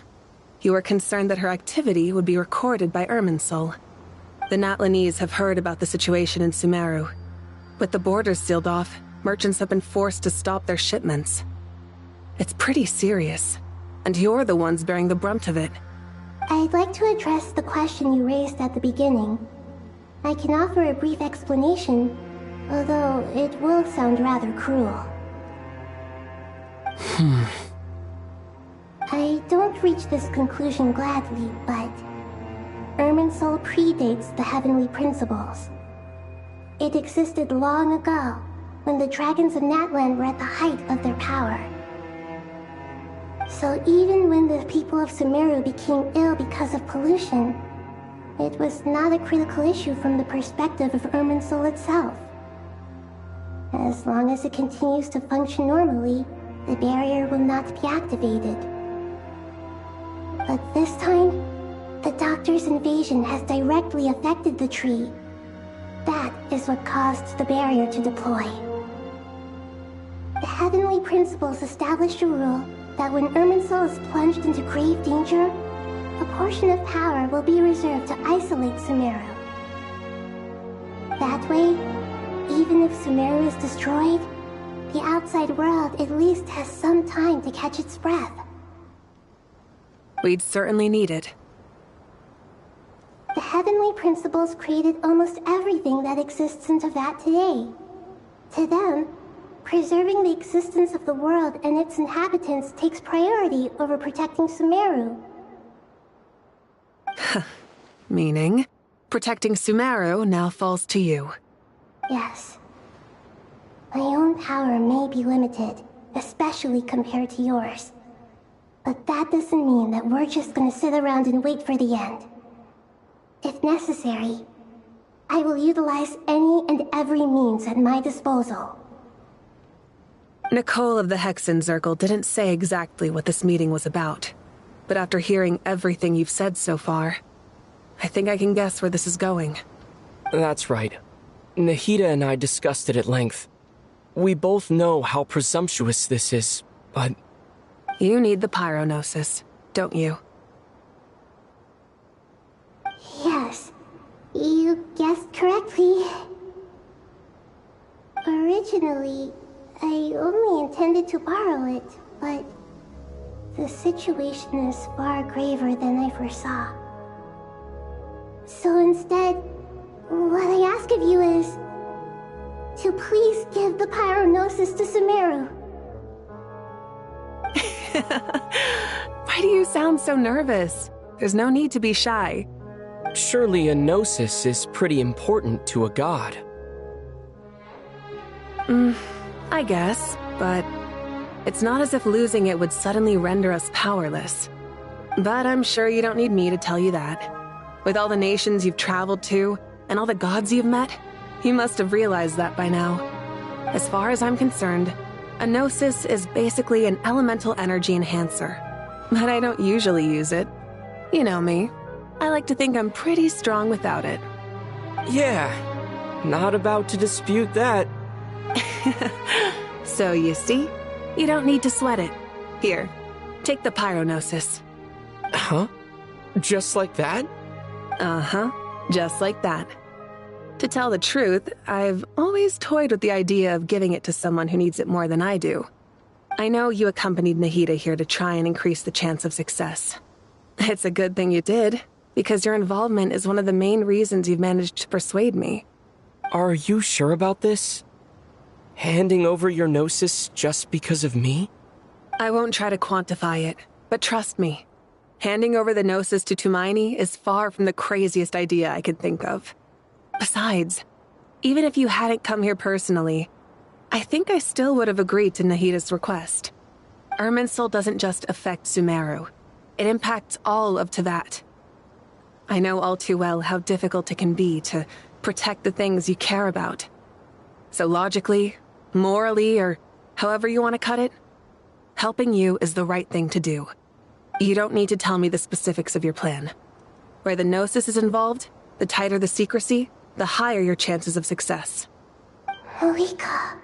You were concerned that her activity would be recorded by Irminsul. The Natlanese have heard about the situation in Sumeru. With the borders sealed off, merchants have been forced to stop their shipments. It's pretty serious, and you're the ones bearing the brunt of it. I'd like to address the question you raised at the beginning. I can offer a brief explanation, although it will sound rather cruel. I don't reach this conclusion gladly, but Irminsul predates the heavenly principles. It existed long ago, when the dragons of Natlan were at the height of their power. So even when the people of Sumeru became ill because of pollution, it was not a critical issue from the perspective of Irminsul itself. As long as it continues to function normally, the barrier will not be activated. But this time, the Doctor's invasion has directly affected the tree. That is what caused the barrier to deploy. The heavenly principles established a rule that when Irminsul is plunged into grave danger, a portion of power will be reserved to isolate Sumeru. That way, even if Sumeru is destroyed, the outside world at least has some time to catch its breath. We'd certainly need it. The heavenly principles created almost everything that exists in Teyvat today. To them, preserving the existence of the world and its inhabitants takes priority over protecting Sumeru. Meaning, protecting Sumeru now falls to you. Yes. My own power may be limited, especially compared to yours. But that doesn't mean that we're just gonna sit around and wait for the end. If necessary, I will utilize any and every means at my disposal. Nicole of the Hexen Circle didn't say exactly what this meeting was about. But after hearing everything you've said so far, I think I can guess where this is going. That's right. Nahida and I discussed it at length. We both know how presumptuous this is, but... You need the Pyronosis, don't you? Yes, you guessed correctly. Originally, I only intended to borrow it, but the situation is far graver than I foresaw. So instead, what I ask of you is to please give the Pyronosis to Sumeru. Why do you sound so nervous? There's no need to be shy. Surely a gnosis is pretty important to a god. I guess, but it's not as if losing it would suddenly render us powerless. But I'm sure you don't need me to tell you that. With all the nations you've traveled to, and all the gods you've met, you must have realized that by now. As far as I'm concerned, a gnosis is basically an elemental energy enhancer. But I don't usually use it. You know me. I like to think I'm pretty strong without it. Yeah, not about to dispute that. So you see, you don't need to sweat it. Here, take the Pyronosis. Huh? Just like that? Uh-huh, just like that. To tell the truth, I've always toyed with the idea of giving it to someone who needs it more than I do. I know you accompanied Nahida here to try and increase the chance of success. It's a good thing you did, because your involvement is one of the main reasons you've managed to persuade me. Are you sure about this? Handing over your gnosis just because of me? I won't try to quantify it, but trust me. Handing over the gnosis to Tumaini is far from the craziest idea I could think of. Besides, even if you hadn't come here personally, I think I still would have agreed to Nahida's request. Irminsul doesn't just affect Sumeru. It impacts all of Teyvat. I know all too well how difficult it can be to protect the things you care about. So logically, morally, or however you want to cut it, helping you is the right thing to do. You don't need to tell me the specifics of your plan. Where the Gnosis is involved, the tighter the secrecy, the higher your chances of success. Malika,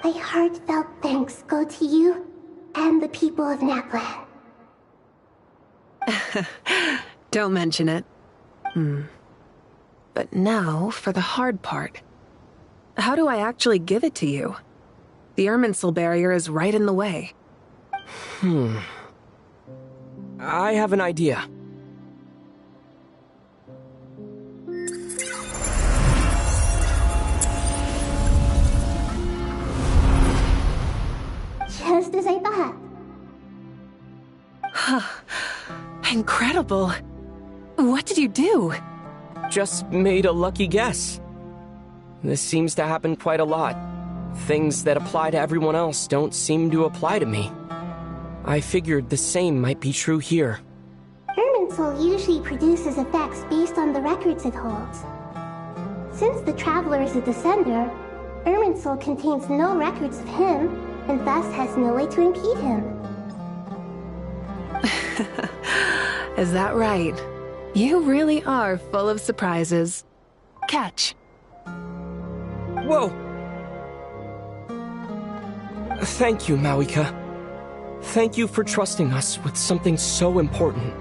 my heartfelt thanks go to you and the people of Natlan. Don't mention it. But now, for the hard part. How do I actually give it to you? The Irminsul barrier is right in the way. I have an idea. Just as I thought. Incredible. What did you do? Just made a lucky guess. This seems to happen quite a lot. Things that apply to everyone else don't seem to apply to me. I figured the same might be true here. Irminsul usually produces effects based on the records it holds. Since the Traveler is a Descender, Irminsul contains no records of him, and thus has no way to impede him. Is that right? You really are full of surprises. Catch. Whoa! Thank you, Mawika. Thank you for trusting us with something so important.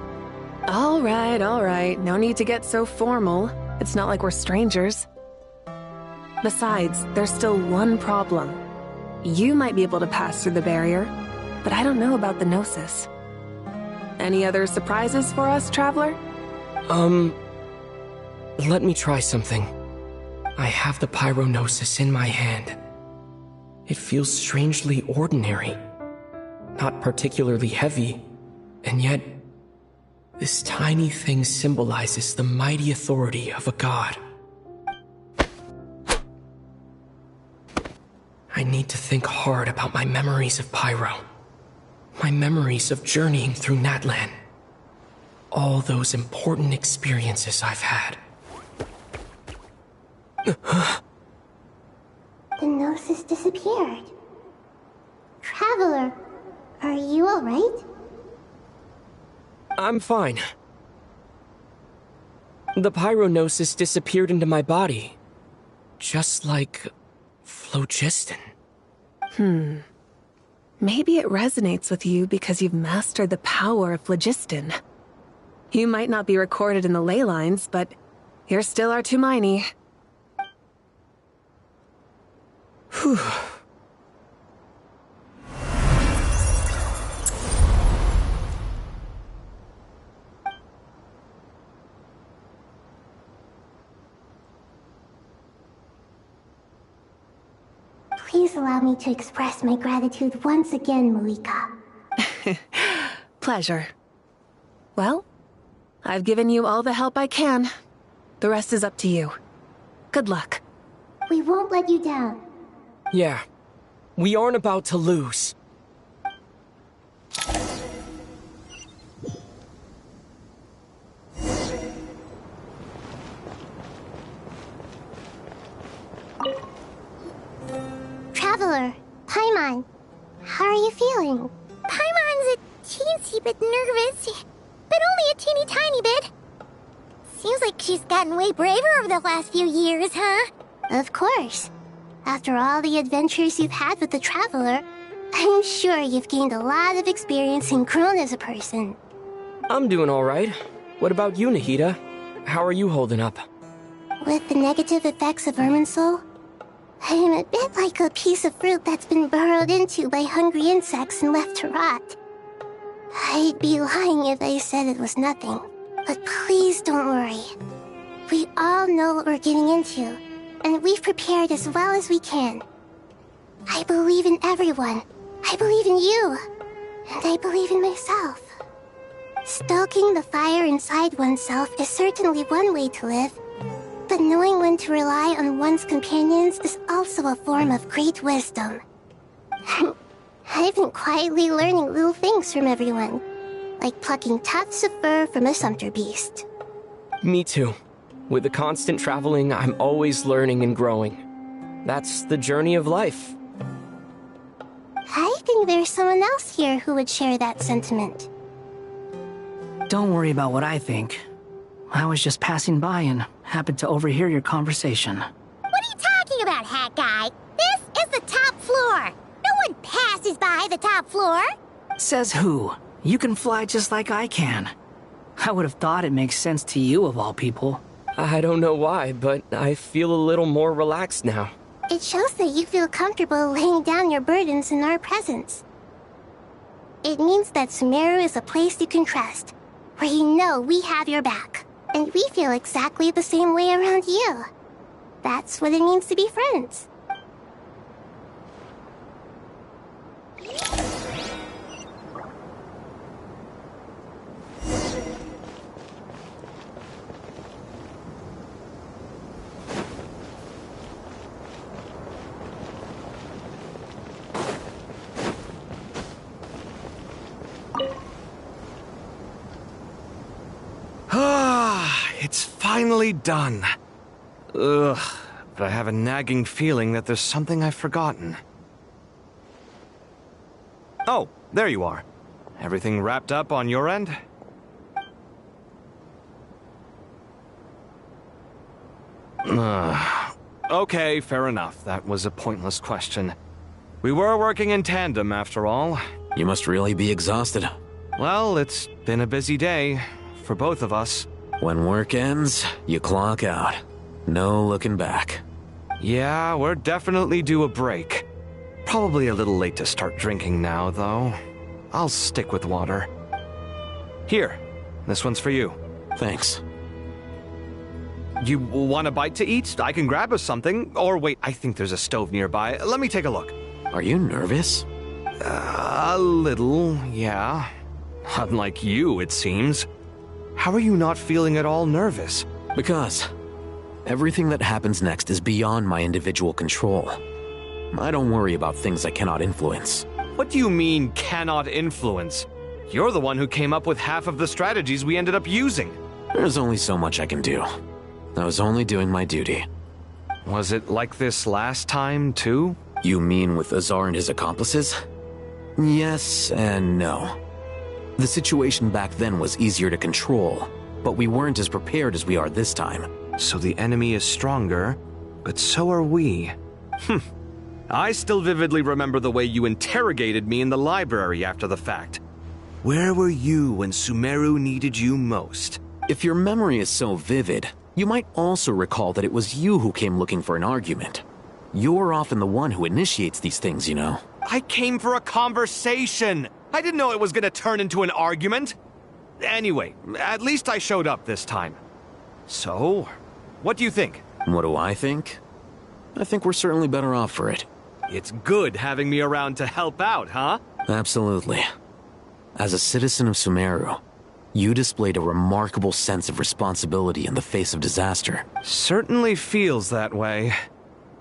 All right. No need to get so formal. It's not like we're strangers. Besides, there's still one problem. You might be able to pass through the barrier, but I don't know about the Gnosis. Any other surprises for us, Traveler? Let me try something. I have the Pyronosis in my hand. It feels strangely ordinary. Not particularly heavy, and yet this tiny thing symbolizes the mighty authority of a god. I need to think hard about my memories of Pyro. My memories of journeying through Natlan. All those important experiences I've had. The Gnosis disappeared. Traveler, are you alright? I'm fine. The Pyronosis disappeared into my body. Just like phlogiston. Maybe it resonates with you because you've mastered the power of phlogiston. You might not be recorded in the ley lines, but you're still our Tumaini. Whew. Please allow me to express my gratitude once again, Malika. Pleasure. Well, I've given you all the help I can. The rest is up to you. Good luck. We won't let you down. Yeah, we aren't about to lose. Traveler, Paimon, how are you feeling? Paimon's a teensy bit nervous, but only a teeny tiny bit. Seems like she's gotten way braver over the last few years, huh? Of course. After all the adventures you've had with the Traveler, I'm sure you've gained a lot of experience and grown as a person. I'm doing all right. What about you, Nahida? How are you holding up? With the negative effects of Irminsul, I'm a bit like a piece of fruit that's been burrowed into by hungry insects and left to rot. I'd be lying if I said it was nothing. But please don't worry. We all know what we're getting into, and we've prepared as well as we can. I believe in everyone. I believe in you. And I believe in myself. Stoking the fire inside oneself is certainly one way to live, but knowing when to rely on one's companions is also a form of great wisdom. I've been quietly learning little things from everyone, like plucking tufts of fur from a sumpter beast. Me too. With the constant traveling, I'm always learning and growing. That's the journey of life. I think there's someone else here who would share that sentiment. Don't worry about what I think. I was just passing by and happened to overhear your conversation. What are you talking about, Hat Guy? This is the top floor. No one passes by the top floor. Says who? You can fly just like I can. I would have thought it makes sense to you of all people. I don't know why, but I feel a little more relaxed now. It shows that you feel comfortable laying down your burdens in our presence. It means that Sumeru is a place you can trust, where you know we have your back. And we feel exactly the same way around you. That's what it means to be friends. it's finally done. Ugh, but I have a nagging feeling that there's something I've forgotten. Oh, there you are. Everything wrapped up on your end? Okay, fair enough. That was a pointless question. We were working in tandem, after all. You must really be exhausted. Well, it's been a busy day for both of us. When work ends, you clock out. No looking back. Yeah, we're definitely due a break. Probably a little late to start drinking now, though. I'll stick with water. Here, this one's for you. Thanks. You want a bite to eat? I can grab us something. Or wait, I think there's a stove nearby. Let me take a look. Are you nervous? A little, yeah. Unlike you, it seems. How are you not feeling at all nervous? Because everything that happens next is beyond my individual control. I don't worry about things I cannot influence. What do you mean, cannot influence? You're the one who came up with half of the strategies we ended up using. There's only so much I can do. I was only doing my duty. Was it like this last time, too? You mean with Azar and his accomplices? Yes and no. The situation back then was easier to control, but we weren't as prepared as we are this time. So the enemy is stronger, but so are we. I still vividly remember the way you interrogated me in the library after the fact. Where were you when Sumeru needed you most? If your memory is so vivid, you might also recall that it was you who came looking for an argument. You're often the one who initiates these things, you know. I came for a conversation! I didn't know it was gonna turn into an argument! Anyway, at least I showed up this time. So, what do you think? What do I think? I think we're certainly better off for it. It's good having me around to help out, huh? Absolutely. As a citizen of Sumeru, you displayed a remarkable sense of responsibility in the face of disaster. Certainly feels that way.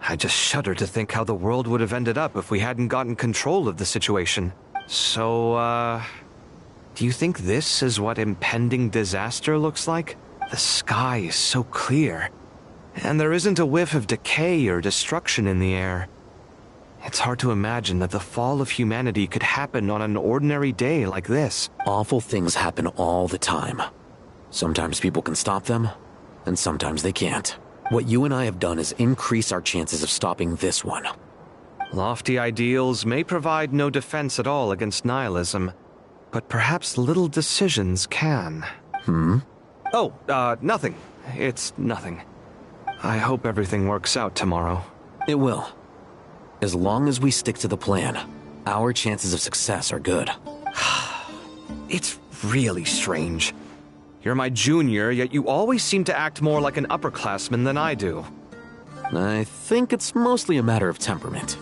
I just shudder to think how the world would have ended up if we hadn't gotten control of the situation. So, do you think this is what impending disaster looks like? The sky is so clear, and there isn't a whiff of decay or destruction in the air. It's hard to imagine that the fall of humanity could happen on an ordinary day like this. Awful things happen all the time. Sometimes people can stop them, and sometimes they can't. What you and I have done is increase our chances of stopping this one. Lofty ideals may provide no defense at all against nihilism, but perhaps little decisions can. Oh, nothing. It's nothing. I hope everything works out tomorrow. It will. As long as we stick to the plan, our chances of success are good. It's really strange. You're my junior, yet you always seem to act more like an upperclassman than I do. I think it's mostly a matter of temperament.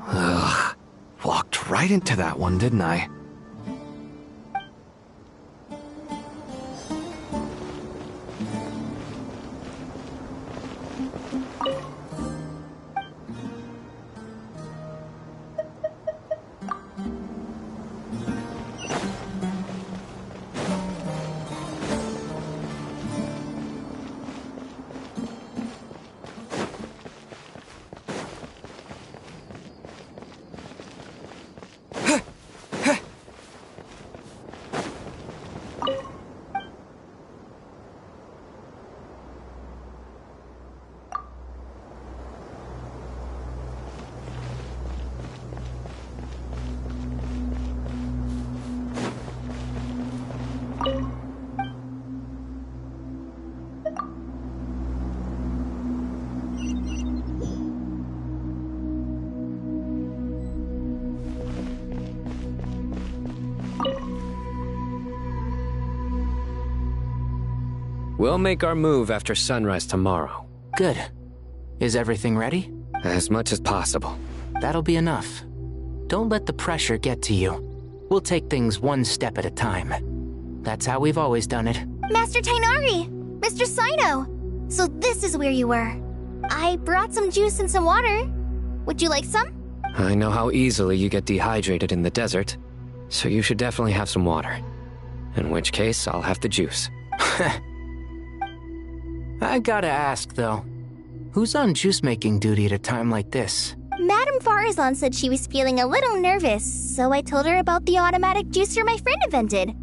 Ugh. Walked right into that one, didn't I? We'll make our move after sunrise tomorrow. Good. Is everything ready? As much as possible. That'll be enough. Don't let the pressure get to you. We'll take things one step at a time. That's how we've always done it. Master Tainari! Mr. Sino! So this is where you were. I brought some juice and some water. Would you like some? I know how easily you get dehydrated in the desert, so you should definitely have some water. In which case, I'll have the juice. I gotta ask, though. Who's on juice-making duty at a time like this? Madame Farazan said she was feeling a little nervous, so I told her about the automatic juicer my friend invented.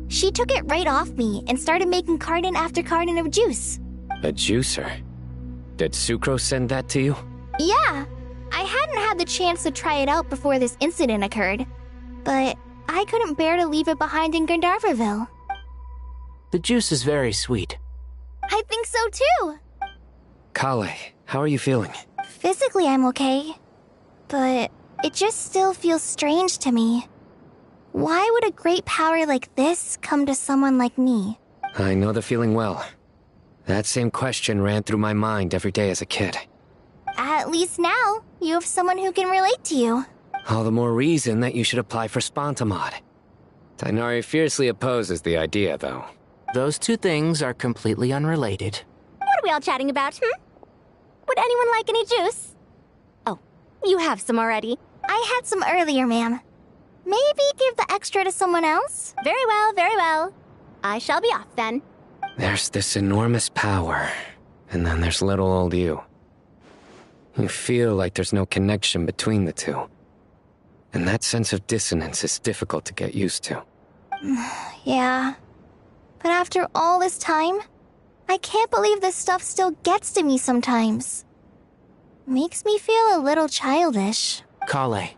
She took it right off me and started making carton after carton of juice. A juicer? Did Sucrose send that to you? Yeah, I hadn't had the chance to try it out before this incident occurred, but I couldn't bear to leave it behind in Gandharvaville. The juice is very sweet. I think so too. Kale, how are you feeling? Physically, I'm okay, but it just still feels strange to me. Why would a great power like this come to someone like me? I know the feeling well. That same question ran through my mind every day as a kid. At least now, you have someone who can relate to you. All the more reason that you should apply for Spontamod. Tighnari fiercely opposes the idea, though. Those two things are completely unrelated. What are we all chatting about, Would anyone like any juice? Oh, you have some already. I had some earlier, ma'am. Maybe give the extra to someone else? Very well, very well. I shall be off then. There's this enormous power, and then there's little old you. You feel like there's no connection between the two. And that sense of dissonance is difficult to get used to. Yeah. But after all this time, I can't believe this stuff still gets to me sometimes. Makes me feel a little childish. Kale,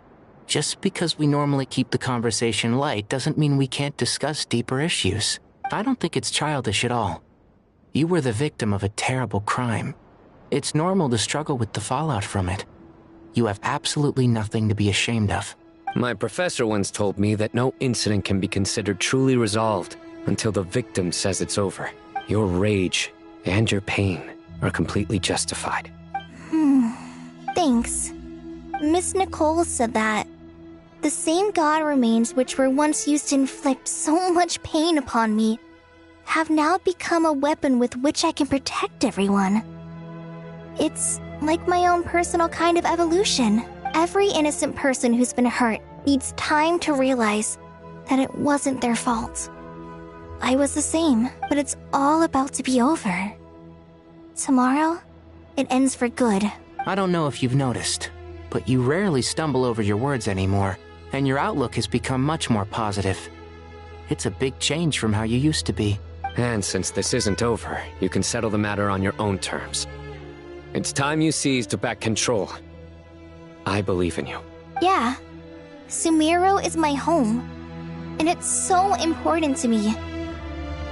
just because we normally keep the conversation light doesn't mean we can't discuss deeper issues. I don't think it's childish at all. You were the victim of a terrible crime. It's normal to struggle with the fallout from it. You have absolutely nothing to be ashamed of. My professor once told me that no incident can be considered truly resolved until the victim says it's over. Your rage and your pain are completely justified. Thanks. Miss Nicole said that. The same god remains which were once used to inflict so much pain upon me have now become a weapon with which I can protect everyone. It's like my own personal kind of evolution. Every innocent person who's been hurt needs time to realize that it wasn't their fault. I was the same, but it's all about to be over. Tomorrow, it ends for good. I don't know if you've noticed, but you rarely stumble over your words anymore, and your outlook has become much more positive. It's a big change from how you used to be. And since this isn't over, you can settle the matter on your own terms. It's time you seized back control. I believe in you. Yeah. Sumero is my home, and it's so important to me.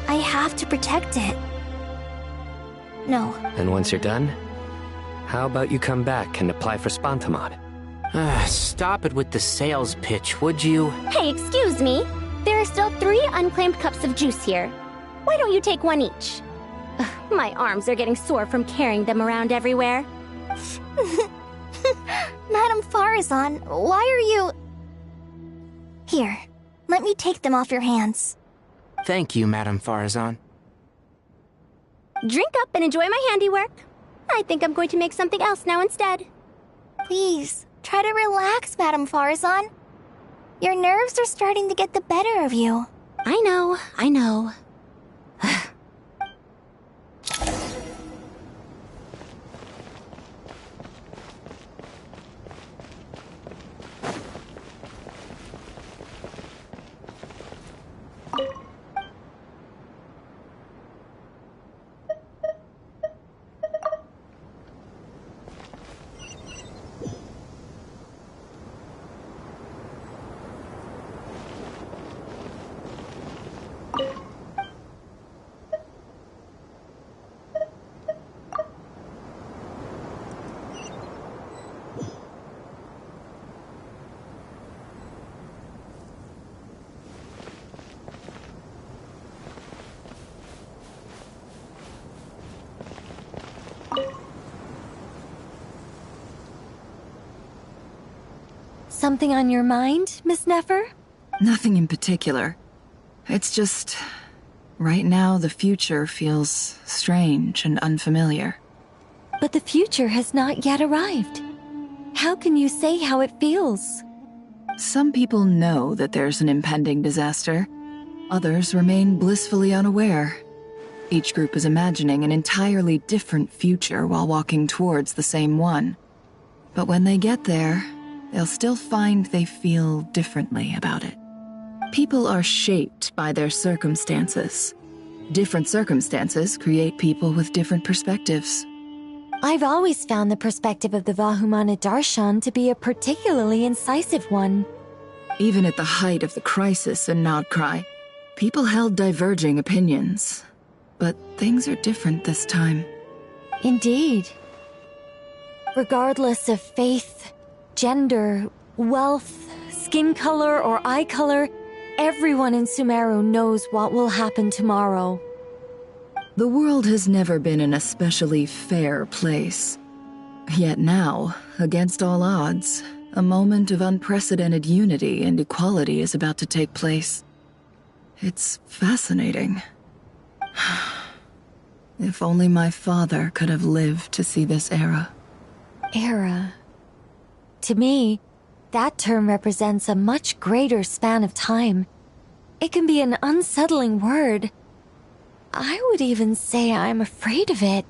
I have to protect it. No. And once you're done, how about you come back and apply for Spontamod? Stop it with the sales pitch, would you? Hey, excuse me. There are still 3 unclaimed cups of juice here. Why don't you take one each? Ugh, my arms are getting sore from carrying them around everywhere. Madame Farazan, why are you... Here, let me take them off your hands. Thank you, Madame Farazan. Drink up and enjoy my handiwork. I think I'm going to make something else now instead. Please, try to relax, Madame Farazan. Your nerves are starting to get the better of you. I know, I know. Something on your mind, Miss Nefer? Nothing in particular. It's just... right now, the future feels strange and unfamiliar. But the future has not yet arrived. How can you say how it feels? Some people know that there's an impending disaster. Others remain blissfully unaware. Each group is imagining an entirely different future while walking towards the same one. But when they get there, they'll still find they feel differently about it. People are shaped by their circumstances. Different circumstances create people with different perspectives. I've always found the perspective of the Vahumana Darshan to be a particularly incisive one. Even at the height of the crisis in Nodcry, people held diverging opinions. But things are different this time. Indeed. Regardless of faith, gender, wealth, skin color, or eye color, everyone in Sumeru knows what will happen tomorrow. The world has never been an especially fair place. Yet now, against all odds, a moment of unprecedented unity and equality is about to take place. It's fascinating. If only my father could have lived to see this era. Era. To me, that term represents a much greater span of time. It can be an unsettling word. I would even say I'm afraid of it.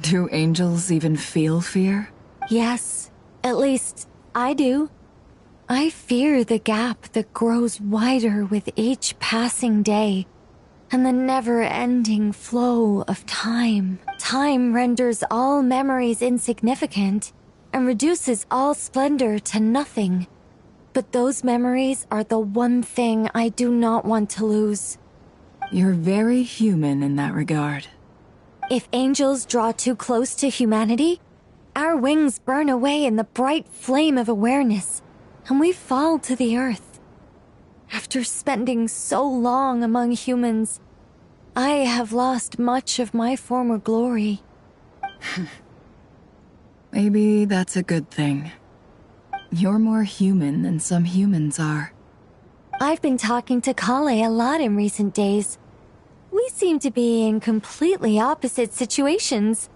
Do angels even feel fear? Yes, at least I do. I fear the gap that grows wider with each passing day, and the never-ending flow of time. Time renders all memories insignificant, and reduces all splendor to nothing. But those memories are the one thing I do not want to lose. You're very human in that regard. If angels draw too close to humanity, our wings burn away in the bright flame of awareness, and we fall to the earth. After spending so long among humans, I have lost much of my former glory. Maybe that's a good thing. You're more human than some humans are. I've been talking to Kale a lot in recent days. We seem to be in completely opposite situations.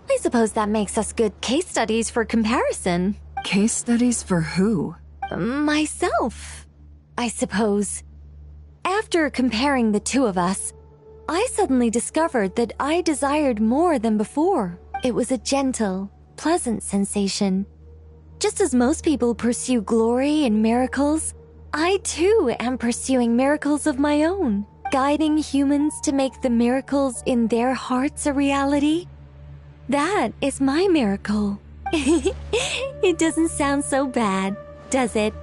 I suppose that makes us good case studies for comparison. Case studies for who? Myself, I suppose. After comparing the two of us, I suddenly discovered that I desired more than before. It was a gentle, pleasant sensation. Just as most people pursue glory and miracles, I too am pursuing miracles of my own, guiding humans to make the miracles in their hearts a reality. That is my miracle. It doesn't sound so bad, does it?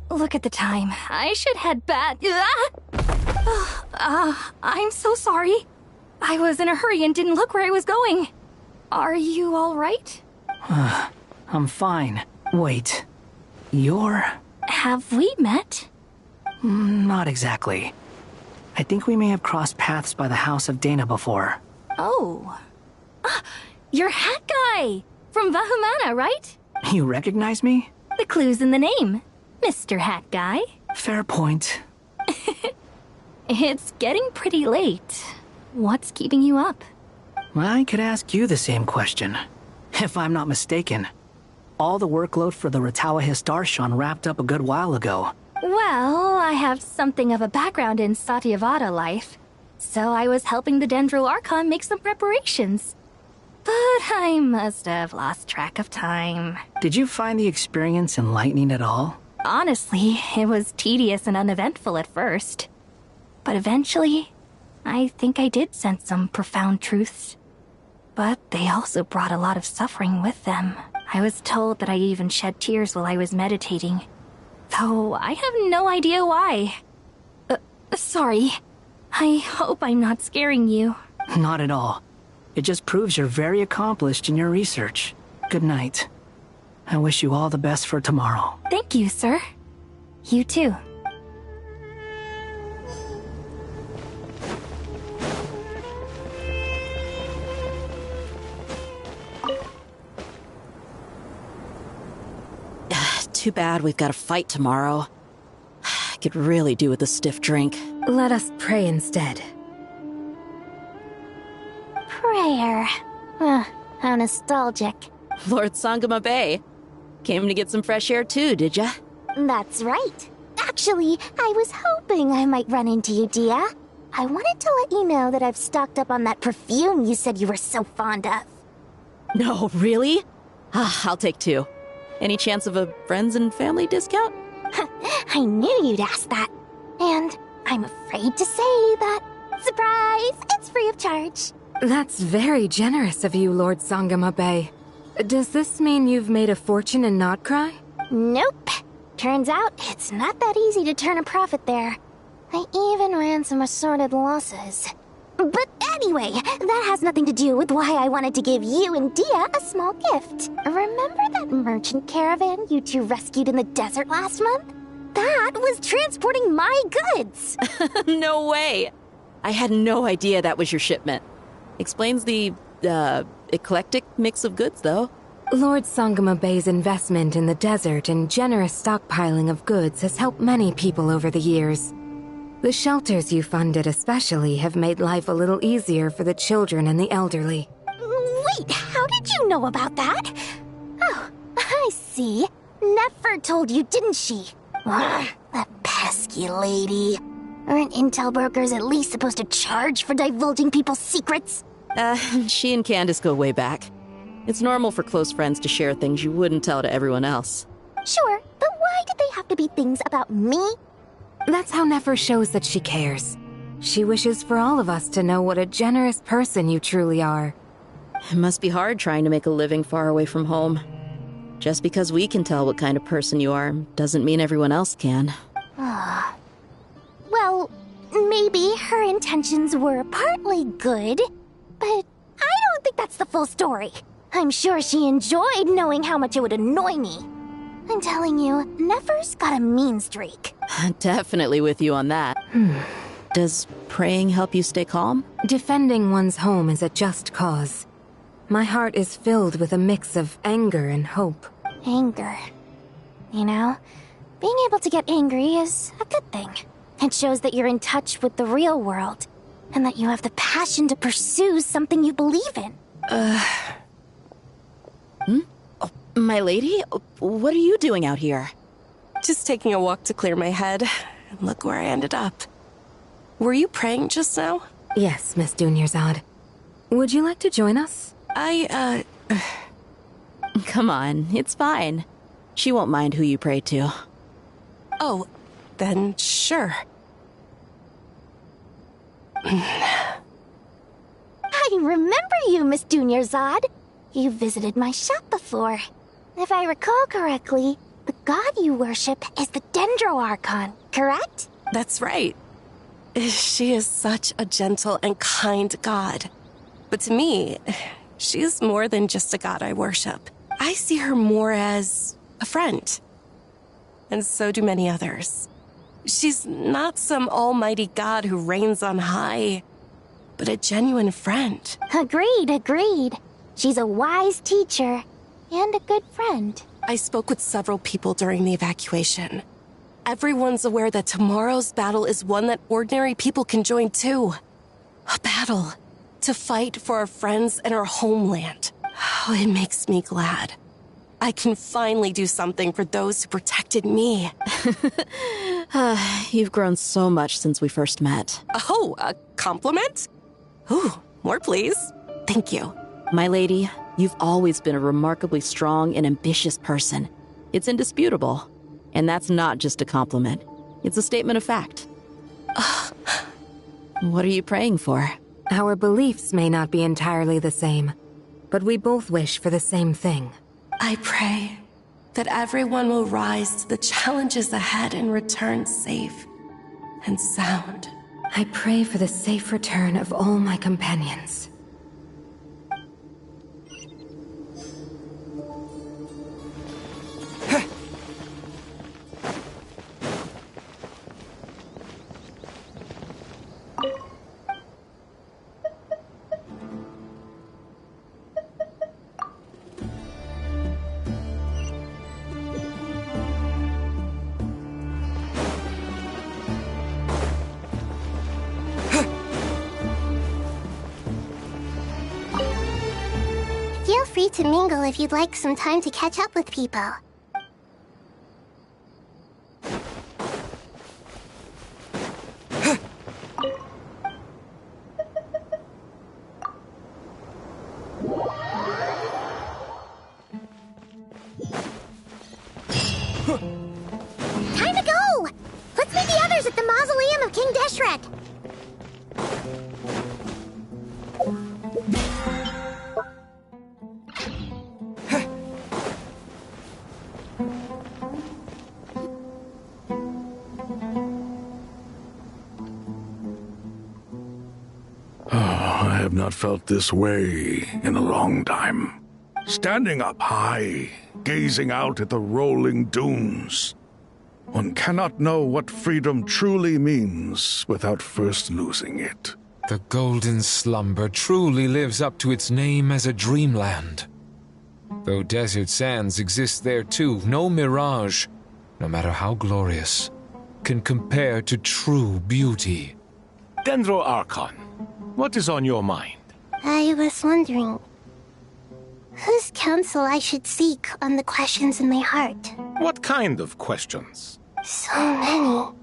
Look at the time. I should head back. I'm so sorry. I was in a hurry and didn't look where I was going. Are you all right? I'm fine. Wait. You're... Have we met? Not exactly. I think we may have crossed paths by the house of Dana before. Oh. You're Hat Guy! From Vahumana, right? You recognize me? The clue's in the name. Mr. Hat Guy. Fair point. It's getting pretty late. What's keeping you up? I could ask you the same question. If I'm not mistaken, all the workload for the Ratawa Darshan wrapped up a good while ago. Well, I have something of a background in Satyavada life, so I was helping the Dendro Archon make some preparations. But I must have lost track of time. Did you find the experience enlightening at all? Honestly, it was tedious and uneventful at first. But eventually, I think I did sense some profound truths. But they also brought a lot of suffering with them. I was told that I even shed tears while I was meditating. Though I have no idea why. Sorry. I hope I'm not scaring you. Not at all. It just proves you're very accomplished in your research. Good night. I wish you all the best for tomorrow. Thank you, sir. You too. Too bad we've got a fight tomorrow. I could really do with a stiff drink. Let us pray instead. Prayer. How nostalgic. Lord Sangama Bay. Came to get some fresh air too, did ya? That's right. Actually, I was hoping I might run into you, Dia. I wanted to let you know that I've stocked up on that perfume you said you were so fond of. No, really? I'll take 2. Any chance of a friends and family discount? I knew you'd ask that. And I'm afraid to say that, surprise, it's free of charge. That's very generous of you, Lord Sangama Bay. Does this mean you've made a fortune in Notcry? Nope. Turns out it's not that easy to turn a profit there. I even ran some assorted losses. But anyway, that has nothing to do with why I wanted to give you and Dia a small gift. Remember that merchant caravan you two rescued in the desert last month? That was transporting my goods! No way! I had no idea that was your shipment. Explains the, eclectic mix of goods, though. Lord Sangama Bay's investment in the desert and generous stockpiling of goods has helped many people over the years. The shelters you funded especially have made life a little easier for the children and the elderly. Wait, how did you know about that? Oh, I see. Nefer told you, didn't she? Ugh, that pesky lady. Aren't intel brokers at least supposed to charge for divulging people's secrets? She and Candace go way back. It's normal for close friends to share things you wouldn't tell to everyone else. Sure, but why did they have to be things about me? That's how Nefer shows that she cares. She wishes for all of us to know what a generous person you truly are. It must be hard trying to make a living far away from home. Just because we can tell what kind of person you are doesn't mean everyone else can. Well, maybe her intentions were partly good, but I don't think that's the full story. I'm sure she enjoyed knowing how much it would annoy me. I'm telling you, Nefer's got a mean streak. Definitely with you on that. Does praying help you stay calm? Defending one's home is a just cause. My heart is filled with a mix of anger and hope. Anger. You know, being able to get angry is a good thing. It shows that you're in touch with the real world, and that you have the passion to pursue something you believe in. My lady, what are you doing out here? Just taking a walk to clear my head. And look where I ended up. Were you praying just now? Yes, Miss Dunyarzad. Would you like to join us? Come on, it's fine. She won't mind who you pray to. Oh, then sure. I remember you, Miss Dunyarzad. You visited my shop before. If I recall correctly, the god you worship is the Dendro Archon, correct? That's right. She is such a gentle and kind god. But to me, she is more than just a god I worship. I see her more as a friend. And so do many others. She's not some almighty god who reigns on high, but a genuine friend. Agreed. She's a wise teacher and a good friend. I spoke with several people during the evacuation. Everyone's aware that tomorrow's battle is one that ordinary people can join too. A battle to fight for our friends and our homeland. Oh, it makes me glad. I can finally do something for those who protected me. You've grown so much since we first met. Oh, a compliment? Ooh, more please. Thank you. My lady, you've always been a remarkably strong and ambitious person. It's indisputable. And that's not just a compliment. It's a statement of fact. What are you praying for? Our beliefs may not be entirely the same, but we both wish for the same thing. I pray that everyone will rise to the challenges ahead and return safe and sound. I pray for the safe return of all my companions. Feel free to mingle if you'd like some time to catch up with people. Time to go! Let's meet the others at the mausoleum of King Deshret! I have not felt this way in a long time. Standing up high, gazing out at the rolling dunes. One cannot know what freedom truly means without first losing it. The golden slumber truly lives up to its name as a dreamland. Though desert sands exist there too, no mirage, no matter how glorious, can compare to true beauty. Dendro Archon, what is on your mind? I was wondering whose counsel I should seek on the questions in my heart. What kind of questions? So many.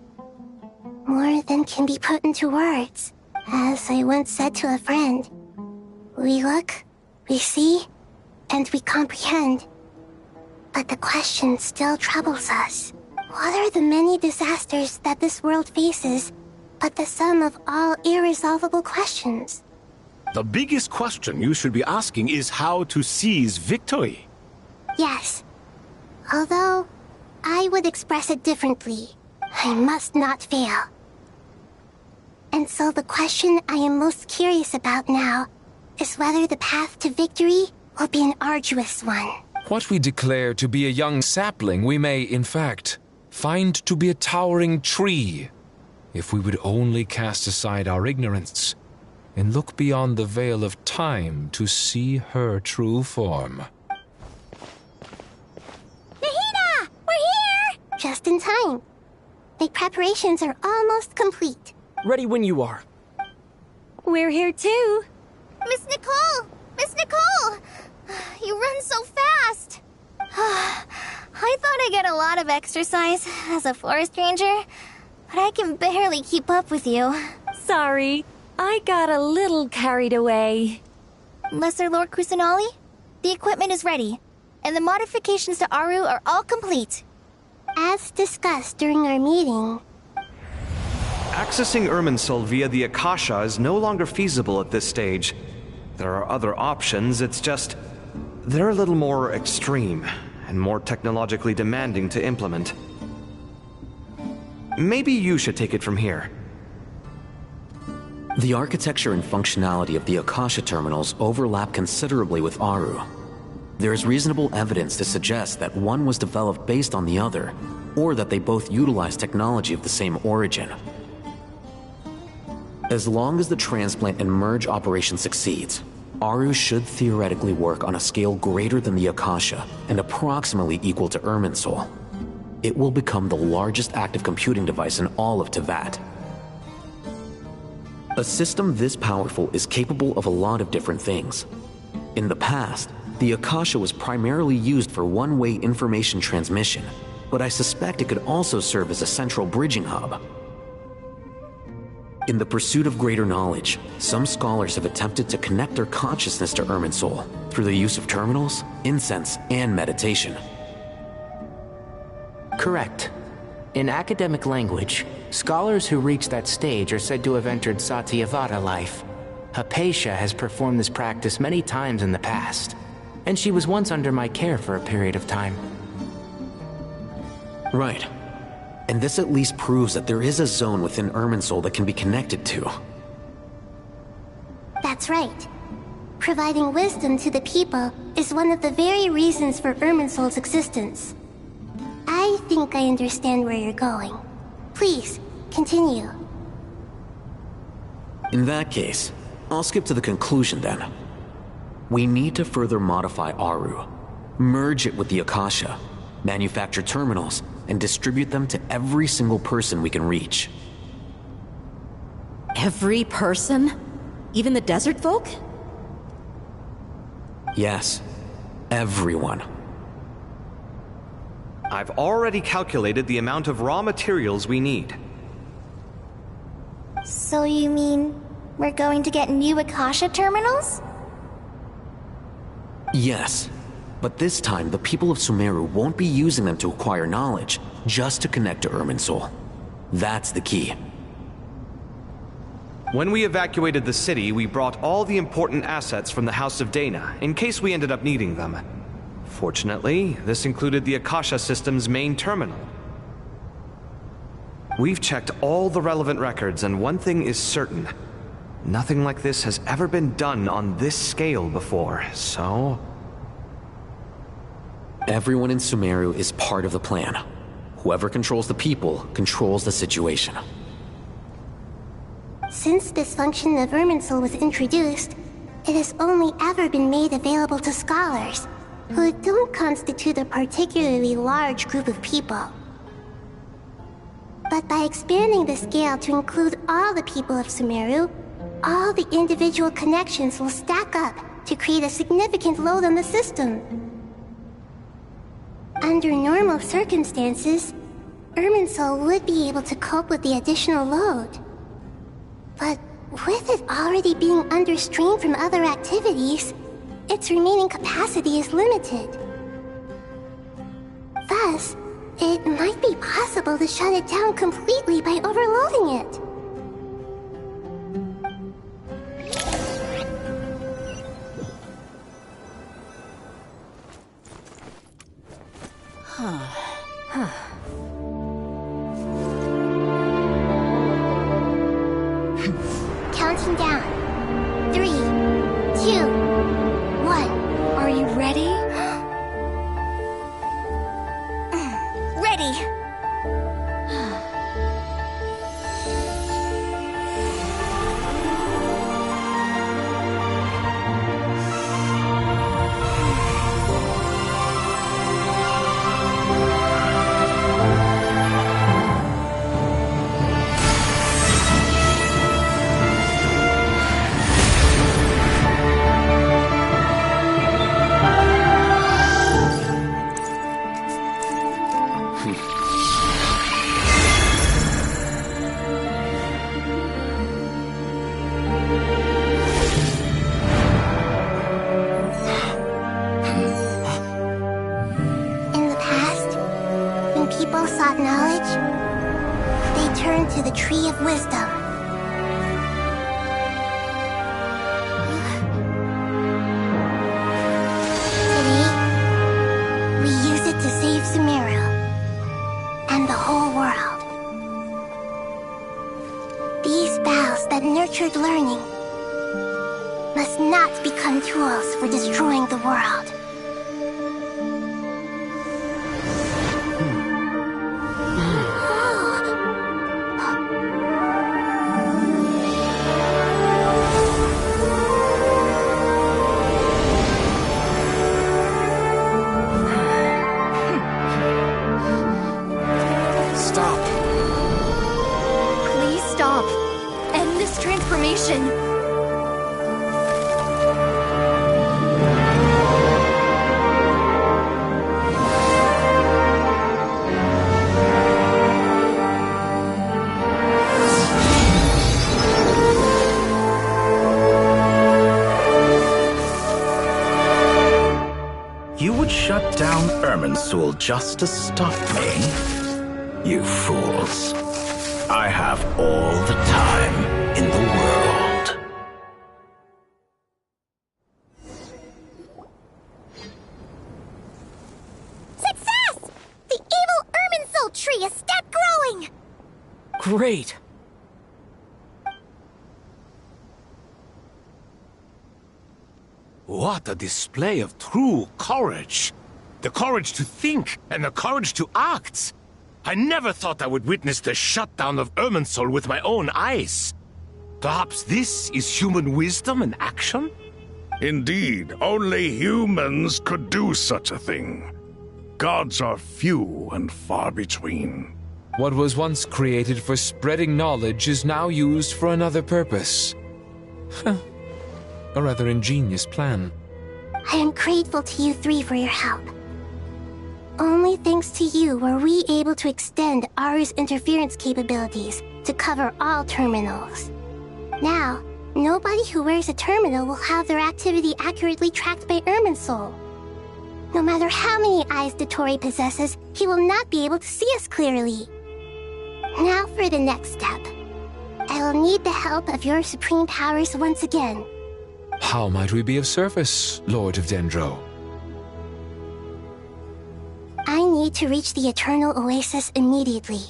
More than can be put into words. As I once said to a friend, we look, we see, and we comprehend. But the question still troubles us. What are the many disasters that this world faces but the sum of all irresolvable questions? The biggest question you should be asking is how to seize victory. Yes. Although, I would express it differently. I must not fail. And so the question I am most curious about now is whether the path to victory will be an arduous one. What we declare to be a young sapling, we may, in fact, find to be a towering tree, if we would only cast aside our ignorance and look beyond the veil of time to see her true form. Nahida! We're here! Just in time. The preparations are almost complete. Ready when you are. We're here too. Miss Nicole! Miss Nicole! You run so fast! I thought I'd get a lot of exercise as a forest ranger, but I can barely keep up with you. Sorry, I got a little carried away. Lesser Lord Kusanali, the equipment is ready, and the modifications to Aru are all complete. As discussed during our meeting, Accessing Irminsul via the Akasha is no longer feasible at this stage. There are other options, it's just they're a little more extreme and more technologically demanding to implement. Maybe you should take it from here. The architecture and functionality of the Akasha terminals overlap considerably with Aru. There is reasonable evidence to suggest that one was developed based on the other, or that they both utilize technology of the same origin. As long as the transplant and merge operation succeeds, Aru should theoretically work on a scale greater than the Akasha and approximately equal to Irminsul. It will become the largest active computing device in all of Teyvat. A system this powerful is capable of a lot of different things. In the past, the Akasha was primarily used for one-way information transmission, but I suspect it could also serve as a central bridging hub. In the pursuit of greater knowledge, some scholars have attempted to connect their consciousness to Irminsul through the use of terminals, incense, and meditation. Correct. In academic language, scholars who reach that stage are said to have entered Satyavada life. Hypatia has performed this practice many times in the past, and she was once under my care for a period of time. Right. And this at least proves that there is a zone within Irminsul that can be connected to. That's right. Providing wisdom to the people is one of the very reasons for Irminsul's existence. I think I understand where you're going. Please, continue. In that case, I'll skip to the conclusion then. We need to further modify Aru, merge it with the Akasha, manufacture terminals, and distribute them to every single person we can reach. Every person? Even the desert folk? Yes, everyone. I've already calculated the amount of raw materials we need. So you mean we're going to get new Akasha terminals? Yes, but this time the people of Sumeru won't be using them to acquire knowledge, just to connect to Irminsul. That's the key. When we evacuated the city, we brought all the important assets from the House of Dana, in case we ended up needing them. Fortunately, this included the Akasha system's main terminal. We've checked all the relevant records, and one thing is certain. Nothing like this has ever been done on this scale before, so... Everyone in Sumeru is part of the plan. Whoever controls the people controls the situation. Since this function of Irminsul was introduced, it has only ever been made available to scholars, who don't constitute a particularly large group of people. But by expanding the scale to include all the people of Sumeru, all the individual connections will stack up to create a significant load on the system. Under normal circumstances, Irminsul would be able to cope with the additional load. But with it already being under strain from other activities, its remaining capacity is limited. Thus, it might be possible to shut it down completely by overloading it. Counting down. 3, 2, 1. Are you ready? Ready! Sought knowledge, they turned to the Tree of Wisdom. Today, we use it to save Sumeru and the whole world. These boughs that nurtured learning must not become tools for destroying the world. Just to stop me? You fools. I have all the time in the world. great! What a display of true courage! The courage to think and the courage to act! I never thought I would witness the shutdown of Irminsul with my own eyes. Perhaps this is human wisdom in action? Indeed, only humans could do such a thing. Gods are few and far between. What was once created for spreading knowledge is now used for another purpose. A rather ingenious plan. I am grateful to you three for your help. Only thanks to you were we able to extend Aru's interference capabilities to cover all terminals. Now, nobody who wears a terminal will have their activity accurately tracked by Irminsul. No matter how many eyes Dottore possesses, he will not be able to see us clearly. Now for the next step. I will need the help of your supreme powers once again. How might we be of service, Lord of Dendro? I need to reach the Eternal Oasis immediately.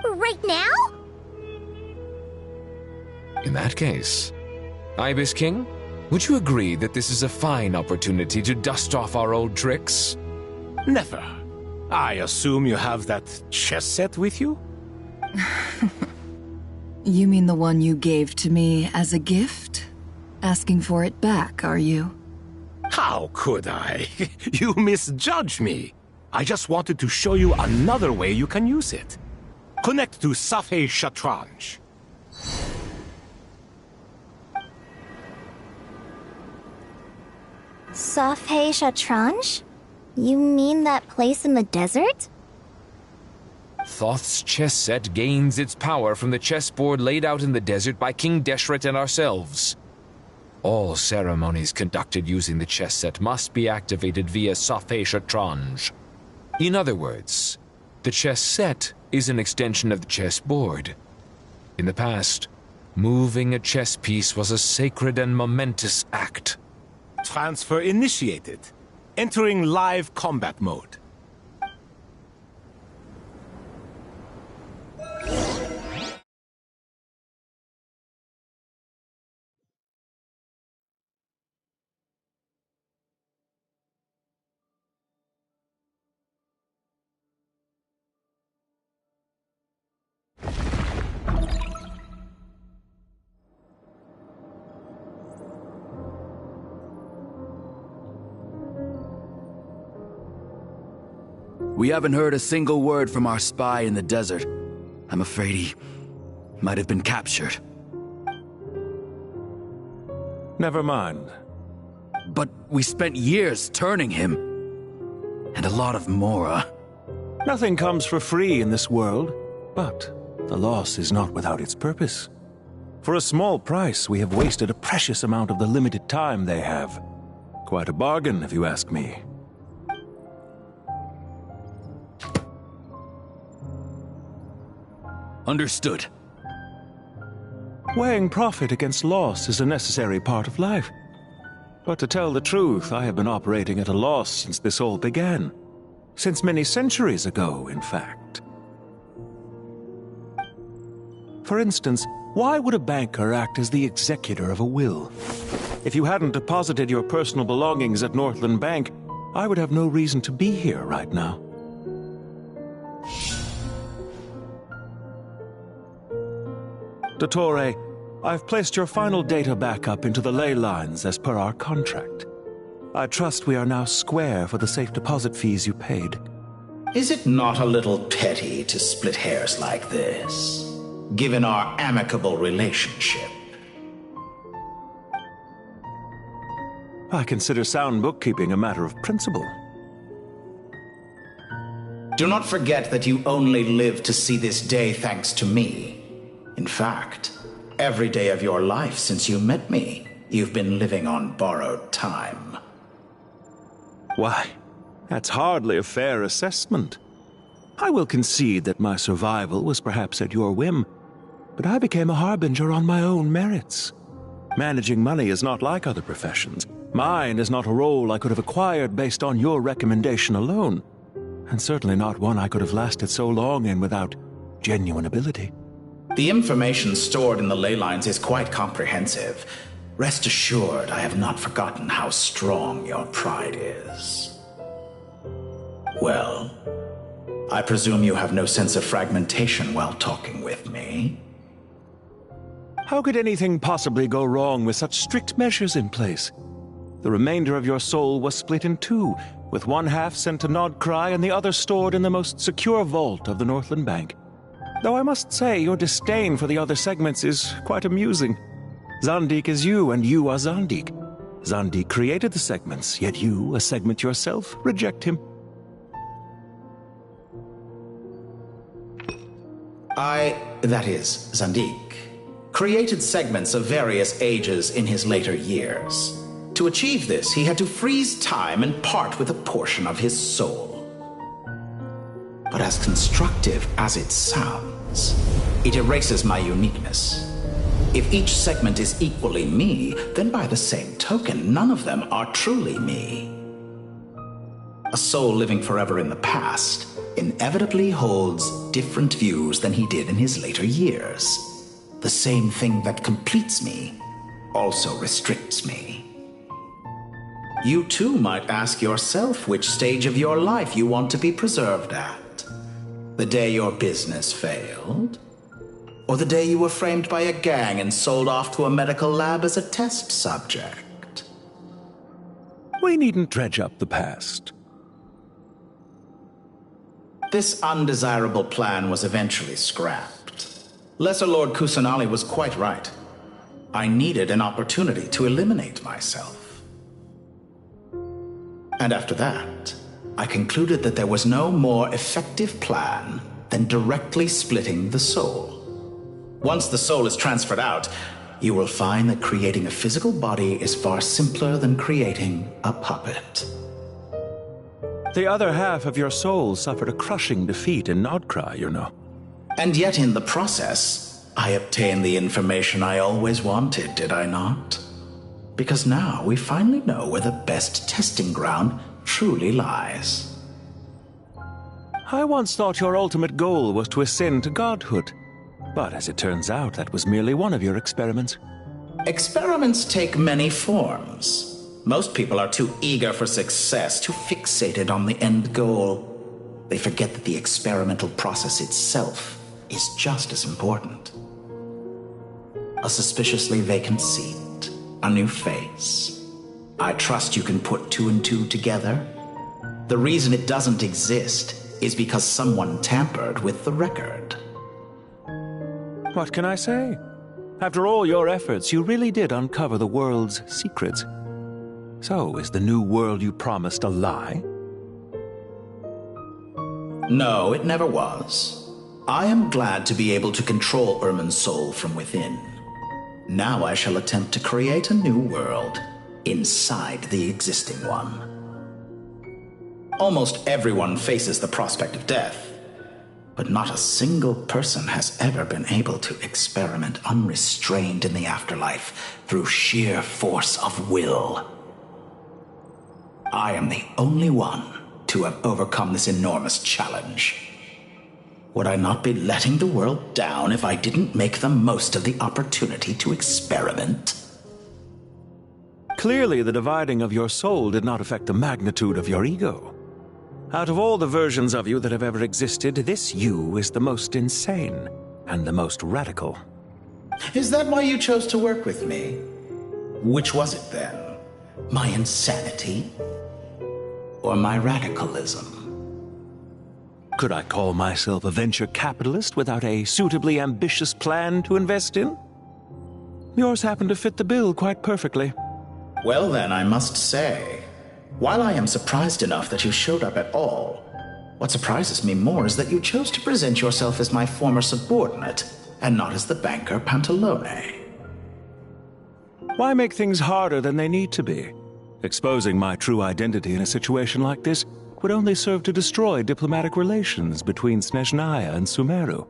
Right now? In that case, Ibis King, would you agree that this is a fine opportunity to dust off our old tricks? Never. I assume you have that chess set with you? You mean the one you gave to me as a gift? Asking for it back, are you? How could I? You misjudge me. I just wanted to show you another way you can use it. Connect to Safei Shatranj. Safei Shatranj? You mean that place in the desert? Thoth's chess set gains its power from the chessboard laid out in the desert by King Deshret and ourselves. All ceremonies conducted using the chess set must be activated via Safei Shatranj. In other words, the chess set is an extension of the chessboard. In the past, moving a chess piece was a sacred and momentous act. Transfer initiated. Entering live combat mode. We haven't heard a single word from our spy in the desert. I'm afraid he might have been captured. Never mind. But we spent years turning him. And a lot of Mora. Nothing comes for free in this world, but the loss is not without its purpose. For a small price, we have wasted a precious amount of the limited time they have. Quite a bargain, if you ask me. Understood. Weighing profit against loss is a necessary part of life. But to tell the truth, I have been operating at a loss since this all began. Since many centuries ago, in fact. For instance, why would a banker act as the executor of a will? If you hadn't deposited your personal belongings at Northland Bank, I would have no reason to be here right now. Dottore, I've placed your final data backup into the ley lines as per our contract. I trust we are now square for the safe deposit fees you paid. Is it not a little petty to split hairs like this, given our amicable relationship? I consider sound bookkeeping a matter of principle. Do not forget that you only live to see this day thanks to me. In fact, every day of your life since you met me, you've been living on borrowed time. Why, that's hardly a fair assessment. I will concede that my survival was perhaps at your whim, but I became a harbinger on my own merits. Managing money is not like other professions. Mine is not a role I could have acquired based on your recommendation alone, and certainly not one I could have lasted so long in without genuine ability. The information stored in the ley lines is quite comprehensive. Rest assured, I have not forgotten how strong your pride is. Well, I presume you have no sense of fragmentation while talking with me. How could anything possibly go wrong with such strict measures in place? The remainder of your soul was split in two, with one half sent to Nodcry and the other stored in the most secure vault of the Northland Bank. Though I must say, your disdain for the other segments is quite amusing. Zandik is you, and you are Zandik. Zandik created the segments, yet you, a segment yourself, reject him. That is, Zandik, created segments of various ages in his later years. To achieve this, he had to freeze time and part with a portion of his soul. But as constructive as it sounds, it erases my uniqueness. If each segment is equally me, then by the same token, none of them are truly me. A soul living forever in the past inevitably holds different views than he did in his later years. The same thing that completes me also restricts me. You too might ask yourself which stage of your life you want to be preserved at. The day your business failed? Or the day you were framed by a gang and sold off to a medical lab as a test subject? We needn't dredge up the past. This undesirable plan was eventually scrapped. Lesser Lord Kusanali was quite right. I needed an opportunity to eliminate myself. And after that, I concluded that there was no more effective plan than directly splitting the soul. Once the soul is transferred out, you will find that creating a physical body is far simpler than creating a puppet. The other half of your soul suffered a crushing defeat in Nodcry, you know. And yet in the process, I obtained the information I always wanted, did I not? Because now we finally know where the best testing ground truly lies. I once thought your ultimate goal was to ascend to godhood. But as it turns out, that was merely one of your experiments. Experiments take many forms. Most people are too eager for success, too fixated on the end goal. They forget that the experimental process itself is just as important. A suspiciously vacant seat, a new face. I trust you can put two and two together. The reason it doesn't exist is because someone tampered with the record. What can I say? After all your efforts, you really did uncover the world's secrets. So, is the new world you promised a lie? No, it never was. I am glad to be able to control Irmin's soul from within. Now I shall attempt to create a new world inside the existing one. Almost everyone faces the prospect of death, but not a single person has ever been able to experiment unrestrained in the afterlife through sheer force of will. I am the only one to have overcome this enormous challenge. Would I not be letting the world down if I didn't make the most of the opportunity to experiment? Clearly, the dividing of your soul did not affect the magnitude of your ego. Out of all the versions of you that have ever existed, this you is the most insane and the most radical. Is that why you chose to work with me? Which was it then? My insanity? Or my radicalism? Could I call myself a venture capitalist without a suitably ambitious plan to invest in? Yours happened to fit the bill quite perfectly. Well then, I must say, while I am surprised enough that you showed up at all, what surprises me more is that you chose to present yourself as my former subordinate, and not as the banker Pantalone. Why make things harder than they need to be? Exposing my true identity in a situation like this would only serve to destroy diplomatic relations between Snezhnaya and Sumeru.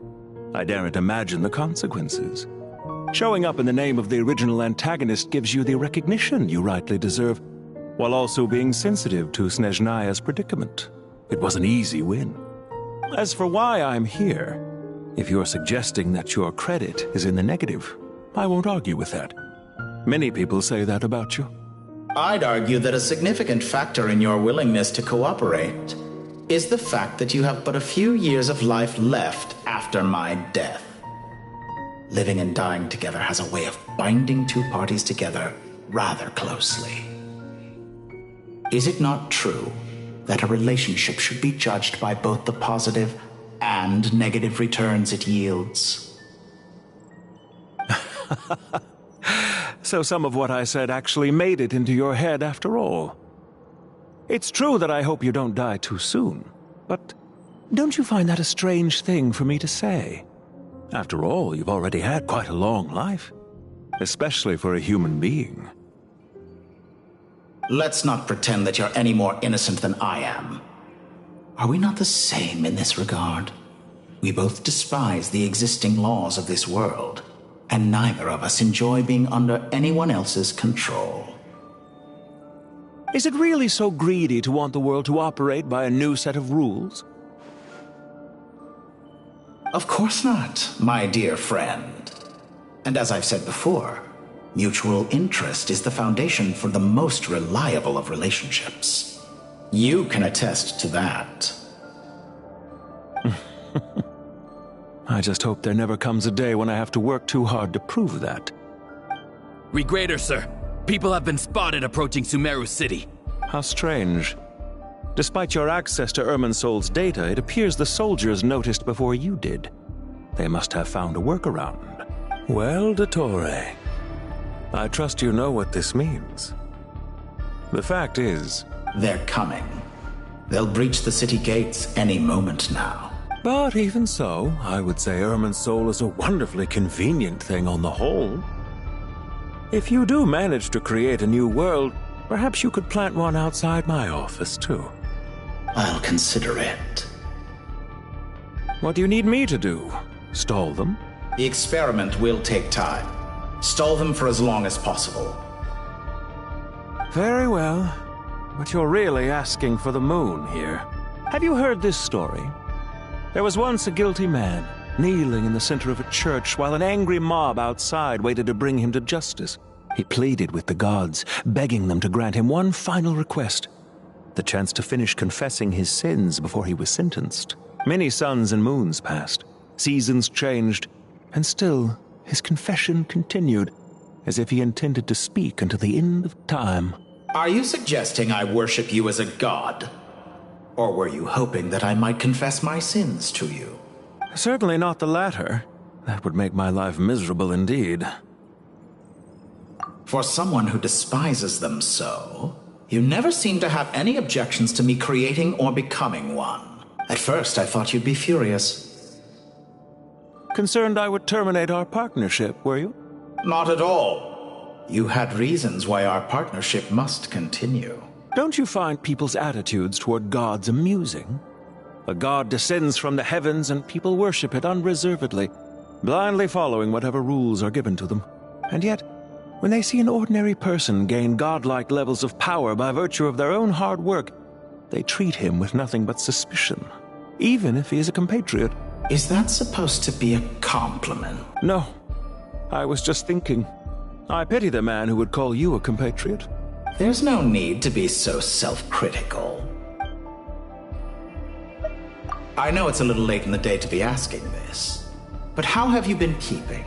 I daren't imagine the consequences. Showing up in the name of the original antagonist gives you the recognition you rightly deserve, while also being sensitive to Snezhnaya's predicament. It was an easy win. As for why I'm here, If you're suggesting that your credit is in the negative, I won't argue with that. Many people say that about you. I'd argue that a significant factor in your willingness to cooperate is the fact that you have but a few years of life left after my death. Living and dying together has a way of binding two parties together rather closely. Is it not true that a relationship should be judged by both the positive and negative returns it yields? So some of what I said actually made it into your head after all. It's true that I hope you don't die too soon, but don't you find that a strange thing for me to say? After all, you've already had quite a long life, especially for a human being. Let's not pretend that you're any more innocent than I am. Are we not the same in this regard? We both despise the existing laws of this world, and neither of us enjoy being under anyone else's control. Is it really so greedy to want the world to operate by a new set of rules? Of course not, my dear friend. And as I've said before, mutual interest is the foundation for the most reliable of relationships. You can attest to that. I just hope there never comes a day when I have to work too hard to prove that. Regrader, sir. People have been spotted approaching Sumeru City. How strange. Despite your access to Irminsol's data, it appears the soldiers noticed before you did. They must have found a workaround. Well, Dottore, I trust you know what this means. The fact is... They're coming. They'll breach the city gates any moment now. But even so, I would say Irminsol is a wonderfully convenient thing on the whole. If you do manage to create a new world, perhaps you could plant one outside my office, too. I'll consider it. What do you need me to do? Stall them? The experiment will take time. Stall them for as long as possible. Very well. But you're really asking for the moon here. Have you heard this story? There was once a guilty man, kneeling in the center of a church while an angry mob outside waited to bring him to justice. He pleaded with the gods, begging them to grant him one final request, the chance to finish confessing his sins before he was sentenced. Many suns and moons passed, seasons changed, and still his confession continued, as if he intended to speak until the end of time. Are you suggesting I worship you as a god? Or were you hoping that I might confess my sins to you? Certainly not the latter. That would make my life miserable indeed. For someone who despises them so, you never seem to have any objections to me creating or becoming one. At first, I thought you'd be furious. Concerned I would terminate our partnership, were you? Not at all. You had reasons why our partnership must continue. Don't you find people's attitudes toward gods amusing? A god descends from the heavens and people worship it unreservedly, blindly following whatever rules are given to them. And yet, when they see an ordinary person gain godlike levels of power by virtue of their own hard work, they treat him with nothing but suspicion, even if he is a compatriot. Is that supposed to be a compliment? No. I was just thinking. I pity the man who would call you a compatriot. There's no need to be so self-critical. I know it's a little late in the day to be asking this, but how have you been keeping?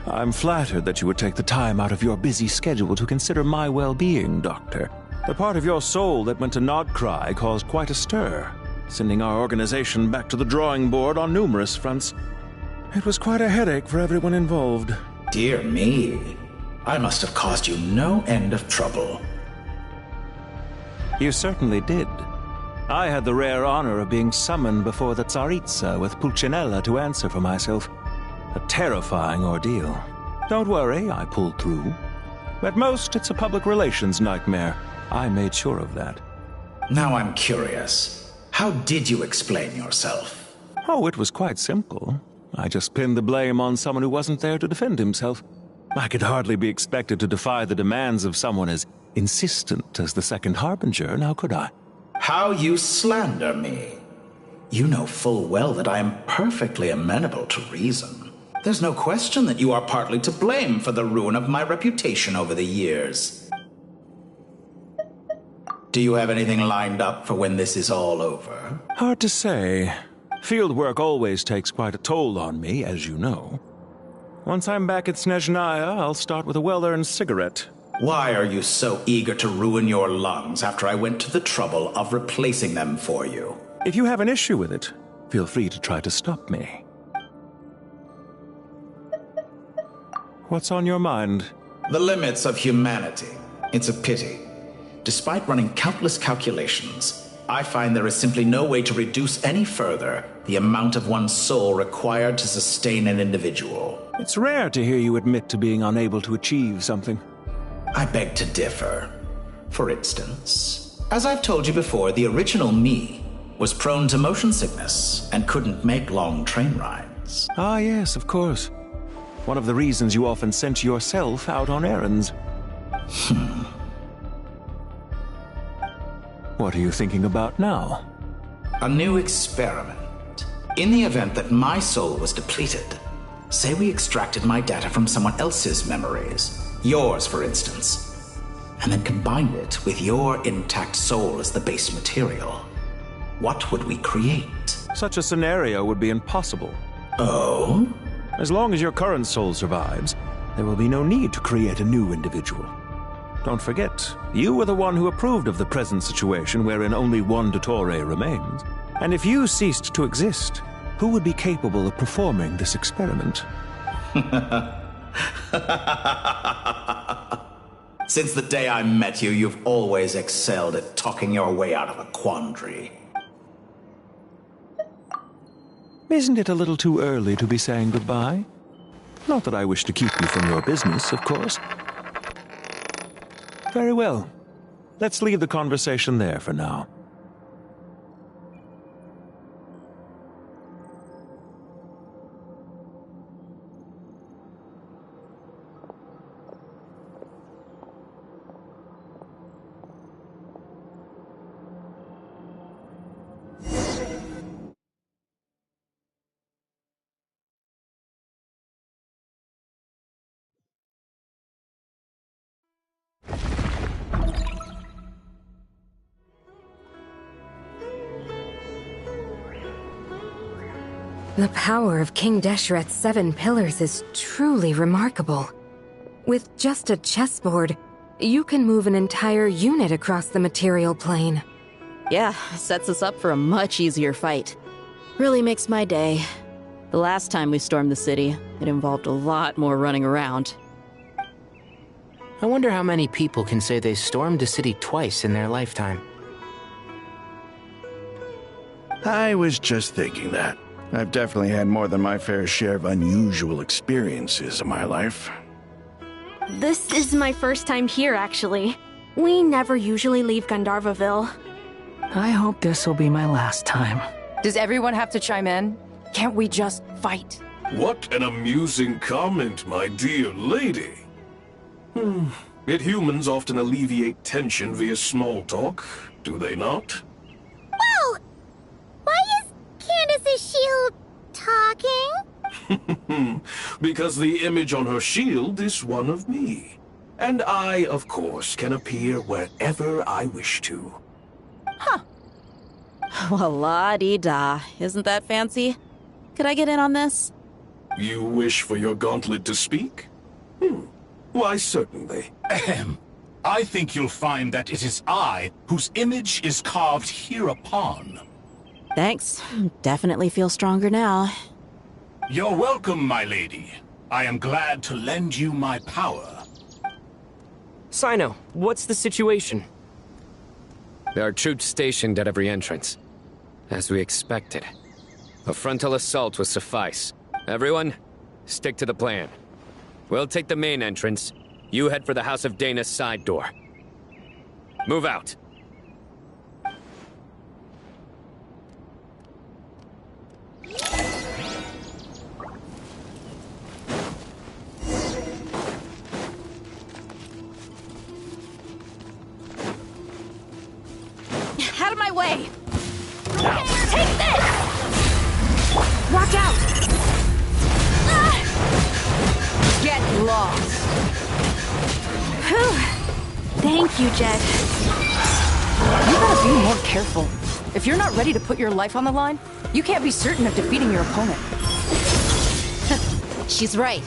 I'm flattered that you would take the time out of your busy schedule to consider my well-being, Doctor. The part of your soul that went to Nodcry caused quite a stir, sending our organization back to the drawing board on numerous fronts. It was quite a headache for everyone involved. Dear me. I must have caused you no end of trouble. You certainly did. I had the rare honor of being summoned before the Tsaritsa with Pulcinella to answer for myself. A terrifying ordeal. Don't worry, I pulled through. At most, it's a public relations nightmare. I made sure of that. Now I'm curious. How did you explain yourself? Oh, it was quite simple. I just pinned the blame on someone who wasn't there to defend himself. I could hardly be expected to defy the demands of someone as insistent as the Second Harbinger, now could I? How you slander me. You know full well that I am perfectly amenable to reason. There's no question that you are partly to blame for the ruin of my reputation over the years. Do you have anything lined up for when this is all over? Hard to say. Field work always takes quite a toll on me, as you know. Once I'm back at Snezhnaya, I'll start with a well-earned cigarette. Why are you so eager to ruin your lungs after I went to the trouble of replacing them for you? If you have an issue with it, feel free to try to stop me. What's on your mind? The limits of humanity. It's a pity. Despite running countless calculations, I find there is simply no way to reduce any further the amount of one's soul required to sustain an individual. It's rare to hear you admit to being unable to achieve something. I beg to differ. For instance, as I've told you before, the original me was prone to motion sickness and couldn't make long train rides. Ah, yes, of course. One of the reasons you often sent yourself out on errands. What are you thinking about now? A new experiment. In the event that my soul was depleted, say we extracted my data from someone else's memories, yours for instance, and then combined it with your intact soul as the base material. What would we create? Such a scenario would be impossible. Oh? As long as your current soul survives, there will be no need to create a new individual. Don't forget, you were the one who approved of the present situation wherein only one Dottore remains. And if you ceased to exist, who would be capable of performing this experiment? Since the day I met you, you've always excelled at talking your way out of a quandary. Isn't it a little too early to be saying goodbye? Not that I wish to keep you from your business, of course. Very well. Let's leave the conversation there for now. The power of King Deshret's 7 pillars is truly remarkable. With just a chessboard, you can move an entire unit across the material plane. Yeah, sets us up for a much easier fight. Really makes my day. The last time we stormed the city, it involved a lot more running around. I wonder how many people can say they stormed a city twice in their lifetime. I was just thinking that. I've definitely had more than my fair share of unusual experiences in my life. This is my first time here, actually. We never usually leave Gandharvaville. I hope this will be my last time. Does everyone have to chime in? Can't we just fight? What an amusing comment, my dear lady. Yet humans often alleviate tension via small talk, do they not? Whoa! Why is Candace's shield talking? Because the image on her shield is one of me. And I, of course, can appear wherever I wish to. Huh. Well, la-dee-da. Isn't that fancy? Could I get in on this? You wish for your gauntlet to speak? Why, certainly. I think you'll find that it is I whose image is carved hereupon. Thanks. Definitely feel stronger now. You're welcome, my lady. I am glad to lend you my power. Sino, what's the situation? There are troops stationed at every entrance. As we expected. A frontal assault will suffice. Everyone, stick to the plan. We'll take the main entrance. You head for the House of Dana's side door. Move out. Out of my way! Take this! Watch out! Get lost. Whew. Thank you, Jet. You gotta be more careful. If you're not ready to put your life on the line, you can't be certain of defeating your opponent. She's right.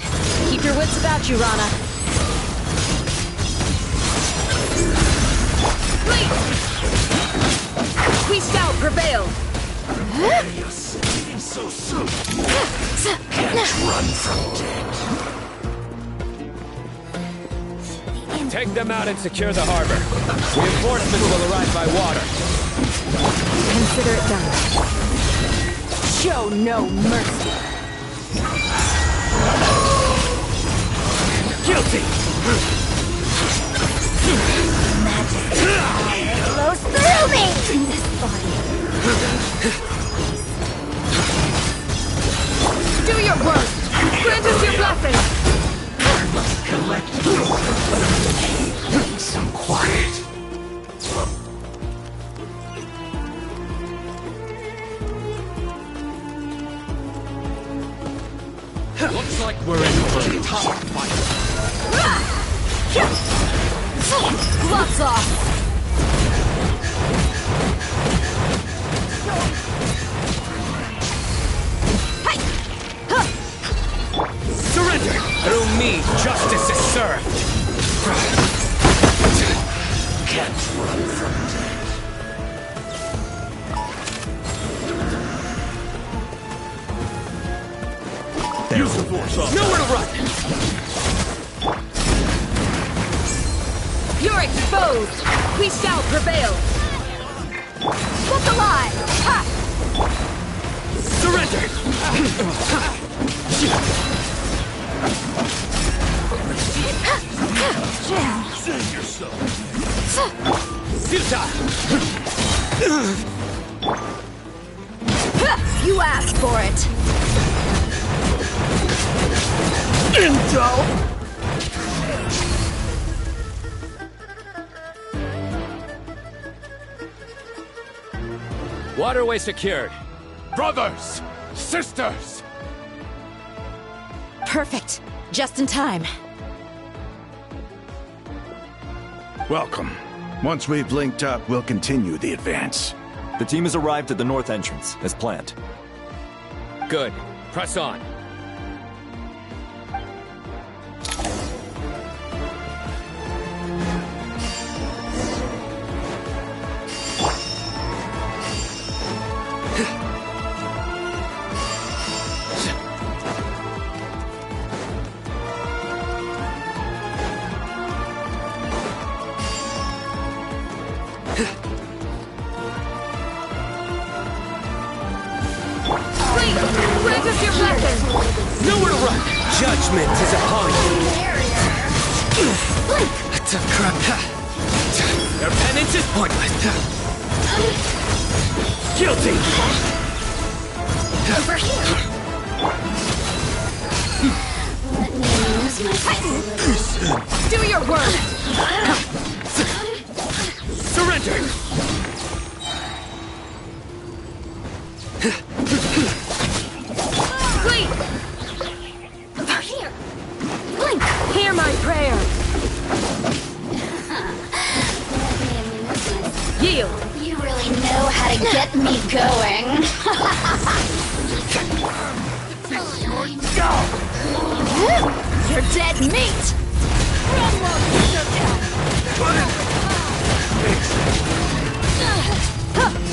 Keep your wits about you, Rana. We shall prevail! So soon. Can't run from death. Take them out and secure the harbor. Reinforcements will arrive by water. Consider it done. Show no mercy. Guilty! Flows through me! In this body. Do your worst! Grant us your blessing! Collect some quiet. Looks like we're in for a tough fight. Gloves off! Surrender! Through me, justice is served! Can't run from death. Use the force off. Nowhere to run! You're exposed! We shall prevail! Look alive! Ha! Surrender! Save yourself. Futile! You asked for it! Intel! Waterway secured. Brothers! Sisters! Perfect. Just in time. Welcome. Once we've linked up, we'll continue the advance. The team has arrived at the north entrance, as planned. Good. Press on. Grant us your blessing! Nowhere to run! Judgment is upon you! Their penance is pointless! Guilty! Over here! Let me use my Do your work! Surrender! Flee! Over here! Blink! Hear my prayer! Yield! You really know how to get me going. You're dead meat!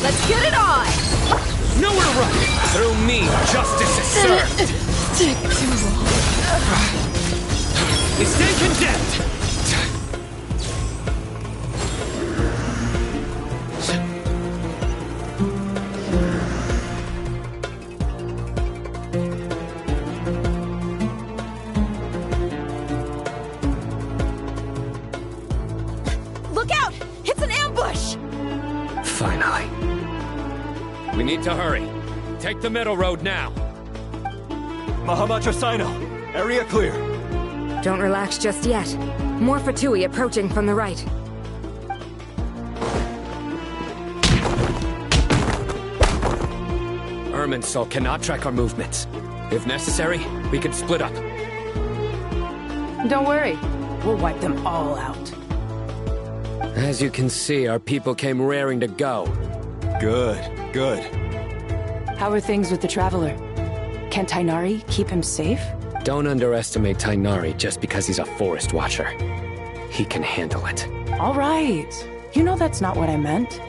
Let's get it on! Nowhere to run! Through me, justice is served! You stand condemned! Look out! It's an ambush! Finally. We need to hurry. Take the middle road now. Mahamatra Sino, area clear. Don't relax just yet. More Fatui approaching from the right. Irminsul cannot track our movements. If necessary, we can split up. Don't worry. We'll wipe them all out. As you can see, our people came raring to go. Good, good. How are things with the Traveler? Can Tainari keep him safe? Don't underestimate Tainari just because he's a forest watcher. He can handle it. All right. You know that's not what I meant.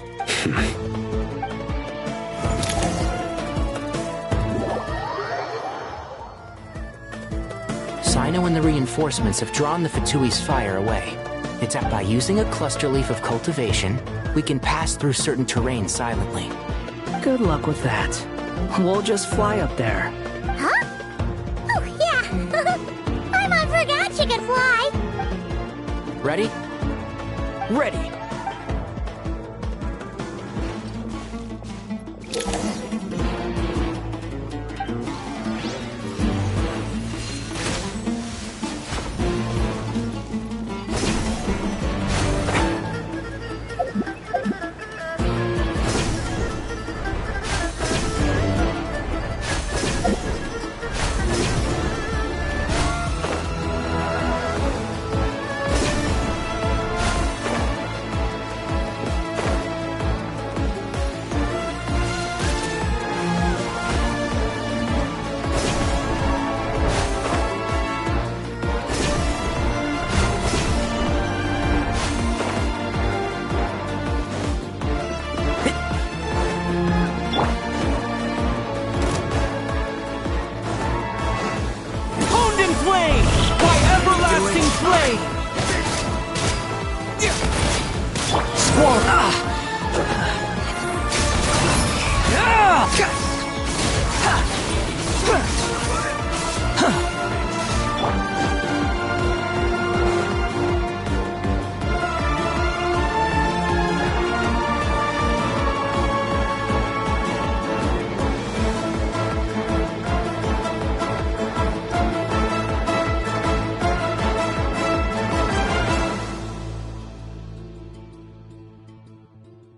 Sino and the reinforcements have drawn the Fatui's fire away. It's that by using a cluster leaf of cultivation, we can pass through certain terrain silently. Good luck with that. We'll just fly up there. Huh? Oh, yeah. Paimon forgot she could fly. Ready? Ready!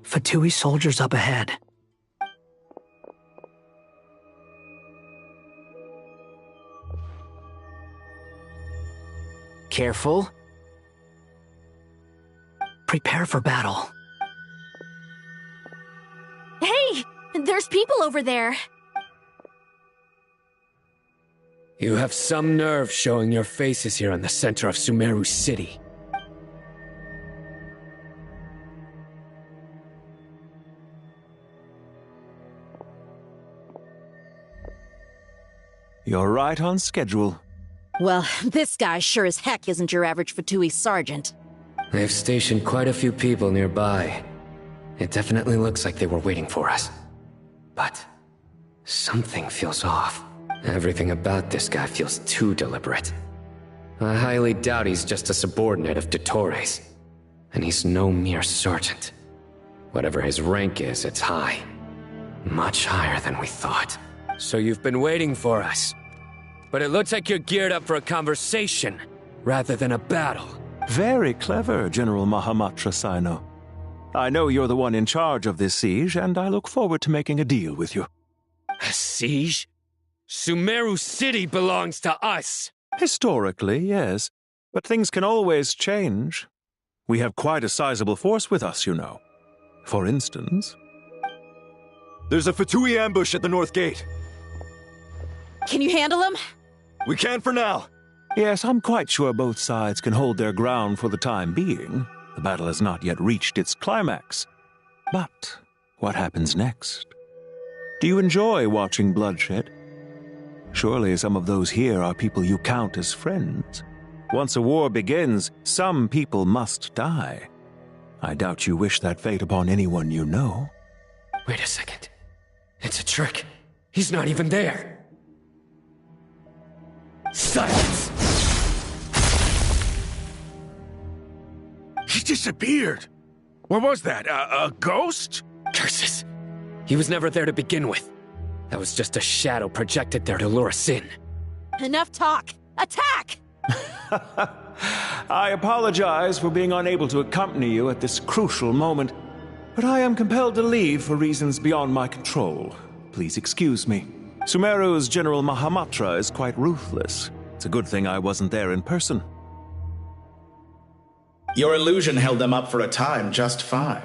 Fatui soldiers up ahead. Careful. Prepare for battle. Hey! There's people over there. You have some nerve showing your faces here in the center of Sumeru City. You're right on schedule. Well, this guy sure as heck isn't your average Fatui sergeant. They've stationed quite a few people nearby. It definitely looks like they were waiting for us. But something feels off. Everything about this guy feels too deliberate. I highly doubt he's just a subordinate of Dottores. And he's no mere sergeant. Whatever his rank is, it's high. Much higher than we thought. So you've been waiting for us. But it looks like you're geared up for a conversation, rather than a battle. Very clever, General Mahamatra Sino. I know you're the one in charge of this siege, and I look forward to making a deal with you. A siege? Sumeru City belongs to us! Historically, yes. But things can always change. We have quite a sizable force with us, you know. For instance... There's a Fatui ambush at the north gate. Can you handle him? We can for now. Yes, I'm quite sure both sides can hold their ground for the time being. The battle has not yet reached its climax. But what happens next? Do you enjoy watching bloodshed? Surely some of those here are people you count as friends. Once a war begins, some people must die. I doubt you wish that fate upon anyone you know. Wait a second. It's a trick. He's not even there. Silence! He disappeared. What was that? A ghost? Curses. He was never there to begin with. That was just a shadow projected there to lure us in. Enough talk. Attack! I apologize for being unable to accompany you at this crucial moment, but I am compelled to leave for reasons beyond my control. Please excuse me. Sumeru's General Mahamatra is quite ruthless. It's a good thing I wasn't there in person. Your illusion held them up for a time just fine.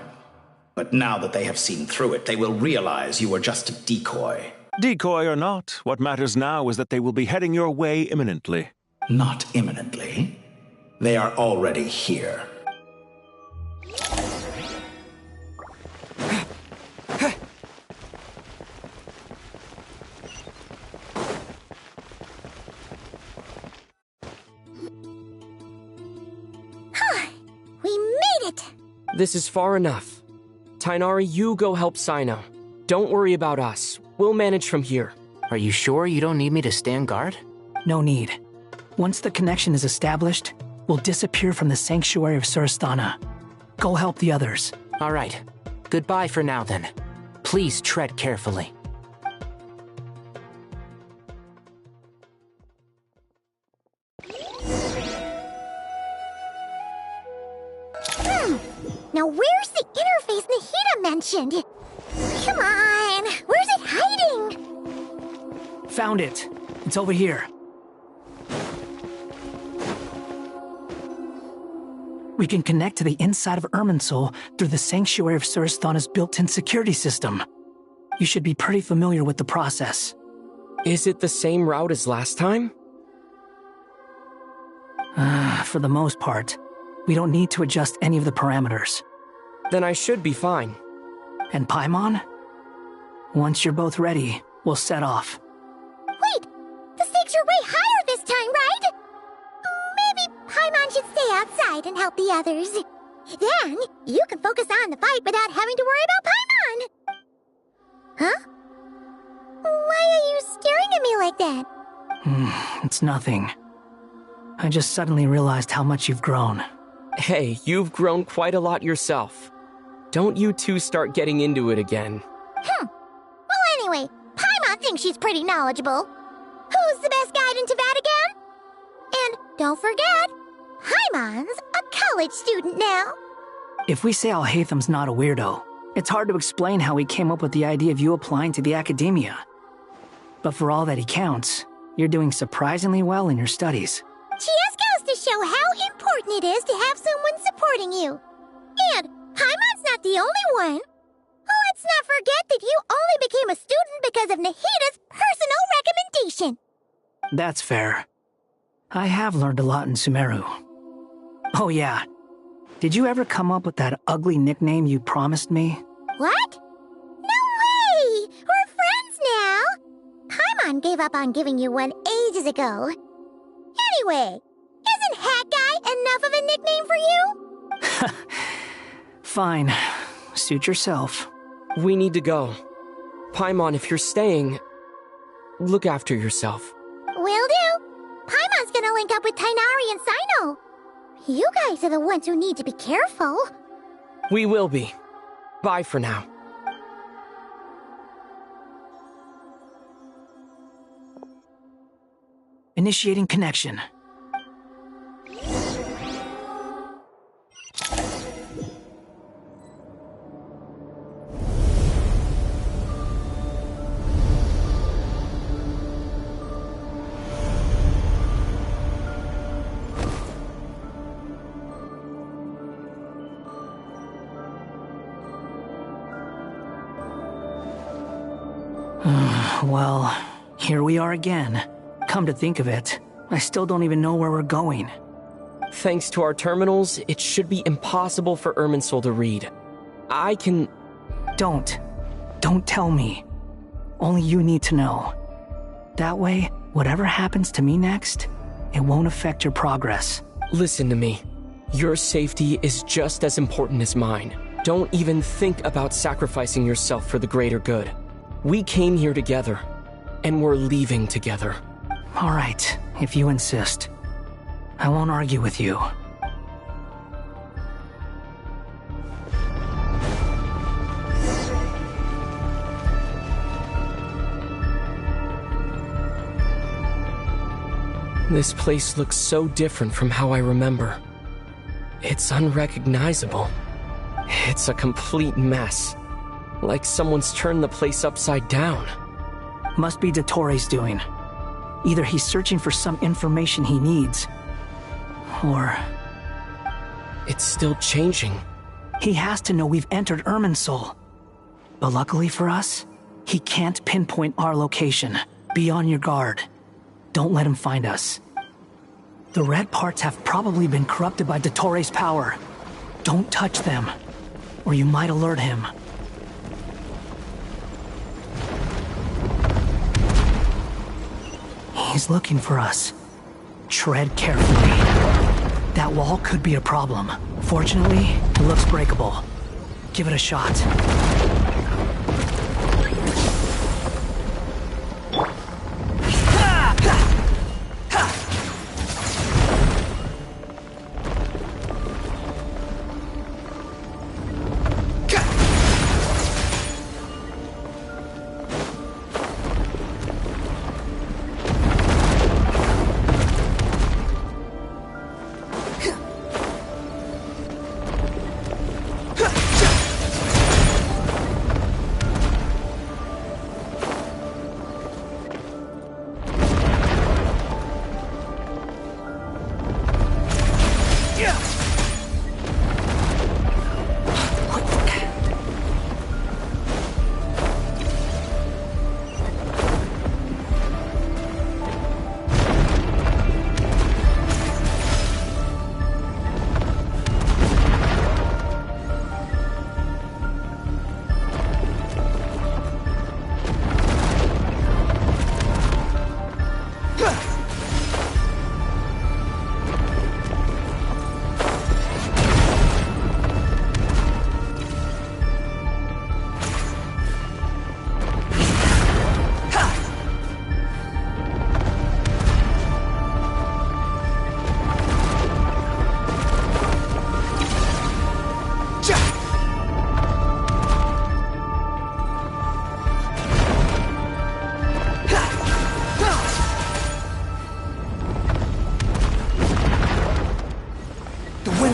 But now that they have seen through it, they will realize you were just a decoy. Decoy or not, what matters now is that they will be heading your way imminently. Not imminently. They are already here. We made it! This is far enough. Tainari, you go help Sino. Don't worry about us. We'll manage from here. Are you sure you don't need me to stand guard? No need. Once the connection is established, we'll disappear from the sanctuary of Surasthana. Go help the others. All right. Goodbye for now, then. Please tread carefully. Now where's the interface Nahida mentioned? Come on, where's it hiding? Found it. It's over here. We can connect to the inside of Irminsul through the Sanctuary of Surasthana's built-in security system. You should be pretty familiar with the process. Is it the same route as last time? For the most part. We don't need to adjust any of the parameters. Then I should be fine. And Paimon? Once you're both ready, we'll set off. Wait! The stakes are way higher this time, right? Maybe Paimon should stay outside and help the others. Then, you can focus on the fight without having to worry about Paimon! Huh? Why are you staring at me like that? It's nothing. I just suddenly realized how much you've grown. Hey, you've grown quite a lot yourself. Don't you two start getting into it again. Well, anyway, Paimon thinks she's pretty knowledgeable. Who's the best guide in Tavatigan? And don't forget, Paimon's a college student now. If we say Alhatham's not a weirdo, it's hard to explain how he came up with the idea of you applying to the academia. But for all that he counts, you're doing surprisingly well in your studies. Just goes to show how important it is to have someone supporting you. And Paimon's not the only one. Let's not forget that you only became a student because of Nahida's personal recommendation. That's fair. I have learned a lot in Sumeru. Oh yeah. Did you ever come up with that ugly nickname you promised me? What? No way! We're friends now! Paimon gave up on giving you one ages ago. Anyway, isn't Hat Guy enough of a nickname for you? Fine. Suit yourself. We need to go. Paimon, if you're staying, look after yourself. Will do. Paimon's gonna link up with Tainari and Sino. You guys are the ones who need to be careful. We will be. Bye for now. Initiating connection. Well, here we are again. Come to think of it, I still don't even know where we're going. Thanks to our terminals, it should be impossible for Irminsul to read. I can... Don't tell me. Only you need to know. That way, whatever happens to me next, it won't affect your progress. Listen to me. Your safety is just as important as mine. Don't even think about sacrificing yourself for the greater good. We came here together, and we're leaving together. All right, if you insist. I won't argue with you. This place looks so different from how I remember. It's unrecognizable. It's a complete mess. Like someone's turned the place upside down. Must be Dottores' doing. Either he's searching for some information he needs, or... It's still changing. He has to know we've entered Irminsul. But luckily for us, he can't pinpoint our location. Be on your guard. Don't let him find us. The red parts have probably been corrupted by Dottores' power. Don't touch them, or you might alert him. He's looking for us. Tread carefully. That wall could be a problem. Fortunately, it looks breakable. Give it a shot.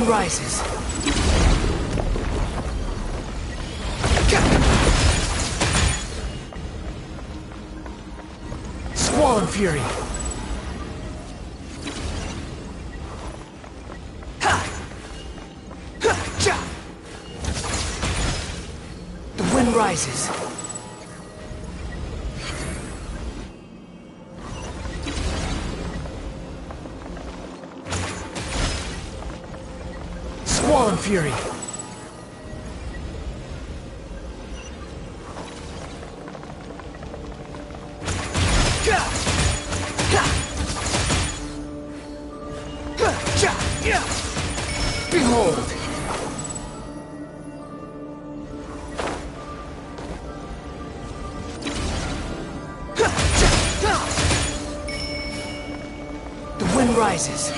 Rises. Squall Fury. The wind rises. Squall Fury. Behold! The wind rises.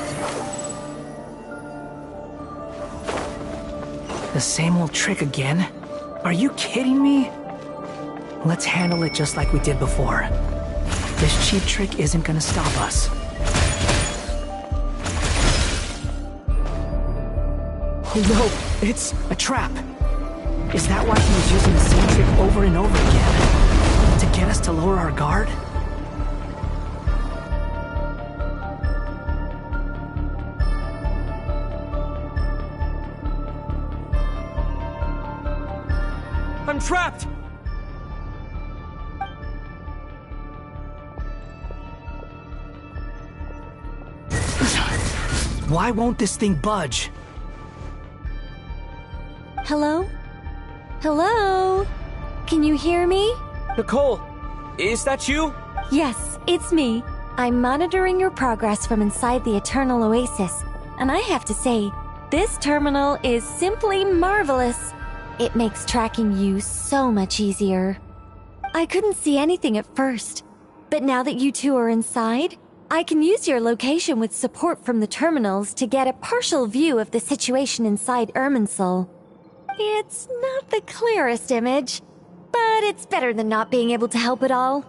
The same old trick again? Are you kidding me? Let's handle it just like we did before. This cheap trick isn't gonna stop us. Oh no, it's a trap. Is that why he was using the same trick over and over again? To get us to lower our guard? I'm trapped! Why won't this thing budge? Hello? Hello? Can you hear me? Nicole, is that you? Yes, it's me. I'm monitoring your progress from inside the Eternal Oasis, and I have to say, this terminal is simply marvelous. It makes tracking you so much easier. I couldn't see anything at first, but now that you two are inside, I can use your location with support from the terminals to get a partial view of the situation inside Irminsul. It's not the clearest image, but it's better than not being able to help at all.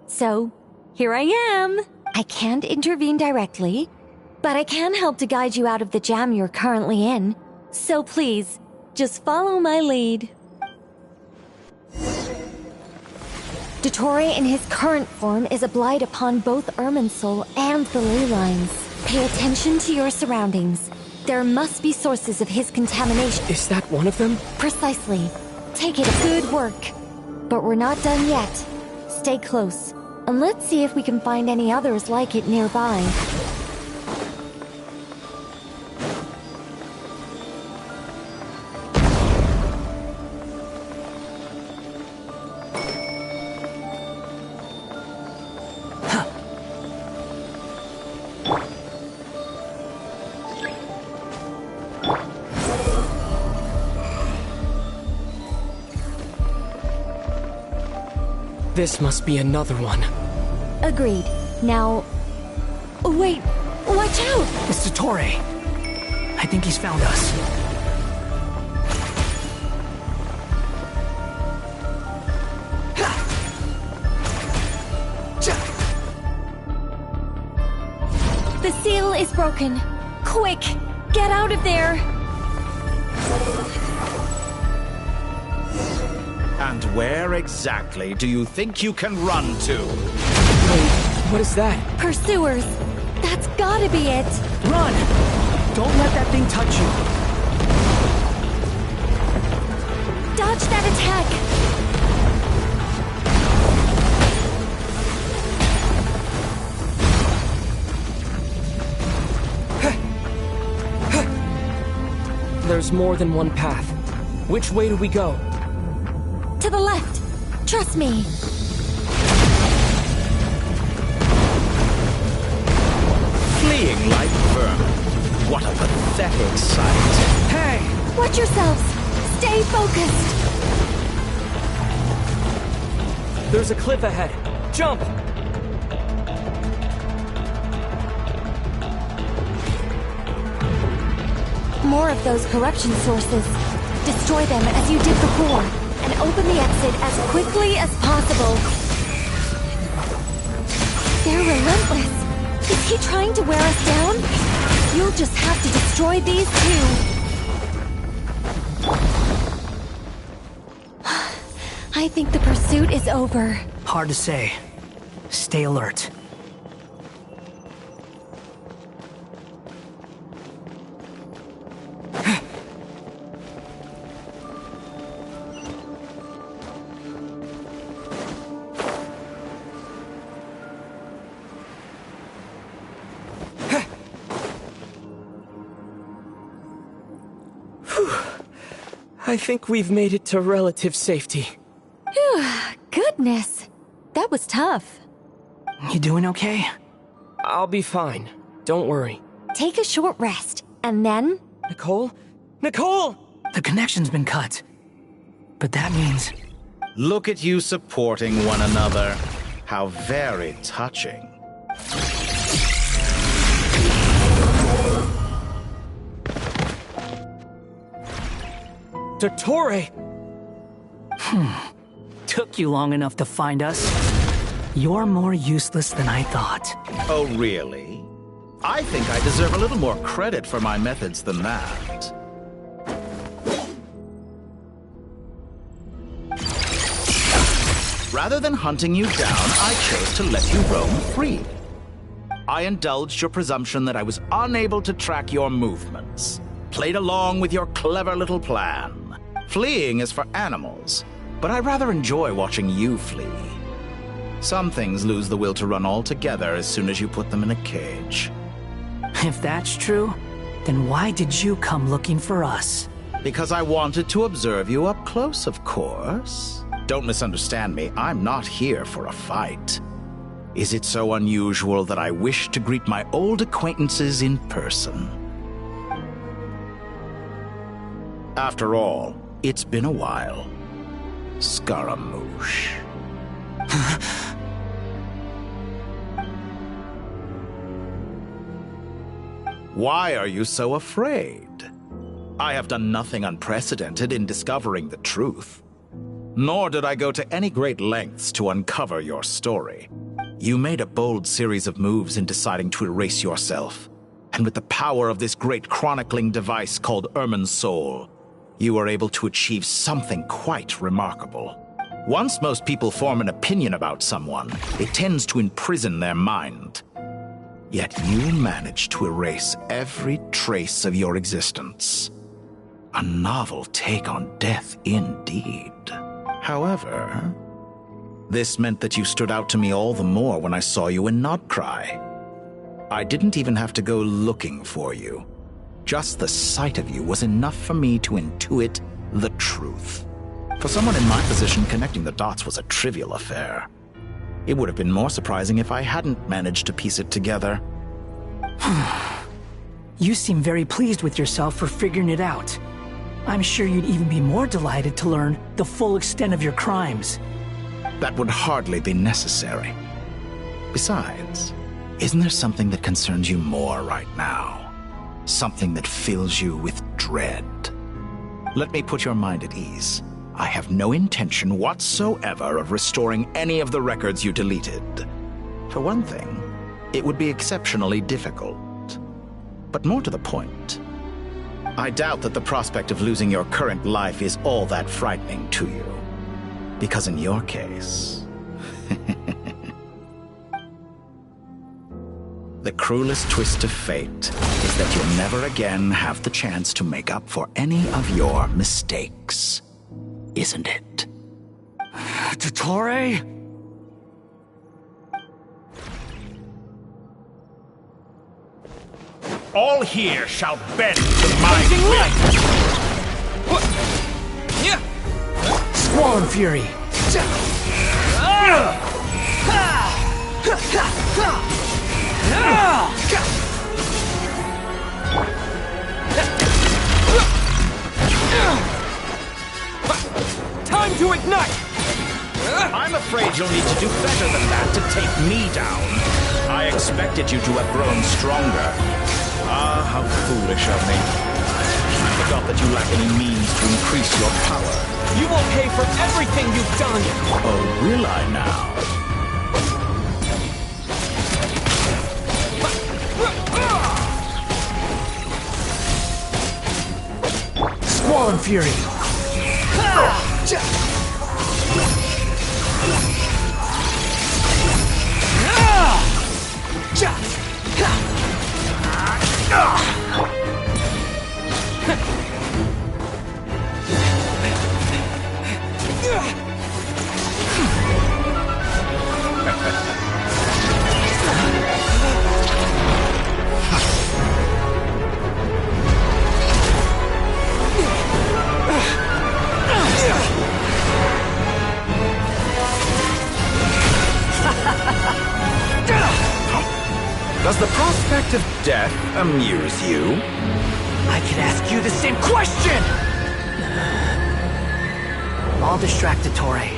So, here I am. I can't intervene directly, but I can help to guide you out of the jam you're currently in. So please, just follow my lead. Dottore in his current form is a blight upon both Irminsul and the ley lines. Pay attention to your surroundings. There must be sources of his contamination. Is that one of them? Precisely. Take it. Good work. But we're not done yet. Stay close. And let's see if we can find any others like it nearby. This must be another one. Agreed. Now... Wait! Watch out! It's Dottore. I think he's found us. The seal is broken. Quick! Get out of there! And where exactly do you think you can run to? Wait, what is that? Pursuers! That's gotta be it! Run! Don't let that thing touch you! Dodge that attack! There's more than one path. Which way do we go? To the left! Trust me! Fleeing like vermin. What a pathetic sight. Hey! Watch yourselves! Stay focused! There's a cliff ahead. Jump! More of those corruption sources. Destroy them as you did before, and open the exit as quickly as possible. They're relentless. Is he trying to wear us down? You'll just have to destroy these too. I think the pursuit is over. Hard to say. Stay alert. I think we've made it to relative safety. Phew, goodness. That was tough. You doing okay? I'll be fine. Don't worry. Take a short rest, and then... Nicole? Nicole! The connection's been cut. But that means... Look at you supporting one another. How very touching. Dottore! Took you long enough to find us. You're more useless than I thought. Oh, really? I think I deserve a little more credit for my methods than that. Rather than hunting you down, I chose to let you roam free. I indulged your presumption that I was unable to track your movements. Played along with your clever little plan. Fleeing is for animals, but I rather enjoy watching you flee. Some things lose the will to run altogether as soon as you put them in a cage. If that's true, then why did you come looking for us? Because I wanted to observe you up close, of course. Don't misunderstand me, I'm not here for a fight. Is it so unusual that I wish to greet my old acquaintances in person? After all, it's been a while. Scaramouche. Why are you so afraid? I have done nothing unprecedented in discovering the truth. Nor did I go to any great lengths to uncover your story. You made a bold series of moves in deciding to erase yourself. And with the power of this great chronicling device called Irminsul, you were able to achieve something quite remarkable. Once most people form an opinion about someone, it tends to imprison their mind. Yet you managed to erase every trace of your existence. A novel take on death indeed. However, this meant that you stood out to me all the more when I saw you in Nodcry. I didn't even have to go looking for you. Just the sight of you was enough for me to intuit the truth. For someone in my position, connecting the dots was a trivial affair. It would have been more surprising if I hadn't managed to piece it together. You seem very pleased with yourself for figuring it out. I'm sure you'd even be more delighted to learn the full extent of your crimes. That would hardly be necessary. Besides, isn't there something that concerns you more right now? Something that fills you with dread? Let me put your mind at ease. I have no intention whatsoever of restoring any of the records you deleted. For one thing, it would be exceptionally difficult. But more to the point, I doubt that the prospect of losing your current life is all that frightening to you. Because in your case, the cruelest twist of fate is that you'll never again have the chance to make up for any of your mistakes. Isn't it? Dottore? All here shall bend to my will. Squall Fury! Time to ignite! I'm afraid you'll need to do better than that to take me down. I expected you to have grown stronger. Ah, how foolish of me. I forgot that you lack any means to increase your power. You will pay for everything you've done! Oh, will I now? Squall Fury! Does the prospect of death amuse you? I could ask you the same question! I'll distract Dottore.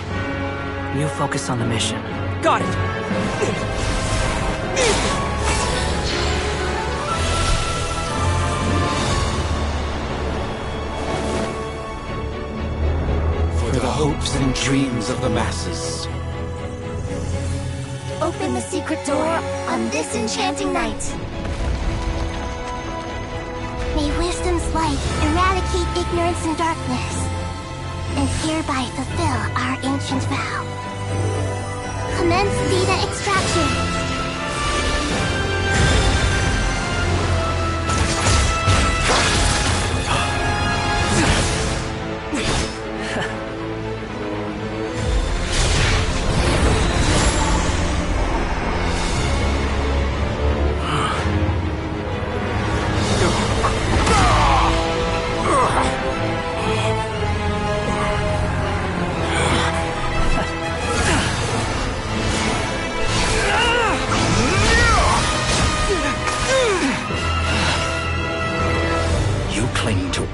You focus on the mission. Got it! For the hopes and dreams of the masses. Open the secret door on this enchanting night. May wisdom's light eradicate ignorance and darkness, and hereby fulfill our ancient vow. Commence data extraction.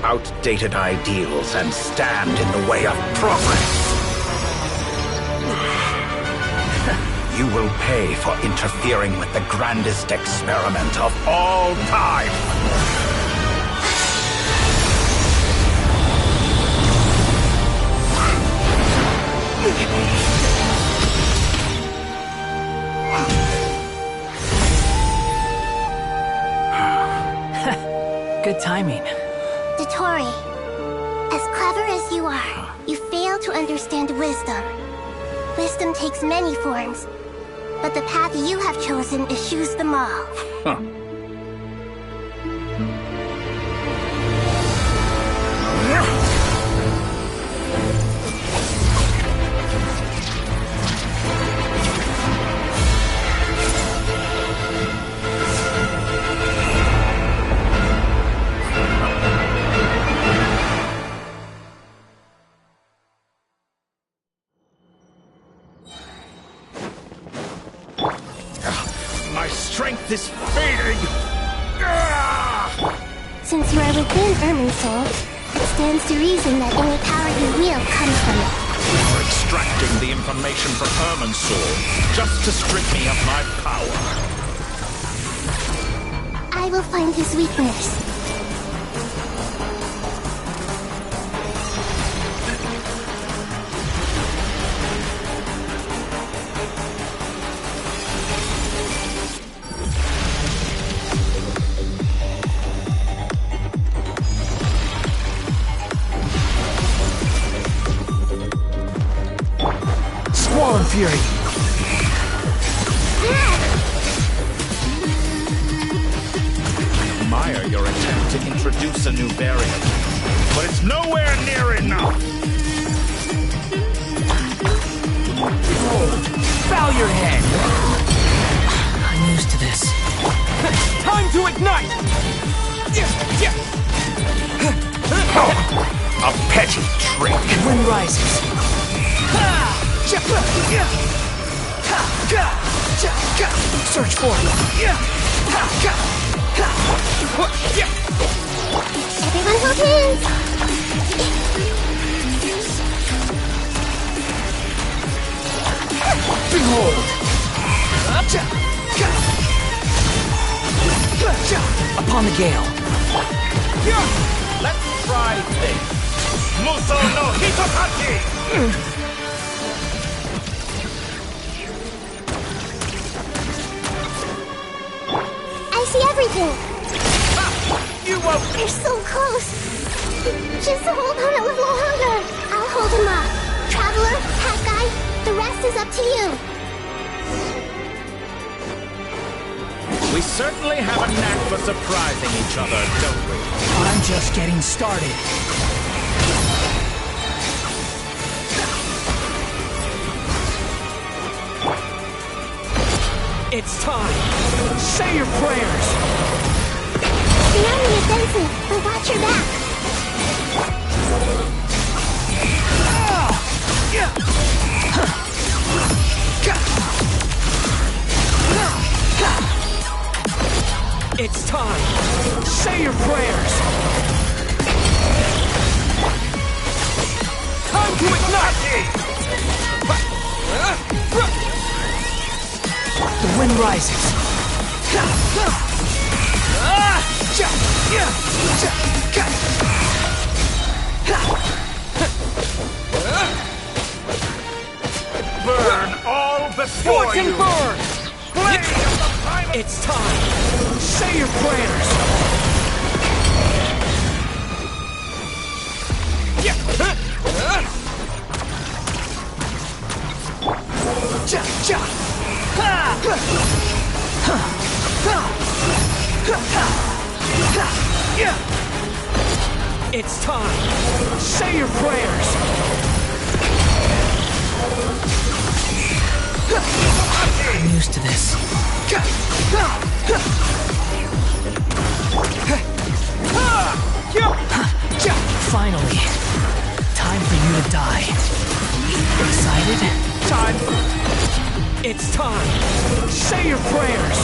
Outdated ideals and stand in the way of progress. You will pay for interfering with the grandest experiment of all time. Good timing. Dottore, as clever as you are, you failed fail to understand wisdom. Wisdom takes many forms, but the path you have chosen eschews them all. Huh. My strength is fading! Since you are within Irminsul, it stands to reason that any power you wield comes from it. You're extracting the information from Irminsul just to strip me of my power. I will find his weakness. Squall and Fury! I admire your attempt to introduce a new variant, but it's nowhere near enough! Bow your head! I'm used to this. Time to ignite! A petty trick! Wind rises. Search for it. Everyone hold hands! Behold! Upon the gale. Let's try this! Muso no Hitokachi! I see everything! You won't! They're so close! Just hold on a little longer! I'll hold him off. Traveler, Hat Guy, the rest is up to you. We certainly have a knack for surprising each other, don't we? I'm just getting started. It's time. Say your prayers. The enemy is dancing, but watch your back. It's time. Say your prayers. Time to ignite! The wind rises. Burn all before Scorch and you! burn! Flame of the primal... It's time. Say your prayers. It's time. Say your prayers. I'm used to this. Finally. Time for you to die. Excited? Time. It's time. Say your prayers.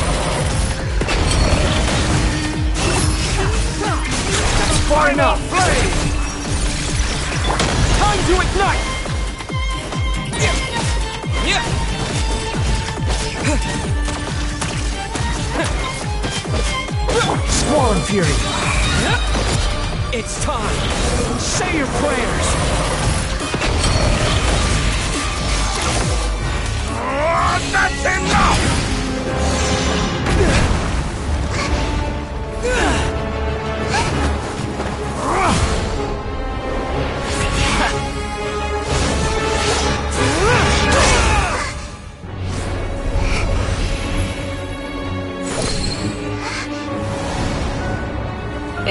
That's far enough. Flame. Time to ignite. Squall and Fury. It's time. Say your prayers. That's enough!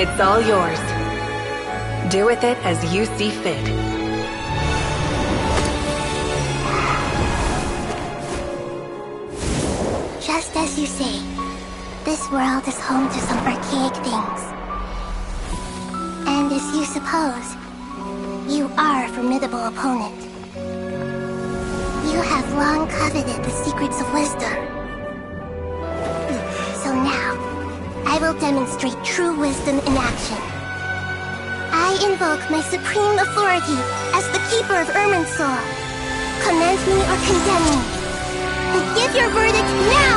It's all yours. Do with it as you see fit. Just as you say, this world is home to some archaic things. And as you suppose, you are a formidable opponent. You have long coveted the secrets of wisdom. So now, I will demonstrate true wisdom in action. I invoke my supreme authority as the keeper of Irminsul. Commend me or condemn me. But give your verdict now!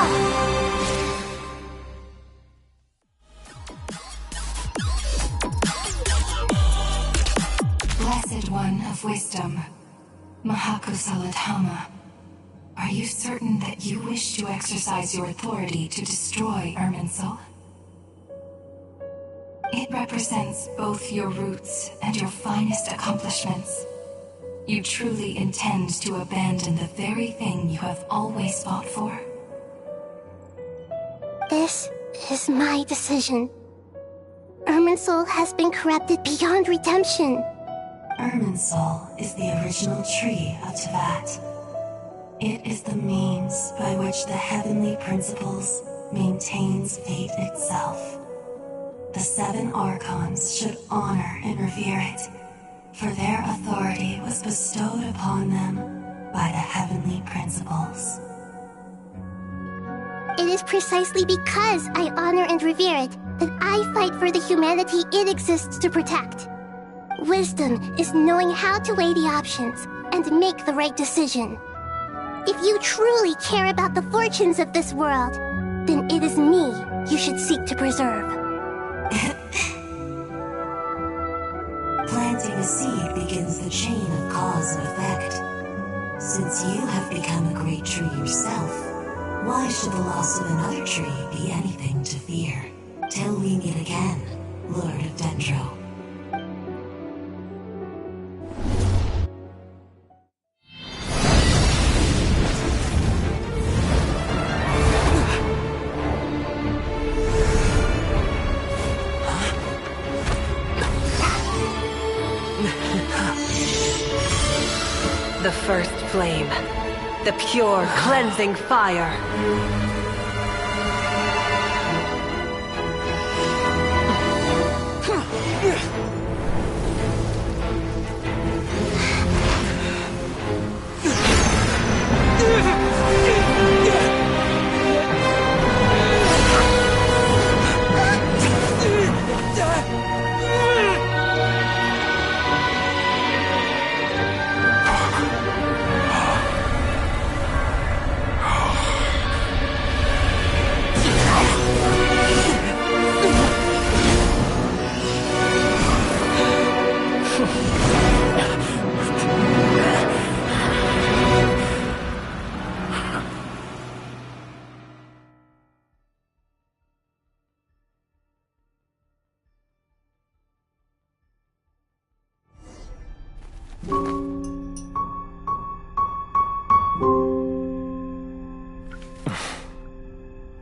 Blessed One of Wisdom, Mahakusaladhama, are you certain that you wish to exercise your authority to destroy Irminsul? It represents both your roots and your finest accomplishments. You truly intend to abandon the very thing you have always fought for? This is my decision. Irminsul has been corrupted beyond redemption. Irminsul is the original tree of Teyvat. It is the means by which the heavenly principles maintains fate itself. The 7 Archons should honor and revere it, for their authority was bestowed upon them by the heavenly principles. It is precisely because I honor and revere it that I fight for the humanity it exists to protect. Wisdom is knowing how to weigh the options and make the right decision. If you truly care about the fortunes of this world, then it is me you should seek to preserve. Planting a seed begins the chain of cause and effect. Since you have become a great tree yourself, why should the loss of another tree be anything to fear? Till we meet again, Lord of Dendro. The first flame. The pure, cleansing fire.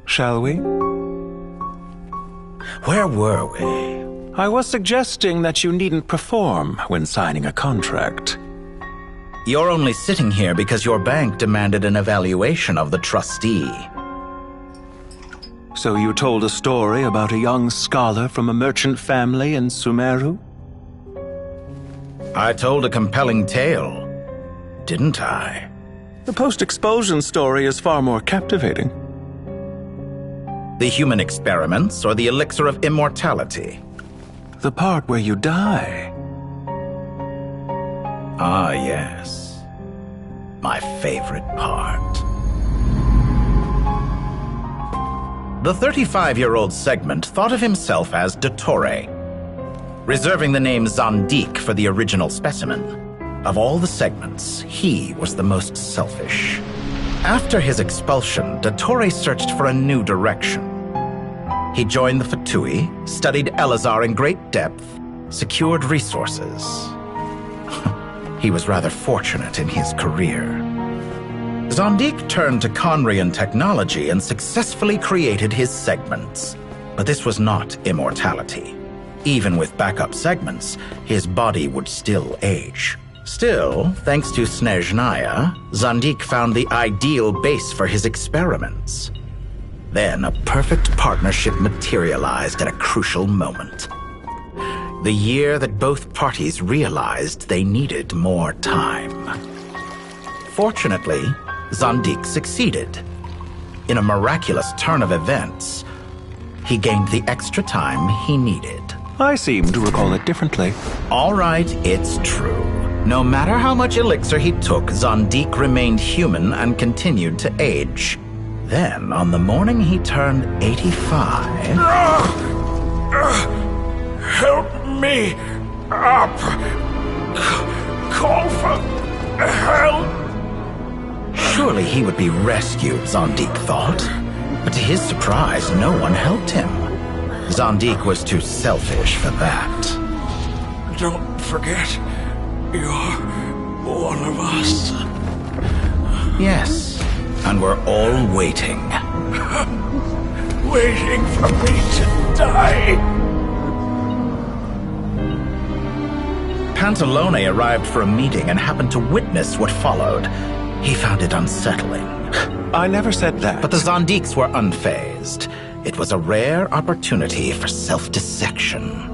Shall we? Where were we? I was suggesting that you needn't perform when signing a contract. You're only sitting here because your bank demanded an evaluation of the trustee. So you told a story about a young scholar from a merchant family in Sumeru? I told a compelling tale, didn't I? The post-expulsion story is far more captivating. The human experiments or the elixir of immortality? The part where you die. Ah, yes. My favorite part. The 35-year-old Segment thought of himself as Dottore, reserving the name Zondique for the original specimen. Of all the Segments, he was the most selfish. After his expulsion, Dottore searched for a new direction. He joined the Fatui, studied Elazar in great depth, secured resources. He was rather fortunate in his career. Zondique turned to Conrian technology and successfully created his Segments. But this was not immortality. Even with backup segments, his body would still age. Still, thanks to Snezhnaya, Zandik found the ideal base for his experiments. Then a perfect partnership materialized at a crucial moment. The year that both parties realized they needed more time. Fortunately, Zandik succeeded. In a miraculous turn of events, he gained the extra time he needed. I seem to recall it differently. All right, it's true. No matter how much elixir he took, Zandik remained human and continued to age. Then, on the morning he turned 85... Help me up! Call for help! Surely he would be rescued, Zandik thought. But to his surprise, no one helped him. Zandik was too selfish for that. Don't forget, you're one of us. Yes, and we're all waiting. Waiting for me to die. Pantalone arrived for a meeting and happened to witness what followed. He found it unsettling. I never said that. But the Zandiks were unfazed. It was a rare opportunity for self-dissection.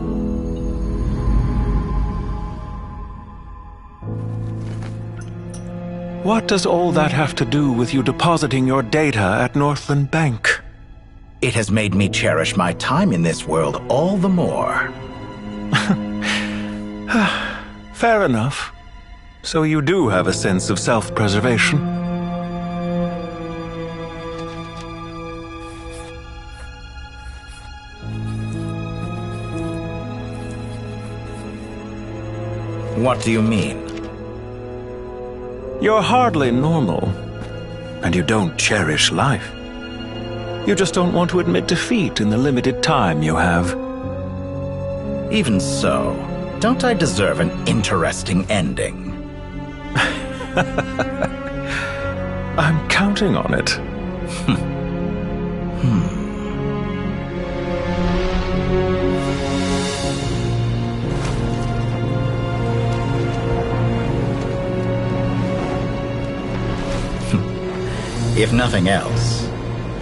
What does all that have to do with you depositing your data at Northland Bank? It has made me cherish my time in this world all the more. Fair enough. So you do have a sense of self-preservation. What do you mean? You're hardly normal, and you don't cherish life. You just don't want to admit defeat in the limited time you have. Even so, don't I deserve an interesting ending? I'm counting on it. If nothing else,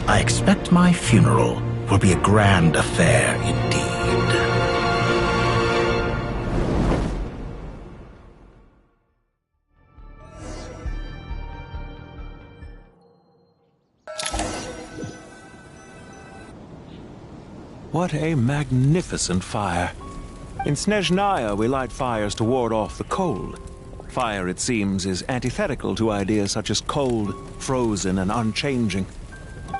I expect my funeral will be a grand affair indeed. What a magnificent fire. In Snezhnaya, we light fires to ward off the cold. Fire, it seems, is antithetical to ideas such as cold, frozen, and unchanging.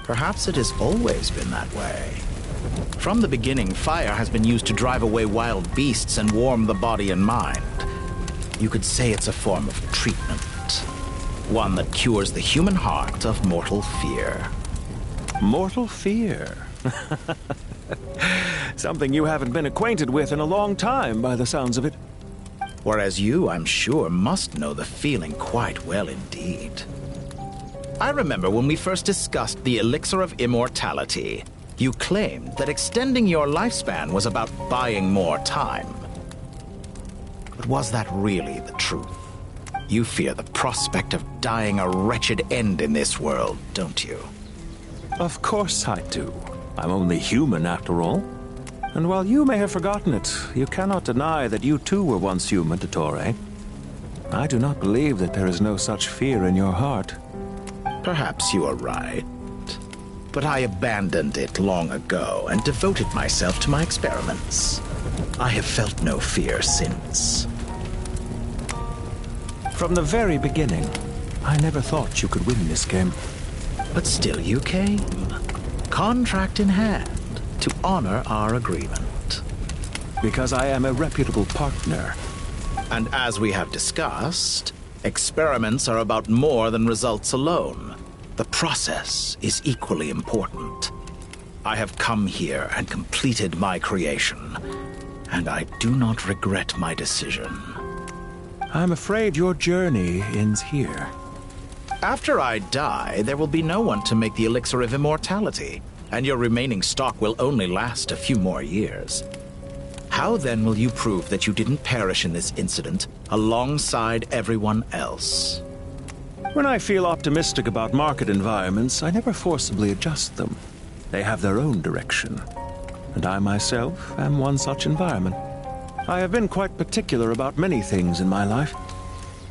Perhaps it has always been that way. From the beginning, fire has been used to drive away wild beasts and warm the body and mind. You could say it's a form of treatment. One that cures the human heart of mortal fear. Mortal fear? Something you haven't been acquainted with in a long time, by the sounds of it. Whereas you, I'm sure, must know the feeling quite well indeed. I remember when we first discussed the elixir of immortality, you claimed that extending your lifespan was about buying more time. But was that really the truth? You fear the prospect of dying a wretched end in this world, don't you? Of course I do. I'm only human, after all. And while you may have forgotten it, you cannot deny that you too were once human, Dottore. I do not believe that there is no such fear in your heart. Perhaps you are right. But I abandoned it long ago and devoted myself to my experiments. I have felt no fear since. From the very beginning, I never thought you could win this game. But still you came. Contract in hand. To honor our agreement. Because I am a reputable partner. And as we have discussed, experiments are about more than results alone. The process is equally important. I have come here and completed my creation, and I do not regret my decision. I'm afraid your journey ends here. After I die, there will be no one to make the elixir of immortality. And your remaining stock will only last a few more years. How then will you prove that you didn't perish in this incident alongside everyone else? When I feel optimistic about market environments, I never forcibly adjust them. They have their own direction. And I myself am one such environment. I have been quite particular about many things in my life.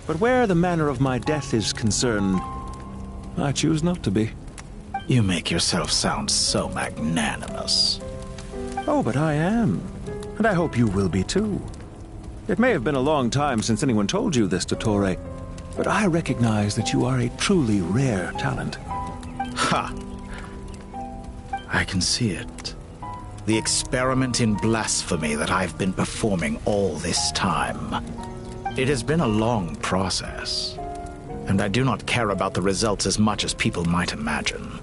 But where the manner of my death is concerned, I choose not to be. You make yourself sound so magnanimous. Oh, but I am. And I hope you will be too. It may have been a long time since anyone told you this, Dottore, but I recognize that you are a truly rare talent. Ha! I can see it. The experiment in blasphemy that I've been performing all this time. It has been a long process, and I do not care about the results as much as people might imagine.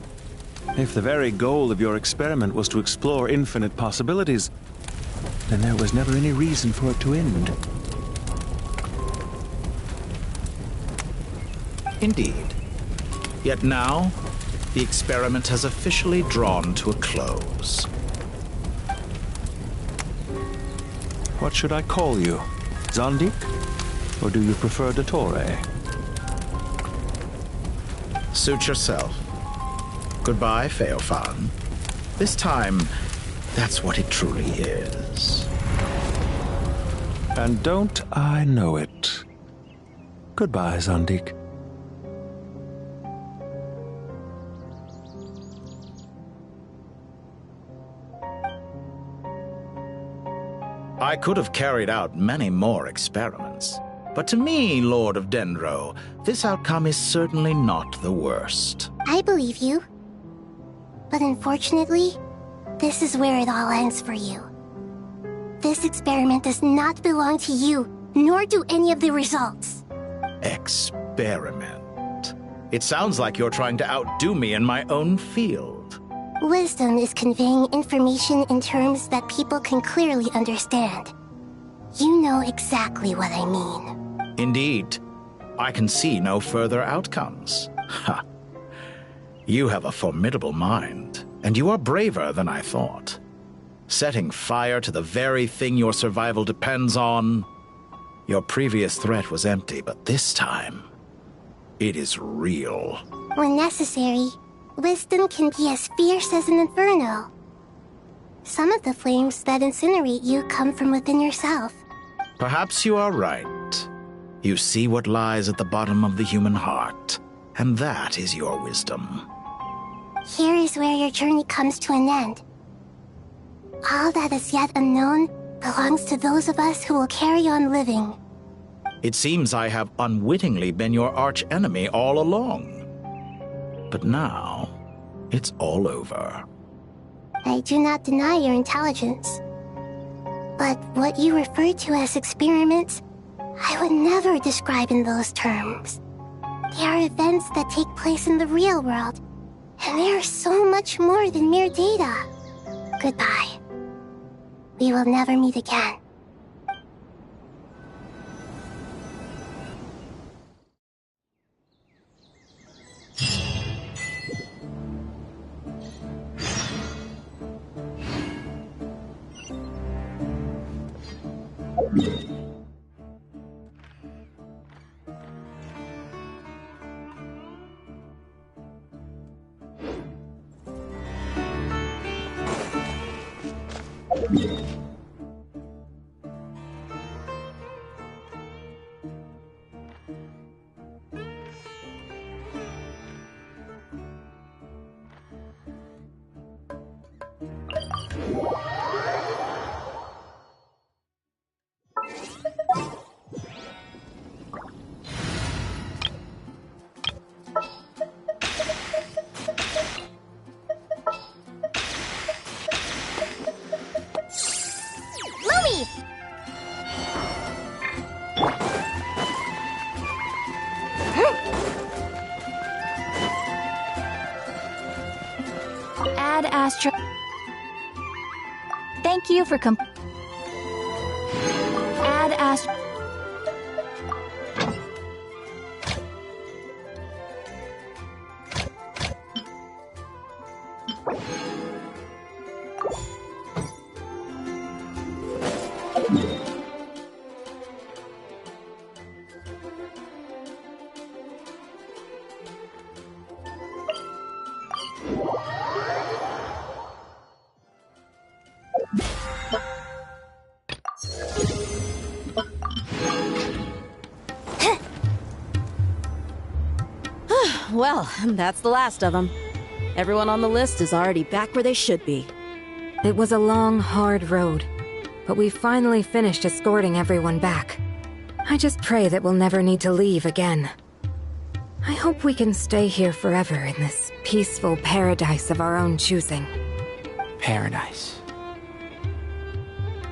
If the very goal of your experiment was to explore infinite possibilities, then there was never any reason for it to end. Indeed. Yet now, the experiment has officially drawn to a close. What should I call you? Zandik? Or do you prefer Dottore? Suit yourself. Goodbye, Feofan. This time, that's what it truly is. And don't I know it? Goodbye, Zandik. I could have carried out many more experiments. But to me, Lord of Dendro, this outcome is certainly not the worst. I believe you. But unfortunately, this is where it all ends for you. This experiment does not belong to you, nor do any of the results. Experiment? It sounds like you're trying to outdo me in my own field. Wisdom is conveying information in terms that people can clearly understand. You know exactly what I mean. Indeed. I can see no further outcomes. Ha! You have a formidable mind, and you are braver than I thought. Setting fire to the very thing your survival depends on. Your previous threat was empty, but this time, it is real. When necessary, wisdom can be as fierce as an inferno. Some of the flames that incinerate you come from within yourself. Perhaps you are right. You see what lies at the bottom of the human heart, and that is your wisdom. Here is where your journey comes to an end. All that is yet unknown belongs to those of us who will carry on living. It seems I have unwittingly been your arch-enemy all along. But now, it's all over. I do not deny your intelligence. But what you refer to as experiments, I would never describe in those terms. They are events that take place in the real world, and they are so much more than mere data. Goodbye. We will never meet again. Add Astro. Thank you for Add Astro. Well, that's the last of them. Everyone on the list is already back where they should be. It was a long, hard road, but we finally finished escorting everyone back. I just pray that we'll never need to leave again. I hope we can stay here forever in this peaceful paradise of our own choosing. Paradise.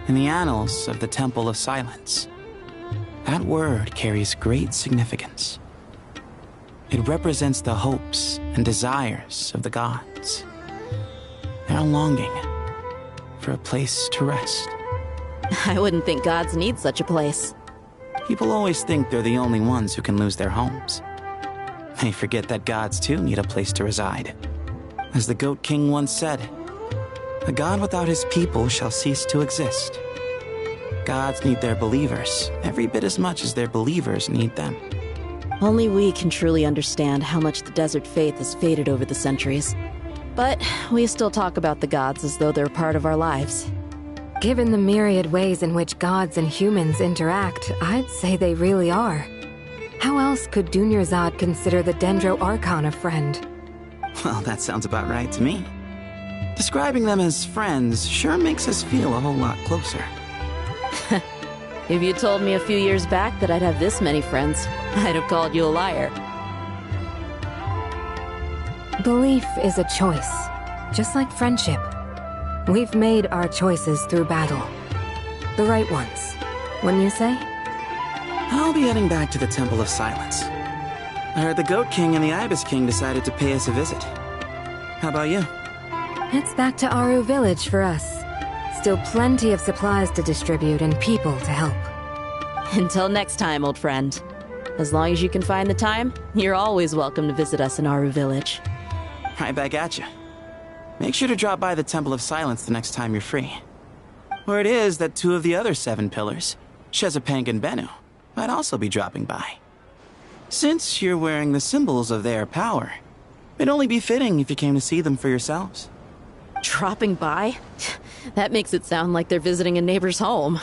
In the annals of the Temple of Silence, that word carries great significance. It represents the hopes and desires of the gods. Their longing for a place to rest. I wouldn't think gods need such a place. People always think they're the only ones who can lose their homes. They forget that gods too need a place to reside. As the Goat King once said, "A god without his people shall cease to exist." Gods need their believers every bit as much as their believers need them. Only we can truly understand how much the desert faith has faded over the centuries. But we still talk about the gods as though they're part of our lives. Given the myriad ways in which gods and humans interact, I'd say they really are. How else could Dunyarzad consider the Dendro Archon a friend? Well, that sounds about right to me. Describing them as friends sure makes us feel a whole lot closer. If you told me a few years back that I'd have this many friends, I'd have called you a liar. Belief is a choice, just like friendship. We've made our choices through battle. The right ones, wouldn't you say? I'll be heading back to the Temple of Silence. I heard the Goat King and the Ibis King decided to pay us a visit. How about you? It's back to Aru Village for us. Still plenty of supplies to distribute and people to help. Until next time, old friend. As long as you can find the time, you're always welcome to visit us in Aru Village. Right back at you. Make sure to drop by the Temple of Silence the next time you're free. Word is that 2 of the other 7 pillars, Shezapank and Bennu, might also be dropping by. Since you're wearing the symbols of their power, it'd only be fitting if you came to see them for yourselves. Dropping by? That makes it sound like they're visiting a neighbor's home.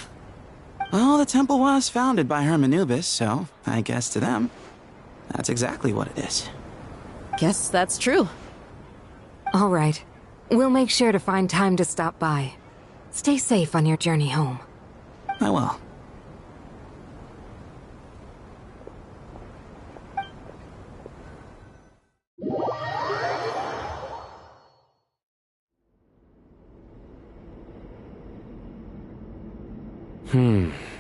Well, the temple was founded by Hermanubis, so I guess to them, that's exactly what it is. Guess that's true. All right. We'll make sure to find time to stop by. Stay safe on your journey home. I will.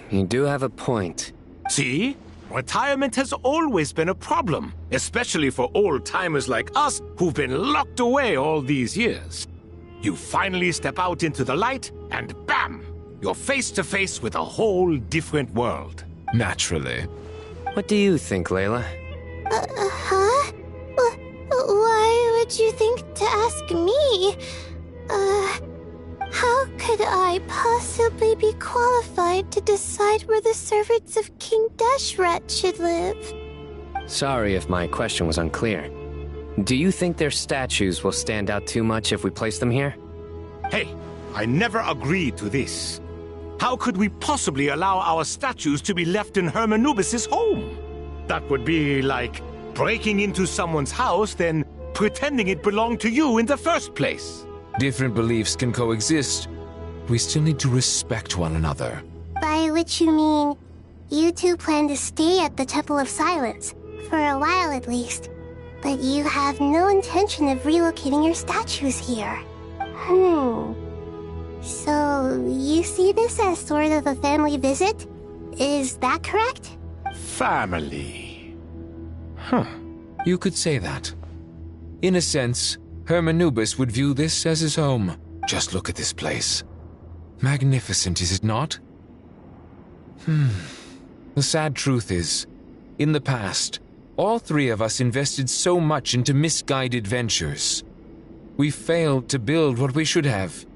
You do have a point. See? Retirement has always been a problem, especially for old-timers like us who've been locked away all these years. You finally step out into the light, and bam! You're face to face with a whole different world. Naturally. What do you think, Layla? Huh? Why would you think to ask me? How could I possibly be qualified to decide where the servants of King Deshret should live? Sorry if my question was unclear. Do you think their statues will stand out too much if we place them here? Hey, I never agreed to this. How could we possibly allow our statues to be left in Hermanubis' home? That would be like breaking into someone's house, then pretending it belonged to you in the first place. Different beliefs can coexist. We still need to respect one another. By which you mean, you two plan to stay at the Temple of Silence, for a while at least, but you have no intention of relocating your statues here. So, you see this as sort of a family visit? Is that correct? Family. You could say that. In a sense, Hermanubis would view this as his home. Just look at this place. Magnificent, is it not? The sad truth is, in the past, all 3 of us invested so much into misguided ventures. We failed to build what we should have,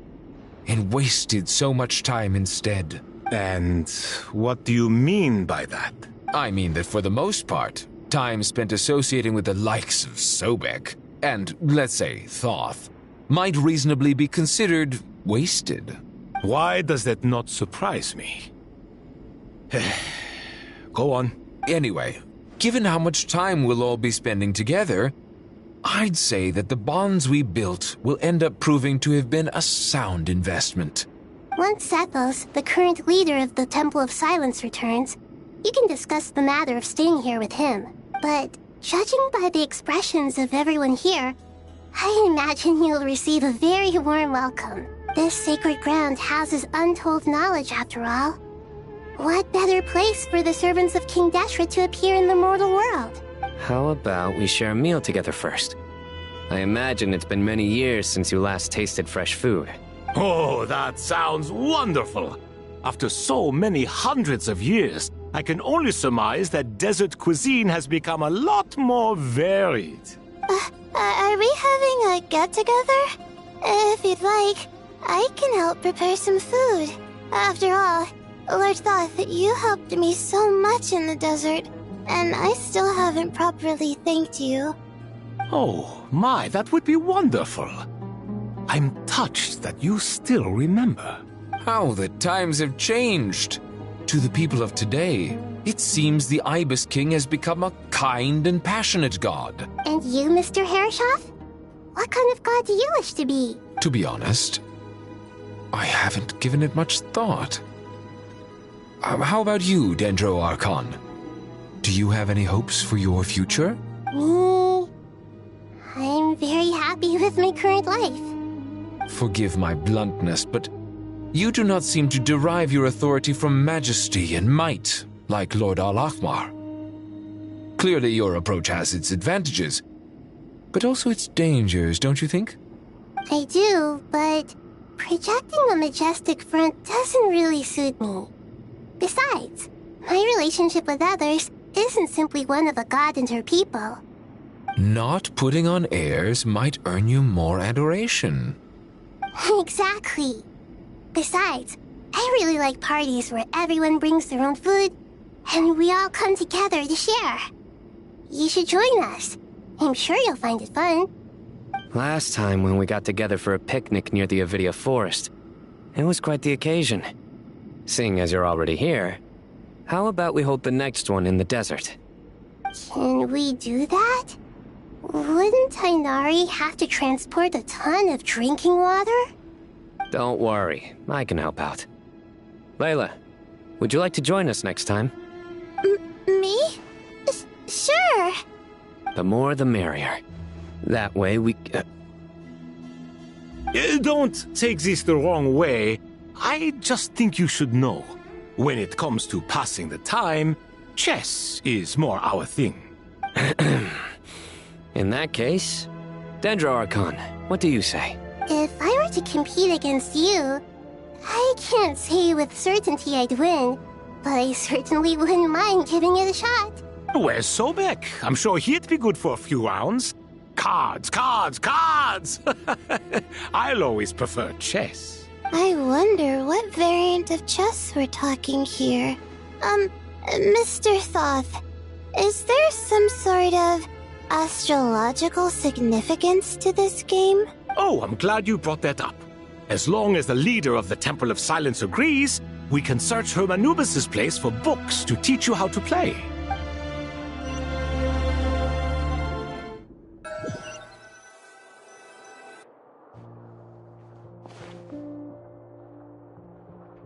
and wasted so much time instead. And what do you mean by that? I mean that for the most part, time spent associating with the likes of Sobek, and, let's say, Thoth, might reasonably be considered wasted. Why does that not surprise me? Go on. Anyway, given how much time we'll all be spending together, I'd say that the bonds we built will end up proving to have been a sound investment. Once Sethos, the current leader of the Temple of Silence, returns, you can discuss the matter of staying here with him. But judging by the expressions of everyone here, I imagine you'll receive a very warm welcome. This sacred ground houses untold knowledge, after all. What better place for the servants of King Deshret to appear in the mortal world? How about we share a meal together first? I imagine it's been many years since you last tasted fresh food. Oh, that sounds wonderful! After so many hundreds of years, I can only surmise that desert cuisine has become a lot more varied. Are we having a get-together? If you'd like, I can help prepare some food. After all, Lord Thoth, you helped me so much in the desert, and I still haven't properly thanked you. Oh, my, that would be wonderful. I'm touched that you still remember. How the times have changed. To the people of today, it seems the Ibis King has become a kind and passionate god. And you, Mr. Herreshoff? What kind of god do you wish to be? To be honest, I haven't given it much thought. How about you, Dendro Archon? Do you have any hopes for your future? Me? I'm very happy with my current life. Forgive my bluntness, but you do not seem to derive your authority from majesty and might, like Lord Al-Ahmar. Clearly your approach has its advantages, but also its dangers, don't you think? I do, but projecting a majestic front doesn't really suit me. Besides, my relationship with others isn't simply one of a god and her people. Not putting on airs might earn you more adoration. Exactly. Besides, I really like parties where everyone brings their own food, and we all come together to share. You should join us. I'm sure you'll find it fun. Last time when we got together for a picnic near the Avidia Forest, it was quite the occasion. Seeing as you're already here, how about we hold the next one in the desert? Can we do that? Wouldn't Tainari have to transport a ton of drinking water? Don't worry, I can help out. Layla, would you like to join us next time? Me? Sure. The more the merrier. That way we... Don't take this the wrong way. I just think you should know. When it comes to passing the time, chess is more our thing. In that case, Dendro Archon, what do you say? If I were to compete against you, I can't say with certainty I'd win, but I certainly wouldn't mind giving it a shot. Where's Sobek? I'm sure he'd be good for a few rounds. Cards, cards, cards! I'll always prefer chess. I wonder what variant of chess we're talking here. Mr. Thoth, is there some sort of astrological significance to this game? Oh, I'm glad you brought that up. As long as the leader of the Temple of Silence agrees, we can search Hermanubis' place for books to teach you how to play.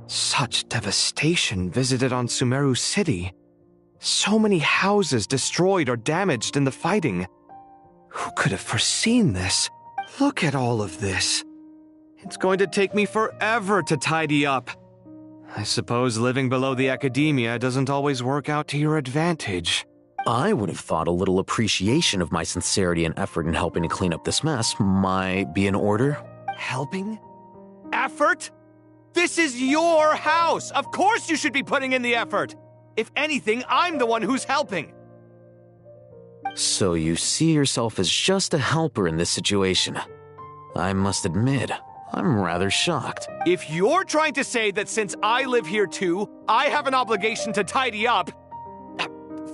Such devastation visited on Sumeru City. So many houses destroyed or damaged in the fighting. Who could have foreseen this? Look at all of this. It's going to take me forever to tidy up. I suppose living below the academia doesn't always work out to your advantage. I would have thought a little appreciation of my sincerity and effort in helping to clean up this mess might be in order. Helping? Effort? This is your house! Of course you should be putting in the effort! If anything, I'm the one who's helping! So you see yourself as just a helper in this situation. I must admit, I'm rather shocked. If you're trying to say that since I live here too, I have an obligation to tidy up,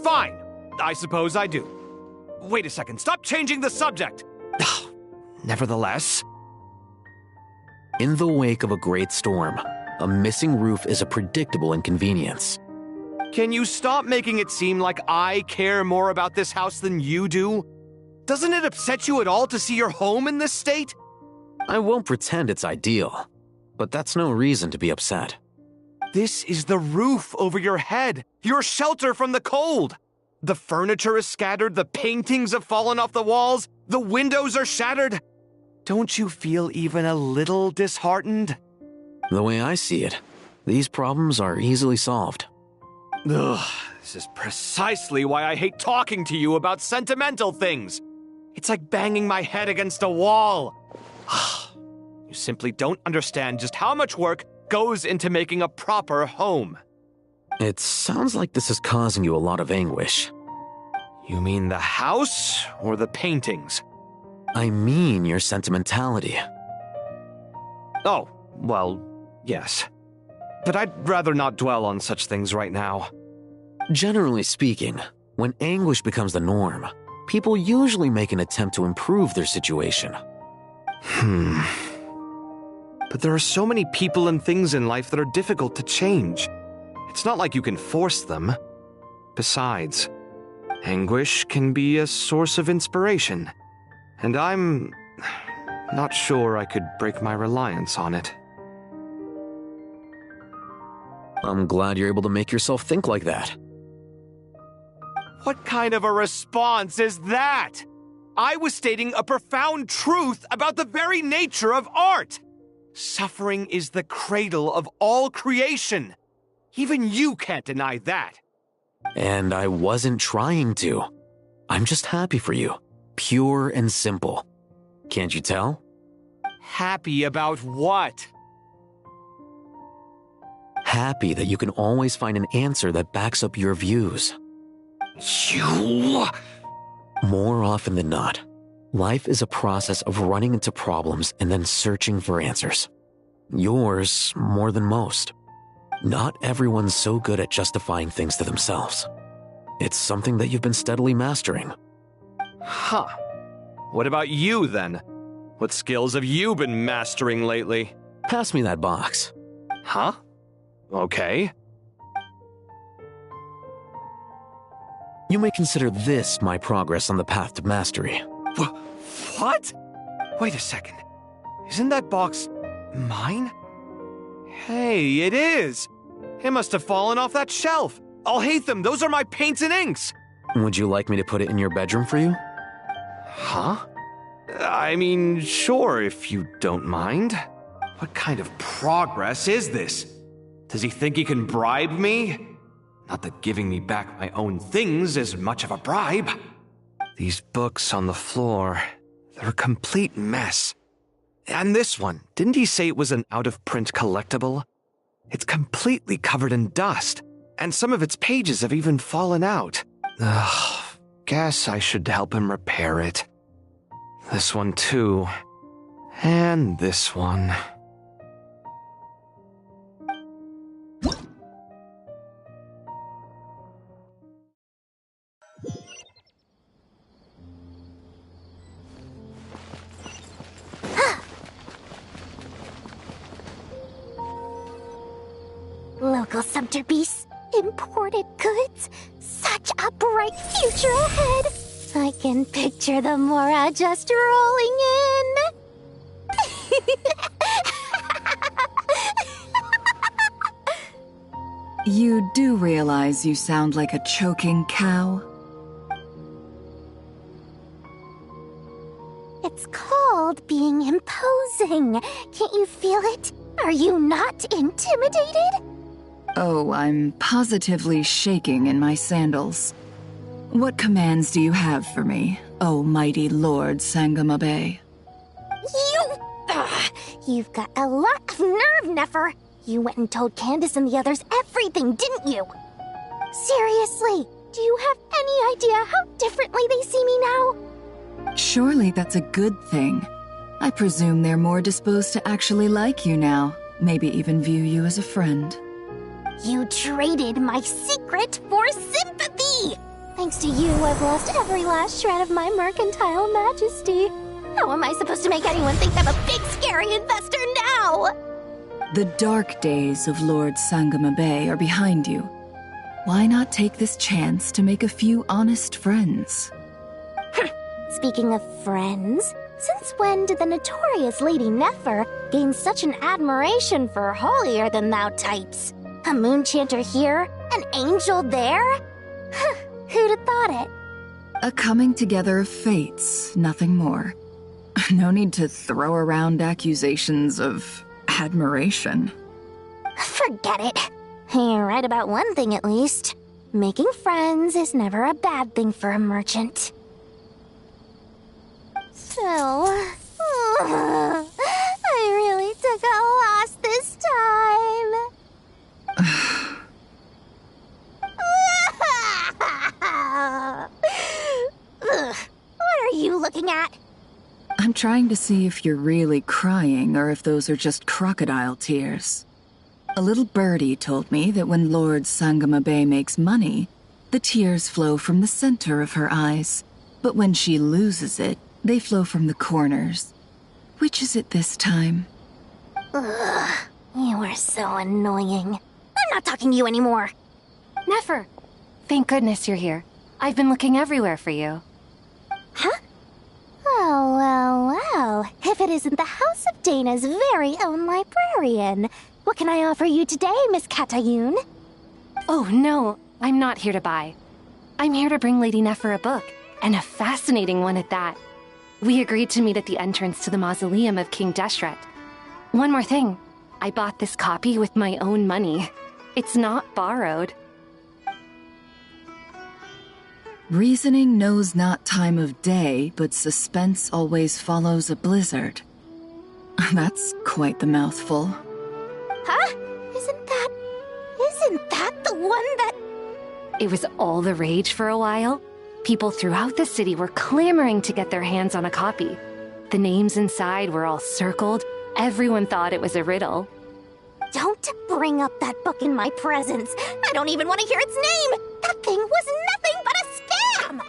fine, I suppose I do. Wait a second, stop changing the subject! Nevertheless... In the wake of a great storm, a missing roof is a predictable inconvenience. Can you stop making it seem like I care more about this house than you do? Doesn't it upset you at all to see your home in this state? I won't pretend it's ideal, but that's no reason to be upset. This is the roof over your head, your shelter from the cold. The furniture is scattered, the paintings have fallen off the walls, the windows are shattered. Don't you feel even a little disheartened? The way I see it, these problems are easily solved. Ugh, this is precisely why I hate talking to you about sentimental things. It's like banging my head against a wall. You simply don't understand just how much work goes into making a proper home. It sounds like this is causing you a lot of anguish. You mean the house or the paintings? I mean your sentimentality. Oh, well, yes. But I'd rather not dwell on such things right now. Generally speaking, when anguish becomes the norm, people usually make an attempt to improve their situation. But there are so many people and things in life that are difficult to change. It's not like you can force them. Besides, anguish can be a source of inspiration, and I'm not sure I could break my reliance on it. I'm glad you're able to make yourself think like that. What kind of a response is that? I was stating a profound truth about the very nature of art. Suffering is the cradle of all creation. Even you can't deny that. And I wasn't trying to. I'm just happy for you. Pure and simple. Can't you tell? Happy about what? Happy that you can always find an answer that backs up your views. You... More often than not, life is a process of running into problems and then searching for answers. Yours more than most. Not everyone's so good at justifying things to themselves. It's something that you've been steadily mastering. Huh. What about you, then? What skills have you been mastering lately? Pass me that box. Huh? Okay. You may consider this my progress on the path to mastery. What? Wait a second. Isn't that box mine? Hey, it is! It must have fallen off that shelf. I'll hate them. Those are my paints and inks. Would you like me to put it in your bedroom for you? Huh? I mean, sure, if you don't mind. What kind of progress is this? Does he think he can bribe me? Not that giving me back my own things is much of a bribe. These books on the floor, they're a complete mess. And this one, didn't he say it was an out-of-print collectible? It's completely covered in dust, and some of its pages have even fallen out. Ugh, guess I should help him repair it. This one too. And this one. Local sumpter beasts, imported goods, such a bright future ahead. I can picture the Mora just rolling in. You do realize you sound like a choking cow? It's called being imposing. Can't you feel it? Are you not intimidated? Oh, I'm positively shaking in my sandals. What commands do you have for me, oh mighty Lord Sangamabe? You've got a lot of nerve, Nefer. You went and told Candace and the others everything, didn't you? Seriously, do you have any idea how differently they see me now? Surely that's a good thing. I presume they're more disposed to actually like you now, maybe even view you as a friend. You traded my secret for sympathy! Thanks to you, I've lost every last shred of my mercantile majesty. How am I supposed to make anyone think I'm a big, scary investor now? The dark days of Lord Sangamabe are behind you. Why not take this chance to make a few honest friends? Speaking of friends, since when did the notorious Lady Nefer gain such an admiration for holier-than-thou types? A moon chanter here, an angel there? Who'd have thought it? A coming together of fates, nothing more. No need to throw around accusations of admiration. Forget it. You're right about one thing at least. Making friends is never a bad thing for a merchant. So, I really took a loss this time. What are you looking at? I'm trying to see if you're really crying or if those are just crocodile tears. A little birdie told me that when Lord Sangamabe makes money, the tears flow from the center of her eyes. But when she loses it, they flow from the corners. Which is it this time? Ugh, you are so annoying. I'm not talking to you anymore. Nefer, thank goodness you're here. I've been looking everywhere for you. Huh? Oh, well. If it isn't the House of Dana's very own librarian. What can I offer you today, Miss Katayun? Oh, no, I'm not here to buy. I'm here to bring Lady Nefer a book, and a fascinating one at that. We agreed to meet at the entrance to the mausoleum of King Deshret. One more thing, I bought this copy with my own money. It's not borrowed. Reasoning knows not time of day, but suspense always follows a blizzard. That's quite the mouthful. Huh? Isn't that the one that... It was all the rage for a while. People throughout the city were clamoring to get their hands on a copy. The names inside were all circled. Everyone thought it was a riddle. Don't bring up that book in my presence. I don't even want to hear its name. That thing was nothing but a scam.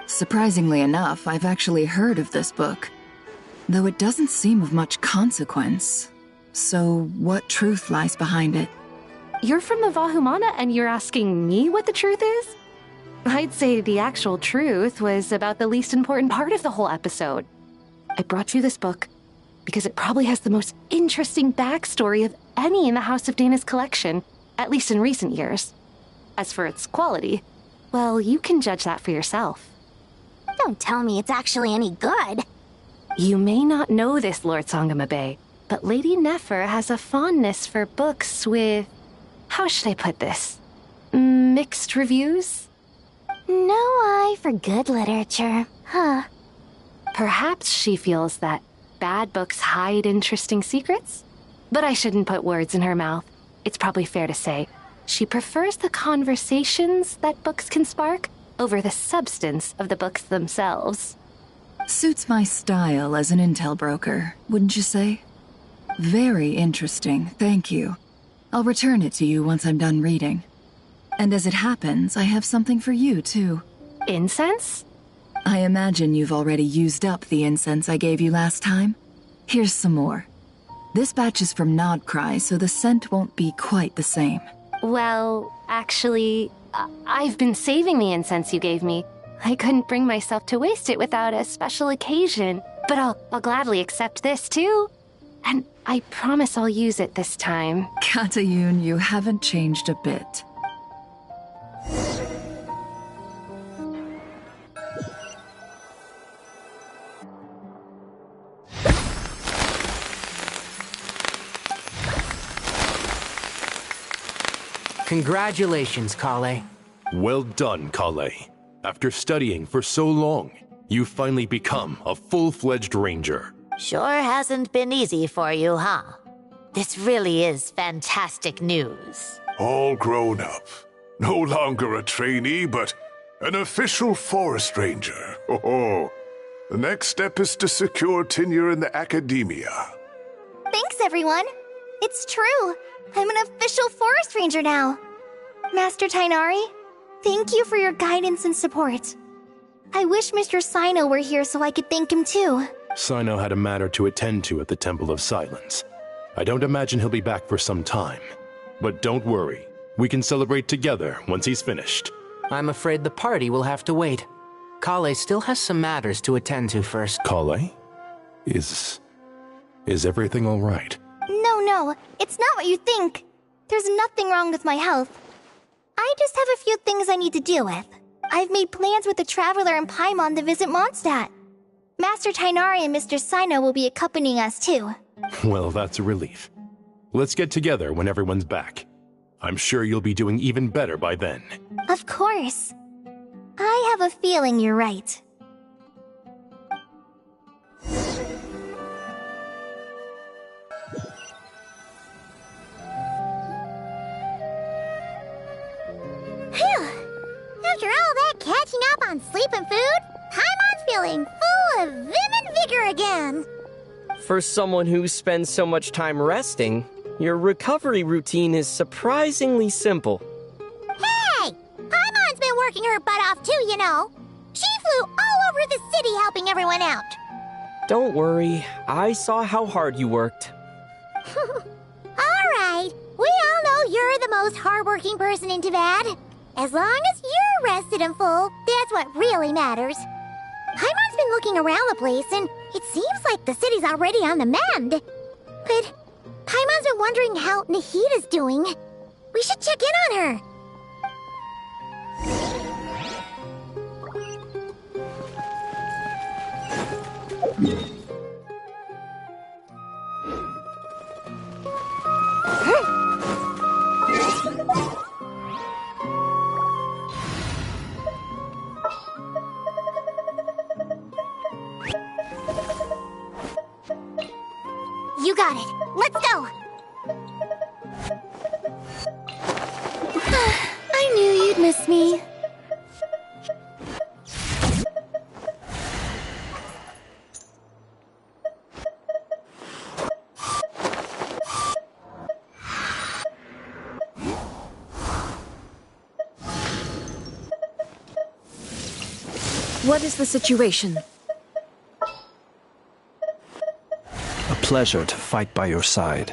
Surprisingly enough, I've actually heard of this book, though it doesn't seem of much consequence. So, what truth lies behind it? You're from the Vahumana and you're asking me what the truth is? I'd say the actual truth was about the least important part of the whole episode. I brought you this book because it probably has the most interesting backstory of any in the House of Dana's collection, at least in recent years. As for its quality, well, you can judge that for yourself. Don't tell me it's actually any good. You may not know this, Lord Sangamabe, but Lady Nefer has a fondness for books with... how should I put this? Mixed reviews? No eye for good literature, huh? Perhaps she feels that bad books hide interesting secrets? But I shouldn't put words in her mouth. It's probably fair to say she prefers the conversations that books can spark over the substance of the books themselves. Suits my style as an intel broker, wouldn't you say? Very interesting, thank you. I'll return it to you once I'm done reading. And as it happens, I have something for you, too. Incense? I imagine you've already used up the incense I gave you last time. Here's some more. This batch is from Nodcry, so the scent won't be quite the same. Well, actually, I've been saving the incense you gave me. I couldn't bring myself to waste it without a special occasion. But I'll gladly accept this, too. And I promise I'll use it this time. Katayun, you haven't changed a bit. Congratulations, Kale. Well done, Kale. After studying for so long, you've finally become a full-fledged ranger. Sure hasn't been easy for you, huh? This really is fantastic news. All grown up. No longer a trainee, but an official forest ranger. Oh, the next step is to secure tenure in the academia. Thanks, everyone. It's true. I'm an official forest ranger now. Master Tainari, thank you for your guidance and support. I wish Mr. Sino were here so I could thank him too. Sino had a matter to attend to at the Temple of Silence. I don't imagine he'll be back for some time. But don't worry, we can celebrate together once he's finished. I'm afraid the party will have to wait. Kale still has some matters to attend to first. Kale? Is everything all right? No, it's not what you think. There's nothing wrong with my health. I just have a few things I need to deal with. I've made plans with the Traveler and Paimon to visit Mondstadt. Master Tainari and Mr. Sino will be accompanying us too. Well, that's a relief. Let's get together when everyone's back. I'm sure you'll be doing even better by then. Of course. I have a feeling you're right. Phew! After all that catching up on sleep and food, Paimon's feeling full of vim and vigor again. For someone who spends so much time resting, your recovery routine is surprisingly simple. Hey! Paimon's been working her butt off too, you know. She flew all over the city helping everyone out. Don't worry, I saw how hard you worked. Alright, we all know you're the most hardworking person in Tavad. As long as you're rested and full, that's what really matters. Paimon's been looking around the place, and it seems like the city's already on the mend. But Paimon's been wondering how Nahida's doing. We should check in on her. You got it. Let's go. I knew you'd miss me. What is the situation? A pleasure to fight by your side.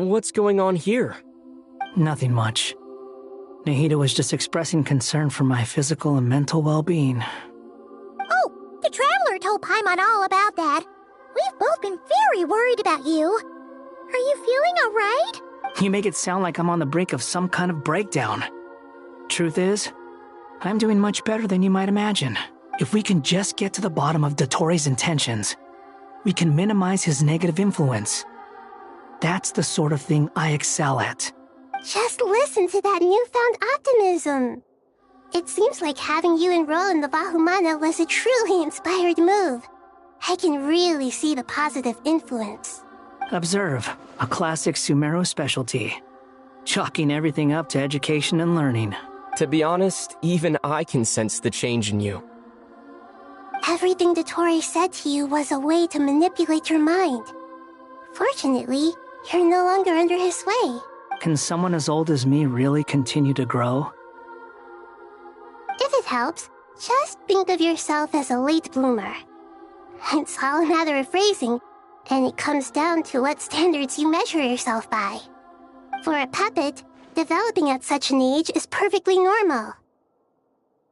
What's going on here? Nothing much. Nahida was just expressing concern for my physical and mental well-being. Oh, the Traveler told Paimon all about that. We've both been very worried about you. Are you feeling alright? You make it sound like I'm on the brink of some kind of breakdown. Truth is, I'm doing much better than you might imagine. If we can just get to the bottom of Dottoro's intentions, we can minimize his negative influence. That's the sort of thing I excel at. Just listen to that newfound optimism. It seems like having you enroll in the Vahumana was a truly inspired move. I can really see the positive influence. Observe, a classic Sumeru specialty. Chalking everything up to education and learning. To be honest, even I can sense the change in you. Everything Dottore said to you was a way to manipulate your mind. Fortunately, you're no longer under his sway. Can someone as old as me really continue to grow? If it helps, just think of yourself as a late bloomer. It's all a matter of phrasing, and it comes down to what standards you measure yourself by. For a puppet, developing at such an age is perfectly normal.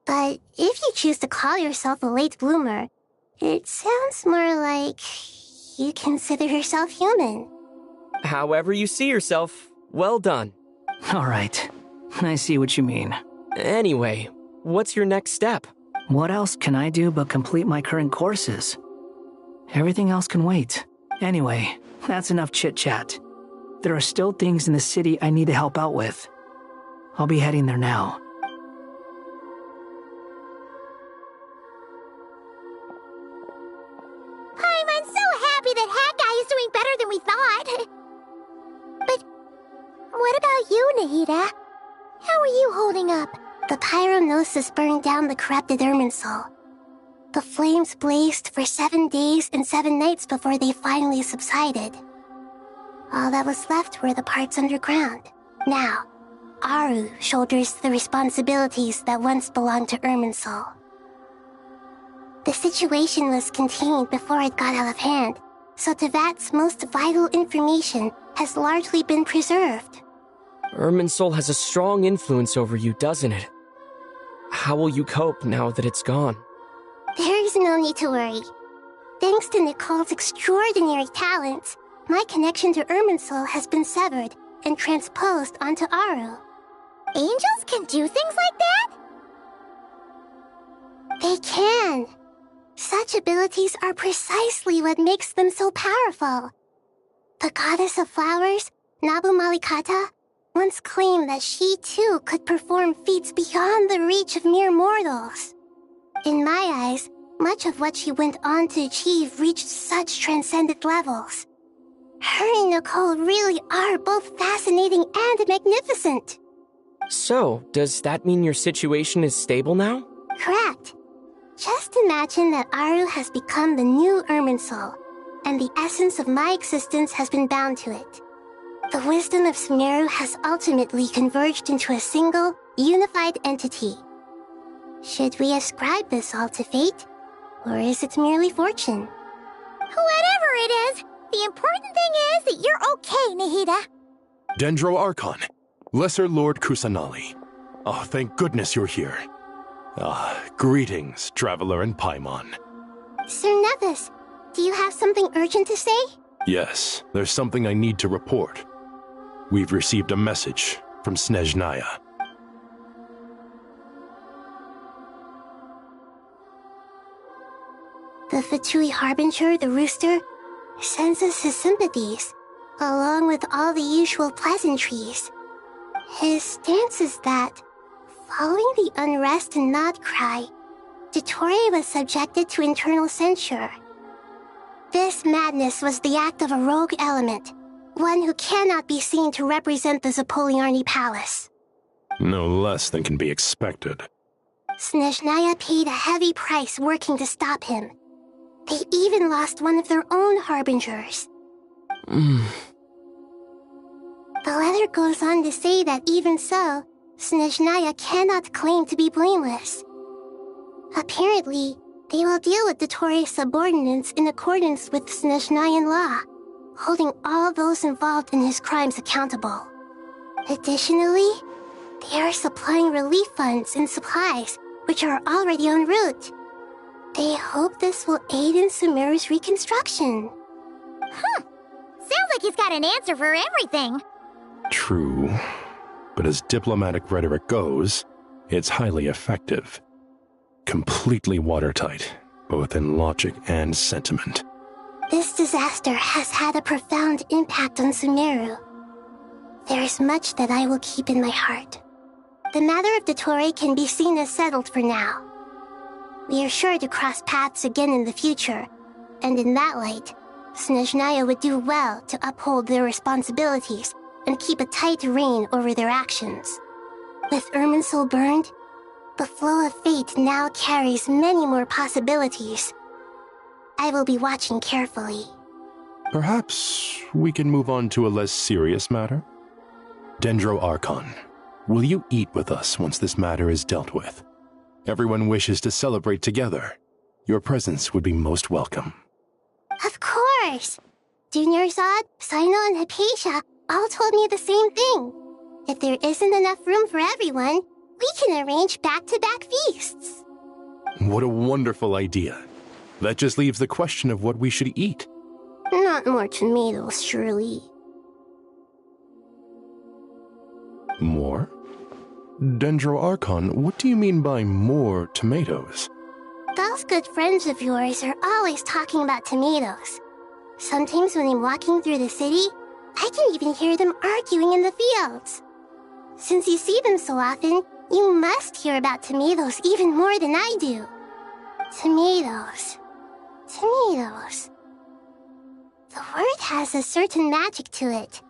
But if you choose to call yourself a late bloomer, it sounds more like you consider yourself human. However you see yourself, well done. Alright, I see what you mean. Anyway, what's your next step? What else can I do but complete my current courses? Everything else can wait. Anyway, that's enough chit-chat. There are still things in the city I need to help out with. I'll be heading there now. I'm so happy that Hat Guy is doing better than we thought. But what about you, Nahida? How are you holding up? The pyronosis burned down the corrupted Irminsul. The flames blazed for 7 days and 7 nights before they finally subsided. All that was left were the parts underground. Now, Aru shoulders the responsibilities that once belonged to Irminsul. The situation was contained before it got out of hand, so Tevat's most vital information has largely been preserved. Irminsul has a strong influence over you, doesn't it? How will you cope now that it's gone? There is no need to worry. Thanks to Nicole's extraordinary talents, my connection to Irminsul has been severed and transposed onto Aru. Angels can do things like that? They can. Such abilities are precisely what makes them so powerful. The goddess of flowers, Nabu Malikata, once claimed that she too could perform feats beyond the reach of mere mortals. In my eyes, much of what she went on to achieve reached such transcendent levels. Her and Nicole really are both fascinating and magnificent. So, does that mean your situation is stable now? Correct. Just imagine that Aru has become the new Irminsul, and the essence of my existence has been bound to it. The wisdom of Sumeru has ultimately converged into a single, unified entity. Should we ascribe this all to fate, or is it merely fortune? Whatever it is, the important thing is that you're okay, Nahida. Dendro Archon, Lesser Lord Kusanali. Oh, thank goodness you're here. Greetings, Traveler and Paimon. Sir Nevis, do you have something urgent to say? Yes, there's something I need to report. We've received a message from Snezhnaya. The Fatui Harbinger, the Rooster, sends us his sympathies, along with all the usual pleasantries. His stance is that, following the unrest and Nod Cry, Dottore was subjected to internal censure. This madness was the act of a rogue element, one who cannot be seen to represent the Zapoliarni Palace. No less than can be expected. Snezhnaya paid a heavy price working to stop him. They even lost one of their own harbingers. The letter goes on to say that even so, Snezhnaya cannot claim to be blameless. Apparently, they will deal with Dottore's subordinates in accordance with Snezhnayan law, holding all those involved in his crimes accountable. Additionally, they are supplying relief funds and supplies, which are already en route. They hope this will aid in Sumeru's reconstruction. Sounds like he's got an answer for everything. True. But as diplomatic rhetoric goes, it's highly effective. Completely watertight, both in logic and sentiment. This disaster has had a profound impact on Sumeru. There is much that I will keep in my heart. The matter of Dottore can be seen as settled for now. We are sure to cross paths again in the future, and in that light, Snezhnaya would do well to uphold their responsibilities and keep a tight rein over their actions. With Irminsul burned, the flow of fate now carries many more possibilities. I will be watching carefully. Perhaps we can move on to a less serious matter? Dendro Archon, will you eat with us once this matter is dealt with? Everyone wishes to celebrate together. Your presence would be most welcome. Of course! Junior Zod, Sino, and Hypatia all told me the same thing. If there isn't enough room for everyone, we can arrange back-to-back feasts. What a wonderful idea. That just leaves the question of what we should eat. Not more tomatoes, surely. More? Dendro Archon, what do you mean by more tomatoes? Those good friends of yours are always talking about tomatoes. Sometimes when I'm walking through the city, I can even hear them arguing in the fields. Since you see them so often, you must hear about tomatoes even more than I do. Tomatoes. Tomatoes. The word has a certain magic to it.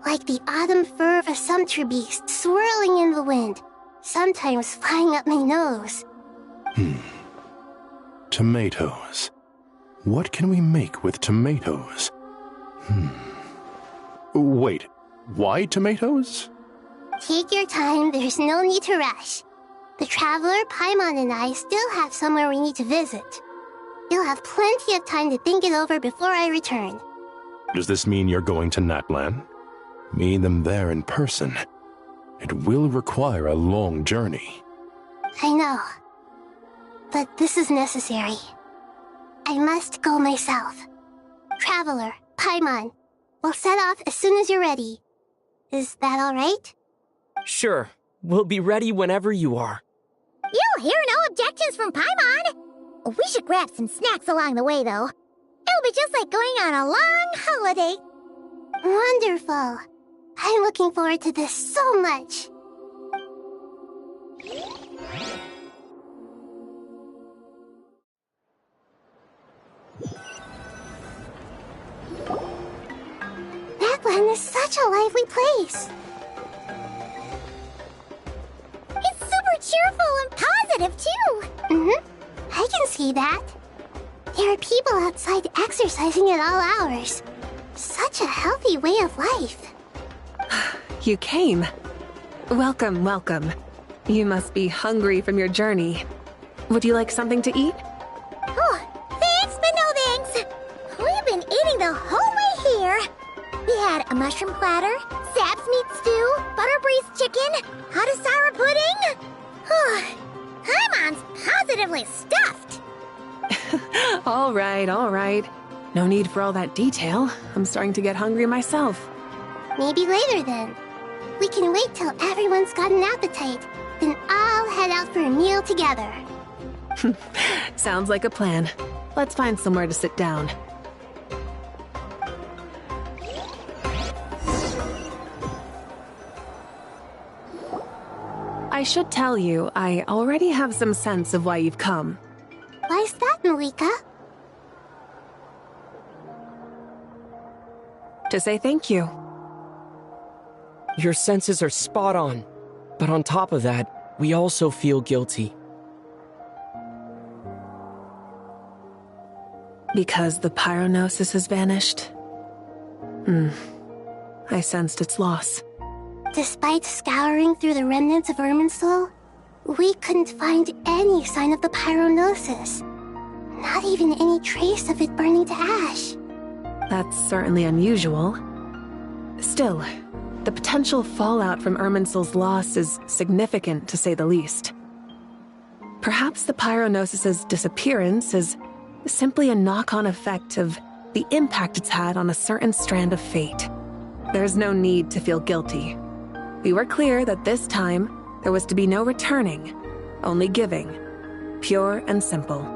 Like the autumn fur of a sumpter beast swirling in the wind, sometimes flying up my nose. Tomatoes. What can we make with tomatoes? Wait, why tomatoes? Take your time, there's no need to rush. The Traveler, Paimon, and I still have somewhere we need to visit. You'll have plenty of time to think it over before I return. Does this mean you're going to Natlan? Meeting them there in person. It will require a long journey. I know. But this is necessary. I must go myself. Traveler, Paimon, we'll set off as soon as you're ready. Is that all right? Sure. We'll be ready whenever you are. You'll hear no objections from Paimon. We should grab some snacks along the way, though. It'll be just like going on a long holiday. Wonderful. I'm looking forward to this so much. Natlan is such a lively place. It's super cheerful and positive, too. I can see that. There are people outside exercising at all hours. Such a healthy way of life. You came. Welcome, welcome. You must be hungry from your journey. Would you like something to eat? Oh, thanks, but no thanks. We've been eating the whole way here. We had a mushroom platter, sap's meat stew, butter braised chicken, hadasara pudding. Paimon's positively stuffed. All right. No need for all that detail. I'm starting to get hungry myself. Maybe later then. We can wait till everyone's got an appetite, then I'll head out for a meal together. Sounds like a plan. Let's find somewhere to sit down. I should tell you, I already have some sense of why you've come. Why's that, Malika? To say thank you. Your senses are spot on. But on top of that, we also feel guilty. Because the pyronosis has vanished? I sensed its loss. Despite scouring through the remnants of Irminsul, we couldn't find any sign of the pyronosis. Not even any trace of it burning to ash. That's certainly unusual. Still, the potential fallout from Irminsul's loss is significant, to say the least. Perhaps the Pyronosis's disappearance is simply a knock-on effect of the impact it's had on a certain strand of fate. There's no need to feel guilty. We were clear that this time, there was to be no returning, only giving. Pure and simple.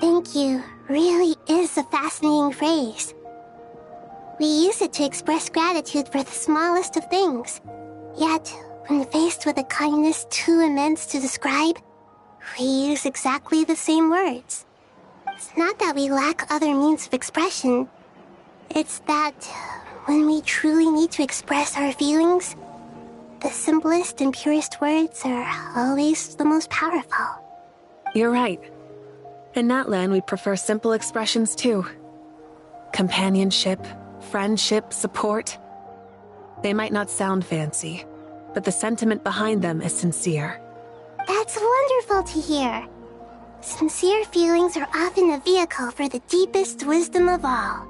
Thank you really is a fascinating phrase. We use it to express gratitude for the smallest of things. Yet, when faced with a kindness too immense to describe, we use exactly the same words. It's not that we lack other means of expression. It's that when we truly need to express our feelings, the simplest and purest words are always the most powerful. You're right. In Natlan, we prefer simple expressions too. Companionship, friendship, support. They might not sound fancy, but the sentiment behind them is sincere. That's wonderful to hear. Sincere feelings are often a vehicle for the deepest wisdom of all.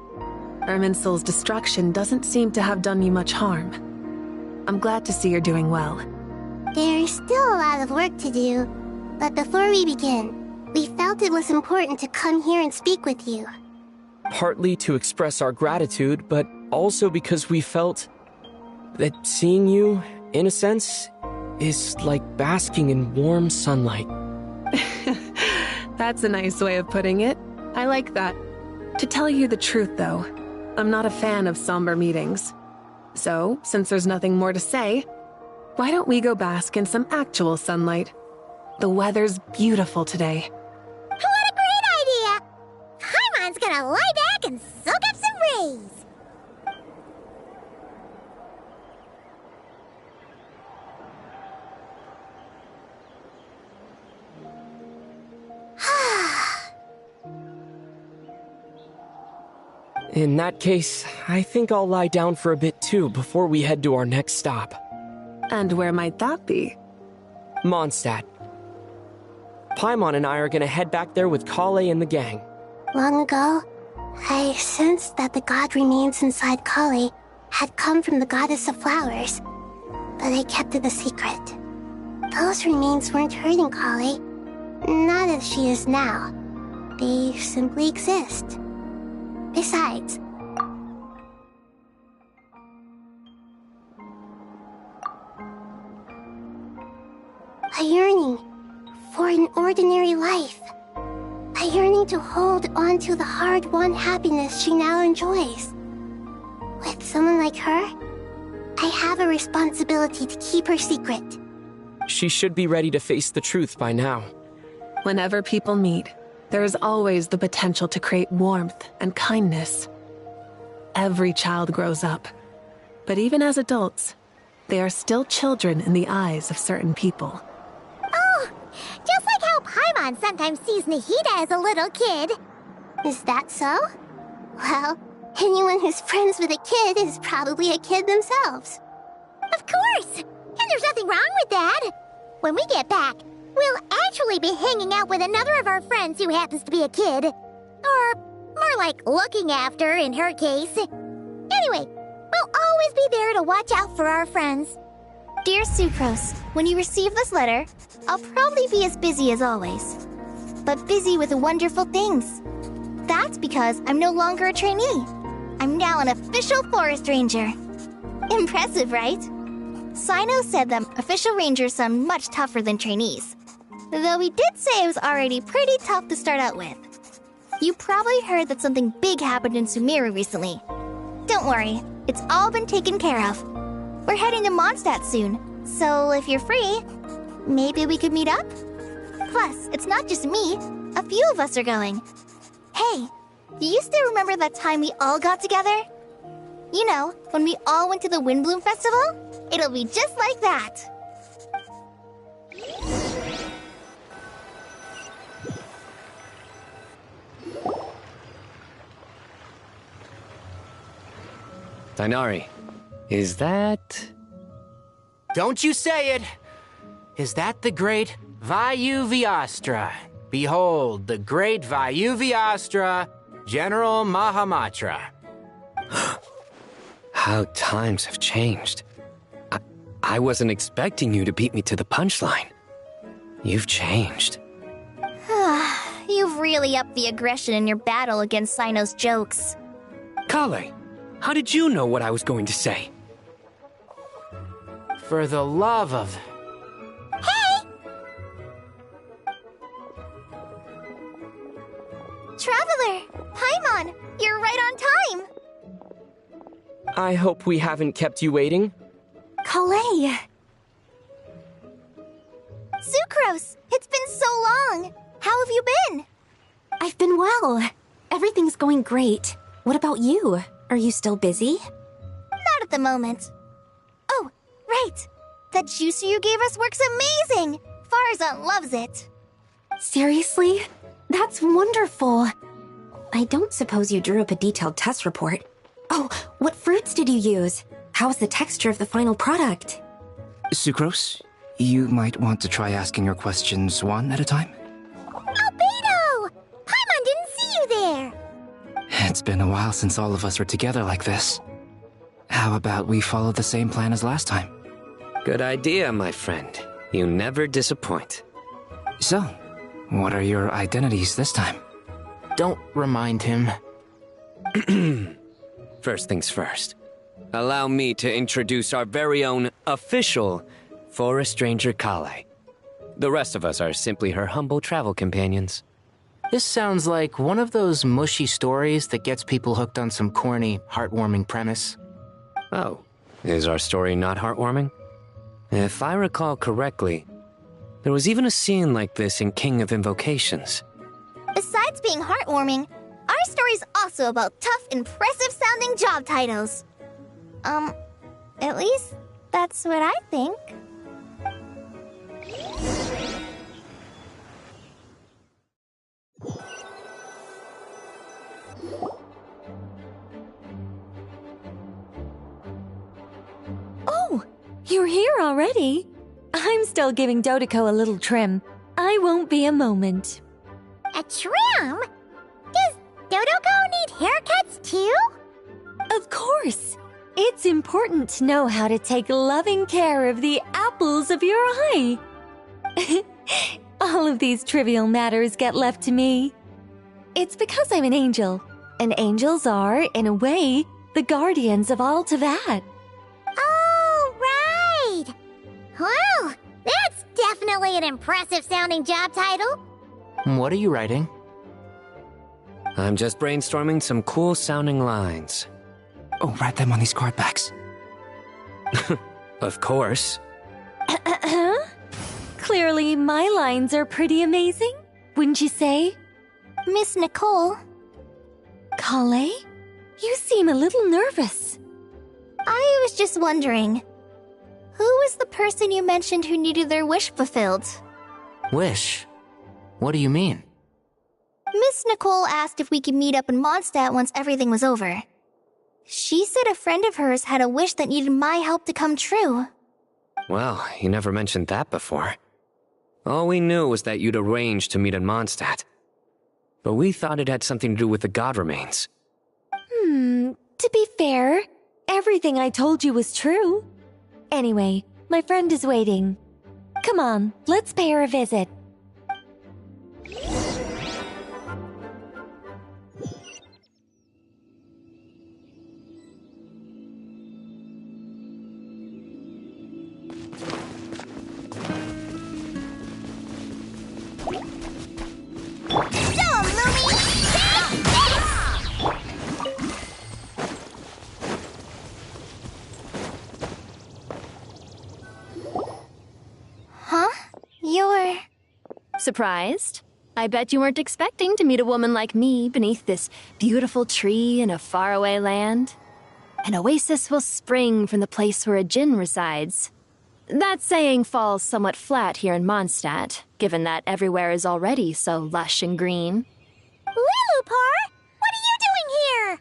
Irminsul's destruction doesn't seem to have done you much harm. I'm glad to see you're doing well. There's still a lot of work to do, but before we begin, we felt it was important to come here and speak with you. Partly to express our gratitude, but also because we felt that seeing you, in a sense, is like basking in warm sunlight. That's a nice way of putting it. I like that. To tell you the truth, though, I'm not a fan of somber meetings. So, since there's nothing more to say, why don't we go bask in some actual sunlight? The weather's beautiful today. What a great idea! Paimon's gonna lie back and soak up some rays. In that case, I think I'll lie down for a bit too before we head to our next stop. And where might that be? Mondstadt. Paimon and I are gonna head back there with Kale and the gang. Long ago, I sensed that the god remains inside Kale had come from the goddess of flowers, but I kept it a secret. Those remains weren't hurting Kale, not as she is now. They simply exist. Besides, a yearning for an ordinary life. A yearning to hold on to the hard-won happiness she now enjoys. With someone like her, I have a responsibility to keep her secret. She should be ready to face the truth by now. Whenever people meet, there is always the potential to create warmth and kindness. Every child grows up, but even as adults, they are still children in the eyes of certain people. Oh, just like how Paimon sometimes sees Nahida as a little kid. Is that so? Well, anyone who's friends with a kid is probably a kid themselves. Of course! And there's nothing wrong with that. When we get back, we'll actually be hanging out with another of our friends who happens to be a kid. Or more like looking after, in her case. Anyway, we'll always be there to watch out for our friends. Dear Sucrose, when you receive this letter, I'll probably be as busy as always. But busy with wonderful things. That's because I'm no longer a trainee. I'm now an official forest ranger. Impressive, right? Sino said that official rangers sound much tougher than trainees. Though he did say it was already pretty tough to start out with. You probably heard that something big happened in Sumeru recently. Don't worry, it's all been taken care of. We're heading to Mondstadt soon, so if you're free, maybe we could meet up? Plus, it's not just me. A few of us are going. Hey, do you still remember that time we all got together? You know, when we all went to the Windbloom Festival? It'll be just like that. Tainari, is that... Don't you say it! Is that the great Vayu-Vyastra? Behold, the great Vayu-Vyastra, General Mahamatra. How times have changed. I wasn't expecting you to beat me to the punchline. You've changed. You've really upped the aggression in your battle against Sino's jokes. Kale, how did you know what I was going to say? For the love of... Hey! Traveler! Paimon! You're right on time! I hope we haven't kept you waiting. Kalei! Sucrose! It's been so long! How have you been? I've been well. Everything's going great. What about you? Are you still busy? Not at the moment. Oh, right! That juicer you gave us works amazing! Farzan loves it. Seriously? That's wonderful. I don't suppose you drew up a detailed test report. Oh, what fruits did you use? How's the texture of the final product? Sucrose, you might want to try asking your questions one at a time. Albedo! Paimon didn't see you there! It's been a while since all of us were together like this. How about we follow the same plan as last time? Good idea, my friend. You never disappoint. So, what are your identities this time? Don't remind him. First things first. Allow me to introduce our very own official Forest Ranger Kale. The rest of us are simply her humble travel companions. This sounds like one of those mushy stories that gets people hooked on some corny, heartwarming premise. Oh, is our story not heartwarming? If I recall correctly, there was even a scene like this in King of Invocations. Besides being heartwarming, our story's also about tough, impressive-sounding job titles. At least that's what I think. Oh, you're here already? I'm still giving Dodeko a little trim. I won't be a moment. A trim? Does Dodoko need haircuts too? Of course. It's important to know how to take loving care of the apples of your eye. All of these trivial matters get left to me. It's because I'm an angel, and angels are, in a way, the guardians of all Teyvat. Oh, right! Well, that's definitely an impressive-sounding job title. What are you writing? I'm just brainstorming some cool-sounding lines. Oh, write them on these card backs. Of course. Clearly, my lines are pretty amazing, wouldn't you say? Miss Nicole. Kale? You seem a little nervous. I was just wondering, who was the person you mentioned who needed their wish fulfilled? Wish? What do you mean? Miss Nicole asked if we could meet up in Mondstadt once everything was over. She said a friend of hers had a wish that needed my help to come true. Well, you never mentioned that before. All we knew was that you'd arranged to meet in Mondstadt. But we thought it had something to do with the god remains. To be fair, everything I told you was true. Anyway, my friend is waiting. Come on, let's pay her a visit. Huh? You're... Surprised? I bet you weren't expecting to meet a woman like me beneath this beautiful tree in a faraway land. An oasis will spring from the place where a djinn resides. That saying falls somewhat flat here in Mondstadt, given that everywhere is already so lush and green. Lilupar, what are you doing here?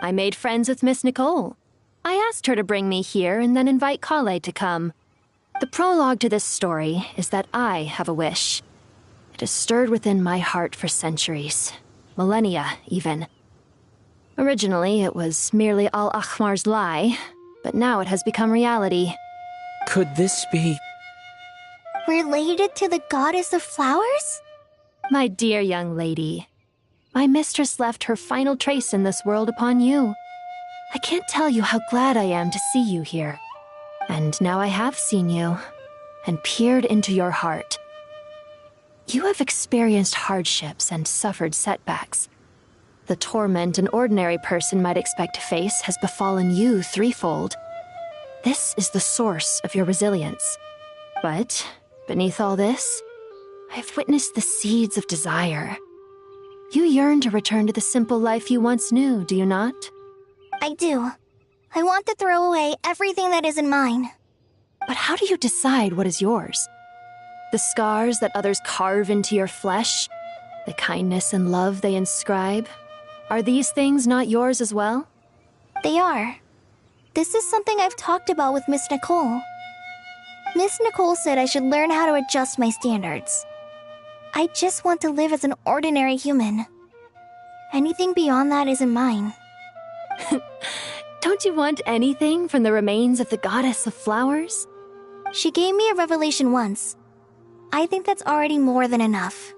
I made friends with Miss Nicole. I asked her to bring me here and then invite Kale to come. The prologue to this story is that I have a wish. It has stirred within my heart for centuries. Millennia, even. Originally, it was merely Al-Ahmar's lie, but now it has become reality. Could this be... Related to the goddess of flowers? My dear young lady, my mistress left her final trace in this world upon you. I can't tell you how glad I am to see you here. And now I have seen you, and peered into your heart. You have experienced hardships and suffered setbacks. The torment an ordinary person might expect to face has befallen you threefold. This is the source of your resilience. But, beneath all this, I have witnessed the seeds of desire. You yearn to return to the simple life you once knew, do you not? I do. I want to throw away everything that isn't mine. But how do you decide what is yours? The scars that others carve into your flesh? The kindness and love they inscribe? Are these things not yours as well? They are. This is something I've talked about with Miss Nicole. Miss Nicole said I should learn how to adjust my standards. I just want to live as an ordinary human. Anything beyond that isn't mine. Don't you want anything from the remains of the goddess of flowers? She gave me a revelation once. I think that's already more than enough.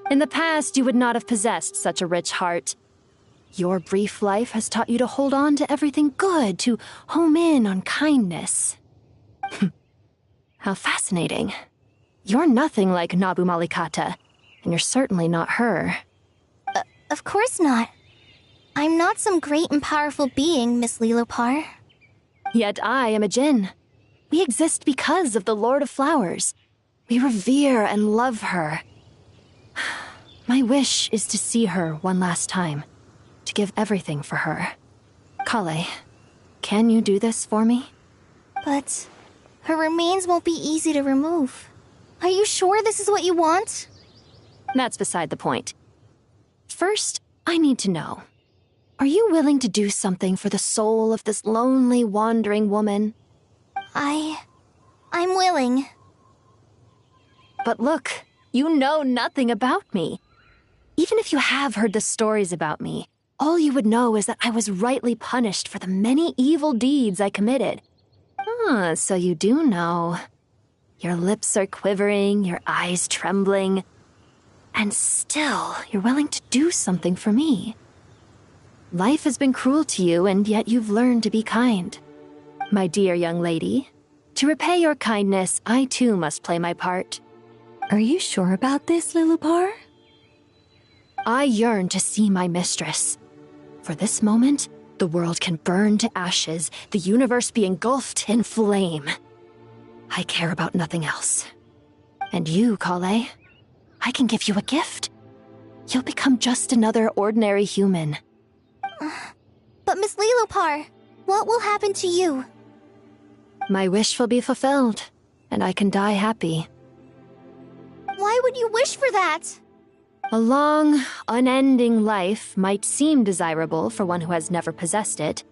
In the past, you would not have possessed such a rich heart. Your brief life has taught you to hold on to everything good, to home in on kindness. How fascinating. You're nothing like Nabu Malikata, and you're certainly not her. Of course not. I'm not some great and powerful being, Miss Lilopar. Yet I am a Jinn. We exist because of the Lord of Flowers. We revere and love her. My wish is to see her one last time, to give everything for her. Kale, can you do this for me? But her remains won't be easy to remove. Are you sure this is what you want? That's beside the point. First, I need to know. Are you willing to do something for the soul of this lonely, wandering woman? I'm willing. But look, you know nothing about me. Even if you have heard the stories about me, all you would know is that I was rightly punished for the many evil deeds I committed. Ah, so you do know. Your lips are quivering, your eyes trembling, and still you're willing to do something for me. Life has been cruel to you, and yet you've learned to be kind. My dear young lady, to repay your kindness, I too must play my part. Are you sure about this, Lilopar? I yearn to see my mistress. For this moment, the world can burn to ashes, the universe be engulfed in flame. I care about nothing else. And you, Kale, I can give you a gift. You'll become just another ordinary human. But Miss Lilopar, what will happen to you? My wish will be fulfilled, and I can die happy. Why would you wish for that? A long, unending life might seem desirable for one who has never possessed it,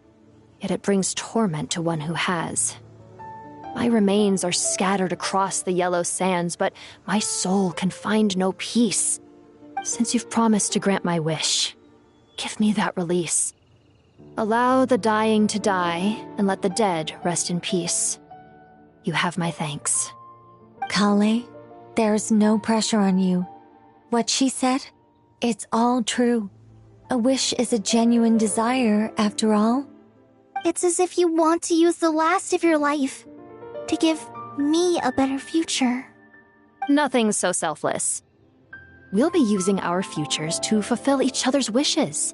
yet it brings torment to one who has. My remains are scattered across the yellow sands, but my soul can find no peace. Since you've promised to grant my wish, give me that release. Allow the dying to die, and let the dead rest in peace. You have my thanks. Kale, there's no pressure on you. What she said, it's all true. A wish is a genuine desire, after all. It's as if you want to use the last of your life to give me a better future. Nothing so selfless. We'll be using our futures to fulfill each other's wishes.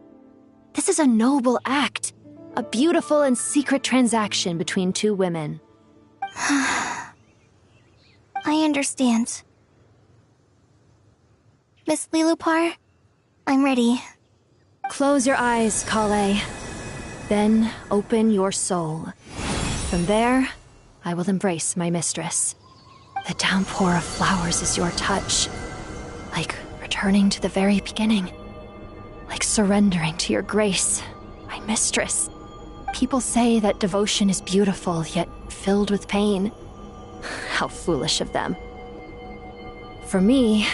This is a noble act, a beautiful and secret transaction between two women. I understand. Miss Lilopar, I'm ready. Close your eyes, Kale. Then open your soul. From there, I will embrace my mistress. The downpour of flowers is your touch. Like returning to the very beginning. Like surrendering to your grace, my mistress. People say that devotion is beautiful, yet filled with pain. How foolish of them. For me,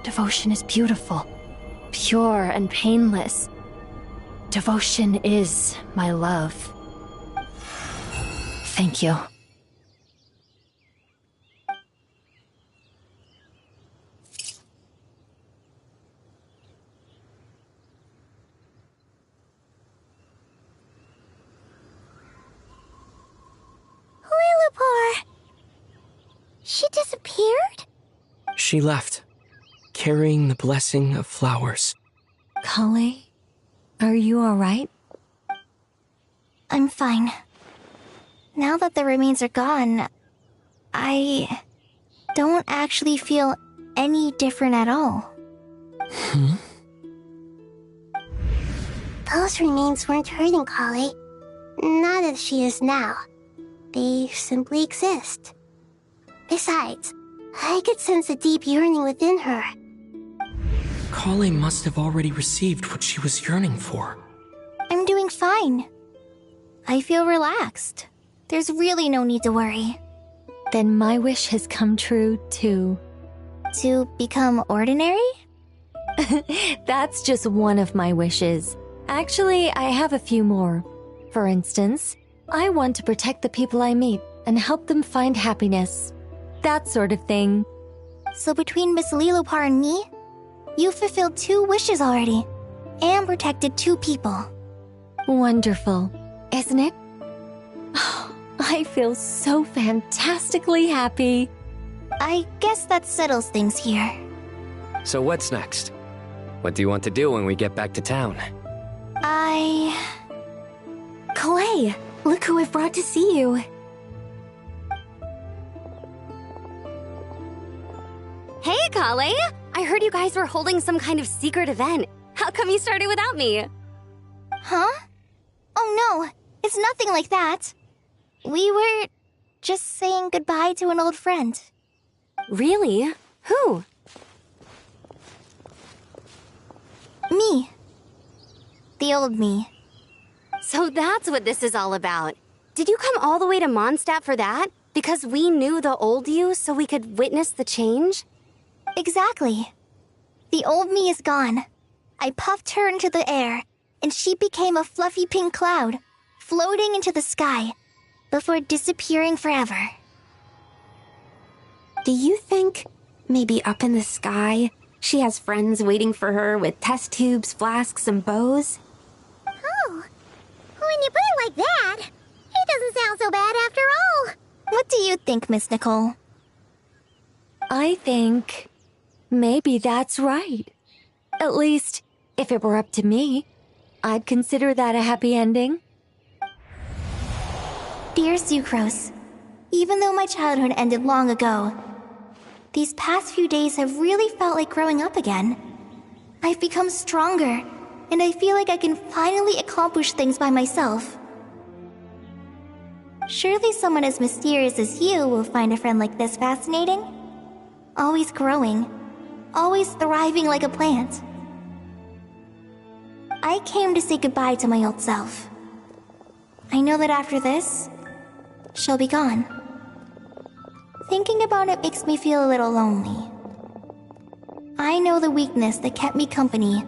devotion is beautiful, pure and painless. Devotion is my love. Thank you. Lillipore! She disappeared? She left, carrying the blessing of flowers. Kale, are you alright? I'm fine. Now that the remains are gone, I don't actually feel any different at all. Those remains weren't hurting Kale. Not as she is now. They simply exist. Besides, I could sense a deep yearning within her. Kale must have already received what she was yearning for. I'm doing fine. I feel relaxed. There's really no need to worry. Then my wish has come true, too. To become ordinary? That's just one of my wishes. Actually, I have a few more. For instance, I want to protect the people I meet and help them find happiness. That sort of thing. So between Miss Lillipore and me, you fulfilled 2 wishes already, and protected 2 people. Wonderful, isn't it? I feel so fantastically happy. I guess that settles things here. So what's next? What do you want to do when we get back to town? Clay, look who I've brought to see you. Hey, Kale! I heard you guys were holding some kind of secret event. How come you started without me? Huh? Oh no, it's nothing like that. We were just saying goodbye to an old friend. Really? Who? Me. The old me. So that's what this is all about. Did you come all the way to Mondstadt for that? Because we knew the old you so we could witness the change? Exactly. The old me is gone. I puffed her into the air, and she became a fluffy pink cloud, floating into the sky, before disappearing forever. Do you think, maybe up in the sky, she has friends waiting for her with test tubes, flasks, and bows? Oh, when you put it like that, it doesn't sound so bad after all. What do you think, Miss Nicole? I think maybe that's right. At least, if it were up to me, I'd consider that a happy ending. Dear Sucrose, even though my childhood ended long ago, these past few days have really felt like growing up again. I've become stronger, and I feel like I can finally accomplish things by myself. Surely someone as mysterious as you will find a friend like this fascinating? Always growing, always thriving like a plant. I came to say goodbye to my old self. I know that after this, she'll be gone. Thinking about it makes me feel a little lonely. I know the weakness that kept me company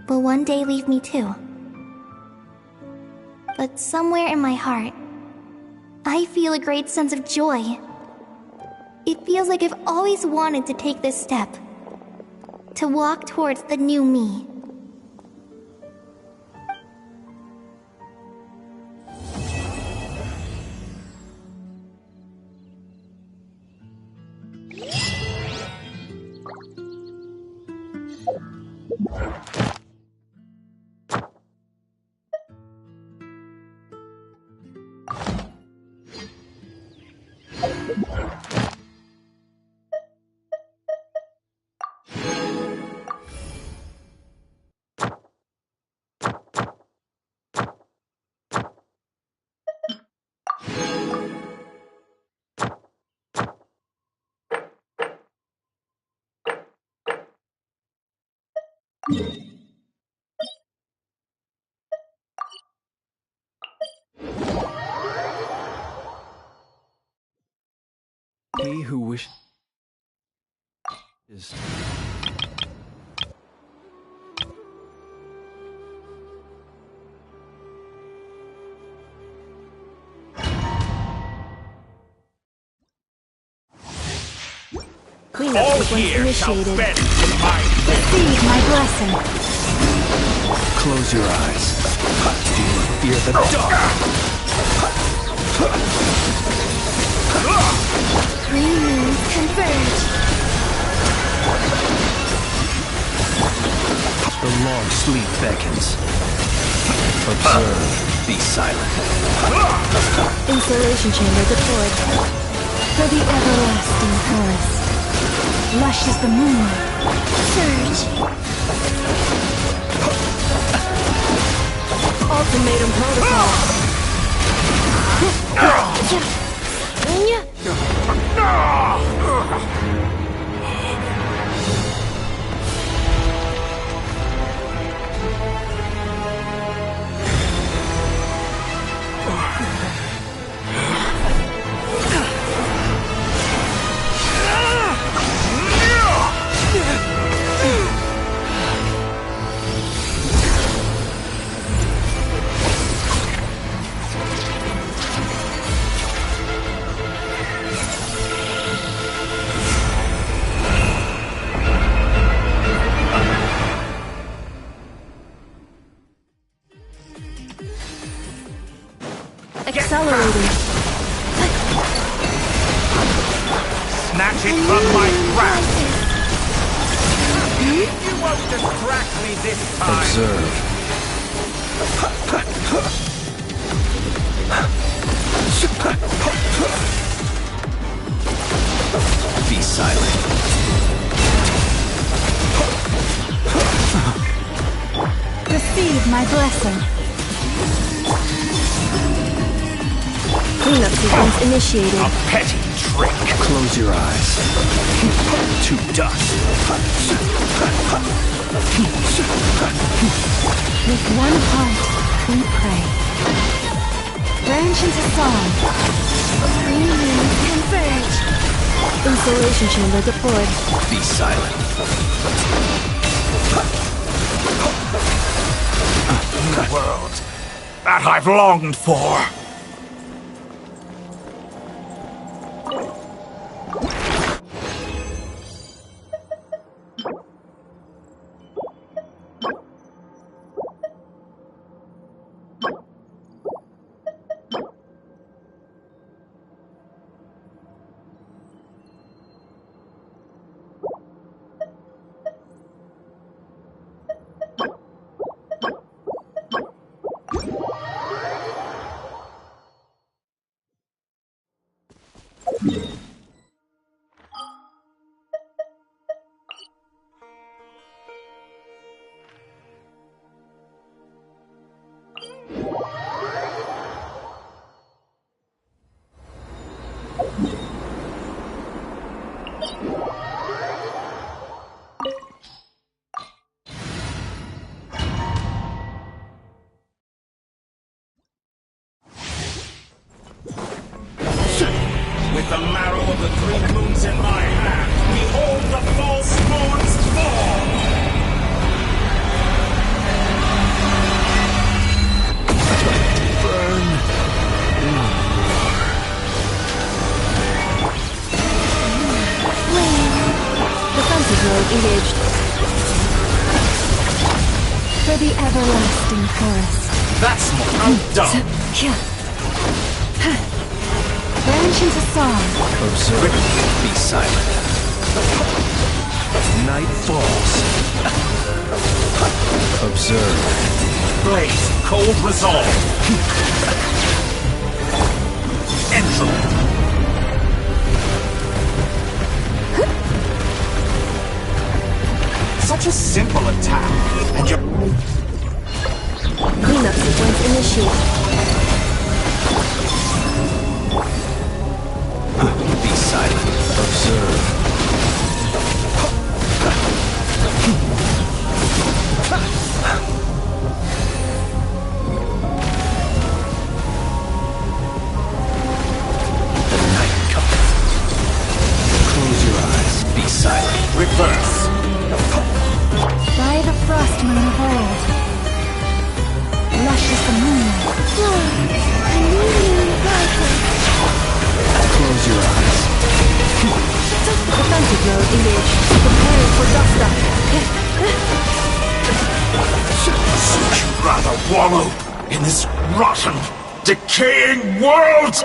will one day leave me too. But somewhere in my heart, I feel a great sense of joy. It feels like I've always wanted to take this step, to walk towards the new me. He who wishes. Cleanup All sequence here shall initiated. bend to my will. Receive my blessing. Close your eyes. Do you fear the dark? Three moons converge. The long sleep beckons. Observe. Be silent. Insulation chamber deployed. For the everlasting forest. Lush is the moonlight. Surge. Ultimatum protocol. Accelerating. Snatch it from my grasp! You won't distract me this time! Observe. Be silent. Receive my blessing. Cleanup sequence initiated. A petty trick! Close your eyes. To dust. With one heart, we pray. Branch into song. Three moons converge. Insulation chamber deployed. Be silent. The world that I've longed for. With the marrow of the three moons in my hand, behold the false moon's fall! Burn. Defensive mode engaged. For the everlasting forest. That's more done! Branch into song. Observe. Be silent. Night falls. Observe. Blaze, cold resolve! Entropy! Such a simple attack, and you're... Cleanup sequence initiated. Be silent. Observe. The night cometh. Close your eyes. Be silent. Reverse. By the frost moon of old. Lush is the moonlight. Close your eyes. Defensive mode Engage. Preparing for dust up. Would you rather wallow in this rotten, decaying world?